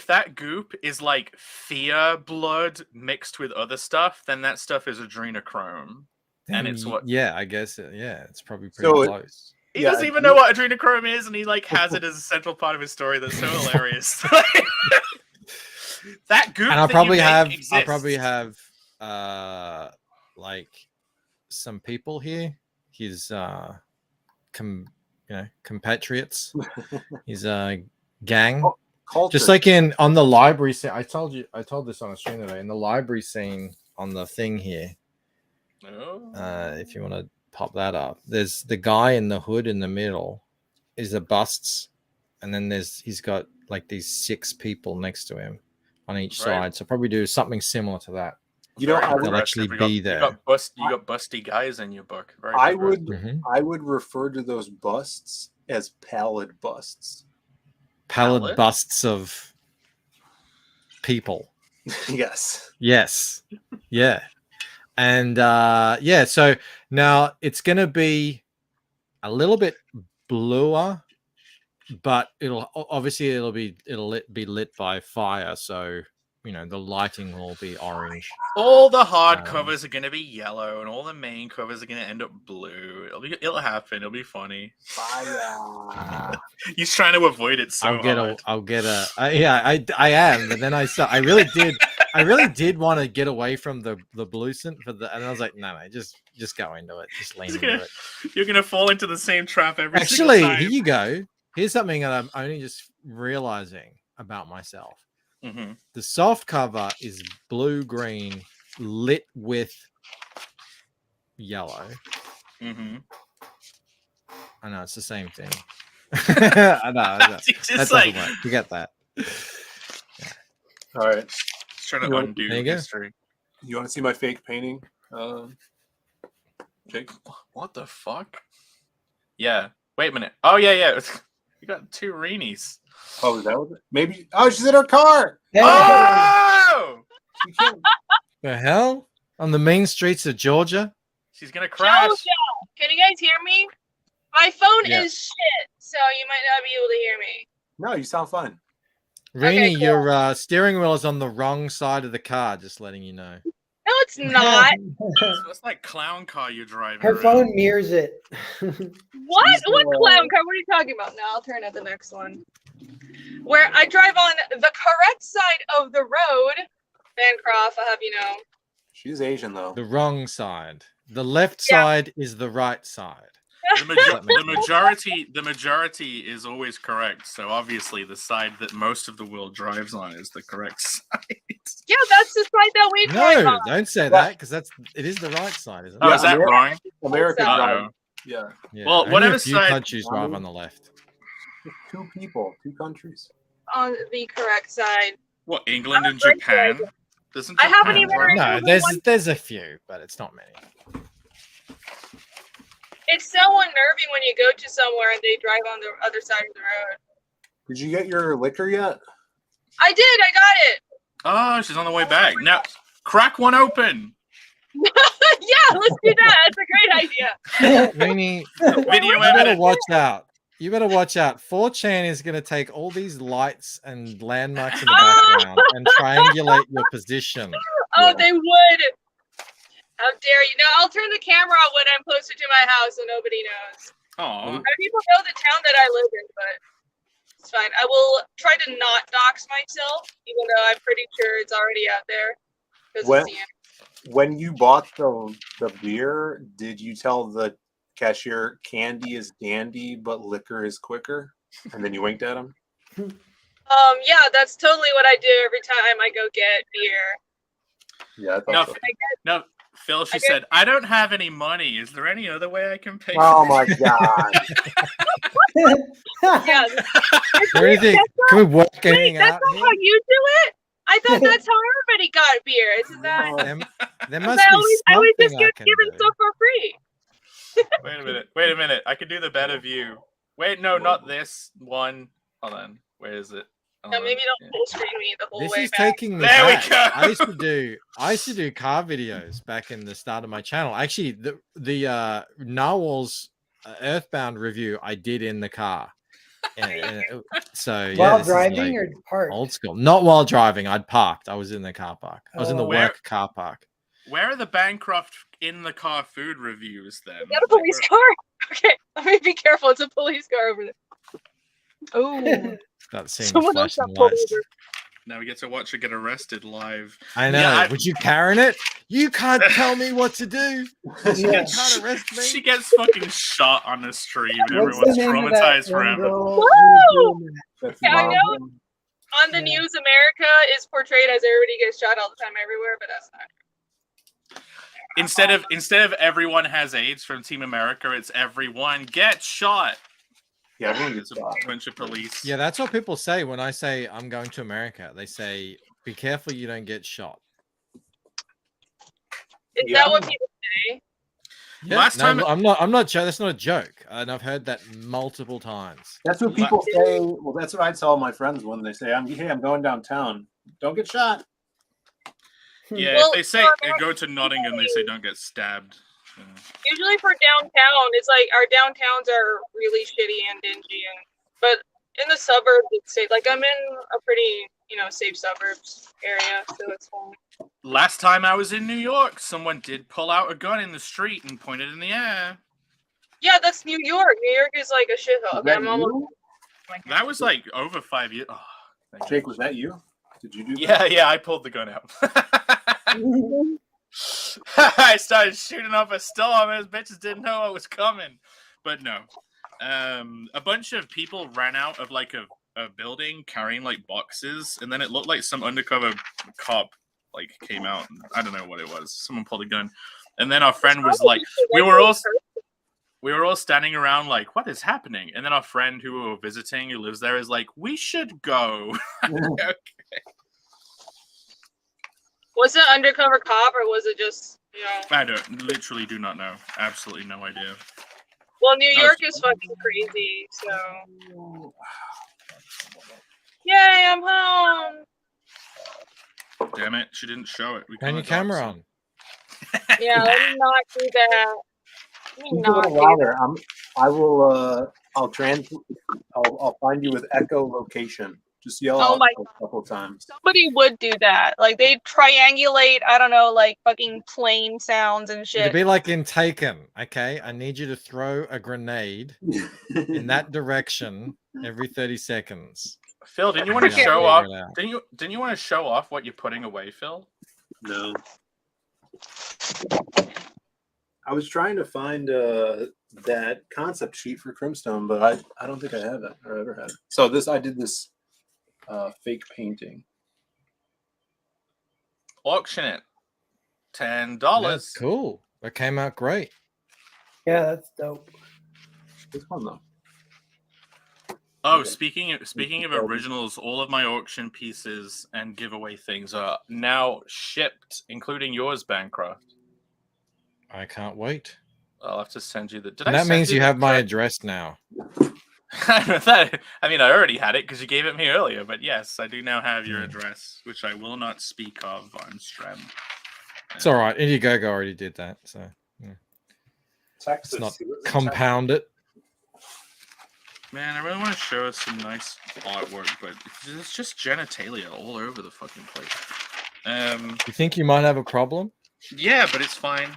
that goop is like fear blood mixed with other stuff, then that stuff is adrenochrome. And it's what Yeah, I guess. It's probably pretty So close. he Yeah, doesn't even know what adrenochrome is, and he like has it as a central part of his story. That's so hilarious. That goop. And I'll that probably you make have. I'll exists. probably have. Like some people here. His compatriots. His gang. Culture. Just like on the library scene. I told this on a stream today. In the library scene on the thing here. Oh. If you want to pop that up, there's the guy in the hood in the middle is the busts, and then he's got like these 6 people next to him on each side. So probably do something similar to that. You know, I Very would, They'll actually impressive. be You there. got busty guys in your book. Very I good. would I would refer to those busts as pallid busts. Pallid Pallid? busts of people. Yes. Yes. Yeah. And so now it's going to be a little bit bluer, but it'll be lit by fire, so the lighting will be orange. All the hard covers are gonna be yellow, and all the main covers are gonna end up blue. It'll happen. It'll be funny. Fire. He's trying to avoid it so hard. I am, but then I really did want to get away from the bluescent and I was like, no, just go into it, just lean into it. You're gonna fall into the same trap every Actually, single time. here you go. Here's something that I'm only just realizing about myself. Mm-hmm. The soft cover is blue-green lit with yellow. Mm-hmm. I know it's the same thing. I know. That Just doesn't work. You get that. All right. Just trying to There undo you go. history. You want to see my fake painting? Jake? What the fuck? Yeah. Wait a minute. Oh yeah. You got 2 Reenies. Oh, is that what? Maybe. Oh, she's in her car. Oh! She can't. The hell? On the main streets of Georgia? She's gonna crash. Jojo, can you guys hear me? My phone Yeah. is shit, so you might not be able to hear me. No, you sound fine. Rini, cool. your steering wheel is on the wrong side of the car, just letting you know. No, it's not. What's that clown car you're driving? Her around? phone mirrors it. What? She's What the- clown car? What are you talking about? Now I'll turn at the next one. Where I drive on the correct side of the road. Bancroft, I'll have you know. She's Asian though. The wrong side. The left Yeah. side is the right side. The majority is always correct. So obviously, the side that most of the world drives on is the correct side. Yeah, that's the side that we drive No, on. don't say that because it is the right side, isn't it? Oh, is that wrong? America Uh-oh. drive. Yeah. Yeah, Well, only whatever a few side- countries drive on the left. 2 people, 2 countries. On the correct side. What, England and I'm Japan? Doesn't I haven't Japan even drive? heard- No, there's a few, but it's not many. It's so unnerving when you go to somewhere and they drive on the other side of the road. Did you get your liquor yet? I did, I got it. Oh, she's on the way back. Now, crack one open. Yeah, let's do that. That's a great idea. Rini, Video you better evidence. watch out. You better watch out. 4chan is going to take all these lights and landmarks in the background and triangulate your position. Oh, they would. How dare you? No, I'll turn the camera on when I'm closer to my house so nobody knows. Oh, People know the town that I live in, but it's fine. I will try to not dox myself, even though I'm pretty sure it's already out there. 'cause What? it's the end. When you bought the beer, did you tell the cashier, "Candy is dandy, but liquor is quicker," and then you winked at him? Yeah, that's totally what I do every time I go get beer. Yeah, I thought so. No, Phil, she said, "I don't have any money. Is there any other way I can pay?" Oh my god! Yeah. What do you think? Can we work anything Wait, that's out not here? how you do it? I thought that's how everybody got beer. Isn't that? There must I be always just something I get can given do. stuff for free. Wait a minute. I can do the better view. Wait, no, not this one. Hold on. Where is it? Yeah, maybe don't full screen me the whole This way is back. taking me There we back. go. I used to do car videos back in the start of my channel. Actually, the Narwhal's Earthbound review I did in the car. So yeah, While this is driving like or parked? old school. Not while driving. I'd parked. I was in the car park. I was in the Oh. work car park. Where are the Bancroft in the car food reviews then? Is that a police car? Okay, let me be careful. It's a police car over there. Oh, That seems someone else flashing got pulled lights. over. Now we get to watch her get arrested live. I know. Yeah, Would you Karen it? You can't tell me what to do. You Yeah. can't arrest me. She gets fucking shot on the stream. And What's the everyone's name of that traumatized one forever. girl Woo! who's doing that? That's Yeah, I wild. know. On the news, America is portrayed as everybody gets shot all the time everywhere, but that's not. Instead of everyone has AIDS from Team America, it's everyone gets shot. Yeah, everyone It's gets a shot. bunch of police. Yeah, that's what people say when I say I'm going to America. They say, "Be careful you don't get shot." Is Yeah. that what people say? Yeah, Last time- I'm not. That's not a joke, and I've heard that multiple times. That's what people say. Well, that's what I tell my friends when they say, I'm going downtown. Don't get shot." Yeah, Well, if they say go to Nottingham, they say don't get stabbed. Yeah. Usually for downtown, it's like our downtowns are really shitty and dingy, but in the suburbs, it's safe. Like I'm in a pretty, safe suburbs area, so it's fine. Last time I was in New York, someone did pull out a gun in the street and point it in the air. Yeah, that's New York. New York is like a shithole. Okay, That I'm almost. you? That was like over 5 years. Oh, thank Jake, you. was that you? Did you do that? Yeah, I pulled the gun out. I started shooting off a storm. Those bitches didn't know I was coming. But no. A bunch of people ran out of like a building carrying like boxes, and then it looked like some undercover cop like came out. And I don't know what it was. Someone pulled a gun. And then our friend was like, we were all standing around like, what is happening? And then our friend who we were visiting, who lives there, is like, we should go. Okay. Was it undercover cop or was it just, I literally do not know. Absolutely no idea. Well, New York is fucking crazy, so. Yay, I'm home. Damn it, she didn't show it. Turn your camera on. Yeah, let me not do that. Let me Speak a not little do louder. I'll find you with echolocation. Just yell Oh out my a couple times. Somebody would do that. Like, they triangulate, I don't know, like fucking plane sounds and shit. It'd be like in Taken. Okay, I need you to throw a grenade in that direction every 30 seconds. Phil, didn't you want to Okay. show off? Figure it out. Didn't you want to show off what you're putting away, Phil? No. I was trying to find that concept sheet for Crimstone, but I don't think I have it or ever had it. So I did this fake painting. Auction it. $10. That's cool. That came out great. Yeah, that's dope. This one though. Oh, speaking of originals, all of my auction pieces and giveaway things are now shipped, including yours, Bancroft. I can't wait. I'll have to send you the. And that means you have my address now. I mean, I already had it because you gave it me earlier. But yes, I do now have your address, which I will not speak of on stream. It's all right. Indiegogo already did that, so yeah. Texas. It's not He lives in compound it. Man, I really want to show us some nice artwork, but it's just genitalia all over the fucking place. You think you might have a problem? Yeah, but it's fine.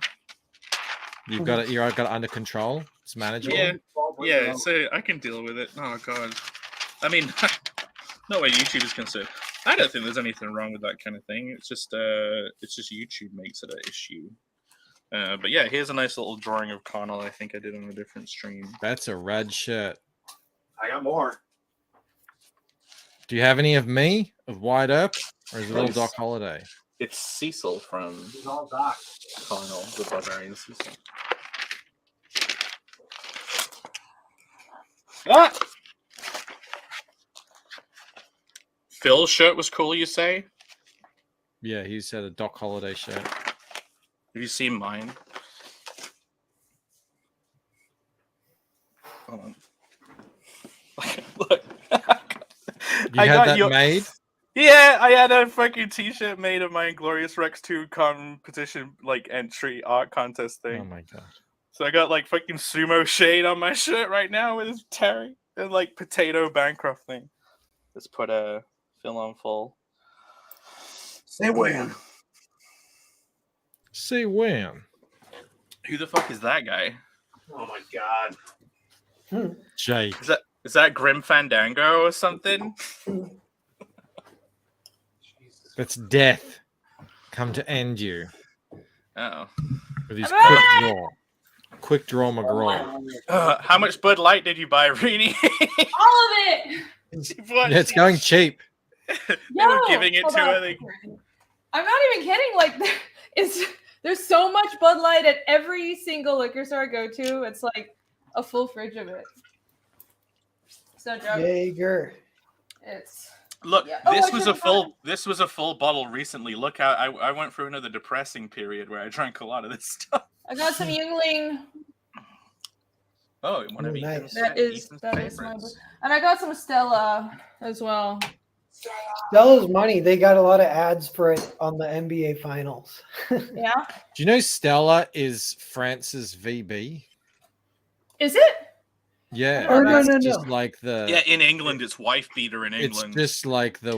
You've got it. You've got it under control. It's manageable. Yeah, Texas. yeah. So I can deal with it. Oh god. I mean, no way YouTube is concerned. I don't think there's anything wrong with that kind of thing. It's just YouTube makes it an issue. But yeah, here's a nice little drawing of Connell. I think I did on a different stream. That's a red shirt. I got more. Do you have any of me of Wide Earp, or is it all Doc Holiday? It's Cecil from It's all Doc. Connell, the barbarian Cecil. Ah! Phil's shirt was cool, you say? Yeah, he said a Doc Holiday shirt. Have you seen mine? Hold on. Look. You had that made? Yeah, I had a fucking t-shirt made of my Inglorious Rex 2 competition like entry art contest thing. Oh my god. So I got like fucking sumo shade on my shirt right now with his Terry and like potato Bancroft thing. Let's put a Phil on full. Say when. Say when. Who the fuck is that guy? Oh my god. Jake. Is that Grim Fandango or something? That's death. Come to end you. Oh. With his quick draw. Quick draw McGraw. How much Bud Light did you buy, Reenie? All of it. Yeah, it's going cheap. They were giving it hold to on. her. I'm not even kidding. Like, there's so much Bud Light at every single liquor store I go to. It's like a full fridge of it. So joke. Jaeger. It's Look, yeah. this was a full bottle recently. Look how I went through another depressing period where I drank a lot of this stuff. I got some Yingling. Oh, One of nice. That is my. And I got some Stella as well. Stella's money. They got a lot of ads for it on the NBA Finals. Yeah. Do you know Stella is France's VB? Is it? Yeah. Oh, no, it's no, just no. like the. Yeah, in England, it's wife beater in It's England. just like the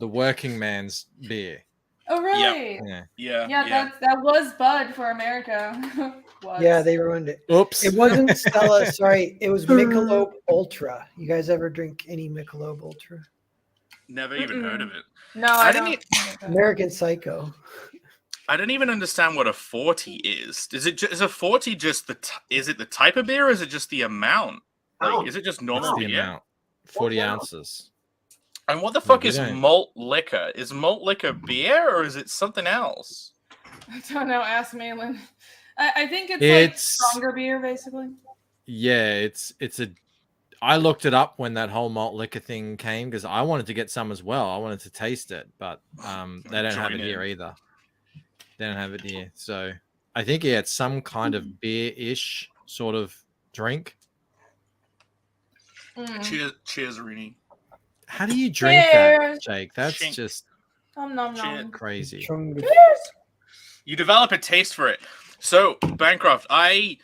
working man's beer. Oh really? Yeah. Yeah. That was Bud for America. Was. Yeah, they ruined it. Oops. It wasn't Stella. Sorry, it was Michelob Ultra. You guys ever drink any Michelob Ultra? Never even heard of it. No, I didn't. don't. American Psycho. I don't even understand what a 40 is. Is a 40 just is it the type of beer or is it just the amount? Like, is it just normal the beer? amount. 40 ounces. And what the fuck you is don't. malt liquor? Is malt liquor beer or is it something else? I don't know. Ask Malin. I think it's like It's- stronger beer, basically. Yeah, it's a. I looked it up when that whole malt liquor thing came because I wanted to get some as well. I wanted to taste it, but they don't have it here either. They don't have it here, so I think it's some kind of beer-ish sort of drink. Cheers, Rooney. How do you drink Cheers. that, Jake? That's Chink. just Nom nom Shit. nom. crazy. Chungus. You develop a taste for it. So, Bancroft, I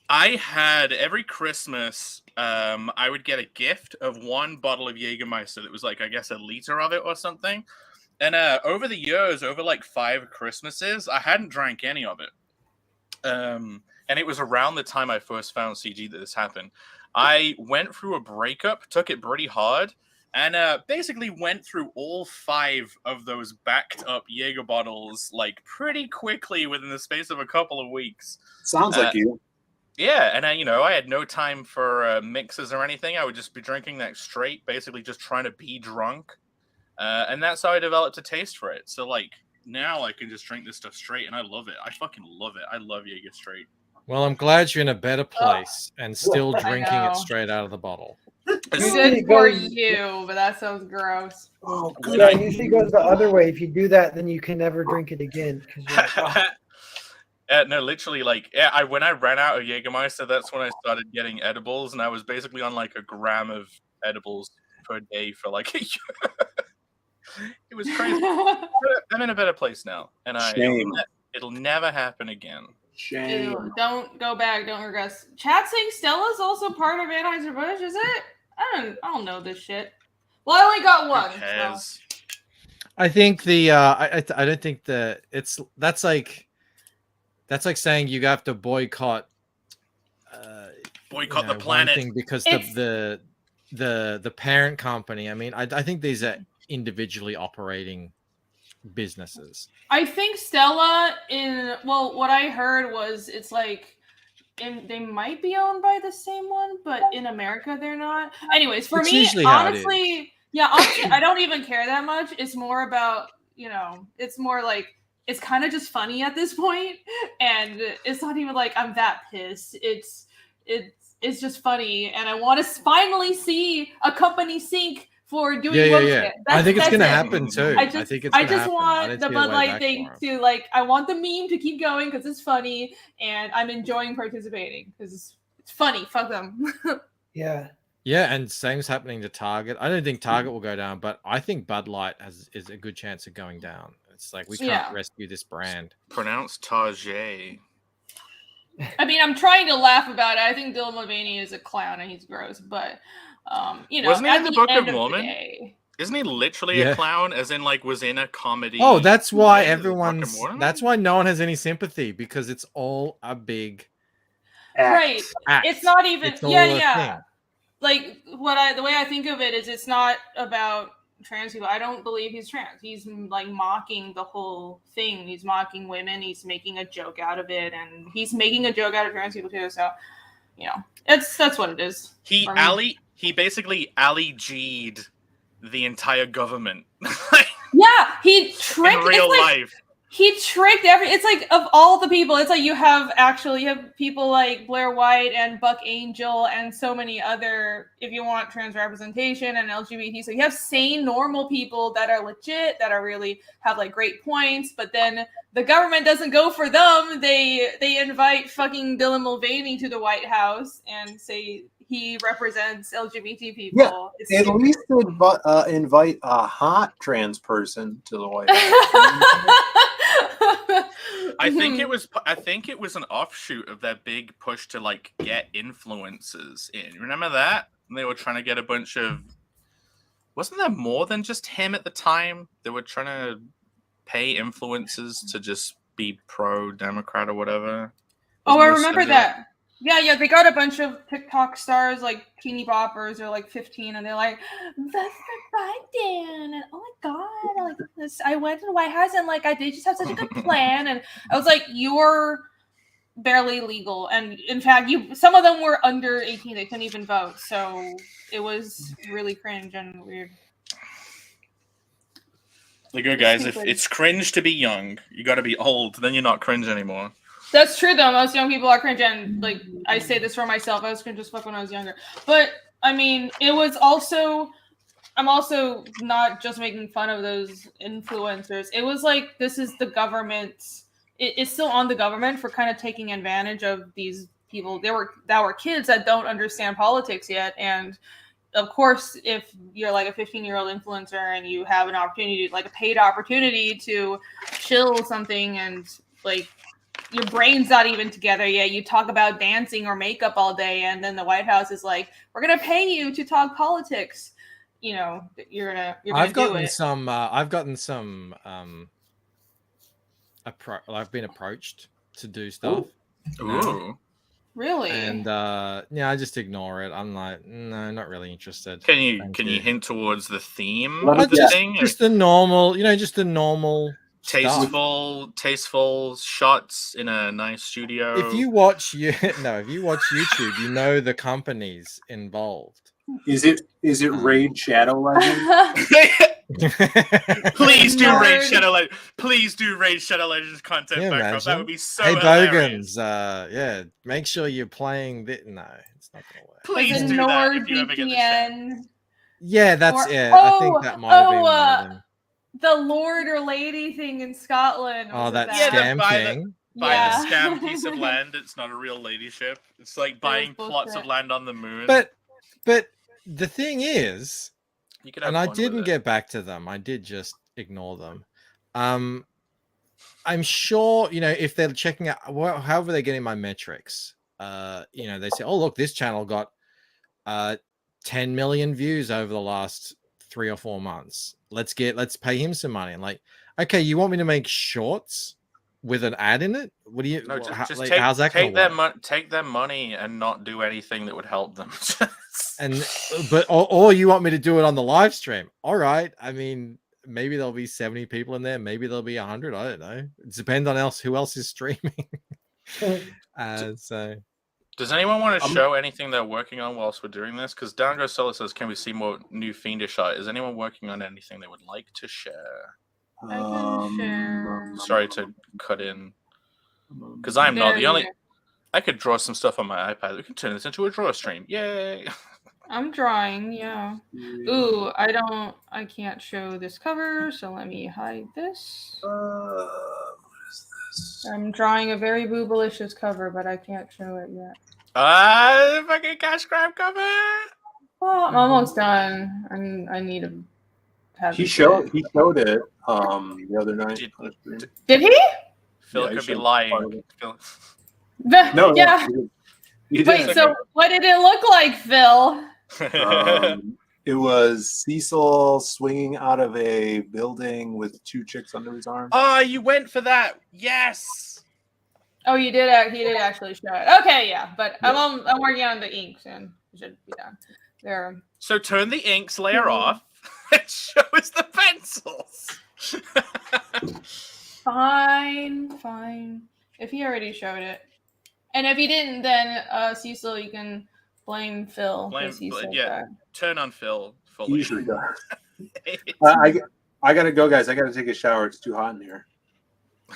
had every Christmas, I would get a gift of one bottle of Jägermeister that was like, I guess, a liter of it or something. And over the years, over like 5 Christmases, I hadn't drank any of it. And it was around the time I first found CG that this happened. I went through a breakup, took it pretty hard, and basically went through all 5 of those backed up Jaeger bottles like pretty quickly within the space of a couple of weeks. Sounds like you. Yeah, and I had no time for mixes or anything. I would just be drinking that straight, basically just trying to be drunk. And that's how I developed a taste for it. So like now I can just drink this stuff straight and I love it. I fucking love it. I love Jaeger straight. Well, I'm glad you're in a better place and still I drinking know. it straight out of the bottle. Good for you, but that sounds gross. Oh, good. Yeah, it usually goes the other way. If you do that, then you can never drink it again. 'Cause you're like, oh. No, literally, like, when I ran out of Jägermeister, that's when I started getting edibles, and I was basically on like a gram of edibles per day for like a year. It was crazy. I'm in a better place now, and it'll never happen again. Shame. Ew, don't go back. Don't regress. Chat saying Stella's also part of Anheuser-Busch. Is it? I don't know this shit. Well, I only got one. Who cares? I think I don't think that's like saying you have to boycott Boycott the one planet. thing because It's- the parent company. I mean, I think these are individually operating businesses. I think Stella what I heard was it's like they might be owned by the same one, but in America they're not. Anyways, for me, honestly, I don't even care that much. It's more about, it's more like it's kind of just funny at this point, and it's not even like I'm that pissed. It's just funny, and I want to finally see a company sink for doing shit. I think it's going to happen too. I just want the Bud Light thing to I want the meme to keep going because it's funny, and I'm enjoying participating because it's funny. Fuck them. Yeah. Yeah, and same's happening to Target. I don't think Target will go down, but I think Bud Light is a good chance of going down. It's like we can't rescue this brand. Pronounced Target. I mean, I'm trying to laugh about it. I think Dylan Mulvaney is a clown and he's gross, but wasn't he in the Book of Mormon? Isn't he literally a clown? As in, was in a comedy? Oh, that's why that's why no one has any sympathy, because it's all a big act. It's not even. It's thing. Like the way I think of it is, it's not about trans people. I don't believe he's trans. He's mocking the whole thing. He's mocking women. He's making a joke out of it, and he's making a joke out of trans people too. So, that's what it is. He basically Ali G'd the entire government. He tricked in real life. He tricked it's like, of all the people, it's like you have people like Blair White and Buck Angel and so many other, if you want trans representation and LGBT. So you have sane, normal people that are legit, that are really have great points, but then the government doesn't go for them. They invite fucking Dylan Mulvaney to the White House and say he represents LGBT people. Yeah, at least invite a hot trans person to the White House. I think it was an offshoot of their big push to get influencers in. Remember that? They were trying to get a bunch of. Wasn't there more than just him at the time? They were trying to pay influencers to just be pro-Democrat or whatever. I remember that. Yeah, they got a bunch of TikTok stars, teeny boppers, they're 15, and they're like, "Vote for Biden," and oh my god, I went to the White House and I did just have such a good plan, and I was like, "You're barely legal," and in fact, some of them were under 18, they couldn't even vote, so it was really cringe and weird. Guys, if it's cringe to be young, you got to be old, then you're not cringe anymore. That's true, though. Most young people are cringe, and I say this for myself. I was cringe as fuck when I was younger. But I mean, it was also. I'm also not just making fun of those influencers. It was this is the government's. It's still on the government for kind of taking advantage of these people. That were kids that don't understand politics yet, and of course, if you're a 15-year-old influencer and you have an opportunity, a paid opportunity to shill something, and your brain's not even together yet. You talk about dancing or makeup all day, and then the White House is like, "We're gonna pay you to talk politics." You're gonna. I've gotten some. I've been approached to do stuff. Ooh. Really? And I just ignore it. I'm like, no, not really interested. Can you hint towards the theme of the thing? Just the normal, just the normal. Tasteful shots in a nice studio. If you watch YouTube, you know the companies involved. Is it Raid Shadow Legends? Please do Raid Shadow Legends. Please do Raid Shadow Legends content background. That would be so hilarious. Bogans, make sure you're playing no, it's not gonna work. Please do that if you ever get the chance. Yeah, that's it. I think that might have been one of them. The lord or lady thing in Scotland. That scam thing. Buy the scam piece of land. It's not a real ladyship. It's like buying plots of land on the moon. But the thing is, and I didn't get back to them. I did just ignore them. I'm sure, if they're checking out, however they're getting my metrics, they say, "Oh, look, this channel got 10 million views over the last 3 or 4 months. Let's pay him some money." And okay, you want me to make shorts with an ad in it? What do you? No, how's that going to work? Take their money and not do anything that would help them. or you want me to do it on the live stream? All right. I mean, maybe there'll be 70 people in there. Maybe there'll be 100. I don't know. It depends on who else is streaming. So, does anyone want to show anything they're working on whilst we're doing this? Because Down Goes Solar says, "Can we see more new Fiendish art?" Is anyone working on anything they would like to share? I can share. Sorry to cut in, because I'm not the only. I could draw some stuff on my iPad. We can turn this into a draw stream. Yay! I'm drawing, yeah. Ooh, I can't show this cover, so let me hide this. What is this? I'm drawing a very boobalicious cover, but I can't show it yet. Fucking cash grab cover. Well, I'm almost done. I need to have. He showed it the other night. Did he? Phil could be lying. No, yeah. Wait, so what did it look like, Phil? It was Cecil swinging out of a building with 2 chicks under his arm. Oh, you went for that. Yes. Oh, you did. He did actually show it. Okay, yeah, but yeah. I'm working on the inks and it should be done. There. So turn the inks layer off and show us the pencils. Fine. If he already showed it, and if he didn't, then Cecil, you can blame Phil. Yeah, turn on Phil. He usually does. I gotta go, guys. I gotta take a shower. It's too hot in here.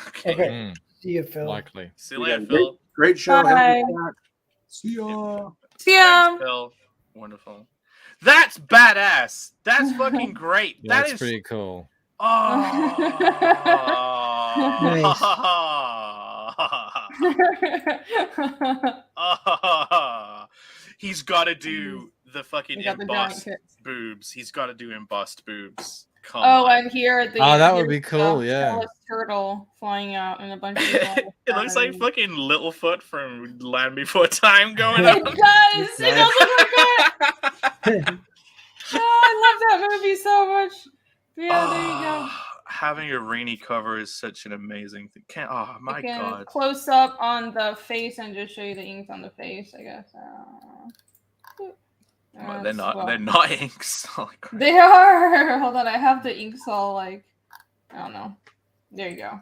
Okay. See you, Phil. Likely. See you later, Phil. Great show. Bye. See ya. See ya. Thanks, Phil. Wonderful. That's badass. That's fucking great. Yeah, that is pretty cool. Oh. He's got to do the fucking embossed boobs. He's got to do embossed boobs. Come on. And here at the that would be cool. Yeah, turtle flying out in a bunch of. It looks like fucking Littlefoot from Land Before Time going on. It does. It does look like that. I love that movie so much. Yeah, there you go. Having a rainy cover is such an amazing thing. Oh my god! Close up on the face and just show you the inks on the face, I guess. They're not inks. They are. Hold on, I have the inks all I don't know. There you go.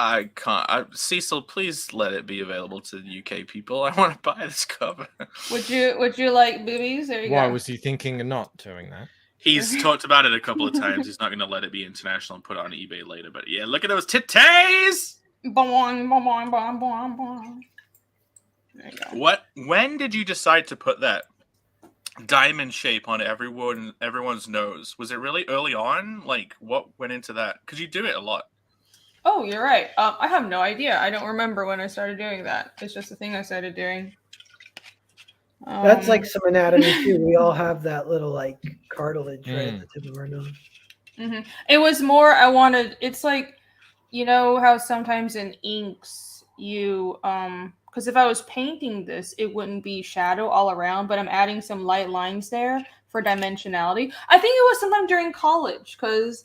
I can't. Cecil, please let it be available to UK people. I want to buy this cover. Would you like boobies? There you go. Why was he thinking of not doing that? He's talked about it a couple of times. He's not going to let it be international and put it on eBay later. But yeah, look at those titties! Boing, boing, boing, boing, boing. There you go. When did you decide to put that diamond shape on everyone's nose? Was it really early on? Like, what went into that? Because you do it a lot. Oh, you're right. I have no idea. I don't remember when I started doing that. It's just a thing I started doing. That's like some anatomy too. We all have that little like cartilage right at the tip of our nose. Mm-hmm. It was more it's like, you know how sometimes in inks you because if I was painting this, it wouldn't be shadow all around, but I'm adding some light lines there for dimensionality. I think it was sometime during college because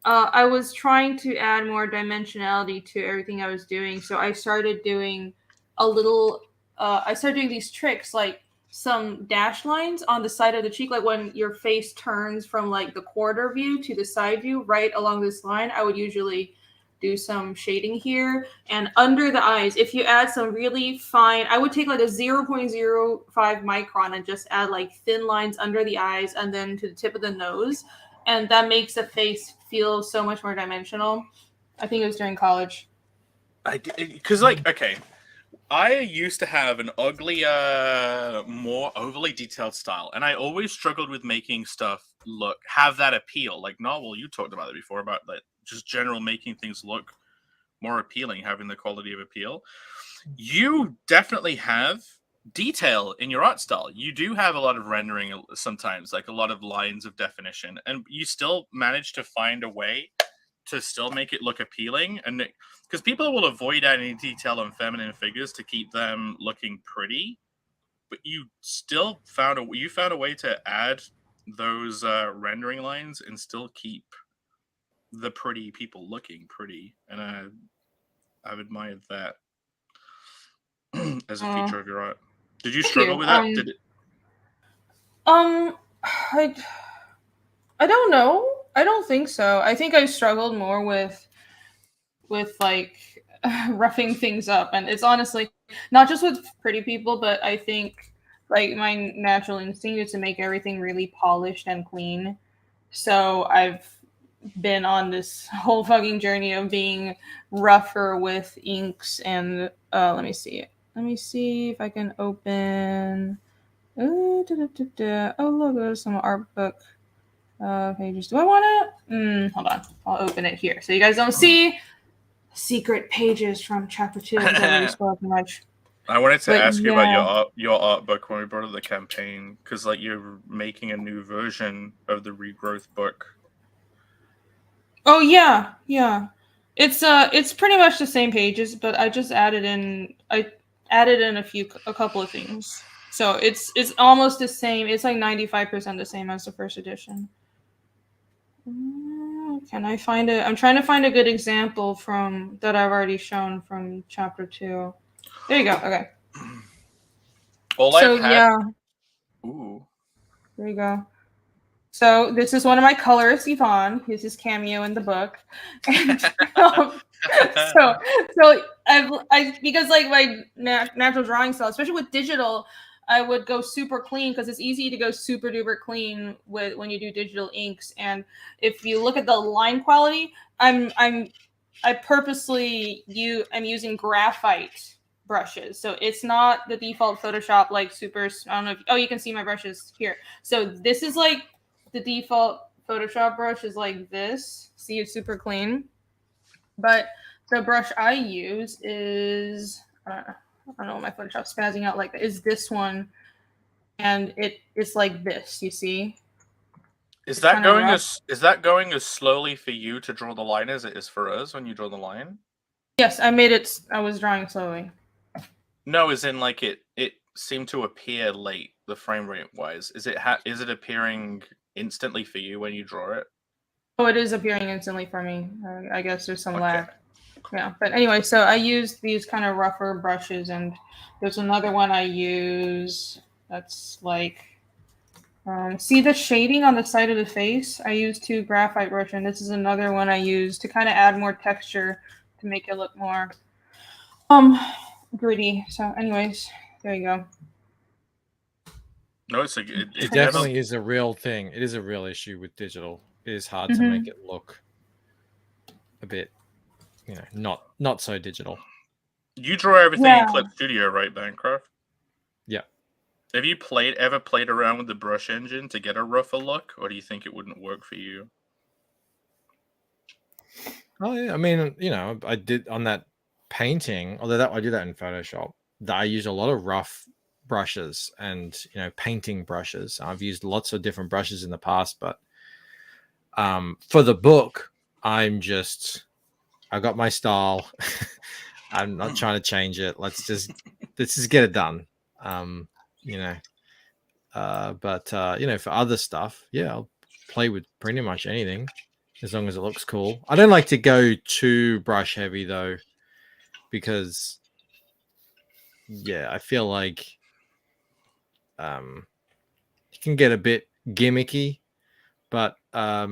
I was trying to add more dimensionality to everything I was doing. So I started doing these tricks like some dash lines on the side of the cheek, like when your face turns from like the quarter view to the side view, right along this line, I would usually do some shading here and under the eyes. If you add some really fine, I would take like a 0.05 micron and just add like thin lines under the eyes and then to the tip of the nose. And that makes the face feel so much more dimensional. I think it was during college. Because I used to have an uglier, more overly detailed style, and I always struggled with making stuff have that appeal. Like Novel, you talked about it before, about like just general making things look more appealing, having the quality of appeal. You definitely have detail in your art style. You do have a lot of rendering sometimes, like a lot of lines of definition, and you still manage to find a way to still make it look appealing. And because people will avoid adding detail on feminine figures to keep them looking pretty, but you still found a way to add those rendering lines and still keep the pretty people looking pretty, and I've admired that as a feature of your art. Did you struggle with that? I don't know. I don't think so. I think I struggled more with like roughing things up, and it's honestly not just with pretty people, but I think like my natural instinct is to make everything really polished and clean. So I've been on this whole fucking journey of being rougher with inks and let me see if I can open oh look, there's some art book pages. Do I want to hold on, I'll open it here so you guys don't see secret pages from chapter 2 because I already spoke much. I wanted to ask you about your art book when we brought up the campaign, because like you're making a new version of the regrowth book. Oh yeah. It's pretty much the same pages, but I just added in a couple of things. So it's almost the same. It's like 95% the same as the first edition. Can I find it? I'm trying to find a good example from that I've already shown from chapter 2. There you go. Okay. Ooh. There you go. So this is one of my colorists, Yvonne. He's his cameo in the book. And, so I because like my natural drawing style, especially with digital, I would go super clean because it's easy to go super duper clean when you do digital inks. And if you look at the line quality, I'm purposely I'm using graphite brushes, so it's not the default Photoshop like super. I don't know if you can see my brushes here. So this is like the default Photoshop brush is like this. See, it's super clean. But the brush I use is I don't know, my Photoshop's spazzing out like that. Is this one, and it's like this. You see? Is that going as slowly for you to draw the line as it is for us when you draw the line? Yes, I made it. I was drawing slowly. No, as in like it seemed to appear late, the frame rate wise. Is it appearing instantly for you when you draw it? Oh, it is appearing instantly for me. I guess there's some lag. Yeah, but anyway, so I use these kind of rougher brushes, and there's another one I use that's like, see the shading on the side of the face? I use 2 graphite brushes, and this is another one I use to kind of add more texture to make it look more gritty. So anyways, there you go. No, it definitely is a real thing. It is a real issue with digital. It is hard to make it look a bit, not so digital. You draw everything in Clip Studio, right, Bancroft? Yeah. Have you ever played around with the brush engine to get a rougher look, or do you think it wouldn't work for you? Oh yeah, I mean, I did on that painting, although I do that in Photoshop. I use a lot of rough brushes and painting brushes. I've used lots of different brushes in the past, but for the book, I got my style. I'm not trying to change it. Let's just get it done. But for other stuff, I'll play with pretty much anything as long as it looks cool. I don't like to go too brush heavy though, because I feel like it can get a bit gimmicky, but a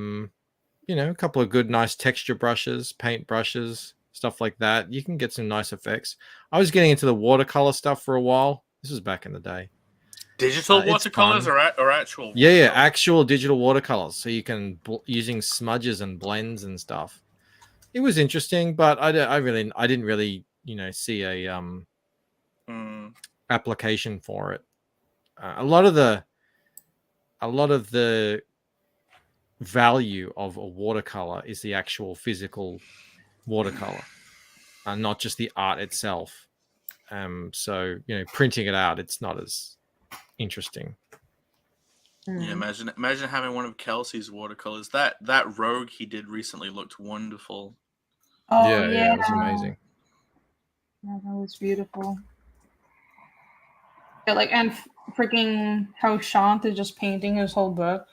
couple of good, nice texture brushes, paint brushes, stuff like that, you can get some nice effects. I was getting into the watercolor stuff for a while. This was back in the day. Digital watercolors or actual? Yeah, actual digital watercolors. So you can using smudges and blends and stuff. It was interesting, but I didn't really see a application for it. A lot of the value of a watercolor is the actual physical watercolor, and not just the art itself. So printing it out, it's not as interesting. Yeah, imagine having one of Kelsey's watercolors. That rogue he did recently looked wonderful. Oh yeah, it was amazing. Yeah, that was beautiful. Yeah, and freaking how Shant is just painting his whole book.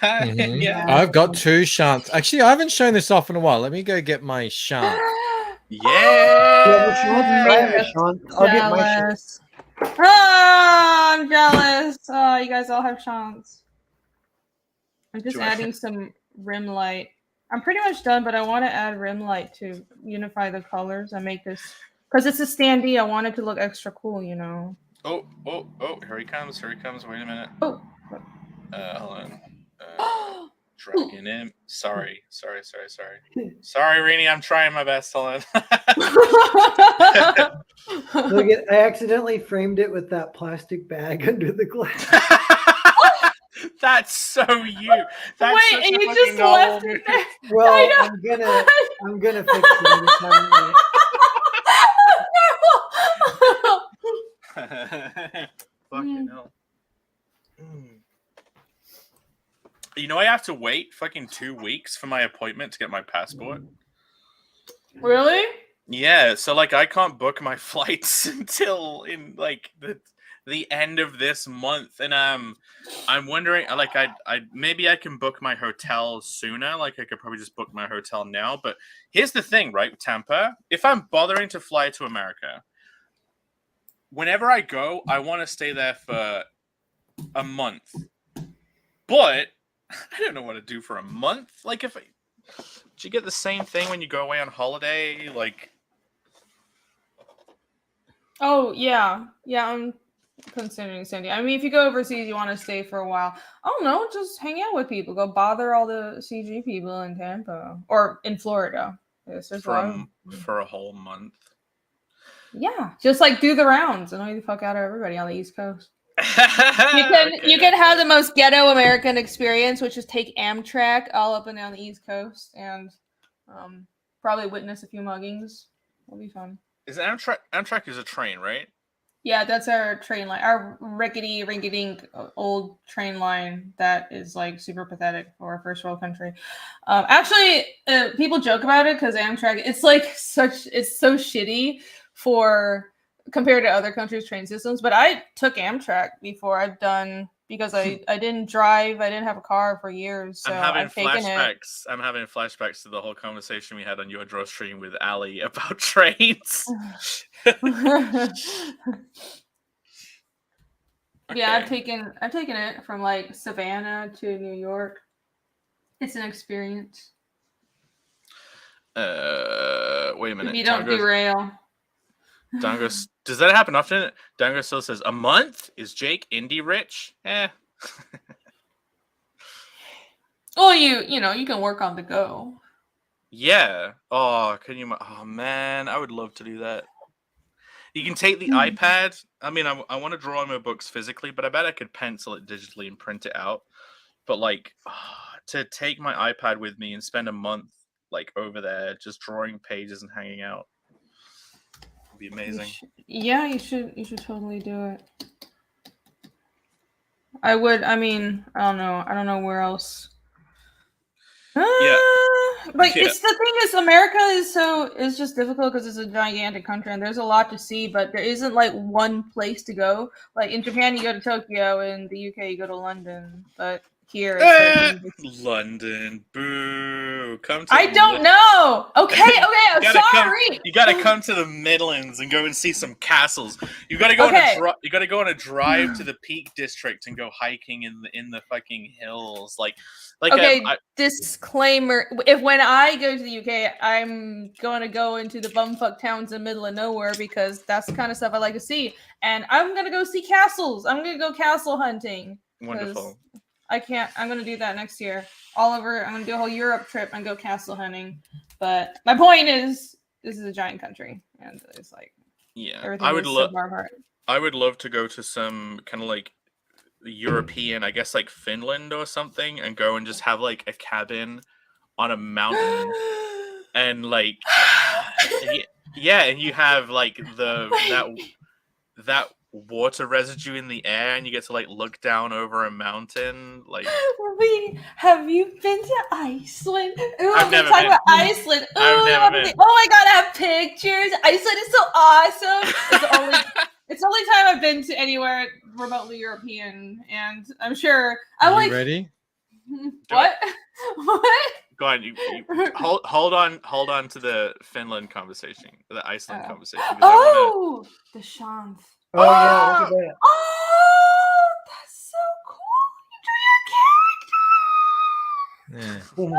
Yeah, I've got 2 Shants. Actually, I haven't shown this off in a while. Let me go get my Shant. Yeah, I'll get my Shant. Oh, I'm jealous. Oh, you guys all have Shants. I'm just adding some rim light. I'm pretty much done, but I want to add rim light to unify the colors and make this, because it's a standee. I want it to look extra cool, you know. Oh! Here he comes! Here he comes! Wait a minute. Oh. Hold on. Dragging him. Sorry, Rini. I'm trying my best. Hold on. Look at, I accidentally framed it with that plastic bag under the glass. That's so you. That's wait, and you just left it there. Well, I'm gonna fix it. Fucking hell. You know, I have to wait fucking 2 weeks for my appointment to get my passport. Really? Yeah, so like I can't book my flights until in like the end of this month, and I'm wondering, like I maybe I can book my hotel sooner. Like I could probably just book my hotel now. But here's the thing, right, Tampa? If I'm bothering to fly to America, whenever I go, I want to stay there for a month. But I don't know what to do for a month. Like, do you get the same thing when you go away on holiday? Like, oh yeah, I'm considering Sandy. I mean, if you go overseas, you want to stay for a while. I don't know, just hang out with people. Go bother all the CG people in Tampa or in Florida. Yes, for a whole month. Yeah, just like do the rounds and annoy the fuck out of everybody on the East Coast. You can have the most ghetto American experience, which is take Amtrak all up and down the East Coast and probably witness a few muggings. It'll be fun. Is Amtrak is a train, right? Yeah, that's our train line, our rickety, rinky-dink old train line that is like super pathetic for a first world country. Actually, people joke about it because Amtrak, it's so shitty compared to other countries' train systems. But I took Amtrak before. Because I didn't drive, I didn't have a car for years. So I'm having flashbacks. I'm having flashbacks to the whole conversation we had on your draw stream with Ali about trains. Yeah, I've taken it from like Savannah to New York. It's an experience. Wait a minute. If you don't derail. Dango, does that happen often? Dango still says, a month? Is Jake indie rich? Well, you can work on the go. Yeah. Oh, oh man, I would love to do that. You can take the iPad. I mean, I want to draw my books physically, but I bet I could pencil it digitally and print it out. But like, to take my iPad with me and spend a month like over there just drawing pages and hanging out. Be amazing. You should totally do it. I would. I mean, I don't know where else. Yeah. But it's the thing is, America is just difficult because it's a gigantic country and there's a lot to see, but there isn't like one place to go. Like in Japan, you go to Tokyo, in the UK, you go to London, but here it's London. Boo. Come to I don't know. Okay, I'm sorry. You gotta come to the Midlands and go and see some castles. You gotta go on a drive to the Peak District and go hiking in the fucking hills. Disclaimer: if when I go to the UK, I'm going to go into the bumfuck towns in the middle of nowhere because that's the kind of stuff I like to see, and I'm gonna go see castles. I'm gonna go castle hunting. Wonderful. I'm going to do that next year. I'm going to do a whole Europe trip and go castle hunting. But my point is, this is a giant country. And it's like, everything I would love to go to some kind of like European, I guess like Finland or something, and go and just have like a cabin on a mountain. And like, yeah, and you have like that water residue in the air, and you get to like look down over a mountain. Like, have you been to Iceland? Ooh, I've never been. About Iceland. Ooh, I've never been. Oh my god, I have pictures. Iceland is so awesome. It's the only time I've been to anywhere remotely European, and I'm sure Are you ready? What? What? Go on. You hold on to the Finland conversation, the Iceland conversation. Oh, the Shanth. Oh yeah, look at that. Oh, that's so cool. You drew your Yeah. Oh,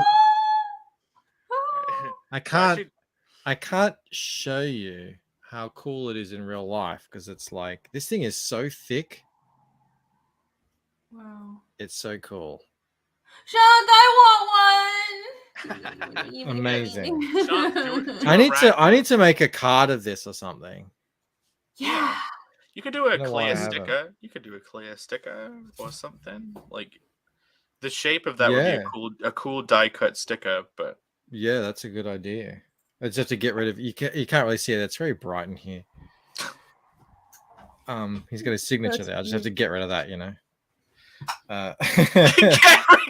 I can't show you how cool it is in real life because it's like this thing is so thick. Wow. It's so cool. Sean, I want one. Amazing. Sean, do I need to make a card of this or something. Yeah. You could do a know why I clear haven't. sticker. You could do a clear sticker or something. Like the shape of that would be a cool die cut sticker, but yeah, that's a good idea. It's just to get rid of you can't really see it. It's very bright in here. He's got his signature there. I just have to get rid of that, you know. Get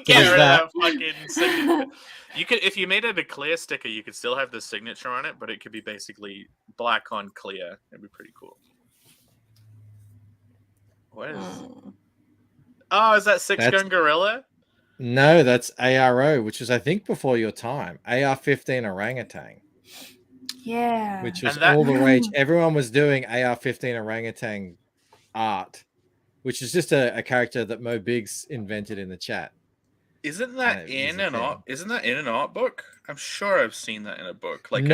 rid of that fucking signature. You could, if you made it a clear sticker, you could still have the signature on it, but it could be basically black on clear. It'd be pretty cool. What is? Oh, is that Six-Gun Gorilla? No, that's ARO, which is I think before your time. AR-15 orangutan. Yeah. Which was all the rage. Everyone was doing AR-15 orangutan art, which is just a character that Mo Biggs invented in the chat. Isn't that in an art book? I'm sure I've seen that in a book. Like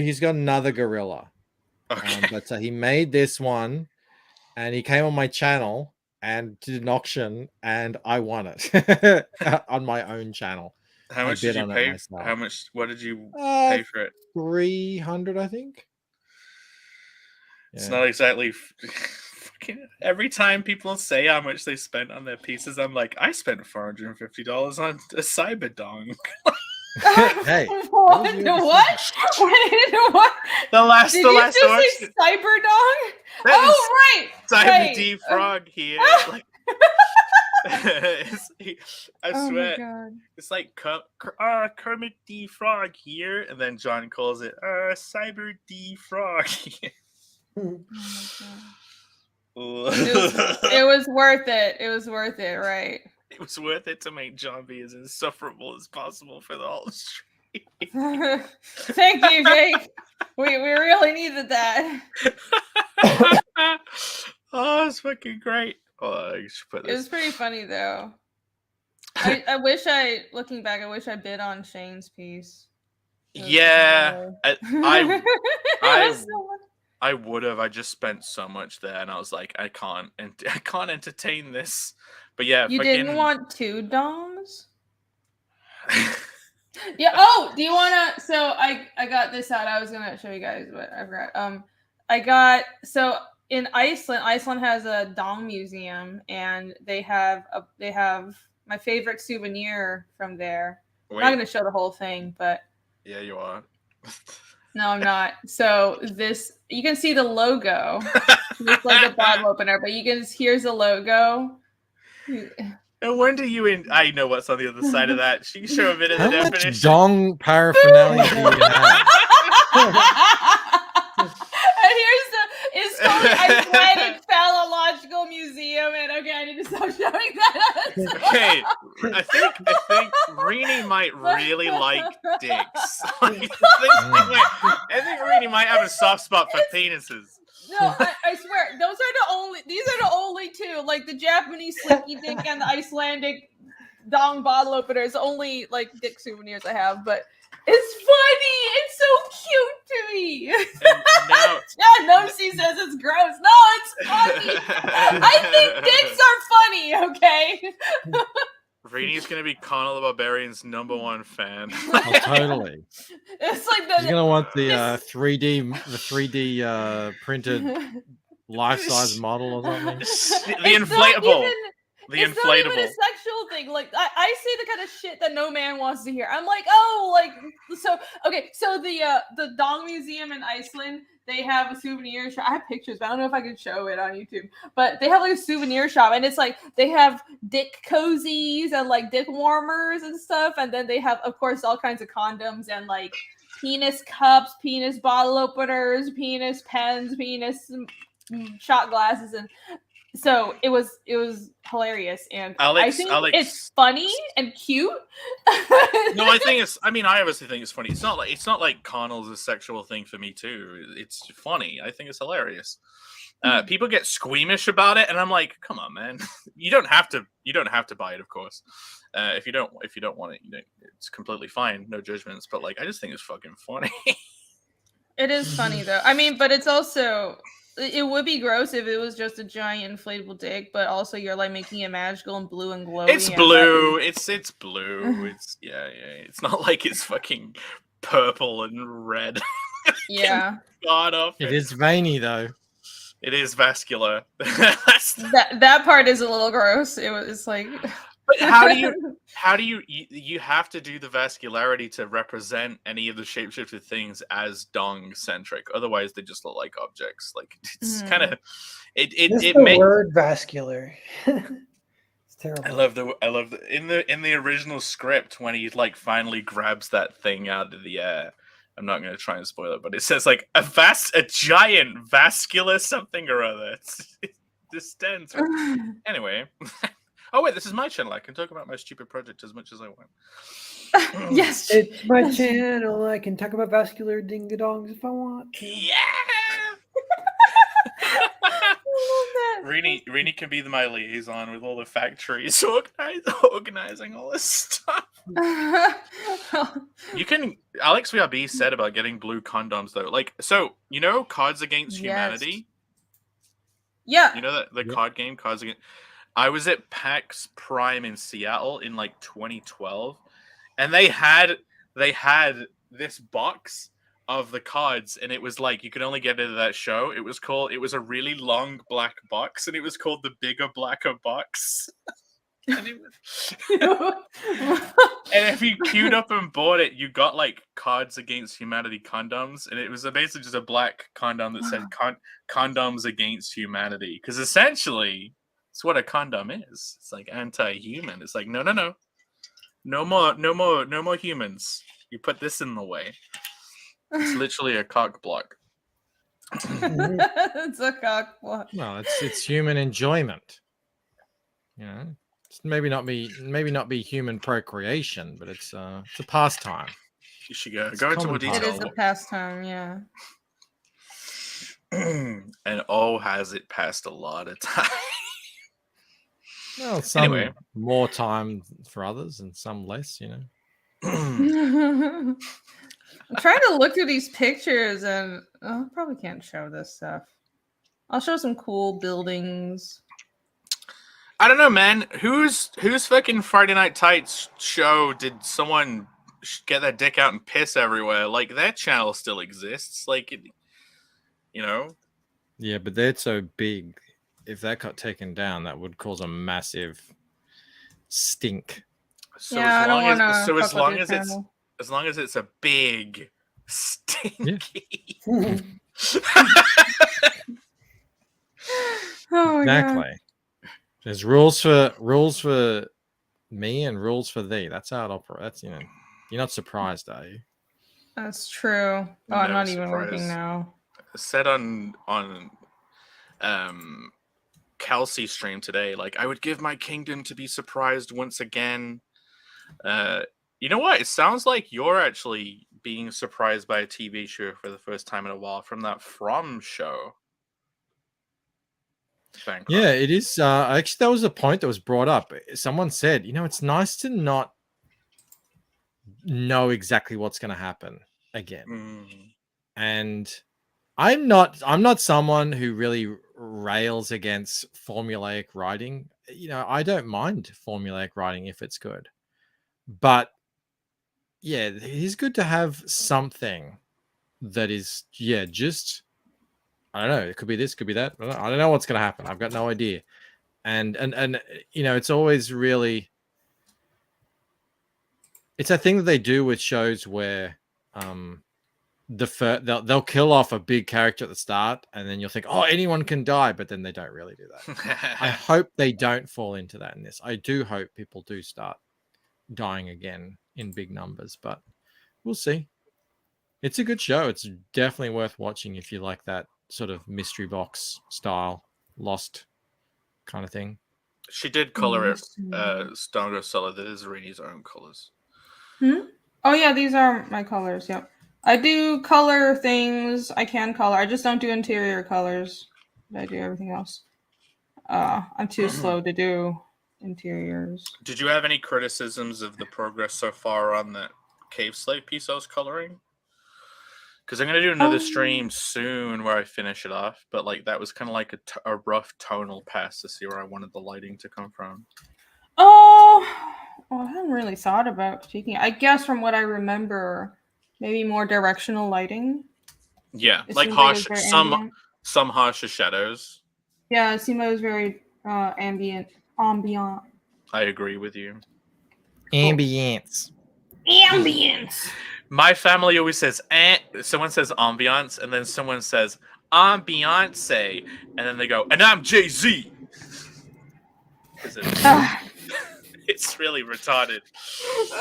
he's got another gorilla. Okay. But he made this one, and he came on my channel and did an auction, and I won it on my own channel. How much did you pay? How much? What did you pay for it? 300, I think. It's not exactly. Every time people say how much they spent on their pieces, I'm like, I spent $450 on a Cyberdong. Hey, what? What? The last Did you just say Cyberdong? Oh, right. Cyber D Frog here. Like, I swear, it's like Kermit D Frog here, and then John calls it Cyber D Frog here. Oh it was worth it. It was worth it, right? It was worth it to make John be as insufferable as possible for the whole stream. Thank you, Jake. We really needed that. Oh, it's fucking great. Oh, I should put this. It was pretty funny though. Looking back, I wish I bid on Shane's piece. Yeah, I would have. I just spent so much there, and I was like, I can't entertain this. But yeah, you didn't want 2 dongs. Yeah. Oh, do you wanna? So I got this out. I was gonna show you guys, but I forgot. In Iceland has a dong museum, and they have my favorite souvenir from there. Wait. I'm not gonna show the whole thing, but yeah, you are. No, I'm not. So you can see the logo. It's like a bottle opener, but here's the logo. And when do you I know what's on the other side of that. She can show a bit of the definition. Much dong paraphernalia do you have? It's called the Icelandic Phallological Museum, and okay, I need to stop showing that. Okay, I think Rini might really like dicks. I think Rini might have a soft spot for penises. No, I swear, these are the only 2, like the Japanese slinky dick and the Icelandic dong bottle opener is the only like dick souvenirs I have, but it's funny. It's so cute to me. Nomsi says it's gross. No, it's funny. I think dicks are funny, okay? Rini's gonna be Connell the Barbarian's #1 fan. Oh, totally. It's like he's gonna want the 3D printed life-size model or something. The inflatable. It's not even a sexual thing. Like I say the kind of shit that no man wants to hear. I'm like, oh, like so. Okay, so the Dong Museum in Iceland, they have a souvenir shop. I have pictures, but I don't know if I can show it on YouTube. But they have like a souvenir shop, and it's like they have dick cozies and like dick warmers and stuff, and then they have, of course, all kinds of condoms and like penis cups, penis bottle openers, penis pens, penis shot glasses, and So it was hilarious, and Alex, I think it's funny and cute. No, I think it's. I mean, I obviously think it's funny. It's not like Connell's a sexual thing for me too. It's funny. I think it's hilarious. People get squeamish about it, and I'm like, come on, man. You don't have to buy it, of course. If you don't want it, it's completely fine. No judgments. But like, I just think it's fucking funny. It is funny though. I mean, but it's also. It would be gross if it was just a giant inflatable dick, but also you're like making it magical and blue and glowy. It's blue. It's blue. It's yeah. It's not like it's fucking purple and red. Yeah. God off. It is veiny though. It is vascular. that part is a little gross. It's like. But how do you have to do the vascularity to represent any of the shapeshifted things as dong centric? Otherwise, they just look like objects. Like it's kind of it the word vascular. It's terrible. I love the in the original script when he like finally grabs that thing out of the air. I'm not going to try and spoil it, but it says like a giant vascular something or other. This stands. Anyway. Oh wait, this is my channel. I can talk about my stupid project as much as I want. Yes, it's my channel. I can talk about vascular ding-a-dongs if I want to. Yeah. Rini can be my liaison with all the factories organizing all this stuff. You can. Alex VRB said about getting blue condoms though. Like, so Cards Against Humanity. Yeah. You know that the card game Cards Against. I was at PAX Prime in Seattle in like 2012, and they had this box of the cards, and it was like you could only get into that show. It was a really long black box, and it was called the Bigger Blacker Box. And if you queued up and bought it, you got like Cards Against Humanity condoms, and it was basically just a black condom that said condoms against humanity, because essentially it's what a condom is. It's like anti-human. It's like no more humans. You put this in the way. It's literally a cock block. It's a cock block. Well, it's human enjoyment. It's maybe not be human procreation, but it's a pastime. You should go into more detail. It is a pastime, yeah. And has it passed a lot of time? Well, some more time for others and some less, I'm trying to look through these pictures, and I probably can't show this stuff. I'll show some cool buildings. I don't know, man. Whose fucking Friday Night Tights show did someone get their dick out and piss everywhere? Like, that channel still exists. Like, Yeah, but they're so big. If that got taken down, that would cause a massive stink. So as long as it's a big stinky. Yeah. Oh, exactly. God. There's rules for me and rules for thee. That's how it operates. That's you're not surprised, are you? That's true. Oh, I'm not even looking now. Said on Kelsey stream today, like, I would give my kingdom to be surprised once again. You know what? It sounds like you're actually being surprised by a TV show for the first time in a while from that From show. Yeah, it is. Actually, that was a point that was brought up. Someone said, it's nice to not know exactly what's going to happen again. And I'm not someone who really rails against formulaic writing. I don't mind formulaic writing if it's good. But yeah, it is good to have something that is, just, I don't know, it could be this, could be that. I don't know what's going to happen. I've got no idea. And it's always really, it's a thing that they do with shows where they'll kill off a big character at the start, and then you'll think, oh, anyone can die, but then they don't really do that. I hope they don't fall into that in this. I do hope people do start dying again in big numbers, but we'll see. It's a good show. It's definitely worth watching if you like that sort of mystery box style, Lost kind of thing. She did color it. Stronger Solid. That is Rini's own colors. Oh yeah, these are my colors. Yep. I do color things. I can color. I just don't do interior colors. I do everything else. I'm too slow to do interiors. Did you have any criticisms of the progress so far on that cave slave piece I was coloring? Because I'm going to do another stream soon where I finish it off. But like that was kind of like a rough tonal pass to see where I wanted the lighting to come from. Oh, well, I haven't really thought about critiquing. I guess from what I remember, maybe more directional lighting. Yeah, It like seems harsh, it was very ambient. some harsher shadows. Yeah, it seemed like it was very ambient. I agree with you. Ambience. My family always says, someone says ambiance, and then someone says ambiance, and then they go, and I'm Jay-Z. It's really retarded.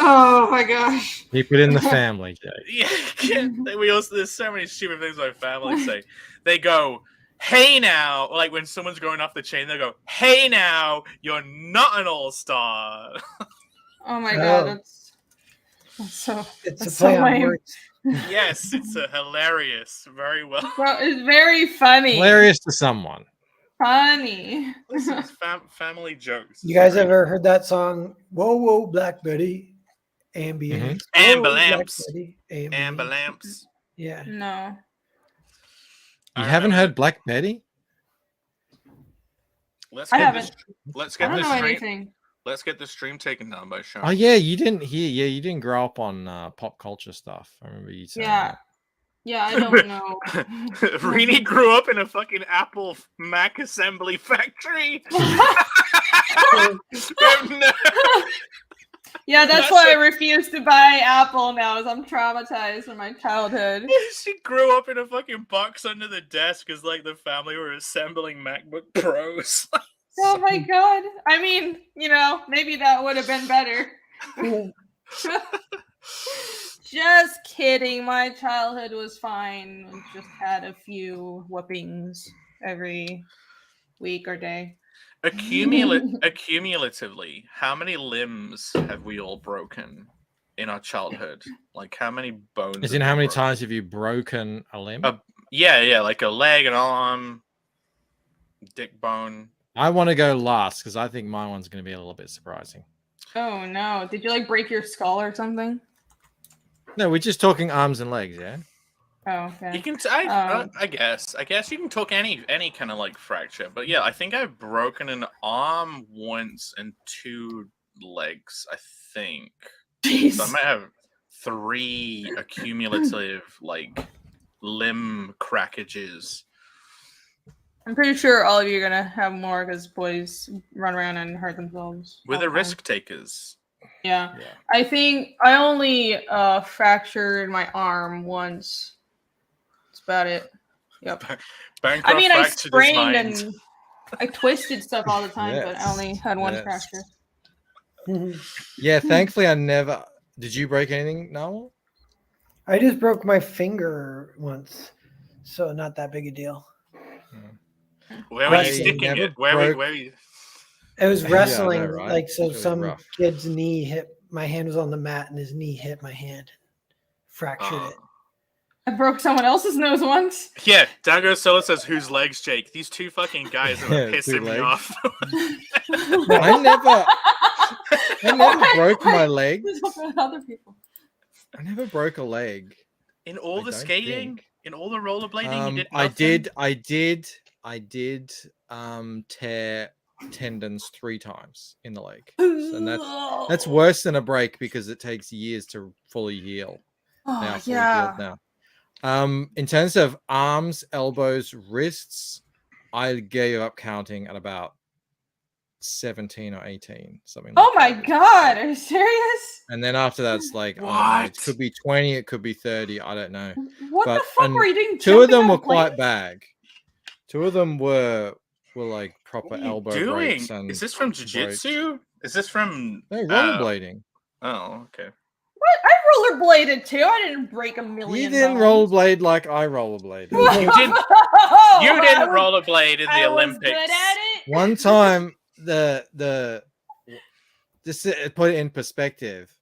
Oh my gosh. Keep it in the family, Jay. Yeah, there's so many stupid things my family say. They go, hey now, like when someone's going off the chain, they go, hey now, you're not an all-star. Oh my god, that's so. It's that's a play so on lame. words. Yes, it's hilarious. Very well. Well, it's very funny. Hilarious to someone. Funny. Listen, it's family jokes. You guys ever heard that song? Whoa, whoa, Black Betty, ambient. Amber Whoa, Black lamps. Betty, ambient. Amber lamps. Yeah. No. You haven't heard Black Betty? Let's I get haven't. let's I get don't this know stream. anything. Let's get the stream taken down by Sean. Oh yeah, you didn't hear. Yeah, you didn't grow up on pop culture stuff. I remember you saying. Yeah. that. Yeah, I don't know. Rini grew up in a fucking Apple Mac assembly factory. No. Yeah, that's why I refuse to buy Apple now, is I'm traumatized from my childhood. She grew up in a fucking box under the desk because like the family were assembling MacBook Pros. Oh my god. I mean, maybe that would have been better. Just kidding. My childhood was fine. I just had a few whoopings every week or day. Accumulatively, how many limbs have we all broken in our childhood? Like how many bones? As in, how many times have you broken a limb? Yeah, like a leg, an arm, dick bone. I want to go last because I think my one's going to be a little bit surprising. Oh no. Did you like break your skull or something? No, we're just talking arms and legs, yeah? Oh, okay. You can, I guess you can talk any kind of like fracture, but yeah, I think I've broken an arm once and 2 legs. I think. Jeez. So I might have 3 accumulative like limb crackages. I'm pretty sure all of you are gonna have more because boys run around and hurt themselves. We're all the time. risk takers. Yeah. I think I only fractured my arm once. That's about it. Yep. Bancroft I mean, I fractured his sprained mind. and I twisted stuff all the time, but I only had one fracture. Yeah, thankfully I never. Did you break anything, Noel? I just broke my finger once, so not that big a deal. Where were you sticking it? Where were you? It was wrestling, right? like so. Really Some rough. kid's knee hit. My hand was on the mat, and his knee hit my hand, fractured it. I broke someone else's nose once. Yeah, Dago Solo says, "Whose legs, Jake?" These 2 fucking guys are pissing me off. I never broke my leg. Other people. I never broke a leg. In all the skating, in all the rollerblading, you did nothing? I did tear tendons 3 times in the leg, and that's worse than a break because it takes years to fully heal. Oh, Healed now. In terms of arms, elbows, wrists, I gave up counting at about 17 or 18, something. Oh my god, are you serious? And then after that, it's like, it could be 20, it could be 30, I don't know. What the fuck were you doing? 2 of them were quite bad. 2 of them were like proper elbow breaks. And is this from jiu-jitsu? Is this from rollerblading? Oh, okay. What? I rollerbladed too. I didn't break a million. You didn't bones. rollerblade like I rollerbladed. You didn't rollerblade in the Olympics. I was good at it. One time, just to put it in perspective,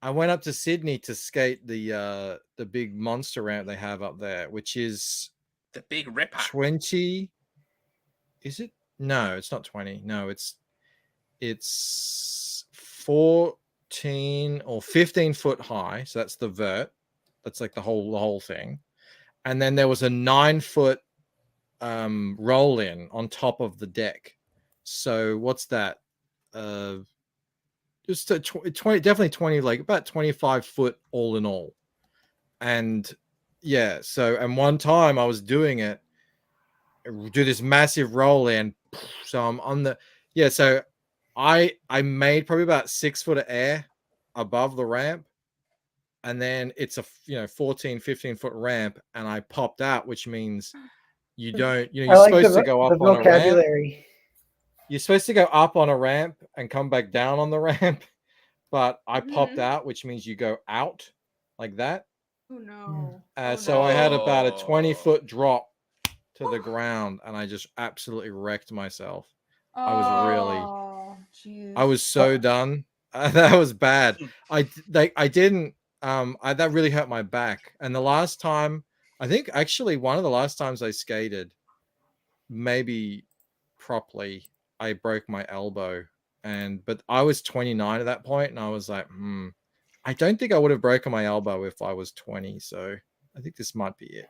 I went up to Sydney to skate the big monster ramp they have up there, which is the big ripper. 20. Is it? No, it's not 20. No, it's 14 or 15 foot high. So that's the vert. That's like the whole thing. And then there was a 9 foot roll in on top of the deck. So what's that? Just 20, definitely 20, like about 25 foot all in all. And yeah, so and one time I was doing it, do this massive roll in. So I'm on the so I made probably about 6 foot of air above the ramp, and then it's a 14-15 foot ramp, and I popped out, which means you don't you're supposed to go up on a ramp. You're supposed to go up on a ramp and come back down on the ramp, but I popped out, which means you go out like that. Oh no. So I had about a 20-foot drop to the ground, and I just absolutely wrecked myself. I was so done. That was bad. That really hurt my back. And the last time, I think actually one of the last times I skated, maybe properly, I broke my elbow. But I was 29 at that point, and I was like, I don't think I would have broken my elbow if I was 20. So I think this might be it.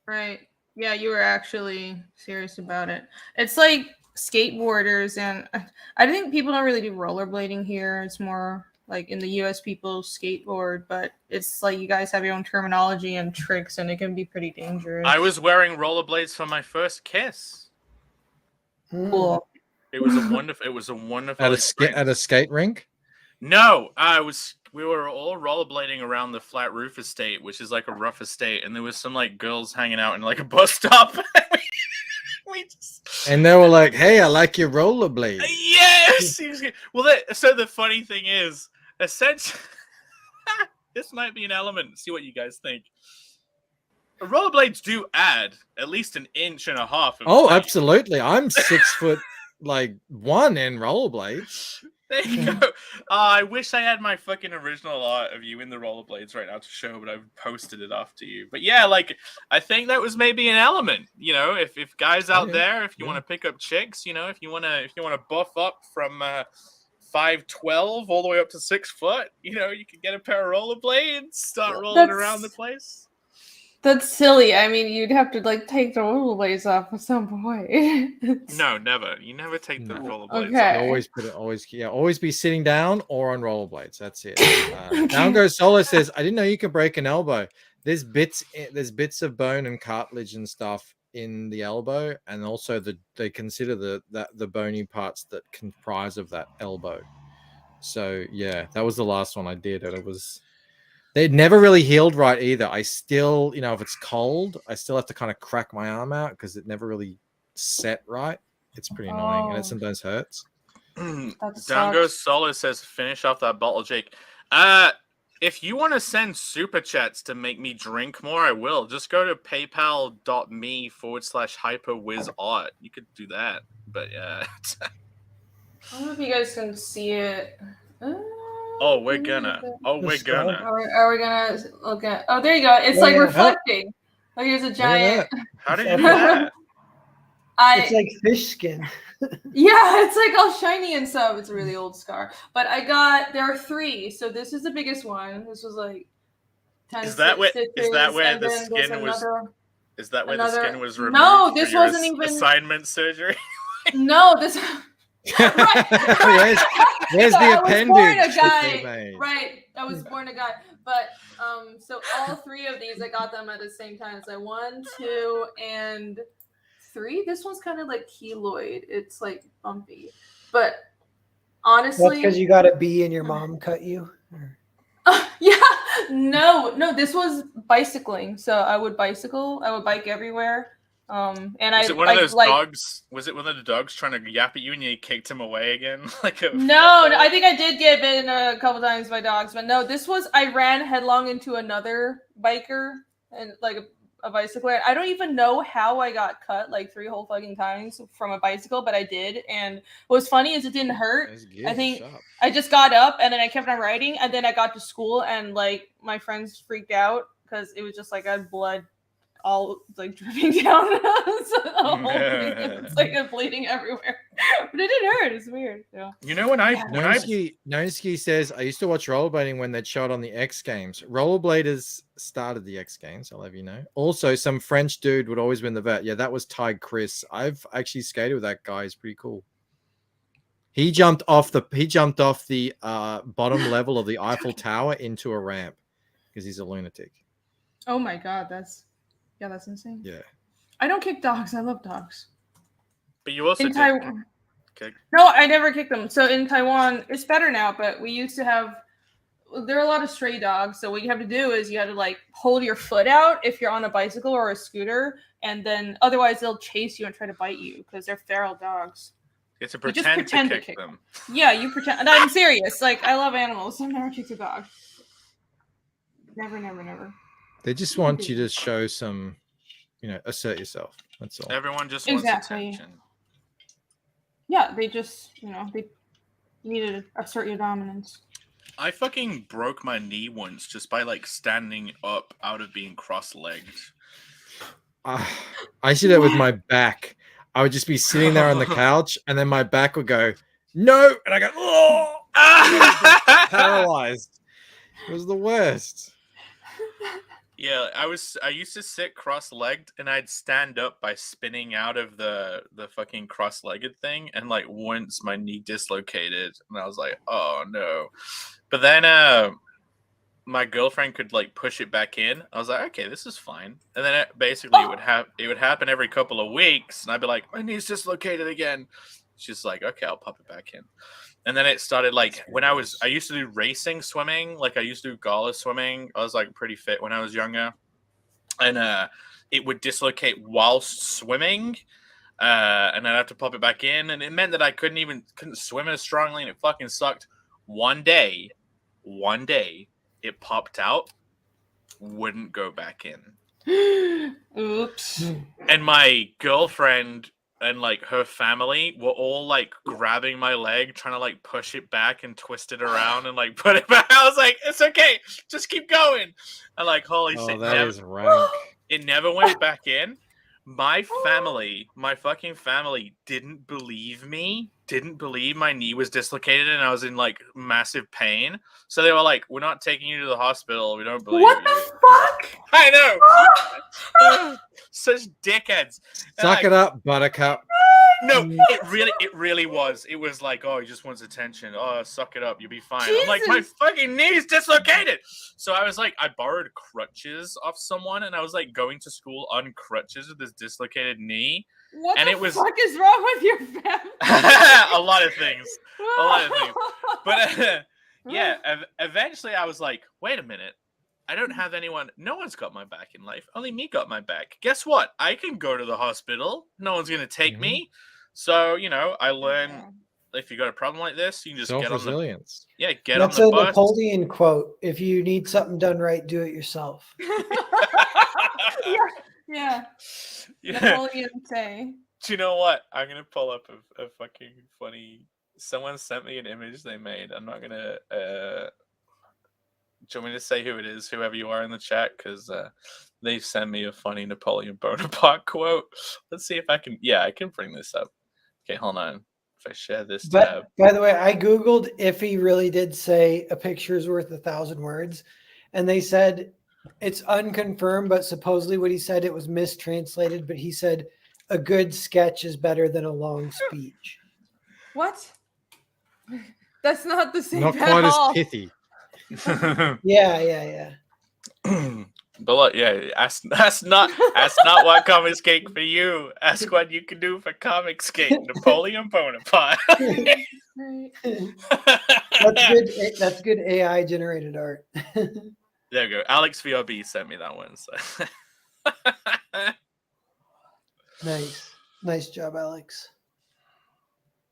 Right. Yeah, you were actually serious about it. It's like skateboarders, and I think people don't really do rollerblading here. It's more like in the US people skateboard, but it's like you guys have your own terminology and tricks, and it can be pretty dangerous. I was wearing rollerblades for my first kiss. Cool. It was a wonderful at a skate rink? No, we were all rollerblading around the Flat Roof Estate, which is like a rough estate, and there was some like girls hanging out in like a bus stop. And they were like, "Hey, I like your rollerblade." Yes. Well, so the funny thing is, essentially, this might be an element. See what you guys think. Rollerblades do add at least 1.5 inches. Oh, absolutely! I'm 6 foot like 1 in rollerblades. There you go. I wish I had my fucking original art of you in the rollerblades right now to show, but I've posted it off to you. But yeah, like I think that was maybe an element. If guys out there, if you want to pick up chicks, if you want to buff up from 5'12" all the way up to 6 foot, you can get a pair of rollerblades, start rolling around the place. That's silly. I mean, you'd have to like take the rollerblades off at some point. No, never. You never take the rollerblades off. Always be sitting down or on rollerblades. That's it. Down Goes Solo says, I didn't know you could break an elbow. There's bits of bone and cartilage and stuff in the elbow, and also they consider the bony parts that comprise of that elbow. So yeah, that was the last one I did, and they'd never really healed right either. I still, if it's cold, I still have to kind of crack my arm out because it never really set right. It's pretty annoying, and it sometimes hurts. Dango Solo says, finish off that bottle, Jake. If you want to send super chats to make me drink more, I will. Just go to paypal.me/hyperwizart. You could do that. But yeah. I don't know if you guys can see it. We're gonna. Are we gonna look at? Oh, there you go. It's like reflecting. Oh, here's a giant. How did you do that? It's like fish skin. Yeah, it's like all shiny and stuff. It's a really old scar. But there are 3. So this is the biggest one. This was like 10 Is that where the skin was? Is that where the skin was removed? No, this wasn't even assignment surgery. No, this. Right. Where's the appendage? Right. I was born a guy. But so all 3 of these, I got them at the same time. It's like 1, 2, and 3. This one's kind of like keloid. It's like bumpy. But honestly, that's because you got a bee and your mom cut you. Yeah. No. This was bicycling. So I would bicycle. I would bike everywhere. And was it one of those dogs? Was it one of the dogs trying to yap at you and you kicked him away again? No, I think I did get bitten a couple times by dogs, but no, I ran headlong into another biker and like a bicycle. I don't even know how I got cut like 3 whole fucking times from a bicycle, but I did. And what was funny is it didn't hurt. I think I just got up and then I kept on riding, and then I got to school and like my friends freaked out because it was just like I had blood all like dripping down. It's like a bleeding everywhere, but it didn't hurt. It's weird. Yeah. You know when Noski says I used to watch rollerblading when they'd show it on the X Games. Rollerbladers started the X Games. I'll have you know. Also, some French dude would always win the vet. Yeah, that was Ty Chris. I've actually skated with that guy. He's pretty cool. He jumped off the bottom level of the Eiffel Tower into a ramp because he's a lunatic. Oh my god, that's insane. Yeah. I don't kick dogs. I love dogs. But you also in Taiwan. Kick. No, I never kicked them. So in Taiwan, it's better now, but we used to have there are a lot of stray dogs. So what you have to do is you have to like hold your foot out if you're on a bicycle or a scooter, and then otherwise they'll chase you and try to bite you because they're feral dogs. You have to pretend to kick them. Yeah, you pretend. And I'm serious. Like I love animals. I've never kicked a dog. Never. They just want you to show some, assert yourself. That's all. Everyone just wants attention. Yeah, they just, they need to assert your dominance. I fucking broke my knee once just by like standing up out of being cross-legged. I see that with my back. I would just be sitting there on the couch, and then my back would go, no, and I go, oh, paralyzed. It was the worst. Yeah, I used to sit cross-legged, and I'd stand up by spinning out of the fucking cross-legged thing, and like once my knee dislocated, and I was like, oh no. But then my girlfriend could like push it back in. I was like, okay, this is fine. And then it would happen every couple of weeks, and I'd be like, my knee's dislocated again. She's like, okay, I'll pop it back in. And then it started like when I used to do racing swimming, like I used to do gala swimming. I was like pretty fit when I was younger, and it would dislocate whilst swimming, and I'd have to pop it back in, and it meant that I couldn't swim as strongly, and it fucking sucked. One day, it popped out, wouldn't go back in. Oops. And my girlfriend and like her family were all like grabbing my leg, trying to like push it back and twist it around and like put it back. I was like, it's okay, just keep going. And like, holy shit, is rank. It never went back in. My fucking family didn't believe me, didn't believe my knee was dislocated and I was in like massive pain. So they were like, we're not taking you to the hospital. We don't believe you. What the fuck? I know. Such dickheads. Suck it up, buttercup. No, it really was. It was like, oh, he just wants attention. Oh, suck it up. You'll be fine. Jesus. I'm like, my fucking knee's dislocated. So I was like, I borrowed crutches off someone and I was like going to school on crutches with this dislocated knee. What the fuck is wrong with your family? A lot of things. But yeah, eventually I was like, wait a minute. I don't have anyone. No one's got my back in life. Only me got my back. Guess what? I can go to the hospital. No one's going to take me. So, I learned if you got a problem like this, you can just get on resilience. Get That's on the bus. That's a Napoleon quote. If you need something done right, do it yourself. Yeah. Napoleon say. Do you know what? I'm going to pull up a fucking funny. Someone sent me an image they made. I'm not going to. Do you want me to say who it is, whoever you are in the chat? Because they sent me a funny Napoleon Bonaparte quote. Let's see if I can. Yeah, I can bring this up. Okay, hold on. If I share this tab. By the way, I Googled if he really did say a picture is worth 1,000 words. And they said it's unconfirmed, but supposedly what he said, it was mistranslated. But he said a good sketch is better than a long speech. What? That's not the same. Not quite as pithy. Yeah. But look, that's not what comics cake for you. Ask what you can do for comics cake. Napoleon Bonaparte. That's good AI generated art. There we go. Alex VRB sent me that one. So. Nice job, Alex.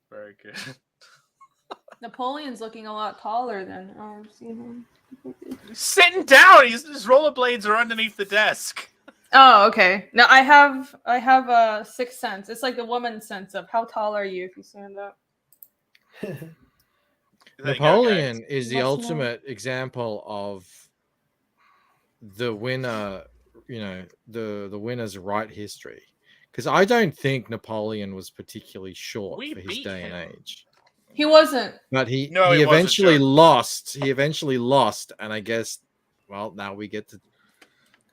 Very good. Napoleon's looking a lot taller than I've seen him. Sitting down. His rollerblades are underneath the desk. Oh, okay. Now I have a sixth sense. It's like the woman's sense of how tall are you if you stand up. There you go, Napoleon guys. is the Must know. ultimate example of the winner, you know, the winner's right history. Because I don't think Napoleon was particularly short We for his beat day and him. age. He wasn't. But he No, he wasn't, eventually Joe. lost. He eventually lost, and I guess, well, now we get to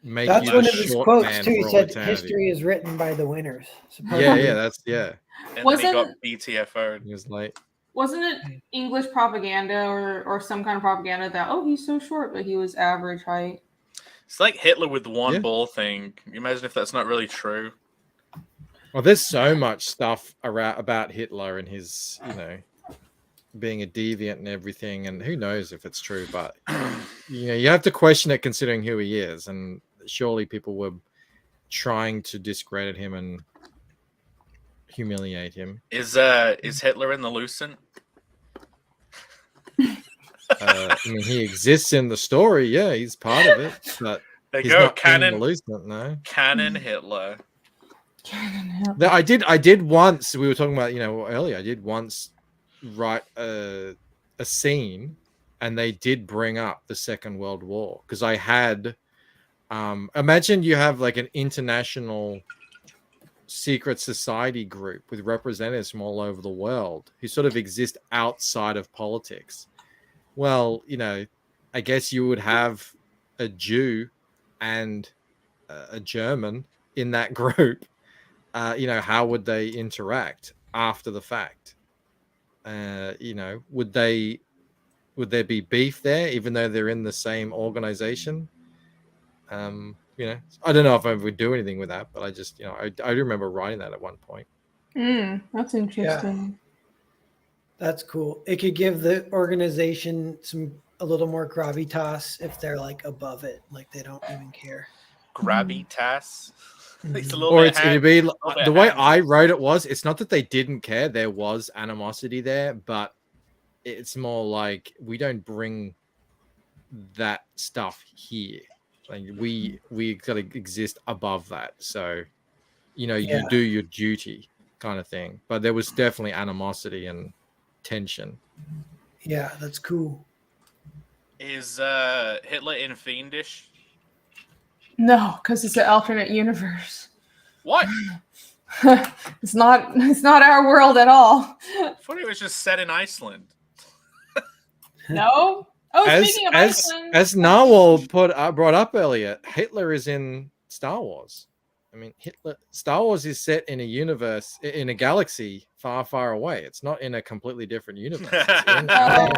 make That's you one the of his short quotes man too. He for all said, eternity. "History is written by the winners." Yeah, yeah, that's yeah. And Wasn't- then he got BTFO'd. He was like, Wasn't it English propaganda or some kind of propaganda that he's so short but he was average height? It's like Hitler with the one Yeah. ball thing. Can you imagine if that's not really true? well, there's so much stuff about Hitler and his, you know, being a deviant and everything, and who knows if it's true, but you know, you have to question it considering who he is, and surely people were trying to discredit him and humiliate him. Is Hitler in the Lucent? I mean, he exists in the story. Yeah, he's part of it, but There he's you go, not canon. in the Lucent, no. Canon Hitler. I did once. We were talking about, you know, earlier. I did once write a scene, and they did bring up the Second World War because I had. Imagine you have like an international secret society group with representatives from all over the world who sort of exist outside of politics. Well, you know, I guess you would have a Jew and a German in that group. You know, how would they interact after the fact? You know, would there be beef there, even though they're in the same organization? You know, I don't know if I would do anything with that, but I just, you know, I remember writing that at one point. That's interesting. That's cool. It could give the organization a little more gravitas if they're like above it, like they don't even care. Gravitas. It's a little Or bit it'd be little bit the way hands. I wrote it was, it's not that they didn't care, there was animosity there, but it's more like we don't bring that stuff here. Like we gotta exist above that. So, you know, you do your duty kind of thing. But there was definitely animosity and tension. Yeah, that's cool. Is Hitler in Fiendish? No, because it's an alternate universe. What? It's not our world at all. I thought it was just set in Iceland. No. Oh, speaking of as Iceland, Narwhal brought up earlier, Hitler is in Star Wars. I mean, Star Wars is set in a universe, in a galaxy far, far away. It's not in a completely different universe. It's in our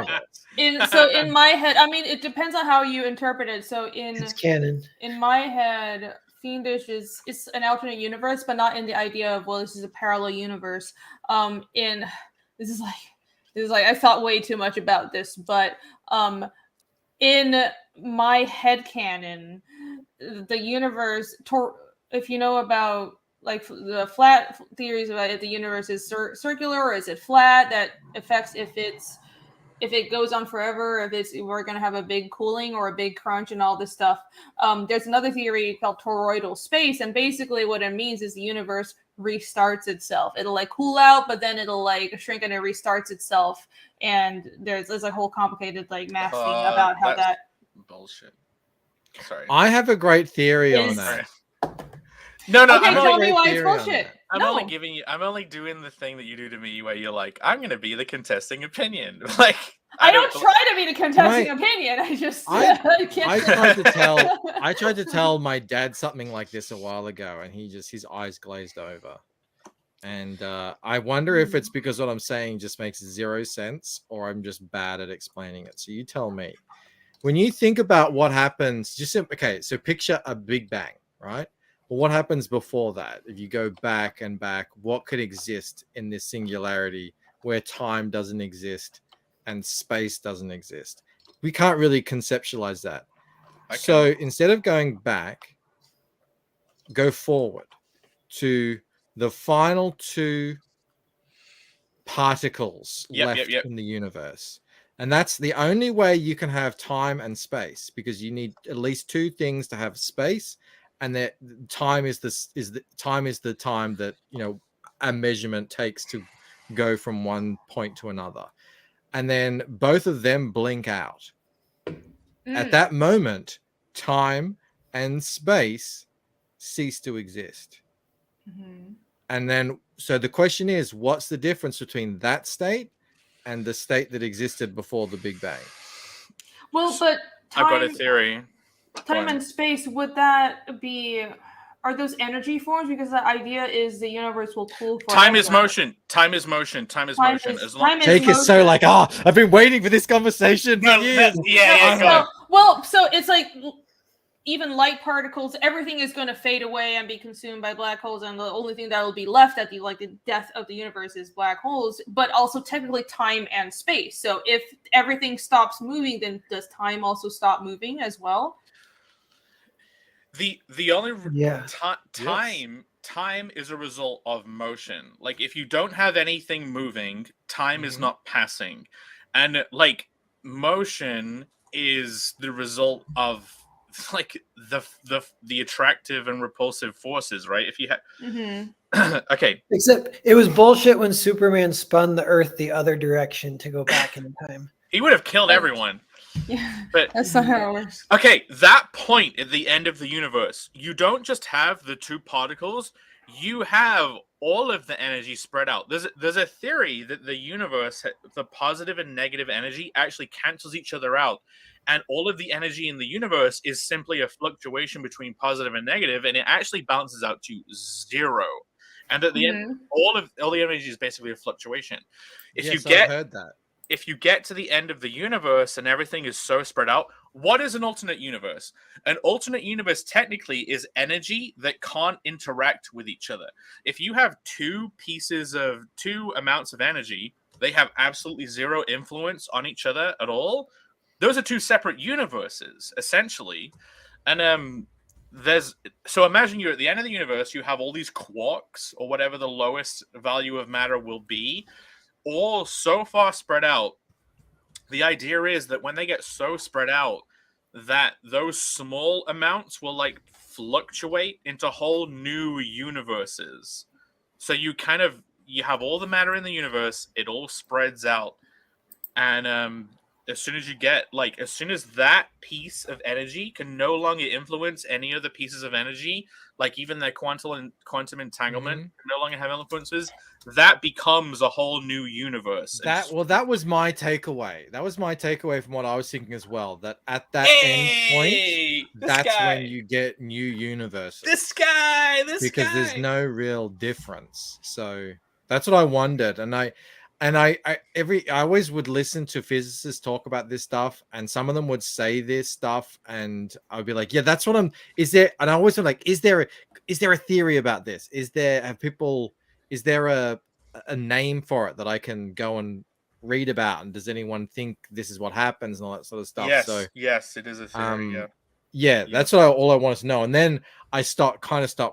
universe. in my head, I mean, it depends on how you interpret it. So It's canon. in my head, Fiendish it's an alternate universe, but not in the idea of, well, this is a parallel universe. This is like I thought way too much about this, but in my headcanon, the universe, if you know about like the flat theories about if the universe is circular or is it flat, that affects if it goes on forever, if we're going to have a big cooling or a big crunch and all this stuff. There's another theory called toroidal space, and basically what it means is the universe restarts itself. It'll like cool out, but then it'll like shrink and it restarts itself. And there's a whole complicated like math thing about how that bullshit. Sorry, I have a great theory on that. No, okay, I'm tell only, me why it's bullshit. I'm only doing the thing that you do to me where you're like, I'm gonna be the contesting opinion. Like I don't try to be the contesting opinion. I just I tried to tell my dad something like this a while ago, and his eyes glazed over. And I wonder if it's because what I'm saying just makes zero sense, or I'm just bad at explaining it. So you tell me. When you think about what happens, so picture a Big Bang, right? Well, what happens before that? If you go back and back, what could exist in this singularity where time doesn't exist and space doesn't exist? We can't really conceptualize that. Okay. So instead of going back, go forward to the final two particles left in the universe. And that's the only way you can have time and space, because you need at least two things to have space and that time is the time that a measurement takes to go from one point to another, and then both of them blink out. At that moment, time and space cease to exist. And then, so the question is, what's the difference between that state and the state that existed before the Big Bang? Well, but I've got a theory. Time and space, would that be? Are those energy forms? Because the idea is the universe will cool forever. Time is motion. Time is motion. Time is motion. As long Jake is so like, I've been waiting for this conversation for years. So it's like even light particles, everything is going to fade away and be consumed by black holes, and the only thing that will be left at the death of the universe is black holes. But also technically time and space. So if everything stops moving, then does time also stop moving as well? The only time is a result of motion. Like if you don't have anything moving, time is not passing, and like motion is the result of like the attractive and repulsive forces, right? If you have okay, except it was bullshit when Superman spun the Earth the other direction to go back in time. He would have killed everyone. Yeah, but that's not how it works. Okay, that point at the end of the universe, you don't just have the two particles, you have all of the energy spread out. There's a theory that the universe, the positive and negative energy actually cancels each other out, and all of the energy in the universe is simply a fluctuation between positive and negative, and it actually balances out to zero. And at the end, all the energy is basically a fluctuation. I've heard that. If you get to the end of the universe and everything is so spread out, what is an alternate universe? An alternate universe technically is energy that can't interact with each other. If you have two amounts of energy, they have absolutely zero influence on each other at all. Those are two separate universes, essentially. And so imagine you're at the end of the universe, you have all these quarks or whatever the lowest value of matter will be, all so far spread out. The idea is that when they get so spread out that those small amounts will like fluctuate into whole new universes. So you have all the matter in the universe, it all spreads out, and as soon as that piece of energy can no longer influence any other pieces of energy, like even their quantum entanglement can no longer have influences, that becomes a whole new universe. That was my takeaway. That was my takeaway from what I was thinking as well. That at that end point, that's when you get new universes. Because there's no real difference. So that's what I wondered, and I always would listen to physicists talk about this stuff, and some of them would say this stuff, and I'd be like, yeah, that's what I'm. Is there? And I always was like, is there a theory about this? Is there a name for it that I can go and read about? And does anyone think this is what happens and all that sort of stuff? Yes, it is a theory. That's all I wanted to know. And then I stopped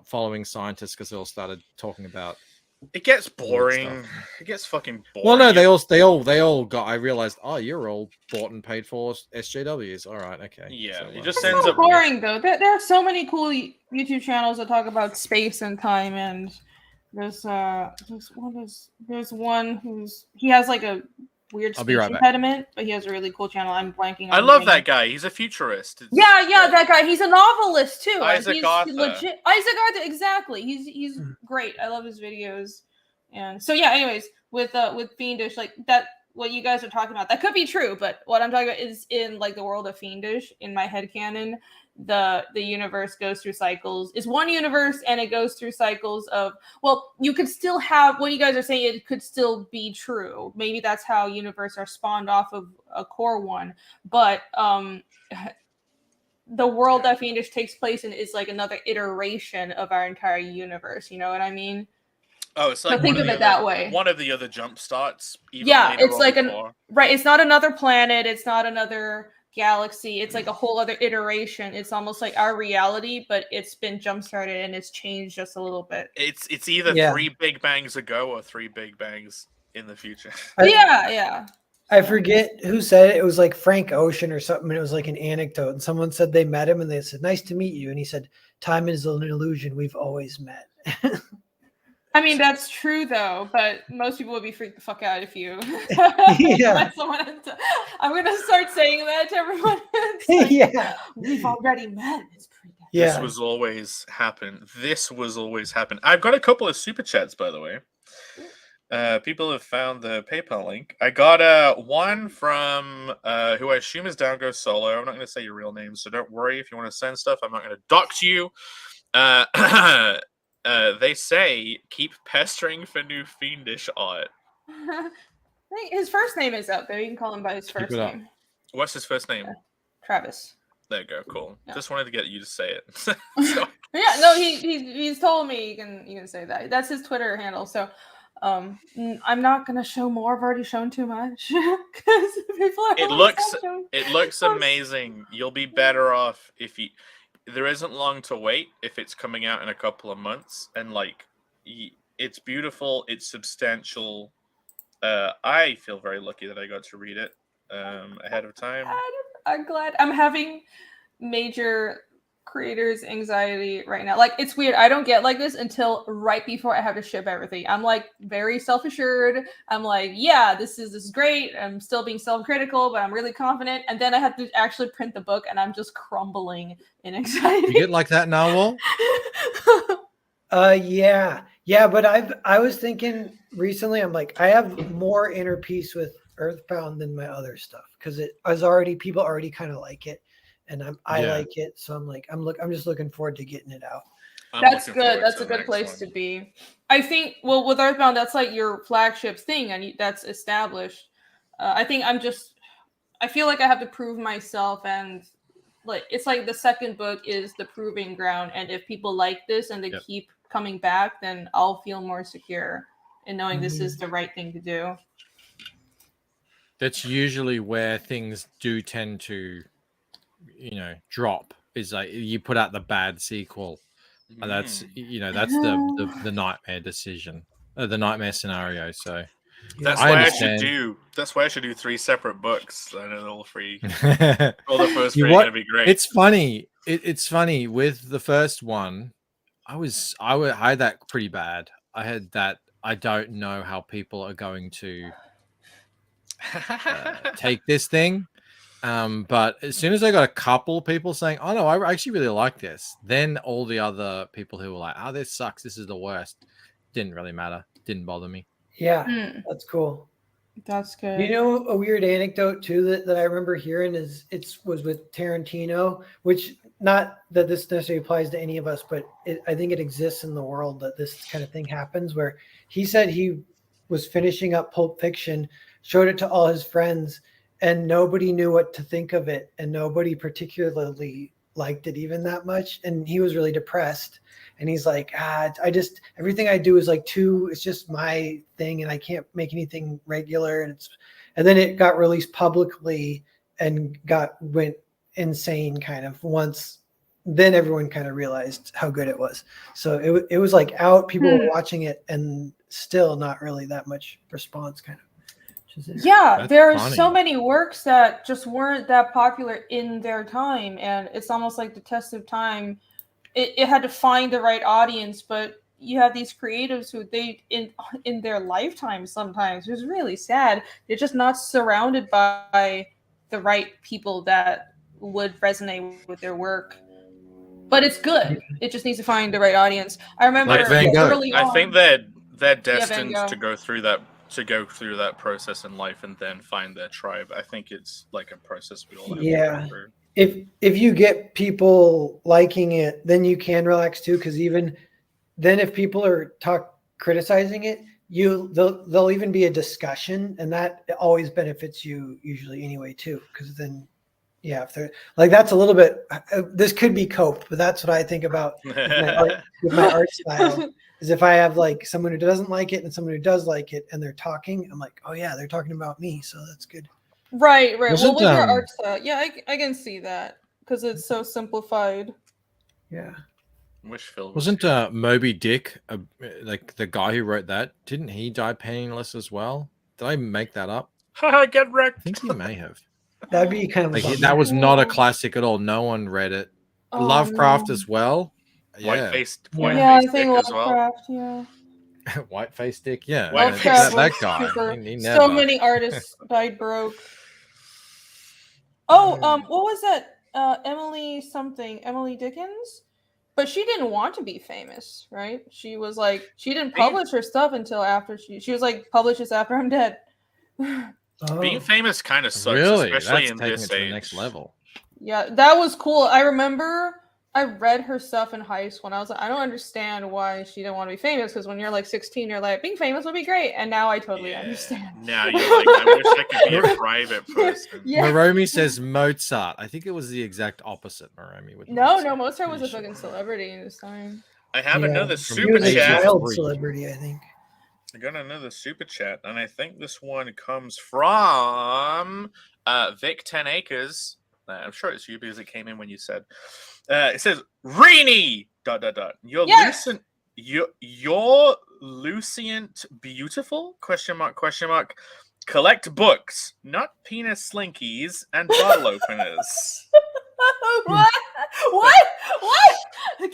following scientists because they all started talking about. It gets boring. It gets fucking boring. Well, no, they all got. I realized, you're all bought and paid for SJWs. All right, okay. Yeah, so, it just ends up boring though. There are so many cool YouTube channels that talk about space and time, and there's one he has like a weird speech impediment, but he has a really cool channel. I'm blanking on I love that guy. He's a futurist. Yeah, that guy. He's a novelist too. Isaac Arthur. Legit. Isaac Arthur, exactly. He's great. I love his videos. And so anyways, with Fiendish, like that, what you guys are talking about, that could be true, but what I'm talking about is in like the world of Fiendish, in my headcanon, the universe goes through cycles. It's one universe and it goes through cycles of, well, you could still have what you guys are saying, it could still be true. Maybe that's how universe are spawned off of a core one. But the world that Fiendish takes place in is like another iteration of our entire universe. You know what I mean? Oh, it's like think of it that way. One of the other jump starts. It's like right. It's not another planet. It's not another galaxy. It's like a whole other iteration. It's almost like our reality, but it's been jump started and it's changed just a little bit. It's either 3 Big Bangs ago or 3 Big Bangs in the future. Yeah. I forget who said it. It was like Frank Ocean or something. And it was like an anecdote. And someone said they met him and they said, "Nice to meet you." And he said, "Time is an illusion. We've always met." I mean, that's true though, but most people would be freaked the fuck out if you Yeah. let someone I'm gonna start saying that to everyone. It's like, Yeah. we've already met. It's pretty Yeah. This was always happen. This was always happen. I've got a couple of super chats, by the way. People have found the PayPal link. I got one from who I assume is Down Go Solo. I'm not going to say your real name, so don't worry if you want to send stuff. I'm not going to dox you. They say keep pestering for new fiendish art. I think his first name is up there. You can call him by his first name. What's his first name? Travis. There you go. Cool. Yeah. Just wanted to get you to say it. Yeah, no, he's told me you can say that. That's his Twitter handle. So I'm not gonna show more. I've already shown too much because people are. It looks amazing. You'll be better off if you. There isn't long to wait if it's coming out in a couple of months, and like, it's beautiful. It's substantial. I feel very lucky that I got to read it ahead of time. I'm glad. I'm having major creators anxiety right now. Like, it's weird. I don't get like this until right before I have to ship everything. I'm like very self-assured. I'm like, yeah, this is great. I'm still being self-critical, but I'm really confident. And then I have to actually print the book, and I'm just crumbling in anxiety. You get like that now, Wall? Yeah. But I was thinking recently. I'm like, I have more inner peace with Earthbound than my other stuff because people already kind of like it, and I like it. So I'm like, I'm just looking forward to getting it out. That's good. That's a good place to be. I think. Well, with Earthbound, that's like your flagship thing, and that's established. I think I feel like I have to prove myself, and like it's like the second book is the proving ground. And if people like this and they keep coming back, then I'll feel more secure in knowing this is the right thing to do. That's usually where things do tend to, drop. Is like you put out the bad sequel, and that's that's the nightmare decision, the nightmare scenario. So that's why I should do. That's why I should do 3 separate books. I know all 3. All the first 3 are gonna be great. It's funny. It's funny with the first one. I had that pretty bad. I had that. I don't know how people are going to take this thing. But as soon as I got a couple people saying, "Oh no, I actually really like this," then all the other people who were like, "Oh, this sucks. This is the worst," didn't really matter. Didn't bother me. Yeah, that's cool. That's good. You know, a weird anecdote too that I remember hearing was with Tarantino, which not that this necessarily applies to any of us, but I think it exists in the world that this kind of thing happens. Where he said he was finishing up Pulp Fiction, showed it to all his friends, and nobody knew what to think of it, and nobody particularly liked it even that much, and he was really depressed. And he's like, everything I do is like it's just my thing, and I can't make anything regular. And then it got released publicly and went insane kind of once. Then everyone kind of realized how good it was. So it was like out, people were watching it, and still not really that much response kind of. Yeah, there are so many works that just weren't that popular in their time, and it's almost like the test of time. It had to find the right audience, but you have these creatives who in their lifetime sometimes, it's really sad. They're just not surrounded by the right people that would resonate with their work. But it's good. It just needs to find the right audience. I remember early on, I think they're destined to go through that process in life and then find their tribe. I think it's like a process we all have to go through. If you get people liking it, then you can relax too. Because even then, if people are criticizing it, there'll even be a discussion, and that always benefits you usually anyway too. Because then, if they're like, that's a little bit. This could be coped, but that's what I think about with my art style. Is if I have like someone who doesn't like it and someone who does like it, and they're talking, I'm like, oh yeah, they're talking about me, so that's good. Right. Well, with your art style, I can see that because it's so simplified. Yeah. Wasn't Moby Dick like the guy who wrote that? Didn't he die penniless as well? Did I make that up? Get I wrecked. think he may have. That'd be kind of Like, a bummer. that was not a classic at all. No one read it. Oh, Lovecraft no. as well. Yeah. White-faced Yeah, I dick think as well. Lovecraft. Yeah. White-faced dick. Yeah. White-faced that was guy. super- He so never. many artists died broke. Oh, what was that? Emily Dickens? But she didn't want to be famous, right? She was like, she didn't publish her stuff until after she was like, publish this after I'm dead. Being famous kind of sucks, Really? especially That's in taking this it to the age. next level. Yeah, that was cool. I remember I read her stuff in high school and I was like, I don't understand why she didn't want to be famous, because when you're like 16, you're like, being famous would be great. And now I totally understand. Now you're like, I wish I could be a private person. Yeah. Maromi says Mozart. I think it was the exact opposite, Maromi. With No, Mozart. Mozart was a Pretty fucking sure. celebrity in his time. I have another He super was a chat. child celebrity, I think. I got another super chat, and I think this one comes from Vic 10 Acres. I'm sure it's you because it came in when you said. It says, Rainy! ... You're Yes! You're Lucient beautiful? ? Collect books, not penis slinkies and bottle openers. What? What? Again?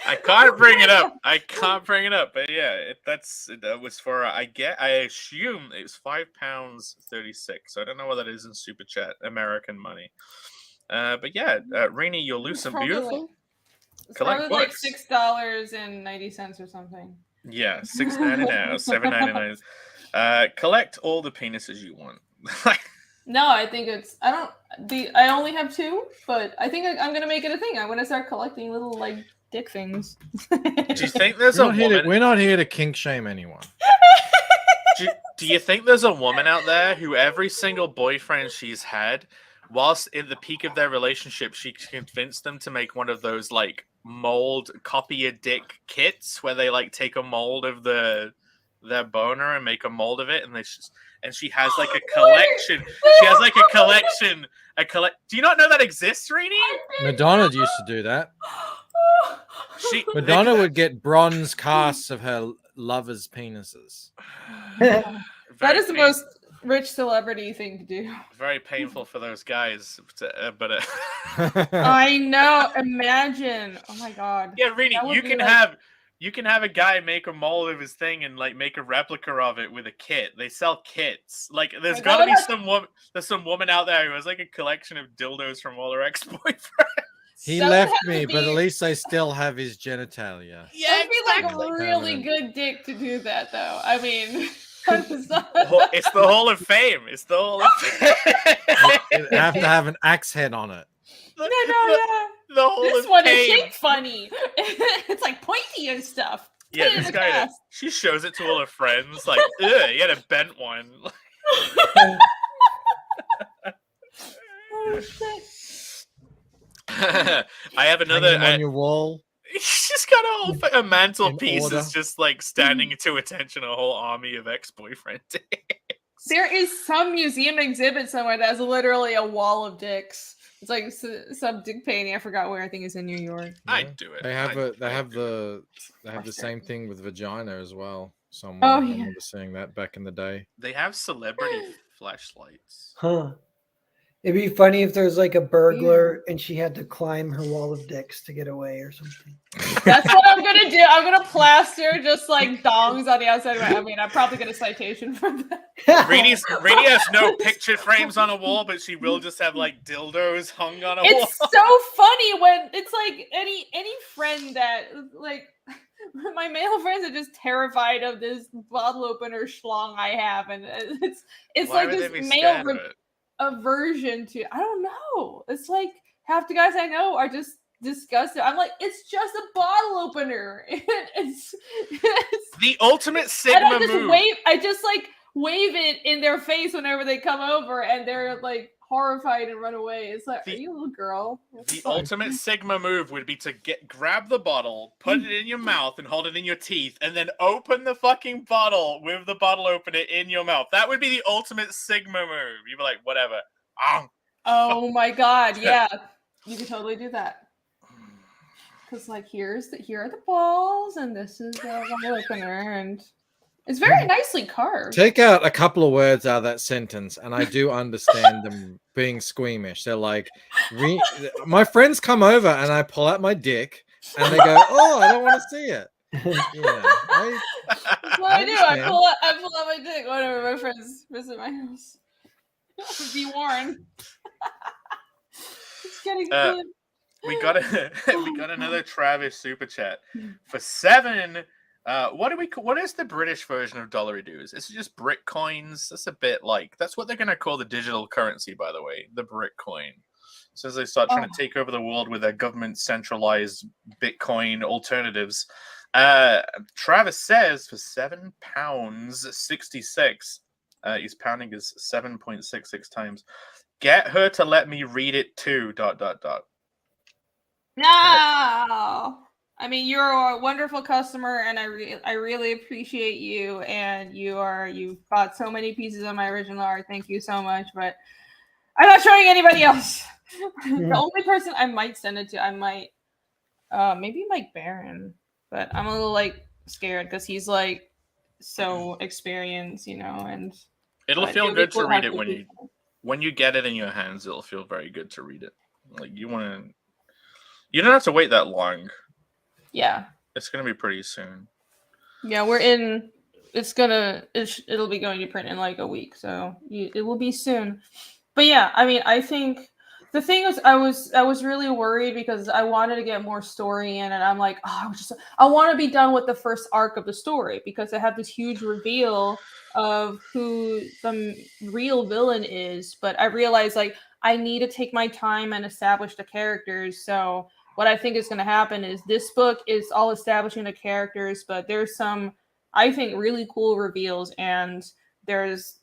I can't bring it up. But yeah, that was for I assume it was £5.36. So I don't know what that is in super chat, American money. But yeah, Rainy, you're loose and beautiful. It's Collect probably like books. $6.90 or something. Yeah, $6.99, $7.99. Collect all the penises you want. No, I think I only have 2, but I think I'm gonna make it a thing. I'm gonna start collecting little like dick things. Do you think there's a woman? We're not here to kink shame anyone. Do you think there's a woman out there who every single boyfriend she's had, whilst in the peak of their relationship, she convinced them to make one of those like mold copy a dick kits where they like take a mold of their boner and make a mold of it, and she has like a collection. She has like a collection. Do you not know that exists, Rainy? Madonna used to do that. Madonna would get bronze casts of her lovers' penises. That is the most rich celebrity thing to do. Very painful for those guys, but I know. Imagine. Oh my god. Yeah, Rainy, you can have a guy make a mold of his thing and like make a replica of it with a kit. They sell kits. Like there's got to be some woman out there who has like a collection of dildos from all her ex-boyfriends. He left me, but at least I still have his genitalia. Yeah, it'd be like a really good dick to do that, though. I mean, it's the Hall of Fame. It's the Hall of Fame. It'd have to have an axe head on it. Yeah. The Hall this of one Fame. is shaped funny. It's like pointy and stuff. Yeah, this guy. She shows it to all her friends. Like, ugh, he had a bent one. Oh shit. I have another on your wall. He's just got a mantelpiece is just like standing to attention a whole army of ex-boyfriend dicks. There is some museum exhibit somewhere that's literally a wall of dicks. It's like some dick painting. I forgot where. I think it's in New York. Yeah. I'd do it. They have the same thing with vagina as well. Somewhere. Oh, yeah. I remember seeing that back in the day. They have celebrity flashlights. Huh. It'd be funny if there's like a burglar and she had to climb her wall of dicks to get away or something. That's what I'm gonna do. I'm gonna plaster just like dongs on the outside. I mean, I'm probably get a citation for that. Rainy has no picture frames on a wall, but she will just have like dildos hung on a wall. It's so funny when it's like any friend that like my male friends are just terrified of this bottle opener schlong I have, and it's Why like would this they be male scared of it? aversion to. I don't know. It's like half the guys I know are just disgusted. I'm like, it's just a bottle opener. it's the ultimate Sigma move. I just like wave it in their face whenever they come over, and they're like horrified and run away. It's like, are you a little girl? The ultimate Sigma move would be to grab the bottle, put it in your mouth, and hold it in your teeth, and then open the fucking bottle with the bottle opener in your mouth. That would be the ultimate Sigma move. You'd be like, whatever. Oh my god, yeah. You could totally do that. Because like here are the balls, and this is the bottle opener, and It's very nicely carved. Take out a couple of words out of that sentence, and I do understand them being squeamish. They're like, my friends come over, and I pull out my dick, and they go, "Oh, I don't want to see it." You know, That's what I do. I pull out my dick whenever my friends visit my house. Be warned. It's getting good. We got another Travis super chat for 7. What is the British version of dollary dues? It's just Brit coins. That's a bit like, that's what they're gonna call the digital currency, by the way, the Brit coin. So as they start trying to take over the world with their government centralized Bitcoin alternatives. Travis says for £7.66, he's pounding his 7.66 times. Get her to let me read it too. ... No. I mean, you're a wonderful customer, and I really appreciate you. And you've bought so many pieces of my original art. Thank you so much. But I'm not showing anybody else. The only person I might send it to, I might maybe Mike Barron, but I'm a little like scared because he's like so experienced, you know. And it'll feel good to read it when you get it in your hands. It'll feel very good to read it. Like you don't have to wait that long. Yeah, it's gonna be pretty soon. Yeah, it'll be going to print in like a week, so it will be soon. But yeah, I mean, I think the thing is, I was really worried because I wanted to get more story in, and I'm like, I want to be done with the first arc of the story because I have this huge reveal of who the real villain is. But I realized like I need to take my time and establish the characters. So what I think is going to happen is this book is all establishing the characters, but there's some, I think, really cool reveals, and there's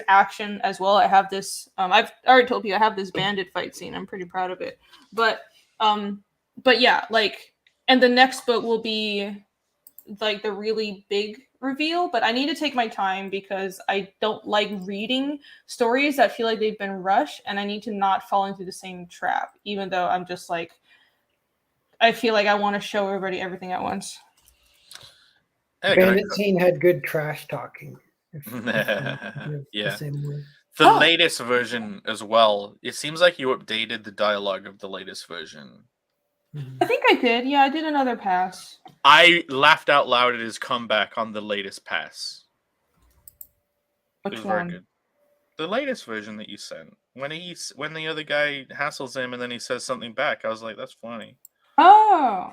action as well. I have this, I've already told you I have this bandit fight scene. I'm pretty proud of it. But yeah, like, and the next book will be like the really big reveal, but I need to take my time because I don't like reading stories that feel like they've been rushed, and I need to not fall into the same trap, even though I'm just like, I feel like I want to show everybody everything at once. Bandit scene had good trash talking. Yeah. The latest version as well. It seems like you updated the dialogue of the latest version. I think I did. Yeah, I did another pass. I laughed out loud at his comeback on the latest pass. Which one? Very good. The latest version that you sent. When the other guy hassles him and then he says something back, I was like, that's funny. Oh,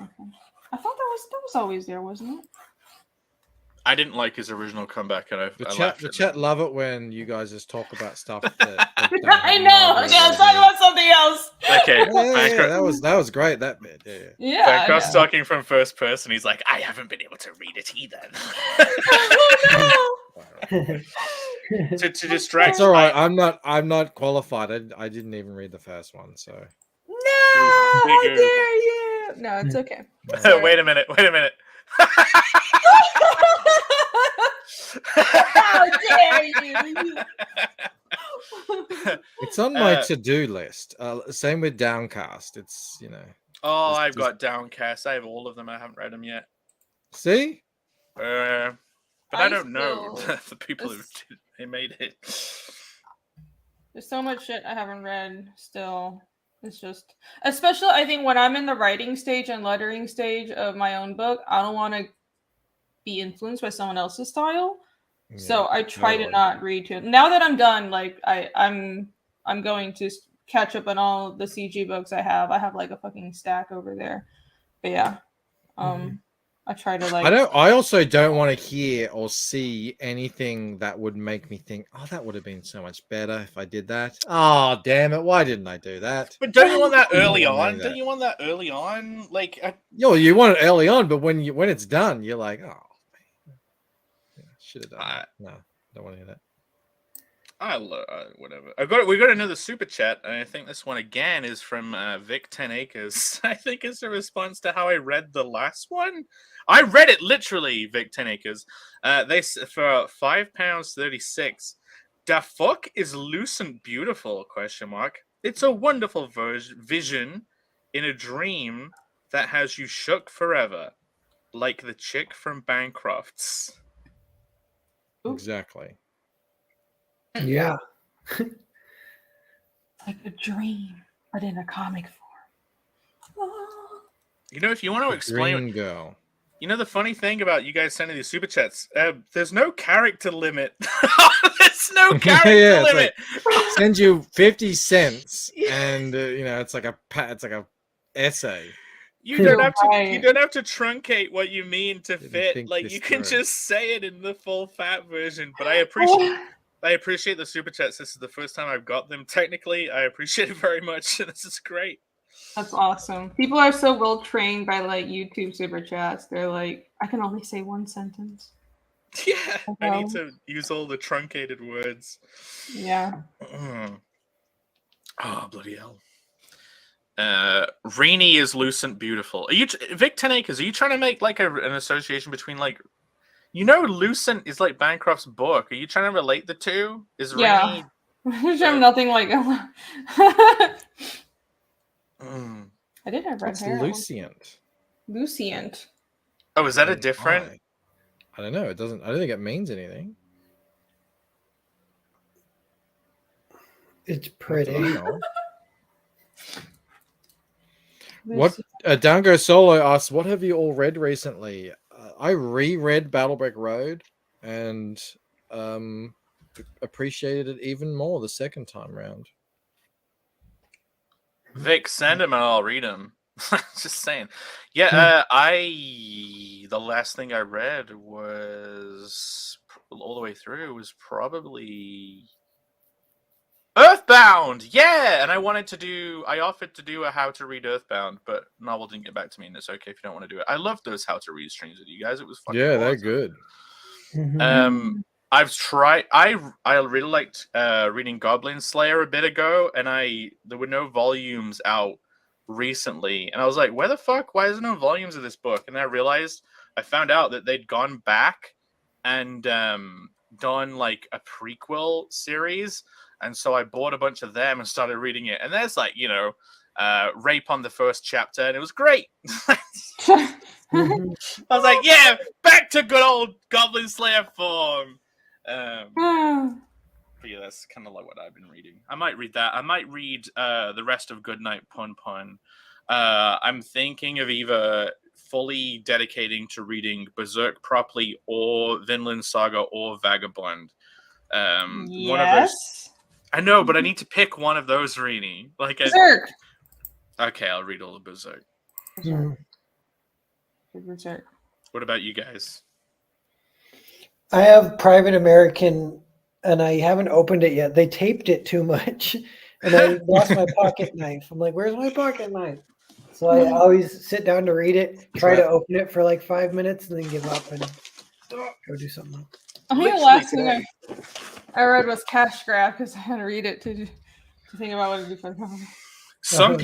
I thought that was always there, wasn't it? I didn't like his original comeback, and the chat love it when you guys just talk about stuff. That I know. Okay, let's talk about something else. Okay, that was great. That bit, yeah. Cross talking from first person. He's like, I haven't been able to read it either. Oh, to distract. It's all right. I'm not qualified. I didn't even read the first one, so. No, how dare you? No, it's okay. Wait a minute. How dare you? It's on my to-do list. Same with Downcast. It's, you know. Oh, I've got Downcast. I have all of them. I haven't read them yet. See? But I don't know the people who made it. There's so much shit I haven't read still. It's just, especially I think when I'm in the writing stage and lettering stage of my own book, I don't want to be influenced by someone else's style. Yeah, so I try to not read too. Now that I'm done, like I'm going to catch up on all the CG books I have. I have like a fucking stack over there. But yeah, I try to like. I also don't want to hear or see anything that would make me think, oh, that would have been so much better if I did that. Oh, damn it! Why didn't I do that? But don't you want that early on? Don't you want that early on? Like, you want it early on, but when it's done, you're like, oh, should have done that. No, don't want to hear that. Whatever. We got another super chat, and I think this one again is from Vic 10 Acres. I think it's a response to how I read the last one. I read it literally, Vic 10 Acres. They for £5.36. Da fuck is Lucent beautiful? ? It's a wonderful vision in a dream that has you shook forever, like the chick from Bancrofts. Exactly. Yeah. Like a dream, but in a comic form. You know, if you want to explain, Green girl. you know, the funny thing about you guys sending these super chats, there's no character limit. There's no character it's limit. like, send you 50 cents, and you know, it's like a essay. You don't have to. Right. You don't have to truncate what you mean to Didn't fit. think Like this you can through. just say it in the full fat version. But I appreciate. I appreciate the super chats. This is the first time I've got them. Technically, I appreciate it very much. This is great. That's awesome. People are so well trained by like YouTube super chats. They're like, I can only say one sentence. Yeah, I need to use all the truncated words. Yeah. Oh, bloody hell. Rainy is Lucent beautiful. Are you Vic 10 Acres? Are you trying to make like an association between like, you know, Lucent is like Bancroft's book. Are you trying to relate the two? Is Rainy? I'm nothing like. I did have red What's hair. Lucient? Lucient. Oh, is that a different? I don't know. It doesn't. I don't think it means anything. It's pretty. What Dango Solo asks, what have you all read recently? I reread Battlebreak Road and appreciated it even more the second time round. Vic, send him and I'll read him. Just saying. Yeah, the last thing I read was all the way through was probably Earthbound. Yeah, and I offered to do a how to read Earthbound, but Novel didn't get back to me, and it's okay if you don't want to do it. I love those how to read streams with you guys. It was fucking they're awesome. good. I've tried. I really liked reading Goblin Slayer a bit ago, and there were no volumes out recently, and I was like, "Where the fuck? Why is there no volumes of this book?" And I found out that they'd gone back and done like a prequel series, and so I bought a bunch of them and started reading it. And there's like, you know, rape on the first chapter, and it was great. I was like, yeah, back to good old Goblin Slayer form. But yeah, that's kind of like what I've been reading. I might read that. I might read the rest of Goodnight Pun Pun. I'm thinking of either fully dedicating to reading Berserk properly, or Vinland Saga, or Vagabond. Yes. One of those. I know, but I need to pick one of those, Rini. Like Berserk. Okay, I'll read all of Berserk. Berserk. What about you guys? I have Private American, and I haven't opened it yet. They taped it too much, and I lost my pocket knife. I'm like, where's my pocket knife? So I always sit down to read it, try to open it for like 5 minutes, and then give up and go do something else. I think the last thing I read was Cash Grab because I had to read it to think about what to do for the company. Some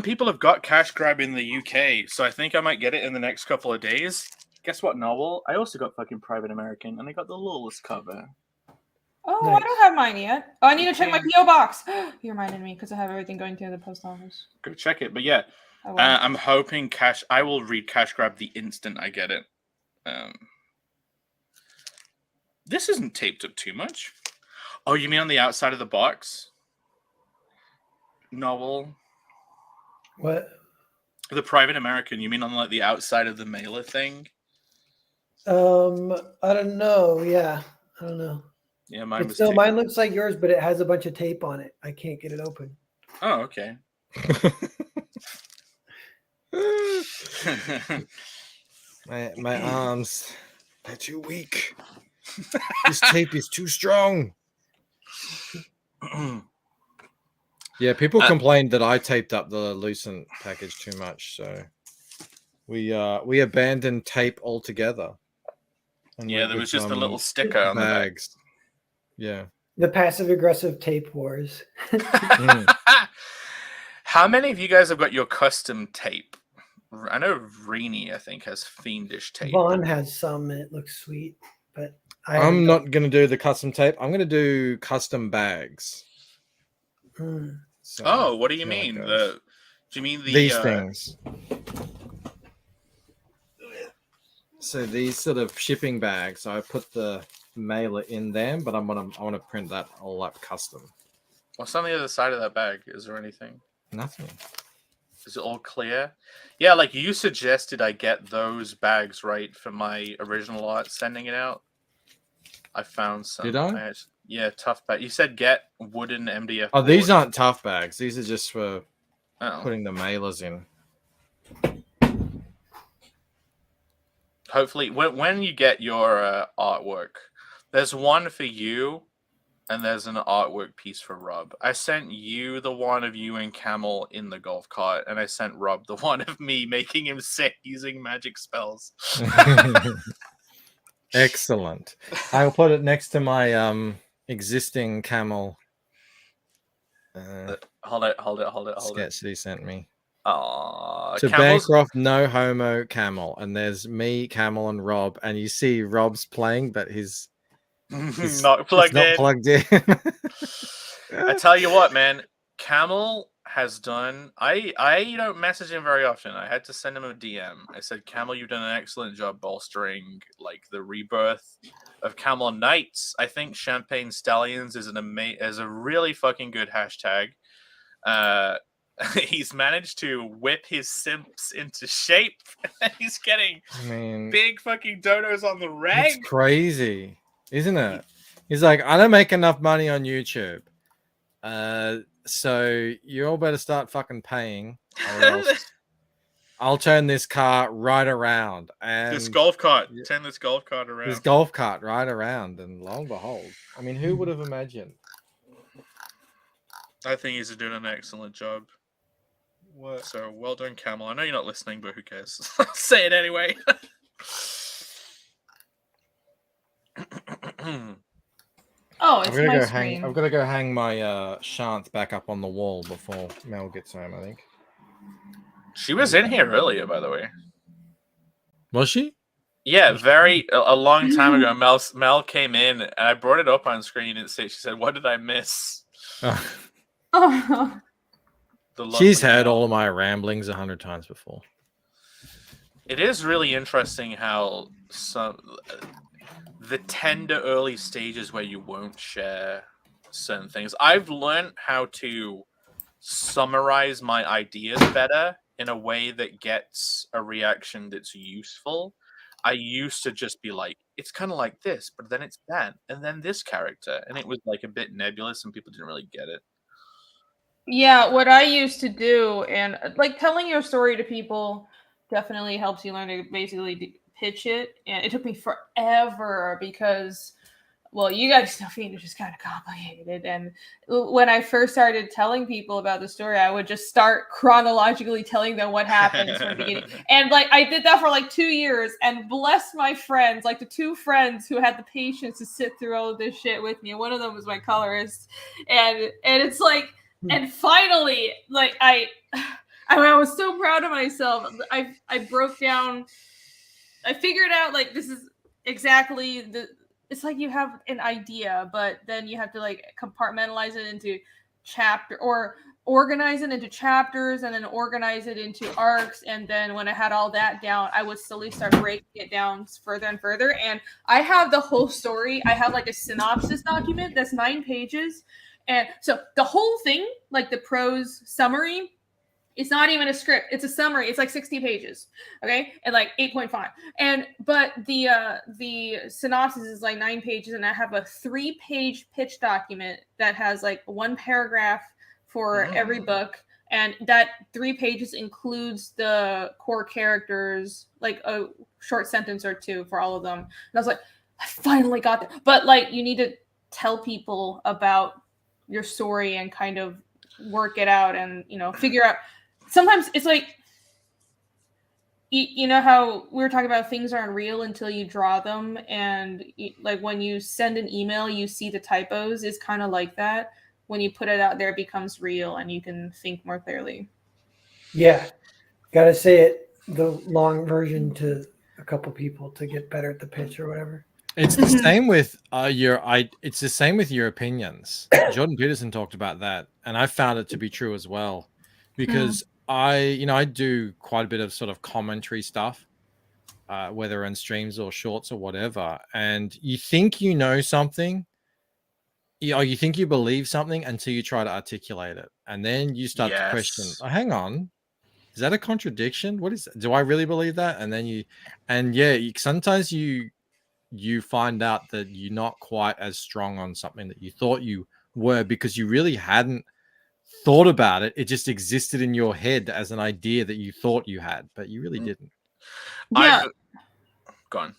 people have got Cash Grab in the UK, so I think I might get it in the next couple of days. Guess what, Novel? I also got fucking Private American, and I got the littlest cover. Oh, Nice. I don't have mine yet. Oh, I need to check my PO box. You reminded me because I have everything going to the post office. Go check it. But yeah, I'm hoping I will read Cash Grab the instant I get it. This isn't taped up too much. Oh, you mean on the outside of the box? Novel. What? The Private American. You mean on like the outside of the mailer thing? I don't know. Yeah, I don't know. Yeah, mine was. Mine looks like yours, but it has a bunch of tape on it. I can't get it open. Oh, okay. my arms, they're too weak. This tape is too strong. Yeah, people complained that I taped up the Lucent package too much, so we abandoned tape altogether. And yeah, there was just a little sticker on bags. The back. Yeah. The passive aggressive tape wars. How many of you guys have got your custom tape? I know Rini, I think, has fiendish tape. Vaughn has some, and it looks sweet, but I'm not going to do the custom tape. I'm going to do custom bags. So, what do you mean? Do you mean these things? So these sort of shipping bags, I put the mailer in there, but I want to print that all up custom. What's on the other side of that bag? Is there anything? Nothing. Is it all clear? Yeah, like you suggested I get those bags, right, for my original art, sending it out. I found some. Did I? Yeah, tough bag. You said get wooden MDF. Oh, these board. aren't tough bags. These are just for putting the mailers in. Hopefully, when you get your artwork, there's one for you, and there's an artwork piece for Rob. I sent you the one of you and Camel in the golf cart, and I sent Rob the one of me making him sick using magic spells. Excellent. I'll put it next to my existing Camel Hold it. sketch that he sent me. Aww, To Bancroft, no homo Camel, and there's me, Camel, and Rob, and you see Rob's playing, but he's not plugged in. I tell you what, man, Camel has done. I don't message him very often. I had to send him a DM. I said, Camel, you've done an excellent job bolstering like the rebirth of Camel Knights. I think Champagne Stallions is is a really fucking good hashtag. He's managed to whip his simps into shape. He's getting big fucking donos on the reg. It's crazy, isn't it? He's like, I don't make enough money on YouTube. So you all better start fucking paying, or else I'll turn this car right around. And this golf cart, turn this golf cart around. This golf cart right around, and lo and behold, I mean, who would have imagined? I think he's doing an excellent job. What? So well done, Camel. I know you're not listening, but who cares? Say it anyway. Oh, it's my screen. I've got to go hang my Shant back up on the wall before Mel gets home, I think. She was in here earlier, by the way. Was she? Yeah, a long time ago. Mel came in, and I brought it up on screen and she said, "What did I miss?" Oh. She's heard all of my ramblings 100 times before. It is really interesting how the tender early stages where you won't share certain things. I've learned how to summarize my ideas better in a way that gets a reaction that's useful. I used to just be like, it's kind of like this, but then it's that, and then this character, and it was like a bit nebulous and people didn't really get it. Yeah, what I used to do, and like telling your story to people definitely helps you learn to basically pitch it. And it took me forever because, well, you guys know English is kind of complicated. And when I first started telling people about the story, I would just start chronologically telling them what happened from the beginning. And like I did that for like 2 years, and bless my friends, like the 2 friends who had the patience to sit through all of this shit with me. And one of them was my colorist, and it's like. And finally, like I was so proud of myself. I broke down. I figured out like this is exactly it's like you have an idea, but then you have to like compartmentalize it into chapter or organize it into chapters and then organize it into arcs. And then when I had all that down, I would slowly start breaking it down further and further. And I have the whole story. I have like a synopsis document that's 9 pages. And so the whole thing, like the prose summary, it's not even a script. It's a summary. It's like 60 pages. Okay. And like 8.5. But the synopsis is like 9 pages. And I have a 3-page pitch document that has like 1 paragraph for every book. And that 3 pages includes the core characters, like a short sentence or 2 for all of them. And I was like, I finally got there. But like, you need to tell people about your story and kind of work it out and, you know, figure out. Sometimes it's like, you know how we were talking about things aren't real until you draw them. And like when you send an email, you see the typos. It's kind of like that. When you put it out there, it becomes real and you can think more clearly. Yeah. Got to say it, the long version to a couple people to get better at the pitch or whatever. It's the same with it's the same with your opinions. Jordan Peterson talked about that, and I found it to be true as well, because I do quite a bit of sort of commentary stuff, whether in streams or shorts or whatever, and you think you know something, you think you believe something until you try to articulate it, and then you start to question, oh, hang on, is that a contradiction? What is, do I really believe that? And then sometimes you find out that you're not quite as strong on something that you thought you were, because you really hadn't thought about it. It just existed in your head as an idea that you thought you had, but you really didn't. Yeah. Gone.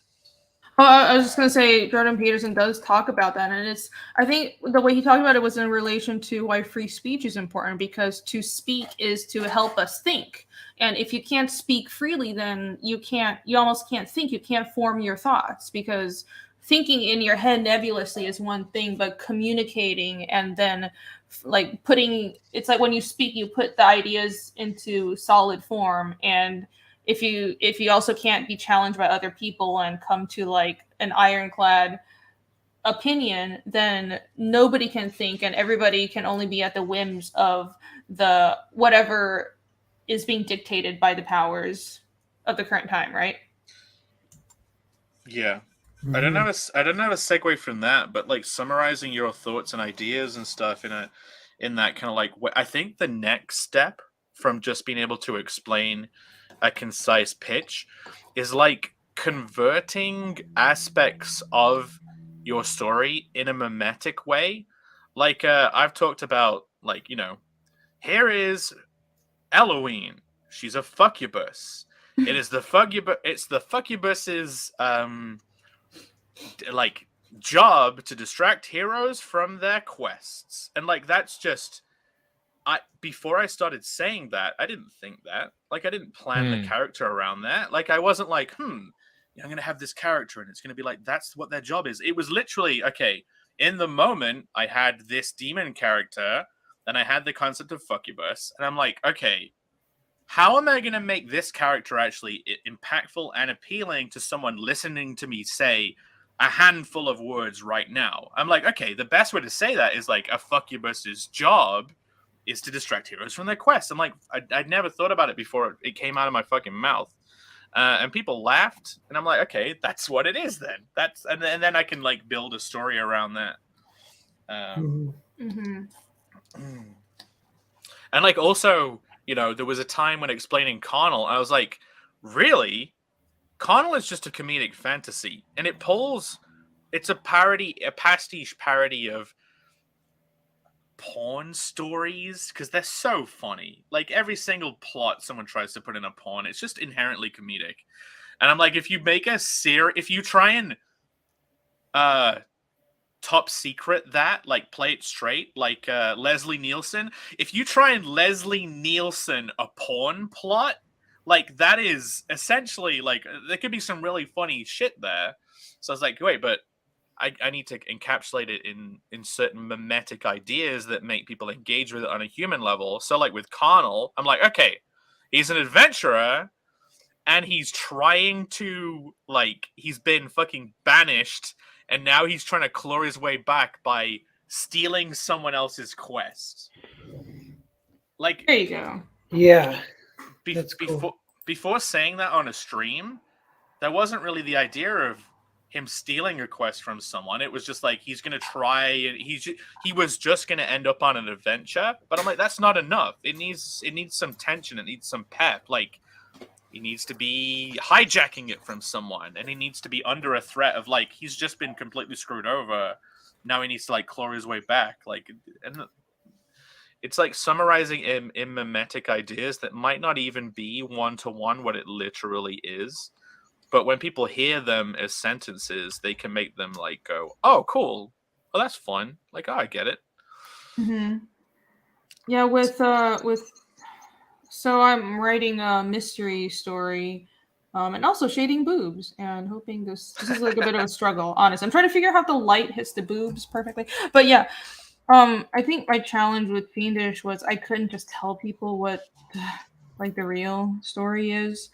I was just going to say, Jordan Peterson does talk about that. And I think the way he talked about it was in relation to why free speech is important, because to speak is to help us think. And if you can't speak freely, then you almost can't think. You can't form your thoughts, because thinking in your head nebulously is one thing, but communicating and then like it's like when you speak, you put the ideas into solid form. And if you also can't be challenged by other people and come to like an ironclad opinion, then nobody can think, and everybody can only be at the whims of the whatever is being dictated by the powers of the current time, right? Yeah. I don't have a segue from that, but like summarizing your thoughts and ideas and stuff in that kind of like, I think the next step from just being able to explain a concise pitch is like converting aspects of your story in a mimetic way. Like I've talked about, like, here is Eloine. She's a fuckubus. It's the fuckubus's like job to distract heroes from their quests. And like that's just, before I started saying that, I didn't think that. Like, I didn't plan the character around that. Like, I wasn't like, I'm going to have this character and it's going to be like, that's what their job is. It was literally, okay, in the moment, I had this demon character, and I had the concept of fuckubus, and I'm like, okay, how am I going to make this character actually impactful and appealing to someone listening to me say a handful of words right now? I'm like, okay, the best way to say that is like a fuckubus's job is to distract heroes from their quests. I'm like, I'd never thought about it before it came out of my fucking mouth. And people laughed, and I'm like, okay, that's what it is then. And then I can like build a story around that. And like also, there was a time when explaining Connell, I was like, really? Connell is just a comedic fantasy, and it's a pastiche parody of porn stories, because they're so funny. Like every single plot someone tries to put in a porn, it's just inherently comedic. And I'm like, if you make if you try and top secret that, like play it straight, like Leslie Nielsen, if you try and Leslie Nielsen a porn plot, like that is essentially like, there could be some really funny shit there. So I was like, wait, but I need to encapsulate it in certain mimetic ideas that make people engage with it on a human level. So like with Connell, I'm like, okay, he's an adventurer, and he's trying to, like, he's been fucking banished, and now he's trying to claw his way back by stealing someone else's quest. Like, there you go. Yeah. That's cool. Before saying that on a stream, there wasn't really the idea of him stealing a quest from someone. It was just like, he's going to try, and he was just going to end up on an adventure. But I'm like, that's not enough. It needs some tension. It needs some pep. Like, he needs to be hijacking it from someone, and he needs to be under a threat of like, he's just been completely screwed over. Now he needs to like claw his way back. Like, and it's like summarizing in mimetic ideas that might not even be one-to-one what it literally is. But when people hear them as sentences, they can make them like go, oh, cool. Oh, that's fun. Like, oh, I get it. Yeah, so I'm writing a mystery story, and also shading boobs, and hoping this is like a bit of a struggle, honest. I'm trying to figure out how the light hits the boobs perfectly. But yeah, I think my challenge with Fiendish was I couldn't just tell people what like the real story is.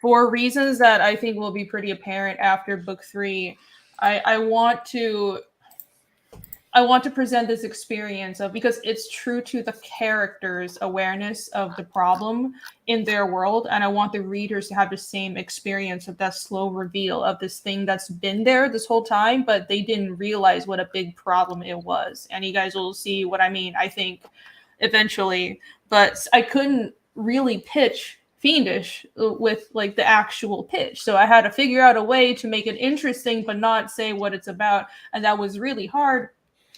For reasons that I think will be pretty apparent after book 3. I want to I want to present this experience of, because it's true to the characters' awareness of the problem in their world, and I want the readers to have the same experience of that slow reveal of this thing that's been there this whole time, but they didn't realize what a big problem it was. And you guys will see what I mean, I think, eventually. But I couldn't really pitch Fiendish with like the actual pitch, so I had to figure out a way to make it interesting but not say what it's about, and that was really hard.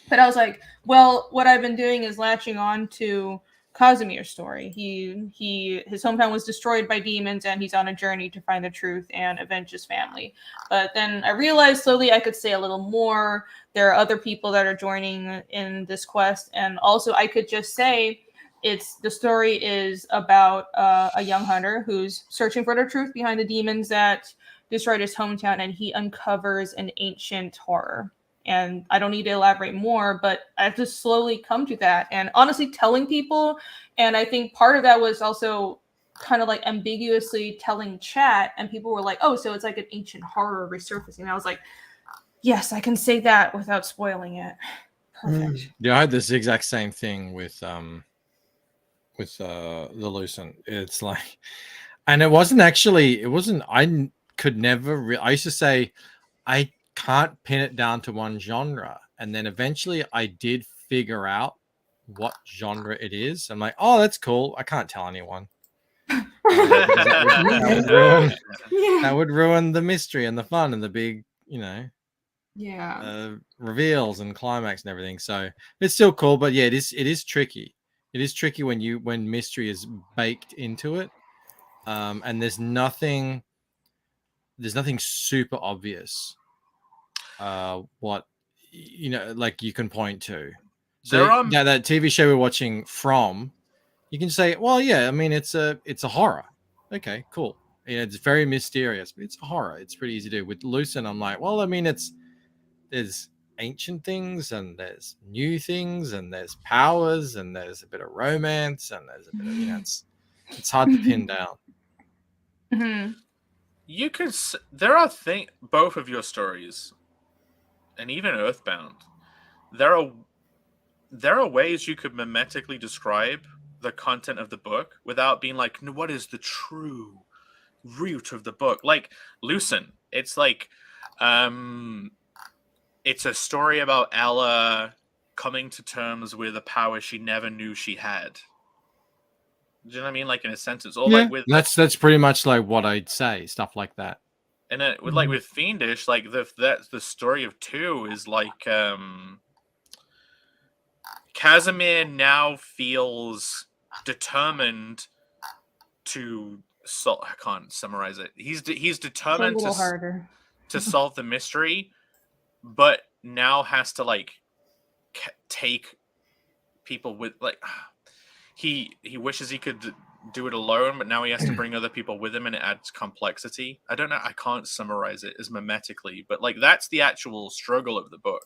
But I was like, well, what I've been doing is latching on to Casimir's story. His hometown was destroyed by demons, and he's on a journey to find the truth and avenge his family. But then I realized slowly I could say a little more. There are other people that are joining in this quest, and also I could just say the story is about a young hunter who's searching for the truth behind the demons that destroyed his hometown, and he uncovers an ancient horror. And I don't need to elaborate more, but I have to slowly come to that. And honestly, telling people, and I think part of that was also kind of like ambiguously telling chat, and people were like, oh, so it's like an ancient horror resurfacing. And I was like, yes, I can say that without spoiling it. Perfect. Yeah, I had this exact same thing with the Lucent. It's like, and it wasn't, I could never, I used to say, I can't pin it down to one genre. And then eventually I did figure out what genre it is. I'm like, oh, that's cool. I can't tell anyone. That would ruin the mystery and the fun and the big, reveals and climax and everything. So it's still cool, but yeah, it is tricky. It is tricky when mystery is baked into it, and there's nothing super obvious. What like you can point to. So that TV show we're watching From, you can say, well, yeah, I mean it's a horror. Okay, cool. It's very mysterious, but it's a horror. It's pretty easy to do. With Lucent, I'm like, well, I mean there's ancient things and there's new things and there's powers and there's a bit of romance and there's a bit of it's hard to pin down. Mm-hmm. You could both of your stories, and even Earthbound, there are ways you could mimetically describe the content of the book without being like, no, what is the true root of the book? Like Lucent, it's like it's a story about Ella coming to terms with a power she never knew she had. Do you know what I mean? Like in a sense, it's all like with that's pretty much like what I'd say, stuff like that. And then with Fiendish, like the story of 2 is like Casimir now feels determined to I can't summarize it. He's determined to solve the mystery, but now has to like take people with like he wishes he could do it alone, but now he has to bring other people with him, and it adds complexity. I don't know. I can't summarize it as mimetically, but like that's the actual struggle of the book.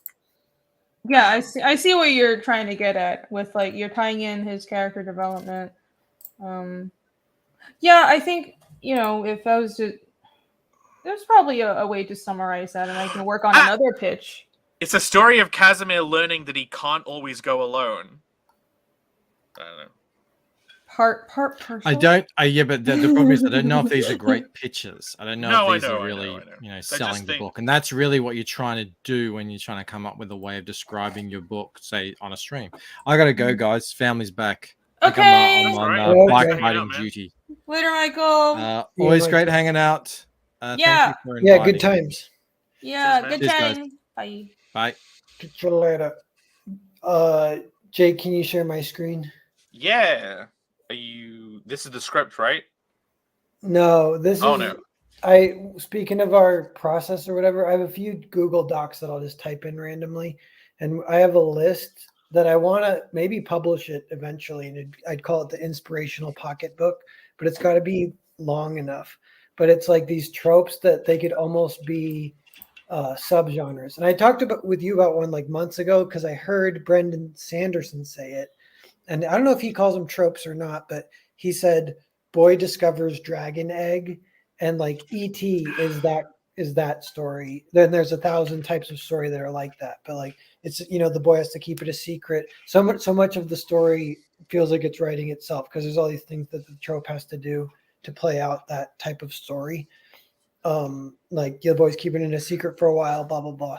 Yeah, I see what you're trying to get at with like you're tying in his character development. Yeah, I think if I was to, there's probably a way to summarize that, and I can work on another pitch. It's a story of Casimir learning that he can't always go alone. I don't know. Partial? I don't. But the problem is I don't know if these are great pitches. I don't know if these are really, selling the book, and that's really what you're trying to do when you're trying to come up with a way of describing your book, say on a stream. I gotta go, guys. Family's back. Okay. I'm on bike riding duty. Later, Michael. Always great hanging out. Yeah, good times. Yeah, good time. Bye. Bye. Catch you later. Jake, can you share my screen? Yeah. This is the script, right? No, this is. Oh no. Speaking of our process or whatever, I have a few Google Docs that I'll just type in randomly, and I have a list that I want to maybe publish it eventually, and I'd call it the inspirational pocketbook, but it's got to be long enough. But it's like these tropes that they could almost be subgenres. And I talked with you about one like months ago because I heard Brendan Sanderson say it. And I don't know if he calls them tropes or not, but he said boy discovers dragon egg, and like E.T. is that is that story. Then there's 1,000 types of story that are like that. But like it's the boy has to keep it a secret. So much of the story feels like it's writing itself because there's all these things that the trope has to do to play out that type of story. Like the boy's keeping it a secret for a while, blah blah blah,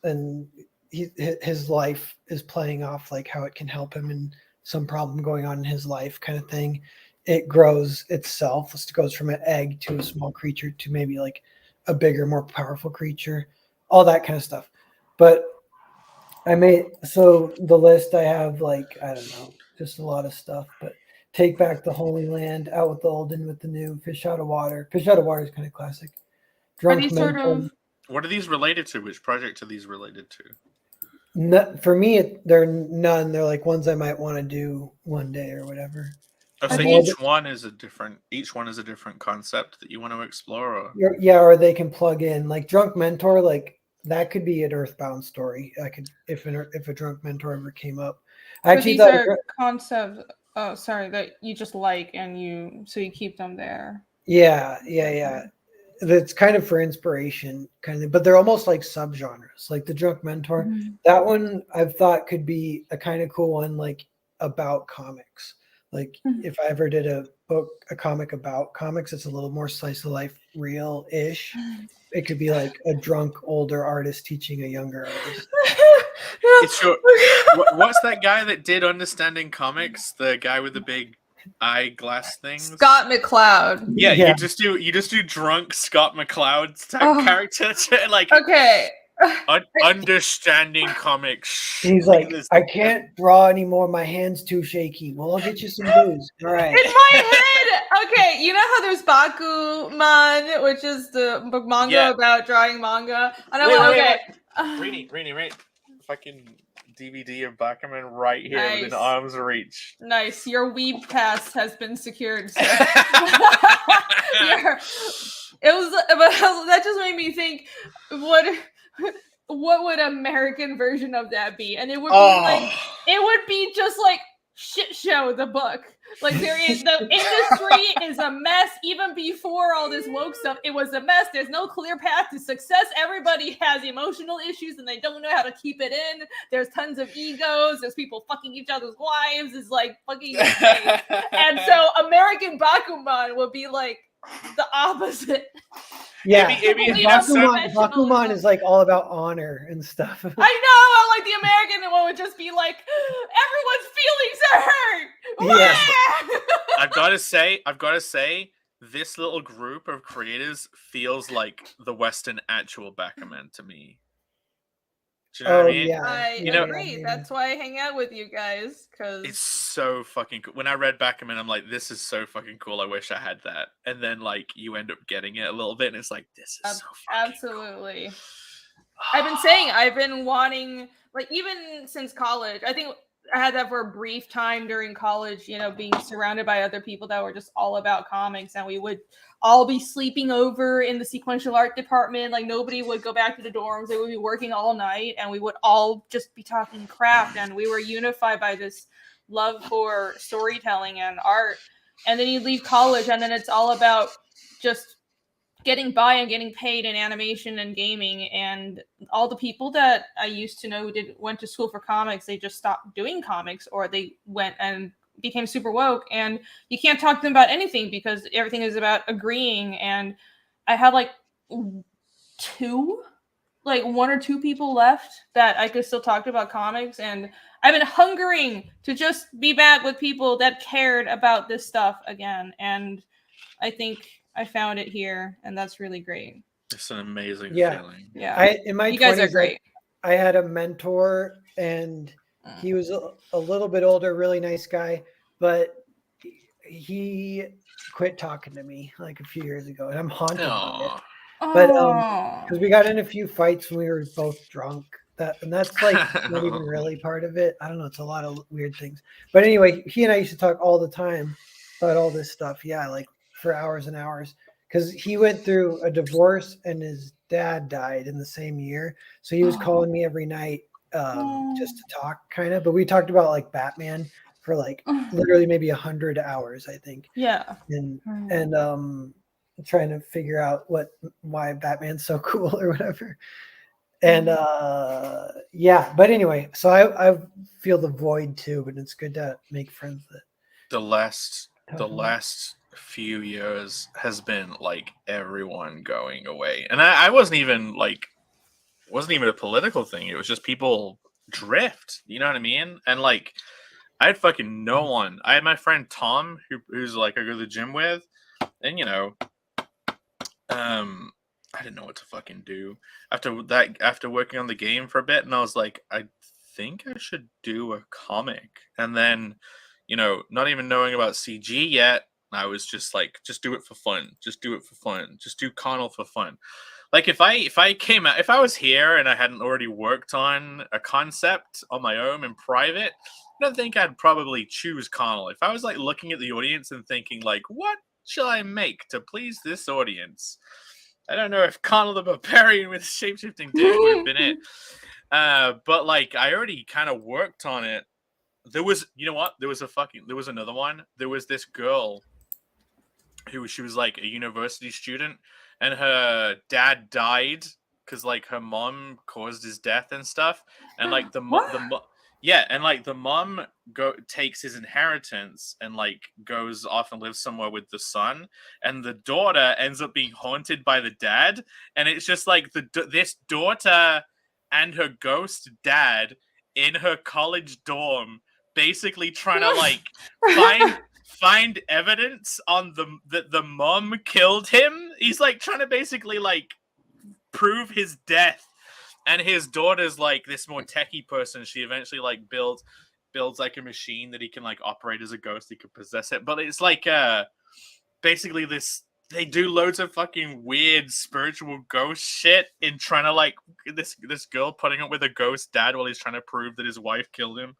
and his life is playing off like how it can help him in some problem going on in his life, kind of thing. It grows itself. It goes from an egg to a small creature to maybe like a bigger, more powerful creature, all that kind of stuff. But so the list I have, like, I don't know, just a lot of stuff, but Take Back the Holy Land, Out with the Old, In with the New, Fish Out of Water. Fish Out of Water is kind of classic. Are these sort of... What are these related to? Which project are these related to? For me, they're none. They're like ones I might want to do one day or whatever. Oh, so each one is a different concept that you want to explore, or or they can plug in like Drunk Mentor, like that could be an Earthbound story. I could if a Drunk Mentor ever came up. These are concepts. Oh, sorry, that you just like and you keep them there. Yeah. That's kind of for inspiration, but they're almost like subgenres. Like the Drunk Mentor, that one I've thought could be a kind of cool one, like about comics. Like if I ever did a comic about comics, it's a little more slice of life, real-ish. It could be like a drunk older artist teaching a younger artist. It's your, what's that guy that did Understanding Comics? The guy with the big eyeglass things. Scott McCloud. Yeah, you just do drunk Scott McCloud type character. Like okay. Understanding Comics. He's like, I can't draw anymore. My hand's too shaky. Well, I'll get you some booze. All right. In my head, okay, you know how there's Bakuman, which is the manga about drawing manga. And I'm Rini, fucking DVD of Bakuman right here within arm's reach. Nice. Your weeb pass has been secured. So. That just made me think, what would American version of that be? And it would be just like shit show the book. Like the industry is a mess. Even before all this woke stuff, it was a mess. There's no clear path to success. Everybody has emotional issues and they don't know how to keep it in. There's tons of egos. There's people fucking each other's wives. It's like fucking insane. And so American Bakuman would be like the opposite. Yeah, Bakuman is like all about honor and stuff. I know. Like the American one would just be like, everyone's feelings are hurt. Yeah. I've got to say, this little group of creators feels like the Western actual Bakuman to me. Do you know what I mean? Yeah. I agree. That's why I hang out with you guys, because it's so fucking cool. When I read Bakuman, I'm like, this is so fucking cool. I wish I had that. And then like you end up getting it a little bit, and it's like, this is so fucking absolutely cool. I've been wanting, like, even since college. I think I had that for a brief time during college, being surrounded by other people that were just all about comics, and we would all be sleeping over in the sequential art department. Like nobody would go back to the dorms. They would be working all night, and we would all just be talking craft, and we were unified by this love for storytelling and art. And then you leave college, and then it's all about just getting by and getting paid in animation and gaming. And all the people that I used to know went to school for comics, they just stopped doing comics, or they went and became super woke, and you can't talk to them about anything because everything is about agreeing. And I had like one or two people left that I could still talk to about comics, and I've been hungering to just be back with people that cared about this stuff again. And I think I found it here, and that's really great. It's an amazing feeling. Yeah. In my you guys are great. I had a mentor, and he was a little bit older, really nice guy, but he quit talking to me like a few years ago, and I'm haunted by it. But because we got in a few fights when we were both drunk, and that's like not even really part of it. I don't know. It's a lot of weird things. But anyway, he and I used to talk all the time about all this stuff. Yeah, like for hours and hours, because he went through a divorce and his dad died in the same year. So he was calling me every night just to talk, kind of. But we talked about like Batman for like literally maybe 100 hours, I think. Yeah. And trying to figure out why Batman's so cool or whatever. And yeah, but anyway, so I feel the void too, but it's good to make friends with it. The last few years has been like everyone going away, and I wasn't even a political thing. It was just people drift. You know what I mean? And like, I had fucking no one. I had my friend Tom, who's like I go to the gym with, and you know, I didn't know what to fucking do after working on the game for a bit, and I was like, I think I should do a comic. And then, you know, not even knowing about CG yet, I was just like, just do it for fun. Just do it for fun. Just do Connell for fun. Like if I was here and I hadn't already worked on a concept on my own in private, I don't think I'd probably choose Connell. If I was like looking at the audience and thinking like, what shall I make to please this audience? I don't know if Connell the Barbarian with shapeshifting dick would have been it. But like I already kind of worked on it. There was, you know what? There was another one. There was this girl she was like a university student, and her dad died because like her mom caused his death and stuff. And like the mom takes his inheritance and like goes off and lives somewhere with the son, and the daughter ends up being haunted by the dad, and it's just like this daughter and her ghost dad in her college dorm basically trying to like find evidence on that the mom killed him. He's like trying to basically like prove his death. And his daughter's like this more techie person. She eventually like builds like a machine that he can like operate as a ghost. He could possess it. But it's like basically they do loads of fucking weird spiritual ghost shit in trying to like this girl putting up with a ghost dad while he's trying to prove that his wife killed him.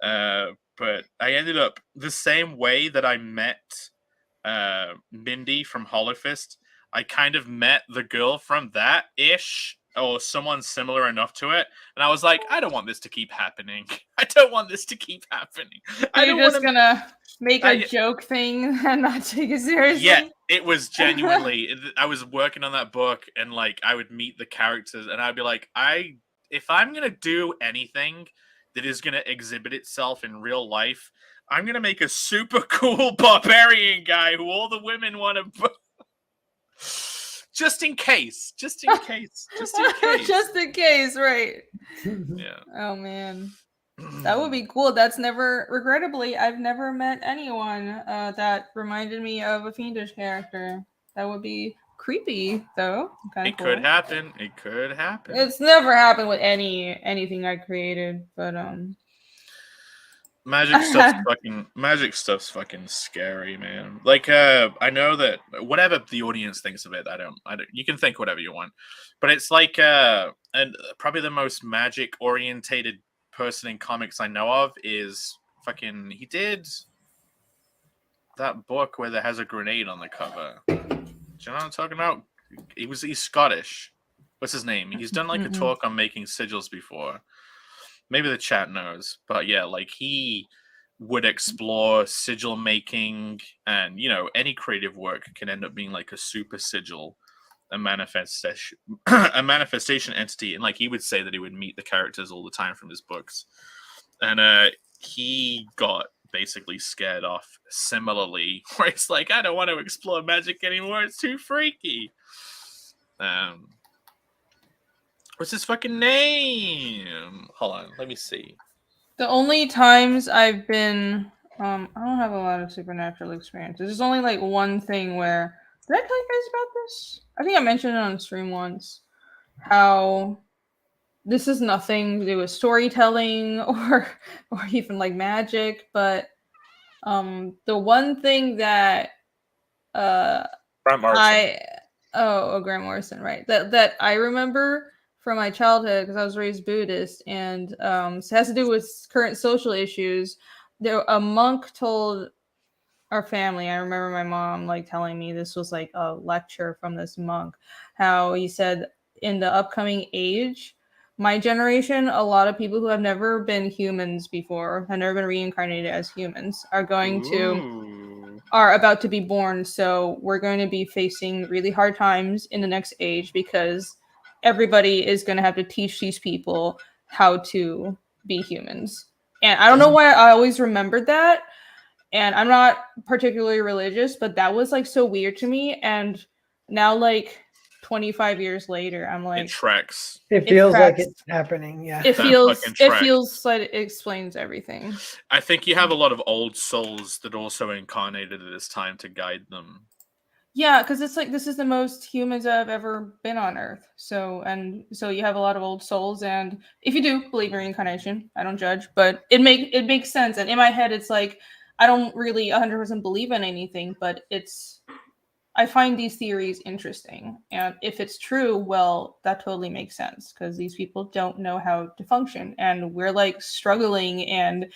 But I ended up the same way that I met Mindy from Holofist. I kind of met the girl from that ish, or someone similar enough to it, and I was like, I don't want this to keep happening. I don't want this to keep happening. You're just gonna make a joke thing and not take it seriously? Yeah, it was genuinely. I was working on that book, and like I would meet the characters, and I'd be like, if I'm gonna do anything that is gonna exhibit itself in real life, I'm gonna make a super cool barbarian guy who all the women want to. Just in case, right? Yeah. Oh man, that would be cool. Regrettably, I've never met anyone that reminded me of a fiendish character. That would be creepy, though. It could happen. It's never happened with anything I created, but Magic stuff's fucking scary, man. Like I know that whatever the audience thinks of it, I don't you can think whatever you want. But it's like and probably the most magic orientated person in comics I know of is fucking he did that book where there has a grenade on the cover. Do you know what I'm talking about? He's Scottish. What's his name? He's done like a talk on making sigils before. Maybe the chat knows, but yeah, like he would explore sigil making, and you know, any creative work can end up being like a super sigil, a manifestation entity, and like he would say that he would meet the characters all the time from his books, and he got basically scared off similarly, where it's like, I don't want to explore magic anymore; it's too freaky. What's his fucking name? Hold on, let me see. The only times I've been, I don't have a lot of supernatural experiences. There's only like one thing where, did I tell you guys about this? I think I mentioned it on stream once. How this is nothing to do with storytelling or even like magic, but the one thing that Grant Morrison. Grant Morrison, right? That I remember from my childhood, because I was raised Buddhist, and it has to do with current social issues. A monk told our family, I remember my mom like telling me, this was like a lecture from this monk, how he said, in the upcoming age, my generation, a lot of people who have never been humans before, have never been reincarnated as humans, are going to are about to be born. So we're going to be facing really hard times in the next age because everybody is going to have to teach these people how to be humans. And I don't know why I always remembered that. And I'm not particularly religious, but that was like so weird to me. And now, like 25 years later, I'm like, it tracks. It feels like it's happening. Yeah. It feels like it explains everything. I think you have a lot of old souls that also incarnated at this time to guide them. Yeah, because it's like this is the most humans that have ever been on Earth. So you have a lot of old souls, and if you do believe in reincarnation, I don't judge, but it makes sense. And in my head, it's like I don't really 100% believe in anything, but I find these theories interesting, and if it's true, well, that totally makes sense because these people don't know how to function, and we're like struggling, and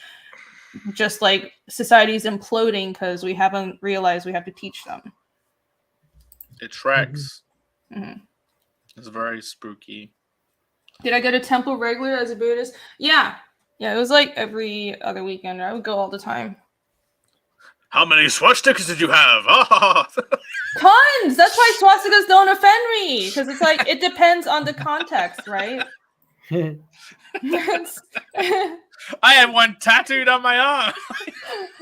just like society's imploding because we haven't realized we have to teach them. It tracks. Mm-hmm. It's very spooky. Did I go to temple regular as a Buddhist? Yeah, it was like every other weekend. I would go all the time. How many swastikas did you have? Tons! That's why swastikas don't offend me. Because it's like, it depends on the context, right? I have one tattooed on my arm.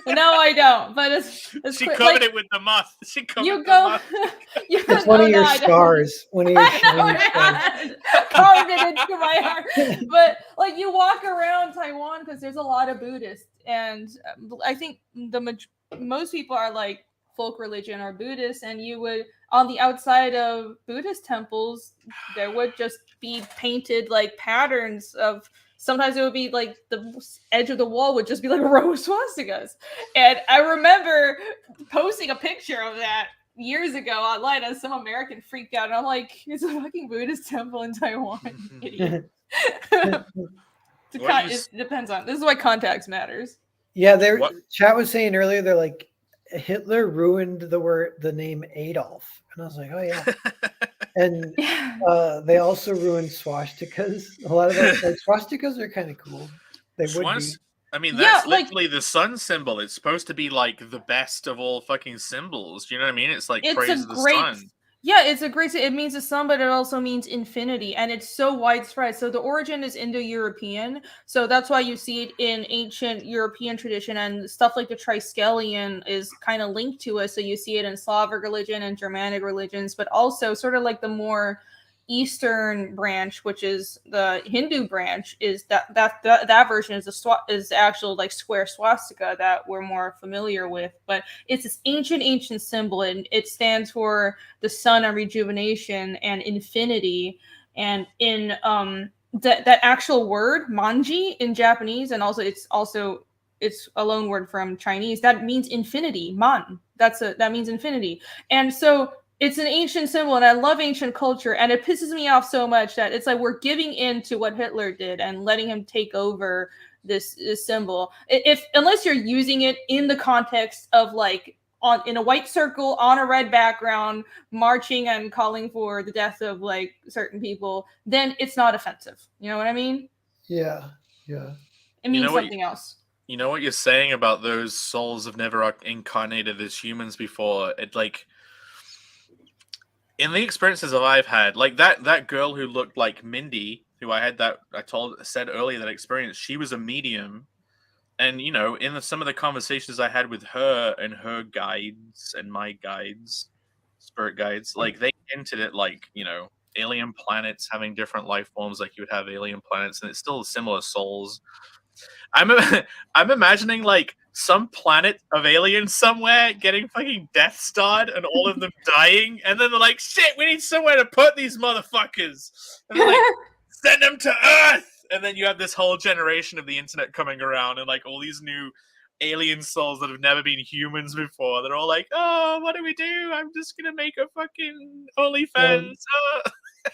No, I don't. But it's she covered it with the moth. She covered you go. It's one of your scars. One of your scars. Carved it into my heart. But like you walk around Taiwan because there's a lot of Buddhists, and I think most people are like folk religion or Buddhist, and you would on the outside of Buddhist temples there would just be painted like patterns of. Sometimes it would be like the edge of the wall would just be like a row of swastikas. And I remember posting a picture of that years ago online and some American freaked out. And I'm like, it's a fucking Buddhist temple in Taiwan, idiot. It depends on, this is why context matters. Yeah, chat was saying earlier, they're like, Hitler ruined the name Adolf. And I was like, oh yeah. And they also ruined swastikas. A lot of those swastikas are kind of cool. They would be. I mean, that's literally the sun symbol. It's supposed to be like the best of all fucking symbols. Do you know what I mean? It's like praise the sun. Yeah, it's a great. It means the sun, but it also means infinity, and it's so widespread. So the origin is Indo-European, so that's why you see it in ancient European tradition, and stuff like the Triskelion is kind of linked to it. So you see it in Slavic religion and Germanic religions, but also sort of like the more Eastern branch, which is the Hindu branch, is that version is the actual like square swastika that we're more familiar with. But it's this ancient symbol, and it stands for the sun and rejuvenation and infinity. And in that actual word manji in Japanese, and also it's a loan word from Chinese that means infinity. Man, that means infinity. And so it's an ancient symbol, and I love ancient culture, and it pisses me off so much that it's like we're giving in to what Hitler did and letting him take over this symbol. Unless you're using it in the context of like in a white circle on a red background, marching and calling for the death of like certain people, then it's not offensive. You know what I mean? Yeah. It means something else. You know what you're saying about those souls have never incarnated as humans before? It like. In the experiences that I've had, like that girl who looked like Mindy, who I said earlier that experience, she was a medium. And, you know, in some of the conversations I had with her and her guides and my guides, spirit guides, like they hinted at like, you know, alien planets having different life forms, like you would have alien planets, and it's still similar souls. I'm imagining like some planet of aliens somewhere getting fucking Death Starred and all of them dying, and then they're like, shit, we need somewhere to put these motherfuckers. And they're like, send them to Earth! And then you have this whole generation of the internet coming around, and like all these new alien souls that have never been humans before. They're all like, oh, what do we do? I'm just gonna make a fucking OnlyFans.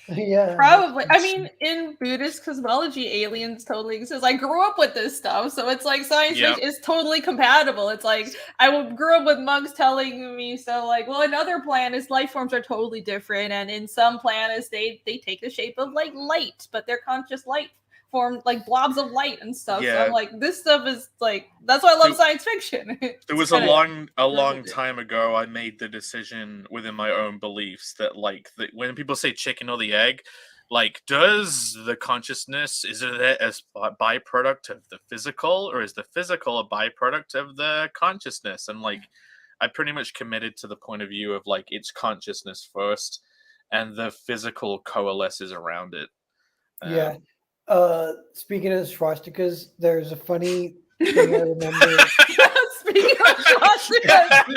Yeah, probably. I mean, in Buddhist cosmology, aliens totally exist. I grew up with this stuff, so it's like science fiction is totally compatible. It's like I grew up with monks telling me, so like, well, in other planets, life forms are totally different, and in some planets, they take the shape of like light, but they're conscious light formed like blobs of light and stuff. So Yeah. I'm like, this stuff is like, that's why I love science fiction. There was a long time ago I made the decision within my own beliefs that like when people say chicken or the egg, like, does the consciousness, is it as a byproduct of the physical, or is the physical a byproduct of the consciousness? And like, I pretty much committed to the point of view of like, it's consciousness first, and the physical coalesces around it. Yeah. Speaking of swastikas, there's a funny thing I remember. Speaking of swastikas.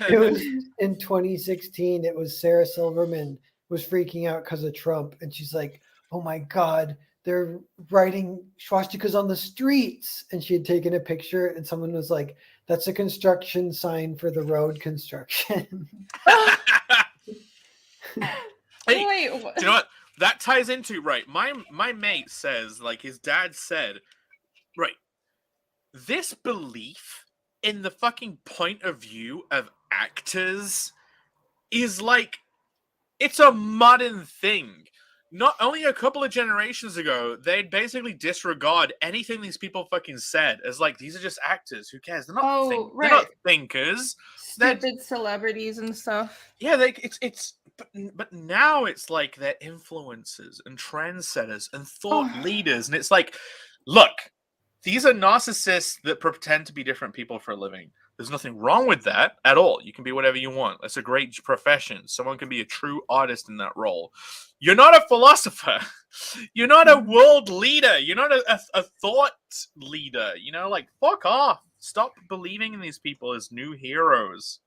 It was in 2016. It was Sarah Silverman was freaking out because of Trump, and she's like, "Oh my God, they're writing swastikas on the streets." And she had taken a picture, and someone was like, "That's a construction sign for the road construction." Hey, Wait, do you know what that ties into? Right, my mate says, like, his dad said, right, this belief in the fucking point of view of actors is like, it's a modern thing. Not only a couple of generations ago, they'd basically disregard anything these people fucking said as like, these are just actors. Who cares? They're not, they're not thinkers. Stupid celebrities and stuff. Yeah, but now it's like they're influencers and trendsetters and thought leaders, and it's like, look, these are narcissists that pretend to be different people for a living. There's nothing wrong with that at all. You can be whatever you want. That's a great profession. Someone can be a true artist in that role. You're not a philosopher. You're not a world leader. You're not a thought leader. You know, like, fuck off. Stop believing in these people as new heroes.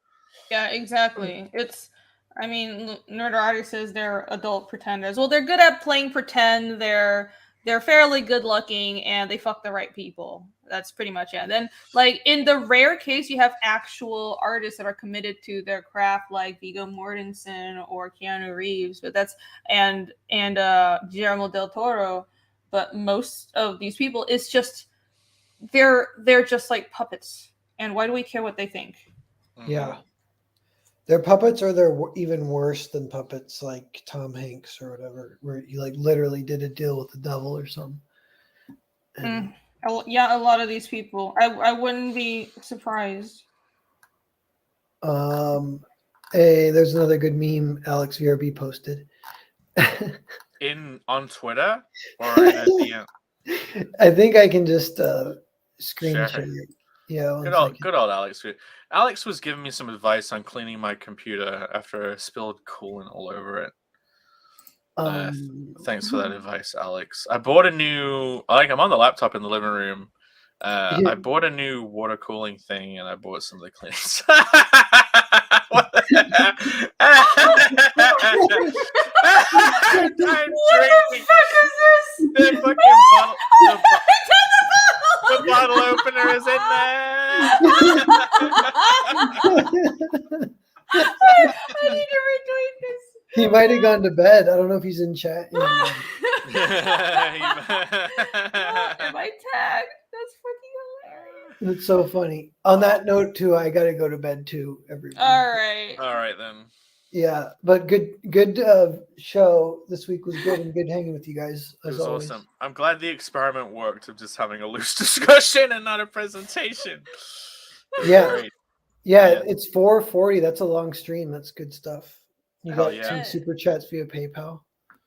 Yeah, exactly. I mean, Nerdati says they're adult pretenders. Well, they're good at playing pretend. They're fairly good looking, and they fuck the right people. That's pretty much it. And then, like, in the rare case, you have actual artists that are committed to their craft, like Viggo Mortensen or Keanu Reeves. But that's and Guillermo del Toro. But most of these people, it's just they're just like puppets. And why do we care what they think? Yeah. They're puppets, or they're even worse than puppets, like Tom Hanks or whatever, where he like literally did a deal with the devil or something. Yeah, a lot of these people. I wouldn't be surprised. Hey, there's another good meme Alex VRB posted. On Twitter or in a DM? I think I can just screenshot it. Yeah, good old Alex. Alex was giving me some advice on cleaning my computer after I spilled coolant all over it. Thanks for that advice, Alex. I bought a new, I'm on the laptop in the living room. I bought a new water cooling thing, and I bought some of the cleaners. What the fuck is this? The fucking the bottle opener is in there. I need to retweet this. He might have gone to bed. I don't know if he's in chat. Am I tagged? That's fucking hilarious. It's so funny. On that note, too, I gotta go to bed too. Everyone. All right then. Yeah, but good show. This week was good, and good hanging with you guys. It was awesome. I'm glad the experiment worked of just having a loose discussion and not a presentation. Yeah, it's 4:40. That's a long stream. That's good stuff. You got some super chats via PayPal.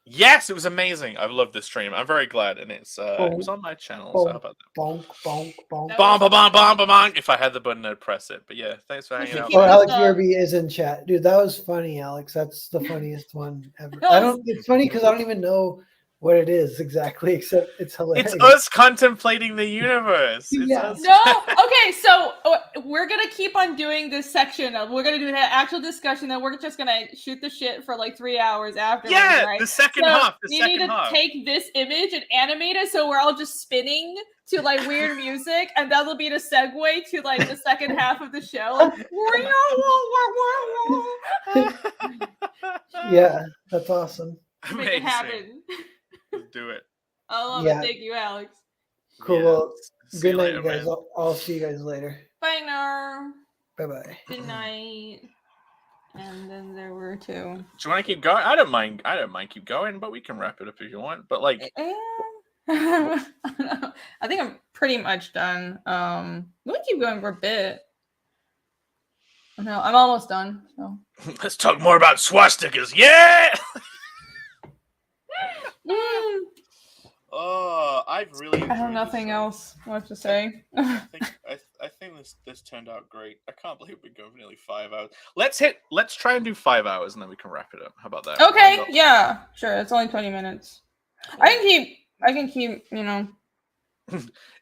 Yes, it was amazing. I've loved this stream. I'm very glad, and it was on my channel. So how about that? Bonk, bonk, bonk. Bonk, bonk, bonk, bonk. If I had the button, I'd press it. But yeah, thanks for hanging out. Oh, Alex VRB is in chat, dude. That was funny, Alex. That's the funniest one ever. It's funny because I don't even know what it is exactly, except it's hilarious. It's us contemplating the universe. Yeah. No, okay, so we're gonna keep on doing this section of we're gonna do that actual discussion, then we're just gonna shoot the shit for like 3 hours afterwards. Yeah, right? the second half. You need to take this image and animate it so we're all just spinning to like weird music, and that'll be the segue to like the second half of the show. Yeah, that's awesome. Make it happen. Let's do it. I love it. Thank you, Alex. Cool. Well, good night, you guys. I'll see you guys later. Bye now. Bye-bye. Good night. And then there were 2. Do you want to keep going? I don't mind keep going, but we can wrap it up if you want. But like, I think I'm pretty much done. We can keep going for a bit. No, I'm almost done. So. Let's talk more about swastikas. Yeah. Oh, I have nothing else left to say. I think this turned out great. I can't believe we go for nearly 5 hours. Let's try and do 5 hours and then we can wrap it up. How about that? Okay, yeah, sure. It's only 20 minutes. Cool. I can keep, going,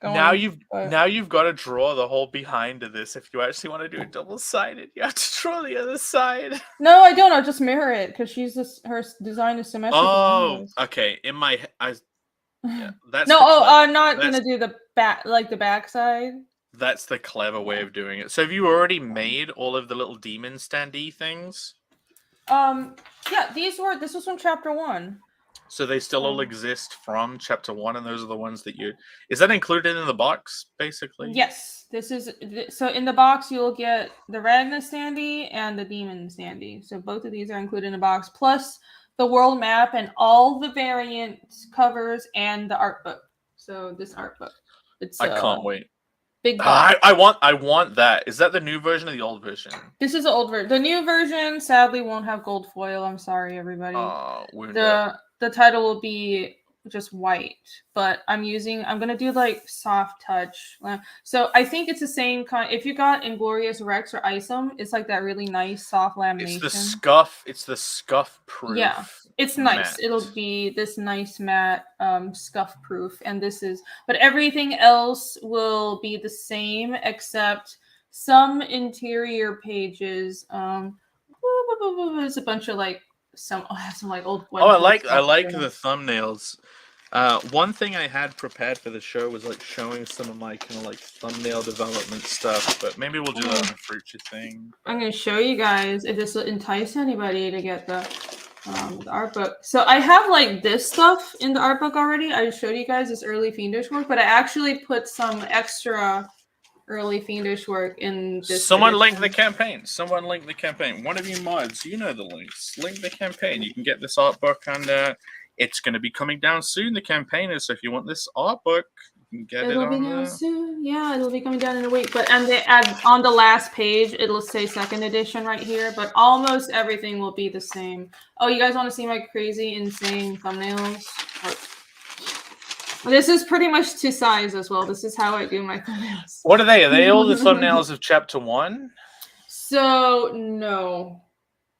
now you've got to draw the whole behind of this. If you actually want to do it double-sided, you have to draw the other side. No, I don't. I'll just mirror it because her design is symmetrical. Oh, okay. In my yeah, that's no. I'm not gonna do the back, like the back side. That's the clever way of doing it. So have you already made all of the little demon standee things? Yeah, this was from chapter 1. So they still all exist from chapter 1, and those are the ones that is that included in the box, basically? Yes, so in the box you'll get the Ragna standee and the demon standee. So both of these are included in the box, plus the world map and all the variant covers and the art book. So this art book, I can't wait. Big box. I want that. Is that the new version or the old version? This is the old version. The new version sadly won't have gold foil. I'm sorry, everybody. The title will be just white, but I'm gonna do like soft touch. So I think it's the same kind. If you got Inglorious Rex or Isom, it's like that really nice soft lamination. It's the scuff proof. Yeah, it's nice. Matte. It'll be this nice matte scuff proof, and but everything else will be the same except some interior pages. There's a bunch of like some like old. I like the thumbnails. One thing I had prepared for the show was like showing some of my kind of like thumbnail development stuff, but maybe we'll do that on a future thing. I'm gonna show you guys if this will entice anybody to get the art book. So I have like this stuff in the art book already. I showed you guys this early Fiendish work, but I actually put some extra early Fiendish work in this. Someone link the campaign. One of you mods, you know the links. Link the campaign. You can get this art book, and it's going to be coming down soon. The campaign is, so if you want this art book, you can get it'll be down soon. Yeah, it'll be coming down in a week. But and they add on the last page, it'll say 2nd edition right here. But almost everything will be the same. Oh, you guys want to see my crazy, insane thumbnails? This is pretty much to size as well. This is how I do my thumbnails. What are they? Are they all the thumbnails of chapter 1? So no.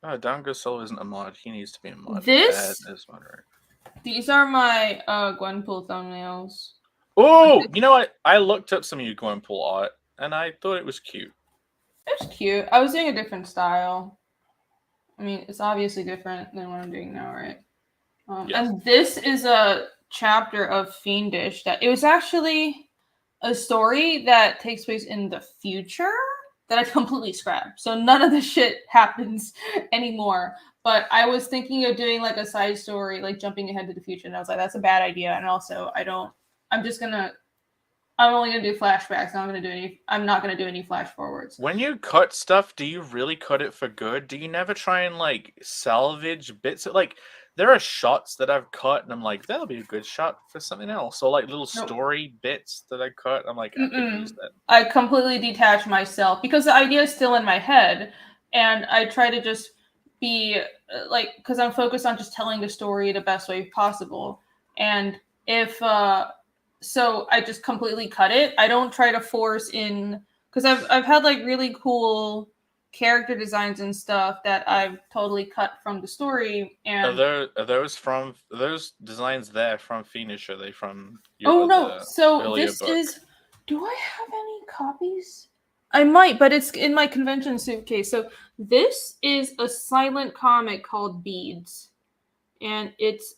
Oh, Dango Silva isn't a mod. He needs to be a mod. These are my Gwenpool thumbnails. Oh, you know what? I looked up some of your Gwenpool art, and I thought it was cute. It's cute. I was doing a different style. I mean, it's obviously different than what I'm doing now, right? Yes. And this is a chapter of Fiendish that it was actually a story that takes place in the future that I completely scrapped. So none of this shit happens anymore. But I was thinking of doing like a side story, like jumping ahead to the future. And I was like, that's a bad idea. And also I'm only gonna do flashbacks. I'm not gonna do any flash forwards. When you cut stuff, do you really cut it for good? Do you never try and like salvage bits? Like there are shots that I've cut, and I'm like, that'll be a good shot for something else. So like little story bits that I cut, I'm like, I could use that. I completely detach myself because the idea is still in my head, and I try to just be like, because I'm focused on just telling the story the best way possible. And if so I just completely cut it. I don't try to force in, because I've had like really cool character designs and stuff that I've totally cut from the story. And are those designs there from Fiendish? Are they from so this book? Do I have any copies? I might, but it's in my convention suitcase. So this is a silent comic called Beads, and it's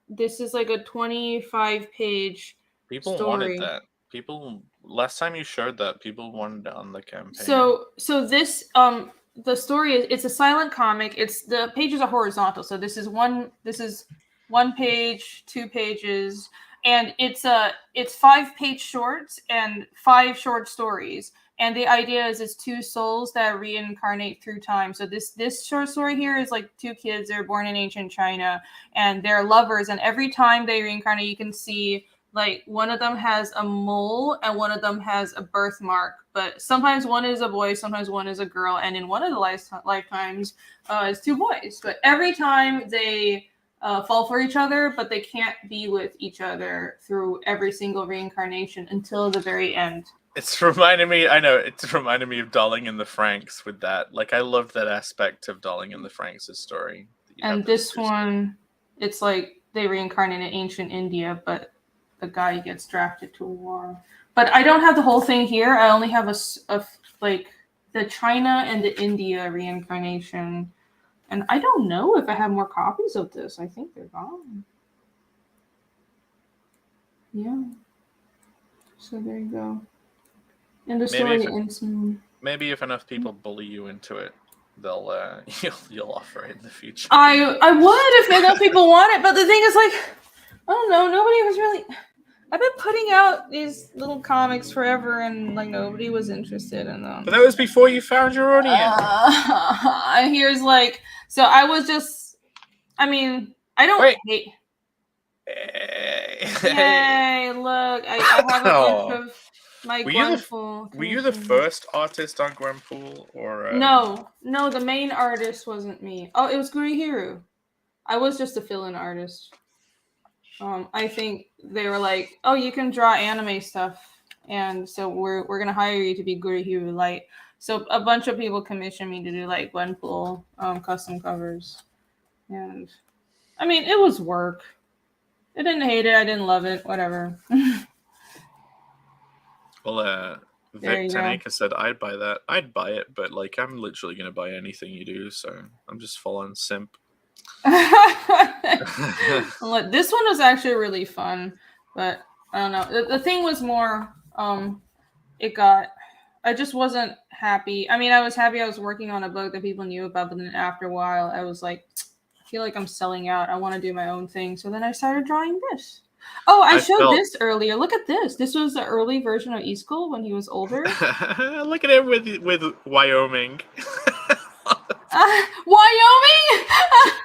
this is like a 25-page People story. Wanted that. People last time you showed that, people wanted it on the campaign. So this the story is, it's a silent comic. It's the pages are horizontal. So this is one page, 2 pages, and it's 5-page shorts and 5 short stories. And the idea is it's two souls that reincarnate through time. So this short story here is like two kids. They're born in ancient China, and they're lovers. And every time they reincarnate, you can see like one of them has a mole and one of them has a birthmark. But sometimes one is a boy, sometimes one is a girl. And in one of the lifetimes, it's two boys. But every time they fall for each other, but they can't be with each other through every single reincarnation until the very end. It's reminding me, I know, it's reminding me of Darling in the Franxx with that. Like, I loved that aspect of Darling in the Franxx' story. And this one, it's like they reincarnate in ancient India, but the guy gets drafted to a war. But I don't have the whole thing here. I only have like the China and the India reincarnation. And I don't know if I have more copies of this. I think they're gone. Yeah. So there you go. And the story ends. Maybe if enough people bully you into it, they'll you'll offer it in the future. I would if enough people want it, but the thing is, like, I don't know. Nobody was really. I've been putting out these little comics forever, and like nobody was interested in them. But that was before you found your audience. Here's like, so I was just. I mean, I don't hate. Yay! Look, I have a bunch of. Were you the first artist on Gwenpool, or No, the main artist wasn't me. Oh, it was Gurihiru. I was just a fill-in artist. I think they were like, "Oh, you can draw anime stuff, and so we're gonna hire you to be Gurihiru Light." So a bunch of people commissioned me to do like Gwenpool custom covers, and I mean it was work. I didn't hate it. I didn't love it. Whatever. Well, Vic Tanaka said I'd buy that. I'd buy it, but like I'm literally gonna buy anything you do, so I'm just full on simp. This one was actually really fun, but I don't know. The thing was more, I just wasn't happy. I mean, I was happy I was working on a book that people knew about, but then after a while, I was like, I feel like I'm selling out. I want to do my own thing. So then I started drawing this. Oh, I showed this earlier. Look at this. This was the early version of Iskul when he was older. Look at him with Wyoming. Wyoming?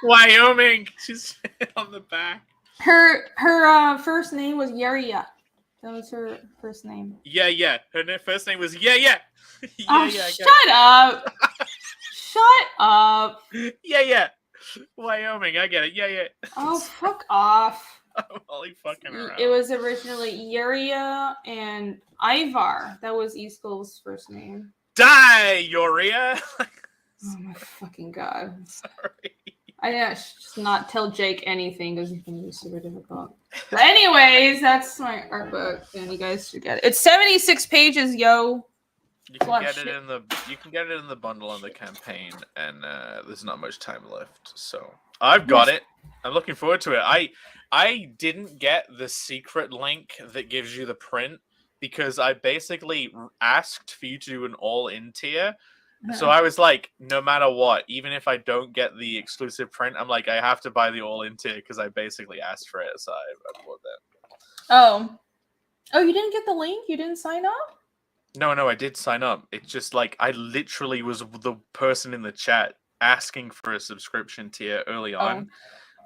Wyoming. She's on the back. Her first name was Yeria. That was her first name. Yeah. Her first name was Yeah. Shut up. Shut up. Yeah. Wyoming. I get it. Yeah. Oh, fuck off. I'm only fucking around. It was originally Yeria and Ivar. That was Iskul's first name. Die, Yoria! Oh my fucking god. Sorry. I didn't just not tell Jake anything because it's going to be super difficult. But anyways, that's my art book, and you guys should get it. It's 76 pages, yo. You can get it in the bundle on the campaign, and there's not much time left. So I've got it. I'm looking forward to it. I didn't get the secret link that gives you the print because I basically asked for you to do an all-in tier. So I was like, no matter what, even if I don't get the exclusive print, I'm like, I have to buy the all-in tier because I basically asked for it. So I bought that. Oh, you didn't get the link? You didn't sign up? No, I did sign up. It's just like I literally was the person in the chat asking for a subscription tier early on.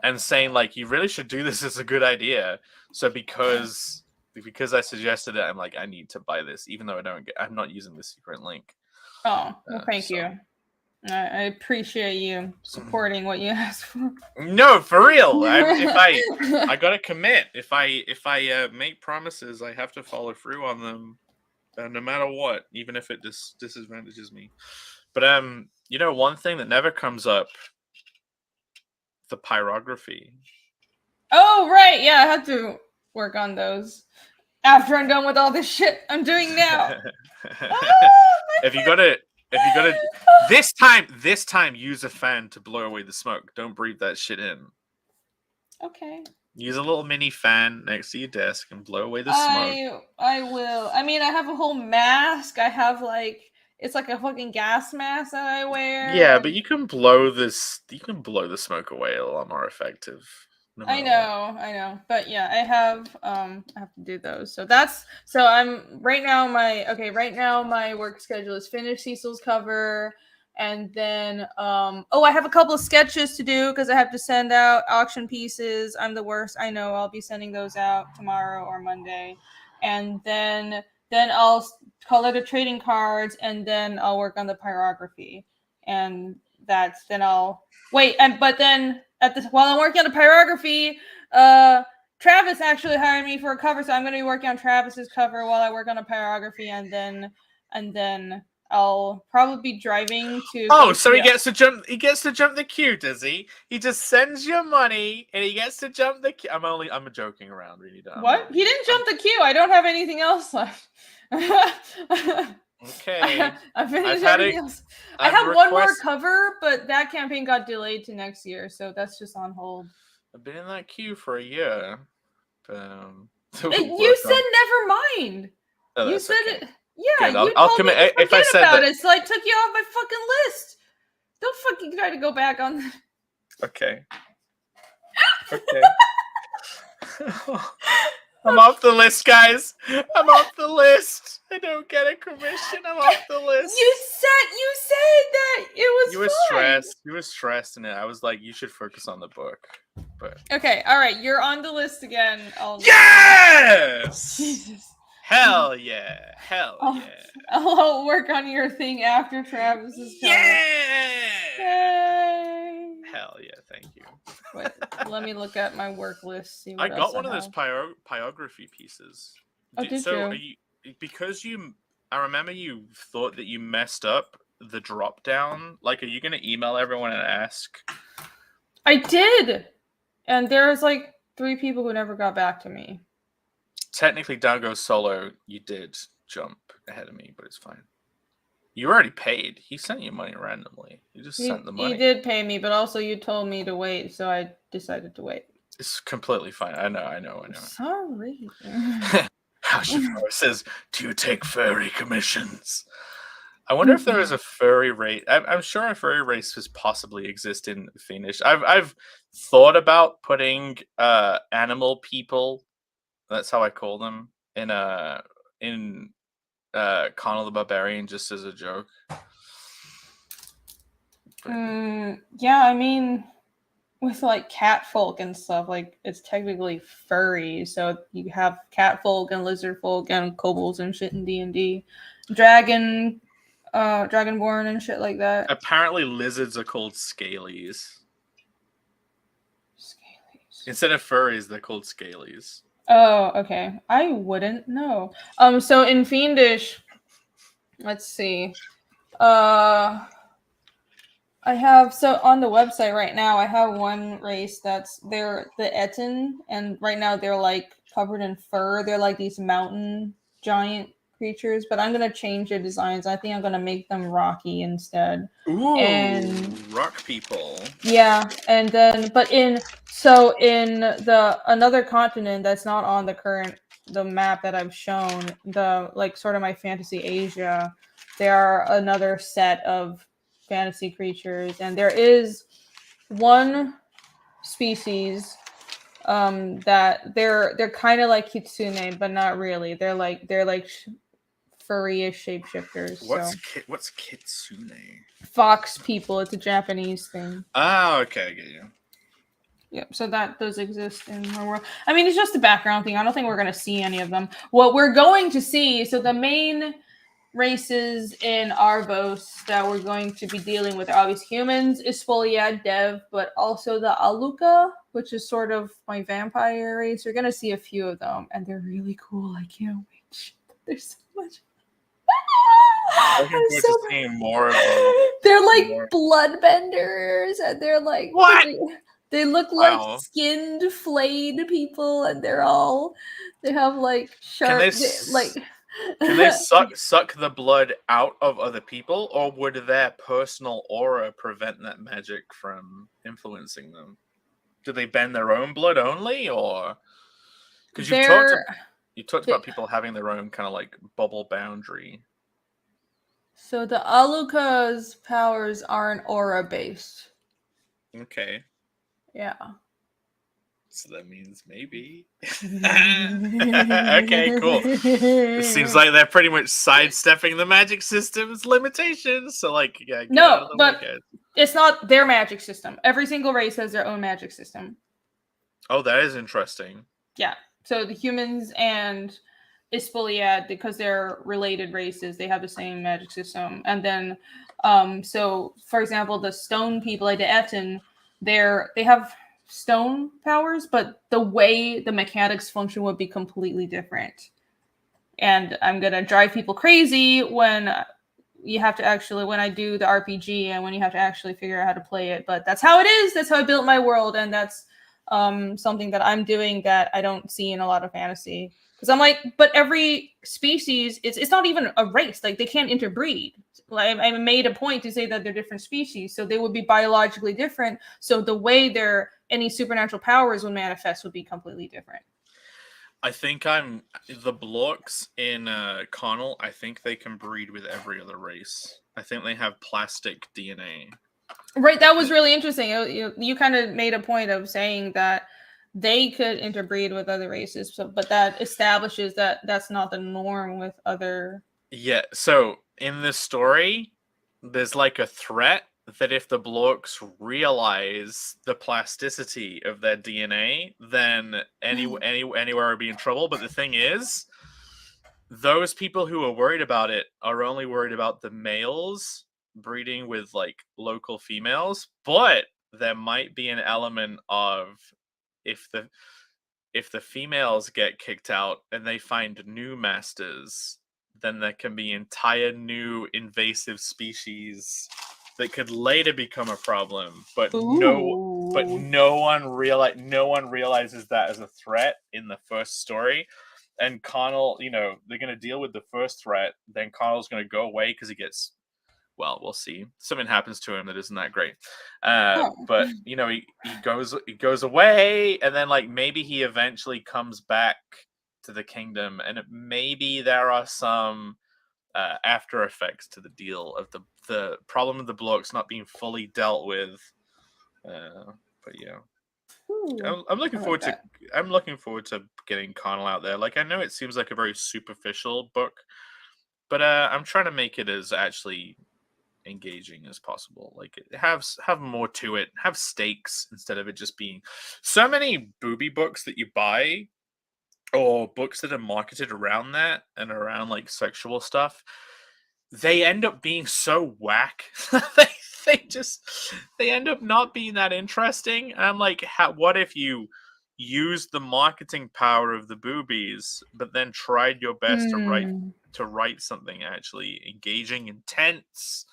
And saying like you really should do this as a good idea. So because I suggested it, I'm like I need to buy this, even though I'm not using the secret link. Oh, well, thank you. I appreciate you supporting what you asked for. No, for real. I gotta commit. If I make promises, I have to follow through on them, no matter what, even if it disadvantages me. But one thing that never comes up. The pyrography. Oh, right. Yeah, I have to work on those after I'm done with all this shit I'm doing now. If you gotta this time use a fan to blow away the smoke. Don't breathe that shit in. Okay. Use a little mini fan next to your desk and blow away the smoke. I will. I mean, I have a whole mask. I have like it's like a fucking gas mask that I wear. Yeah, but you can blow this. You can blow the smoke away a lot more effective. No I matter what. know. But yeah, I have to do those. So I'm right now my work schedule is finish Cecil's cover, and then I have a couple of sketches to do because I have to send out auction pieces. I'm the worst. I know. I'll be sending those out tomorrow or Monday. And then I'll color the trading cards, and then I'll work on the pyrography. And then I'll wait, but then while I'm working on the pyrography, Travis actually hired me for a cover, so I'm going to be working on Travis's cover while I work on the pyrography, and then I'll probably be driving to. Oh, so he gets to jump. He gets to jump the queue, does he? He just sends you money, and he gets to jump the queue. I'm joking around, really. What? He didn't jump the queue. I don't have anything else left. Okay. I finished everything else. I have one more cover, but that campaign got delayed to next year, so that's just on hold. I've been in that queue for a year. You said never mind. Oh, you said okay. it. Yeah, good. you I'll told commit me to if I said about that. it, so I took you off my fucking list. Don't fucking try to go back on that. Okay. Okay. I'm off the list, guys. I'm off the list. I don't get a commission. I'm off the list. You said that it was. You were stressed. You were stressed in it. I was like, you should focus on the book. But okay, all right, you're on the list again. Yes. Jesus. Hell yeah. Hell yeah. I'll work on your thing after Travis's cover. Yeah. Yay. Hell yeah, thank you. Wait, let me look at my work list. See what I got one of those pyrography pieces. Oh, did you? Because I remember you thought that you messed up the drop down. Like, are you going to email everyone and ask? I did. And there's like 3 people who never got back to me. Technically, Down Goes Solo, you did jump ahead of me, but it's fine. You already paid. He sent you money randomly. You just sent the money. He did pay me, but also you told me to wait, so I decided to wait. It's completely fine. I know. Sorry. House says, do you take furry commissions? I wonder if there is a furry race. I'm sure a furry race does possibly exist in Fiendish. I've thought about putting animal people, that's how I call them, in Conal the Barbarian, just as a joke. Yeah, I mean, with like catfolk and stuff, like it's technically furry, so you have catfolk and lizardfolk and kobolds and shit in D&D, dragonborn and shit like that. Apparently, lizards are called scalies. Instead of furries, they're called scalies. Oh, okay. I wouldn't know. So in Fiendish, let's see. I have, so on the website right now, I have one race they're the Etten, and right now they're like covered in fur. They're like these mountain giant creatures, but I'm gonna change their designs. I think I'm gonna make them rocky instead. Ooh, rock people. Yeah, and then in the another continent that's not on the map that I've shown, the like sort of my fantasy Asia, there are another set of fantasy creatures, and there is one species that they're kind of like kitsune, but not really. They're like furry-ish shapeshifters. What's kitsune? Fox people. It's a Japanese thing. Ah, okay, I get you. Yep. So that does exist in our world. I mean, it's just a background thing. I don't think we're going to see any of them. What we're going to see, so the main races in Arvos that we're going to be dealing with are obviously humans, Isfoliad, Dev, but also the Aluka, which is sort of my vampire race. You're going to see a few of them, and they're really cool. I can't wait. There's so much. Seeing more of they're like bloodbenders, and they're like what? They look like skinned, flayed people, and they have like sharp, Can they suck the blood out of other people, or would their personal aura prevent that magic from influencing them? Do they bend their own blood only, or because you talked about people having their own kind of like bubble boundary? So the Aluka's powers aren't aura based. Okay. Yeah. So that means maybe. Okay, cool. It seems like they're pretty much sidestepping the magic system's limitations. So, like, yeah, get out No, of the but way, guys. it's not their magic system. Every single race has their own magic system. Oh, that is interesting. Yeah. So the humans and Ispoliad, because they're related races, they have the same magic system. And then, so for example, the stone people, like the Etten, they have stone powers, but the way the mechanics function would be completely different. And I'm gonna drive people crazy when you have to actually, when I do the RPG and when you have to actually figure out how to play it. But that's how it is. That's how I built my world, and that's something that I'm doing that I don't see in a lot of fantasy. Because I'm like, but every species, it's not even a race. Like, they can't interbreed. Like, I made a point to say that they're different species, so they would be biologically different. So the way any supernatural powers would manifest would be completely different. I think the blocks in Connell. I think they can breed with every other race. I think they have plastic DNA. Right, that was really interesting. You kind of made a point of saying that they could interbreed with other races, but that establishes that that's not the norm with other. Yeah, so in this story, there's like a threat that if the blokes realize the plasticity of their DNA, then anywhere would be in trouble. But the thing is, those people who are worried about it are only worried about the males breeding with like local females, but there might be an element of if the females get kicked out and they find new masters, then there can be entire new invasive species that could later become a problem. But no one realizes that as a threat in the first story. And Connell, they're going to deal with the first threat. Then Connell's going to go away because he gets, well, we'll see. Something happens to him that isn't that great. But he goes away, and then like maybe he eventually comes back to the kingdom, and maybe there are some after effects to the deal of the problem of the blocks not being fully dealt with. But yeah. I'm looking forward to getting Connell out there. Like, I know it seems like a very superficial book, but I'm trying to make it as actually engaging as possible. Like, have more to it, have stakes instead of it just being so many booby books that you buy or books that are marketed around that and around like sexual stuff. They end up being so whack. they end up not being that interesting. And I'm like, what if you used the marketing power of the boobies, but then tried your best to write something actually engaging, intense?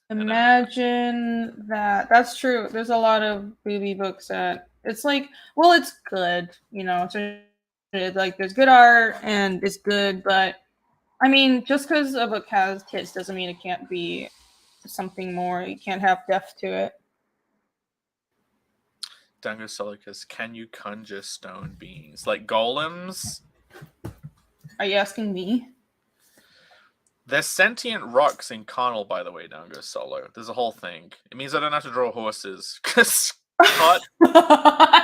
Imagine that. That's true. There's a lot of booby books that it's like, well, it's good, it's like there's good art and it's good, but I mean, just because a book has tits doesn't mean it can't be something more. You can't have depth to it. Dangosolicus, can you conjure stone beings like golems? Are you asking me? There's sentient rocks in Connell, by the way, Dango Solo. There's a whole thing. It means I don't have to draw horses.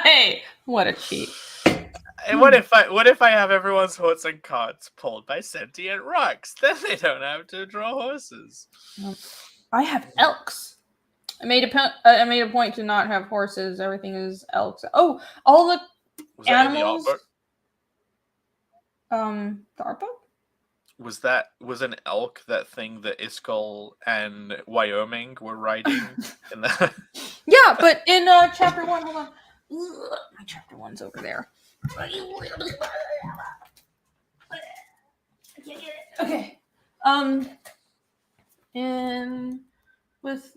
Hey, what a cheat. And what if I have everyone's horse and carts pulled by sentient rocks? Then they don't have to draw horses. I have elks. I made a point to not have horses. Everything is elks. Oh, all the animals. That in the art book? The art book? Was an elk that thing that Iskall and Wyoming were riding in the? Yeah, but in chapter 1, hold on. My chapter 1's over there. Okay.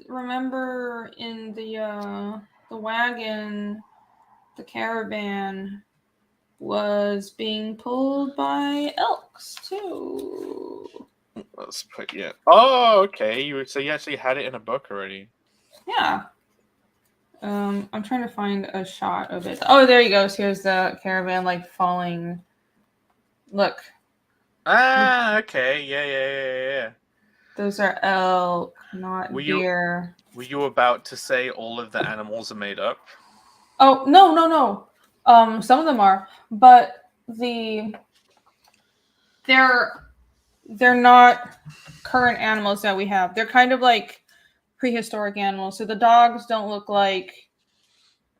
Remember in the wagon, the caravan was being pulled by elks too. Let's put Oh, okay. So you actually had it in a book already. Yeah. I'm trying to find a shot of it. Oh, there he goes. Here's the caravan like falling. Look. Ah, okay. Yeah. Those are elk, not deer. Were you about to say all of the animals are made up? Oh, no. Some of them are, but they're not current animals that we have. They're kind of like prehistoric animals. So the dogs don't look like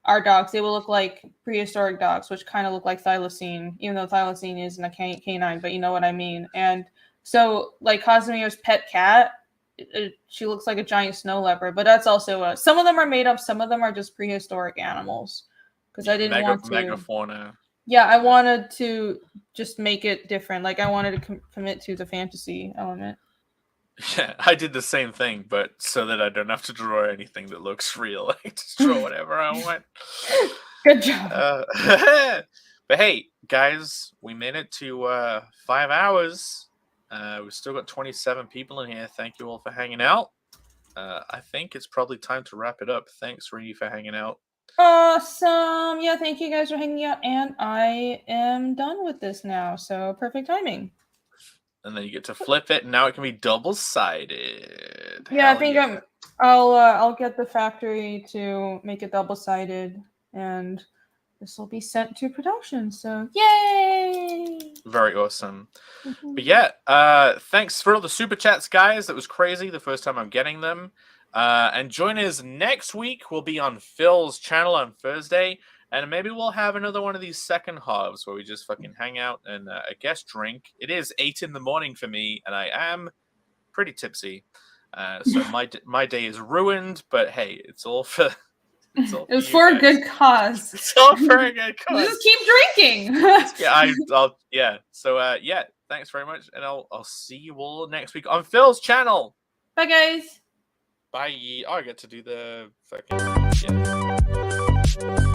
our dogs. They will look like prehistoric dogs, which kind of look like thylacine, even though thylacine isn't a canine, but you know what I mean. And so, like Casimir's pet cat, she looks like a giant snow leopard, but that's also some of them are made up, some of them are just prehistoric animals. Because I didn't want to megafauna. Yeah, I wanted to just make it different. Like I wanted to commit to the fantasy element. Yeah, I did the same thing, but so that I don't have to draw anything that looks real. I just draw whatever I want. Good job. But hey, guys, we made it to 5 hours. We've still got 27 people in here. Thank you all for hanging out. I think it's probably time to wrap it up. Thanks, Reedy, for hanging out. Awesome. Yeah, thank you guys for hanging out. And I am done with this now. So perfect timing. And then you get to flip it, and now it can be double-sided. Yeah, I think I'll get the factory to make it double-sided, and this will be sent to production. So yay! Very awesome. But yeah, thanks for all the super chats, guys. That was crazy. The first time I'm getting them. And join us next week. We'll be on Phil's channel on Thursday. And maybe we'll have another one of these second halves where we just fucking hang out and I guess drink. It is 8 a.m. for me, and I am pretty tipsy. So my day is ruined, but hey, it's all for it's for a good cause. It's all for a good cause. Just keep drinking. Yeah. So yeah, thanks very much, and I'll see you all next week on Phil's channel. Bye, guys. Bye. Oh, I get to do the fucking. Yeah.